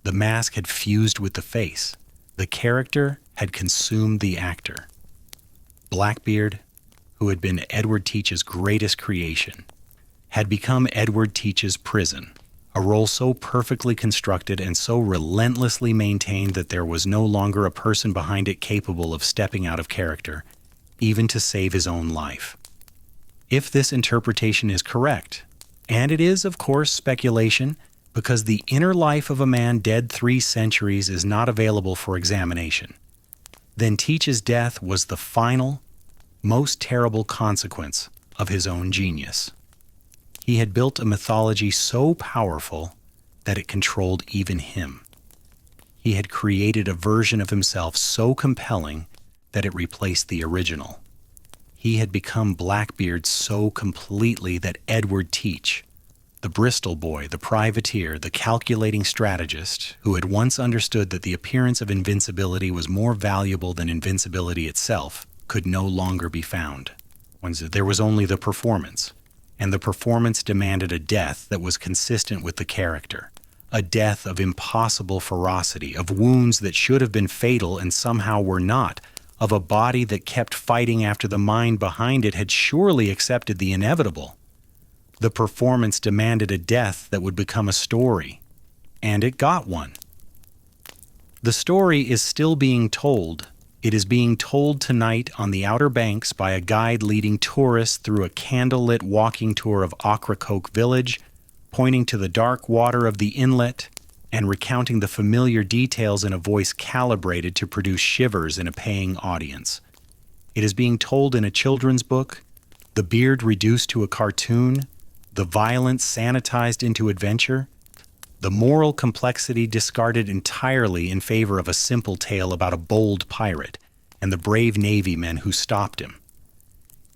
The mask had fused with the face. The character had consumed the actor. Blackbeard, who had been Edward Teach's greatest creation, had become Edward Teach's prison, a role so perfectly constructed and so relentlessly maintained that there was no longer a person behind it capable of stepping out of character, even to save his own life. If this interpretation is correct, and it is, of course, speculation, because the inner life of a man dead 3 centuries is not available for examination, then Teach's death was the final, most terrible consequence of his own genius. He had built a mythology so powerful that it controlled even him. He had created a version of himself so compelling that it replaced the original. He had become Blackbeard so completely that Edward Teach, the Bristol boy, the privateer, the calculating strategist, who had once understood that the appearance of invincibility was more valuable than invincibility itself, could no longer be found. There was only the performance, and the performance demanded a death that was consistent with the character, a death of impossible ferocity, of wounds that should have been fatal and somehow were not, of a body that kept fighting after the mind behind it had surely accepted the inevitable. The performance demanded a death that would become a story, and it got one. The story is still being told. It is being told tonight on the Outer Banks by a guide leading tourists through a candlelit walking tour of Ocracoke Village, pointing to the dark water of the inlet and recounting the familiar details in a voice calibrated to produce shivers in a paying audience. It is being told in a children's book, the beard reduced to a cartoon, the violence sanitized into adventure, the moral complexity discarded entirely in favor of a simple tale about a bold pirate and the brave Navy men who stopped him.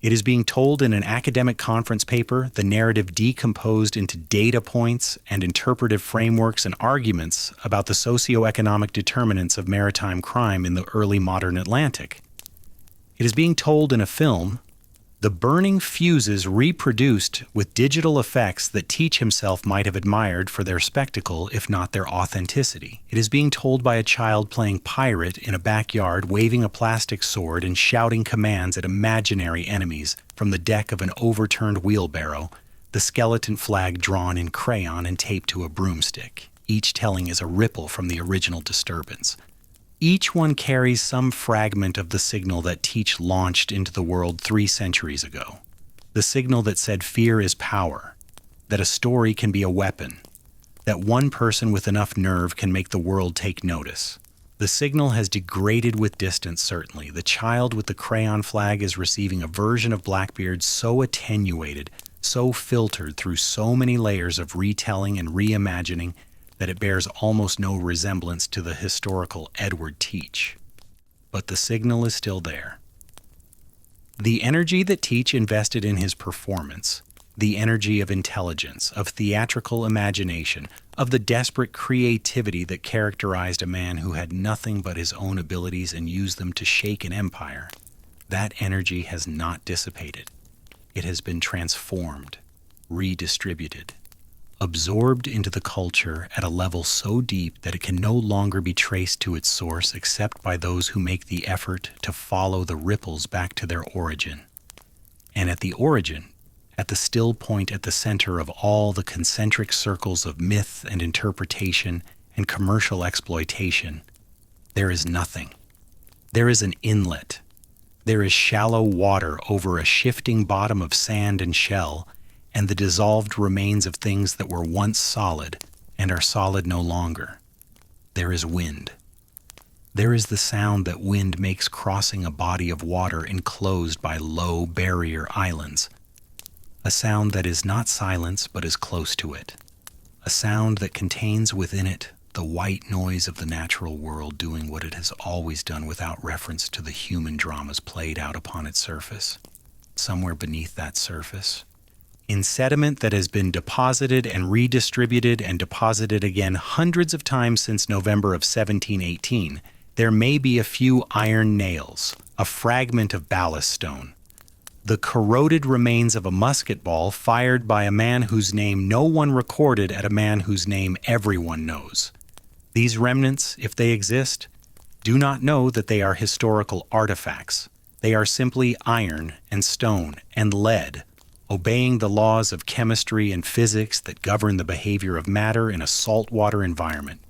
It is being told in an academic conference paper, the narrative decomposed into data points and interpretive frameworks and arguments about the socioeconomic determinants of maritime crime in the early modern Atlantic. It is being told in a film, the burning fuses reproduced with digital effects that Teach himself might have admired for their spectacle, if not their authenticity. It is being told by a child playing pirate in a backyard, waving a plastic sword and shouting commands at imaginary enemies from the deck of an overturned wheelbarrow, the skeleton flag drawn in crayon and taped to a broomstick. Each telling is a ripple from the original disturbance. Each one carries some fragment of the signal that Teach launched into the world 3 centuries ago. The signal that said fear is power, that a story can be a weapon, that one person with enough nerve can make the world take notice. The signal has degraded with distance, certainly. The child with the crayon flag is receiving a version of Blackbeard so attenuated, so filtered through so many layers of retelling and reimagining that it bears almost no resemblance to the historical Edward Teach. But the signal is still there. The energy that Teach invested in his performance, the energy of intelligence, of theatrical imagination, of the desperate creativity that characterized a man who had nothing but his own abilities and used them to shake an empire, that energy has not dissipated. It has been transformed, redistributed, absorbed into the culture at a level so deep that it can no longer be traced to its source except by those who make the effort to follow the ripples back to their origin. And at the origin, at the still point at the center of all the concentric circles of myth and interpretation and commercial exploitation, there is nothing. There is an inlet. There is shallow water over a shifting bottom of sand and shell, and the dissolved remains of things that were once solid and are solid no longer. There is wind. There is the sound that wind makes crossing a body of water enclosed by low barrier islands. A sound that is not silence but is close to it. A sound that contains within it the white noise of the natural world doing what it has always done without reference to the human dramas played out upon its surface. Somewhere beneath that surface, in sediment that has been deposited and redistributed and deposited again hundreds of times since November of 1718, there may be a few iron nails, a fragment of ballast stone, the corroded remains of a musket ball fired by a man whose name no one recorded at a man whose name everyone knows. These remnants, if they exist, do not know that they are historical artifacts. They are simply iron and stone and lead, obeying the laws of chemistry and physics that govern the behavior of matter in a saltwater environment,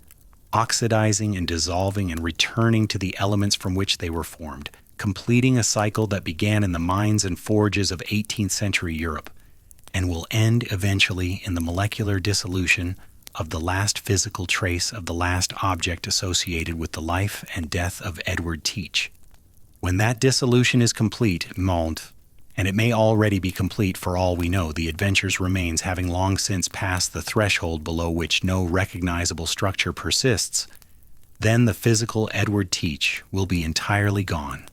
oxidizing and dissolving and returning to the elements from which they were formed, completing a cycle that began in the mines and forges of 18th century Europe and will end eventually in the molecular dissolution of the last physical trace of the last object associated with the life and death of Edward Teach. When that dissolution is complete, and it may already be complete for all we know, the adventure's remains having long since passed the threshold below which no recognizable structure persists, then the physical Edward Teach will be entirely gone.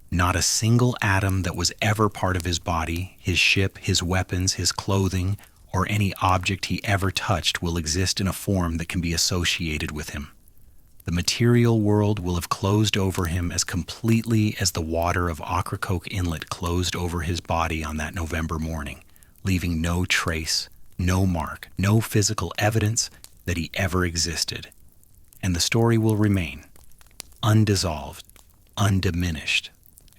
Not a single atom that was ever part of his body, his ship, his weapons, his clothing, or any object he ever touched will exist in a form that can be associated with him. The material world will have closed over him as completely as the water of Ocracoke Inlet closed over his body on that November morning, leaving no trace, no mark, no physical evidence that he ever existed. And the story will remain, undissolved, undiminished,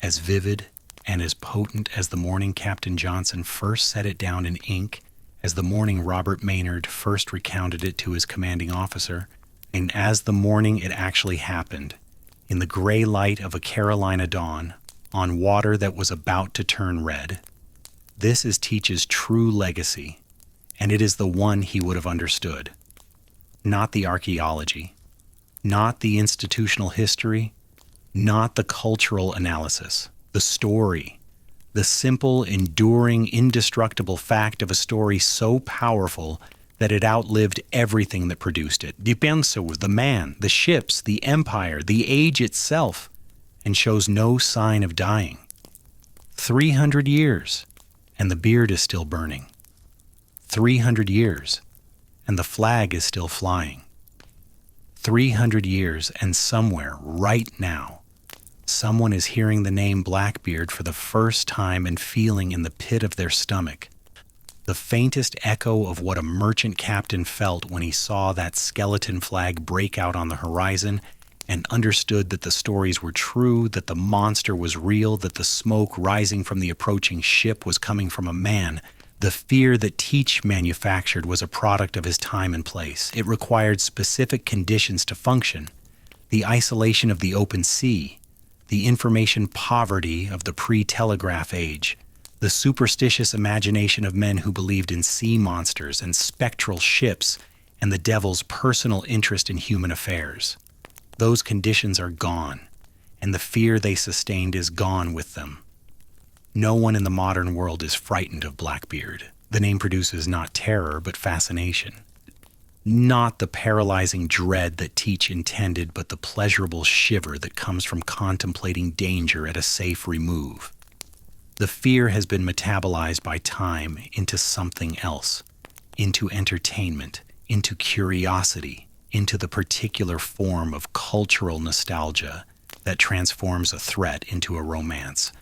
as vivid and as potent as the morning Captain Johnson first set it down in ink as the morning Robert Maynard first recounted it to his commanding officer, and as the morning it actually happened, in the gray light of a Carolina dawn, on water that was about to turn red. This is Teach's true legacy, and it is the one he would have understood. Not the archaeology, not the institutional history, not the cultural analysis, the story, the simple, enduring, indestructible fact of a story so powerful that it outlived everything that produced it. Dipenso, the man, the ships, the empire, the age itself, and shows no sign of dying. 300 years, and the beard is still burning. 300 years, and the flag is still flying. 300 years, and somewhere, right now, someone is hearing the name Blackbeard for the first time and feeling in the pit of their stomach the faintest echo of what a merchant captain felt when he saw that skeleton flag break out on the horizon and understood that the stories were true, that the monster was real, that the smoke rising from the approaching ship was coming from a man. The fear that Teach manufactured was a product of his time and place. It required specific conditions to function: the isolation of the open sea, the information poverty of the pre-telegraph age, the superstitious imagination of men who believed in sea monsters and spectral ships, and the devil's personal interest in human affairs. Those conditions are gone, and the fear they sustained is gone with them. No one in the modern world is frightened of Blackbeard. The name produces not terror, but fascination. Not the paralyzing dread that Teach intended, but the pleasurable shiver that comes from contemplating danger at a safe remove. The fear has been metabolized by time into something else, into entertainment, into curiosity, into the particular form of cultural nostalgia that transforms a threat into a romance.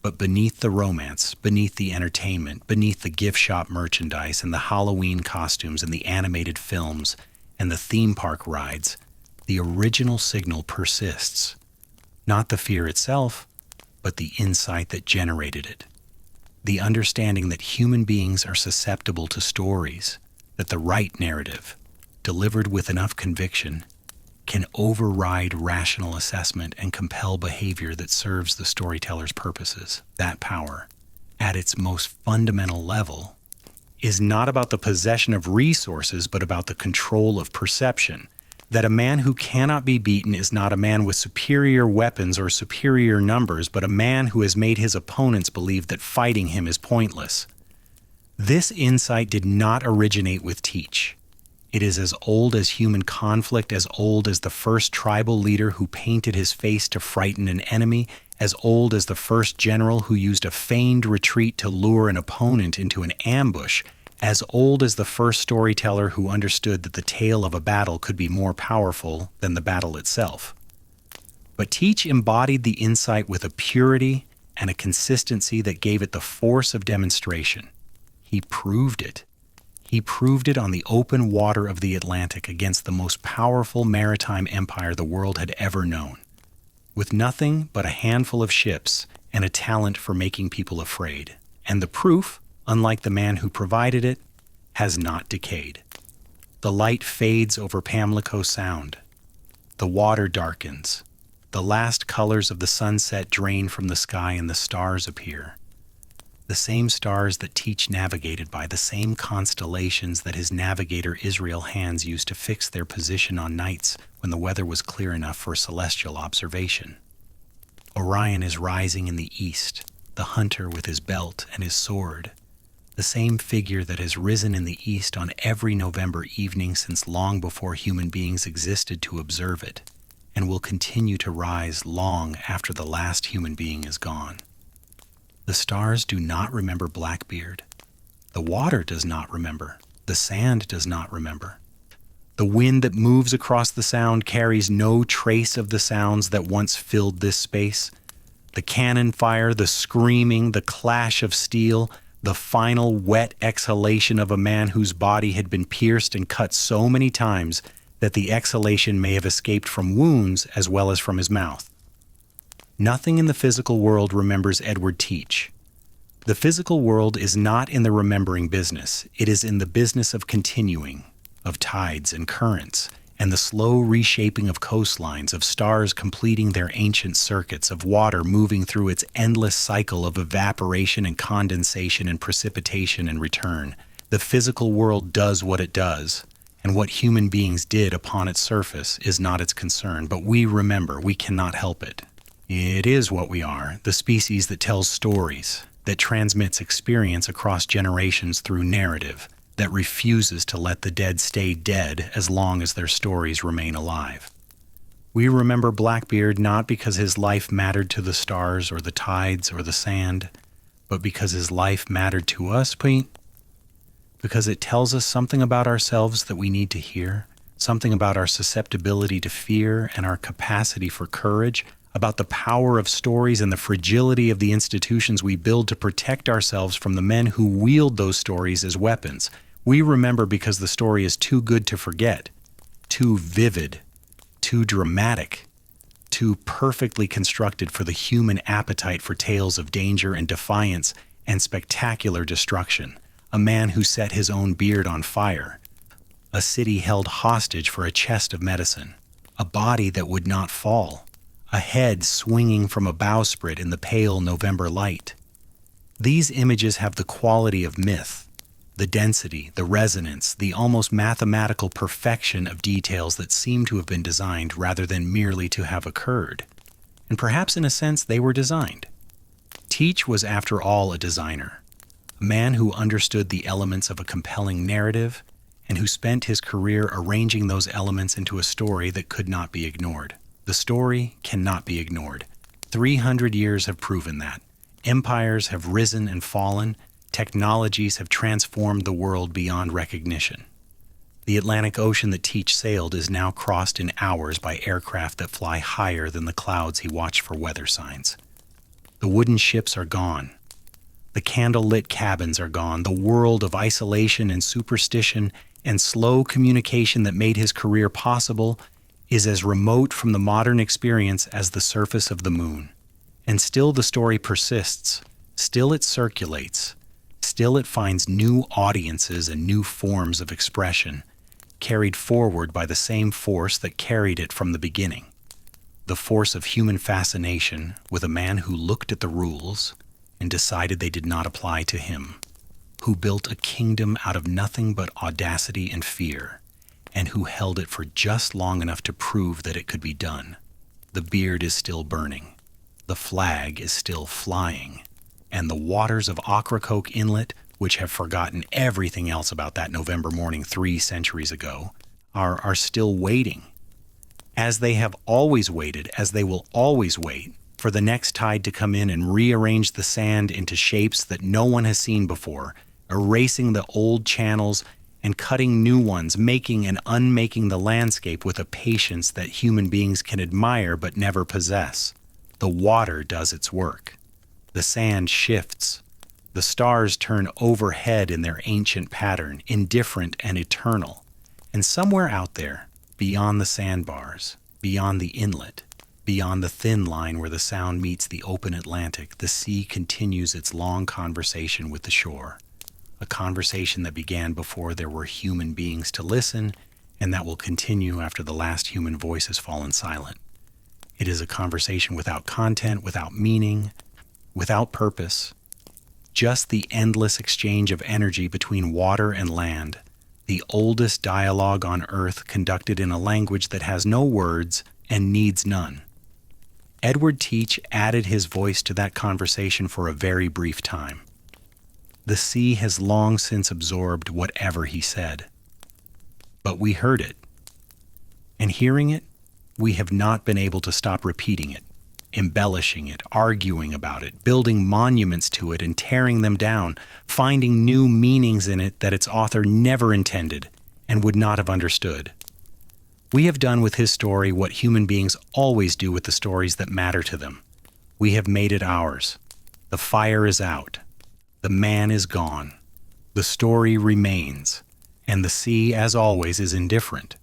But beneath the romance, beneath the entertainment, beneath the gift shop merchandise and the Halloween costumes and the animated films and the theme park rides, the original signal persists. Not the fear itself, but the insight that generated it. The understanding that human beings are susceptible to stories, that the right narrative, delivered with enough conviction, can override rational assessment and compel behavior that serves the storyteller's purposes. That power, at its most fundamental level, is not about the possession of resources, but about the control of perception. That a man who cannot be beaten is not a man with superior weapons or superior numbers, but a man who has made his opponents believe that fighting him is pointless. This insight did not originate with Teach. It is as old as human conflict, as old as the first tribal leader who painted his face to frighten an enemy, as old as the first general who used a feigned retreat to lure an opponent into an ambush, as old as the first storyteller who understood that the tale of a battle could be more powerful than the battle itself. But Teach embodied the insight with a purity and a consistency that gave it the force of demonstration. He proved it. He proved it on the open water of the Atlantic against the most powerful maritime empire the world had ever known, with nothing but a handful of ships and a talent for making people afraid. And the proof, unlike the man who provided it, has not decayed. The light fades over Pamlico Sound. The water darkens. The last colors of the sunset drain from the sky and the stars appear. The same stars that Teach navigated by, the same constellations that his navigator Israel hands used to fix their position on nights when the weather was clear enough for celestial observation. Orion is rising in the east, the hunter with his belt and his sword, the same figure that has risen in the east on every November evening since long before human beings existed to observe it, and will continue to rise long after the last human being is gone. The stars do not remember Blackbeard. The water does not remember. The sand does not remember. The wind that moves across the sound carries no trace of the sounds that once filled this space. The cannon fire, the screaming, the clash of steel, the final wet exhalation of a man whose body had been pierced and cut so many times that the exhalation may have escaped from wounds as well as from his mouth. Nothing in the physical world remembers Edward Teach, The physical world is not in the remembering business. It is in the business of continuing, of tides and currents, and the slow reshaping of coastlines, of stars completing their ancient circuits, of water moving through its endless cycle of evaporation and condensation and precipitation and return. The physical world does what it does, and what human beings did upon its surface is not its concern, but we remember, we cannot help it. It is what we are, the species that tells stories, that transmits experience across generations through narrative, that refuses to let the dead stay dead as long as their stories remain alive. We remember Blackbeard not because his life mattered to the stars or the tides or the sand, but because his life mattered to us, Pete. Because it tells us something about ourselves that we need to hear, something about our susceptibility to fear and our capacity for courage, about the power of stories and the fragility of the institutions we build to protect ourselves from the men who wield those stories as weapons. We remember because the story is too good to forget, too vivid, too dramatic, too perfectly constructed for the human appetite for tales of danger and defiance and spectacular destruction. A man who set his own beard on fire, a city held hostage for a chest of medicine, a body that would not fall, a head swinging from a bowsprit in the pale November light. These images have the quality of myth, the density, the resonance, the almost mathematical perfection of details that seem to have been designed rather than merely to have occurred. And perhaps in a sense they were designed. Teach was after all a designer, a man who understood the elements of a compelling narrative and who spent his career arranging those elements into a story that could not be ignored. The story cannot be ignored. 300 years have proven that. Empires have risen and fallen. Technologies have transformed the world beyond recognition. The Atlantic Ocean that Teach sailed is now crossed in hours by aircraft that fly higher than the clouds he watched for weather signs. The wooden ships are gone. The candle-lit cabins are gone. The world of isolation and superstition and slow communication that made his career possible is as remote from the modern experience as the surface of the moon. And still the story persists. Still it circulates. Still it finds new audiences and new forms of expression, carried forward by the same force that carried it from the beginning. The force of human fascination with a man who looked at the rules and decided they did not apply to him, who built a kingdom out of nothing but audacity and fear, and who held it for just long enough to prove that it could be done. The beard is still burning, the flag is still flying, and the waters of Ocracoke Inlet, which have forgotten everything else about that November morning 3 centuries ago, are still waiting. As they have always waited, as they will always wait, for the next tide to come in and rearrange the sand into shapes that no one has seen before, erasing the old channels and cutting new ones, making and unmaking the landscape with a patience that human beings can admire but never possess. The water does its work. The sand shifts. The stars turn overhead in their ancient pattern, indifferent and eternal. And somewhere out there, beyond the sandbars, beyond the inlet, beyond the thin line where the sound meets the open Atlantic, the sea continues its long conversation with the shore. A conversation that began before there were human beings to listen, and that will continue after the last human voice has fallen silent. It is a conversation without content, without meaning, without purpose. Just the endless exchange of energy between water and land, the oldest dialogue on earth conducted in a language that has no words and needs none. Edward Teach added his voice to that conversation for a very brief time. The sea has long since absorbed whatever he said. But we heard it. And hearing it, we have not been able to stop repeating it, embellishing it, arguing about it, building monuments to it and tearing them down, finding new meanings in it that its author never intended and would not have understood. We have done with his story what human beings always do with the stories that matter to them. We have made it ours. The fire is out. The man is gone. The story remains. And the sea, as always, is indifferent.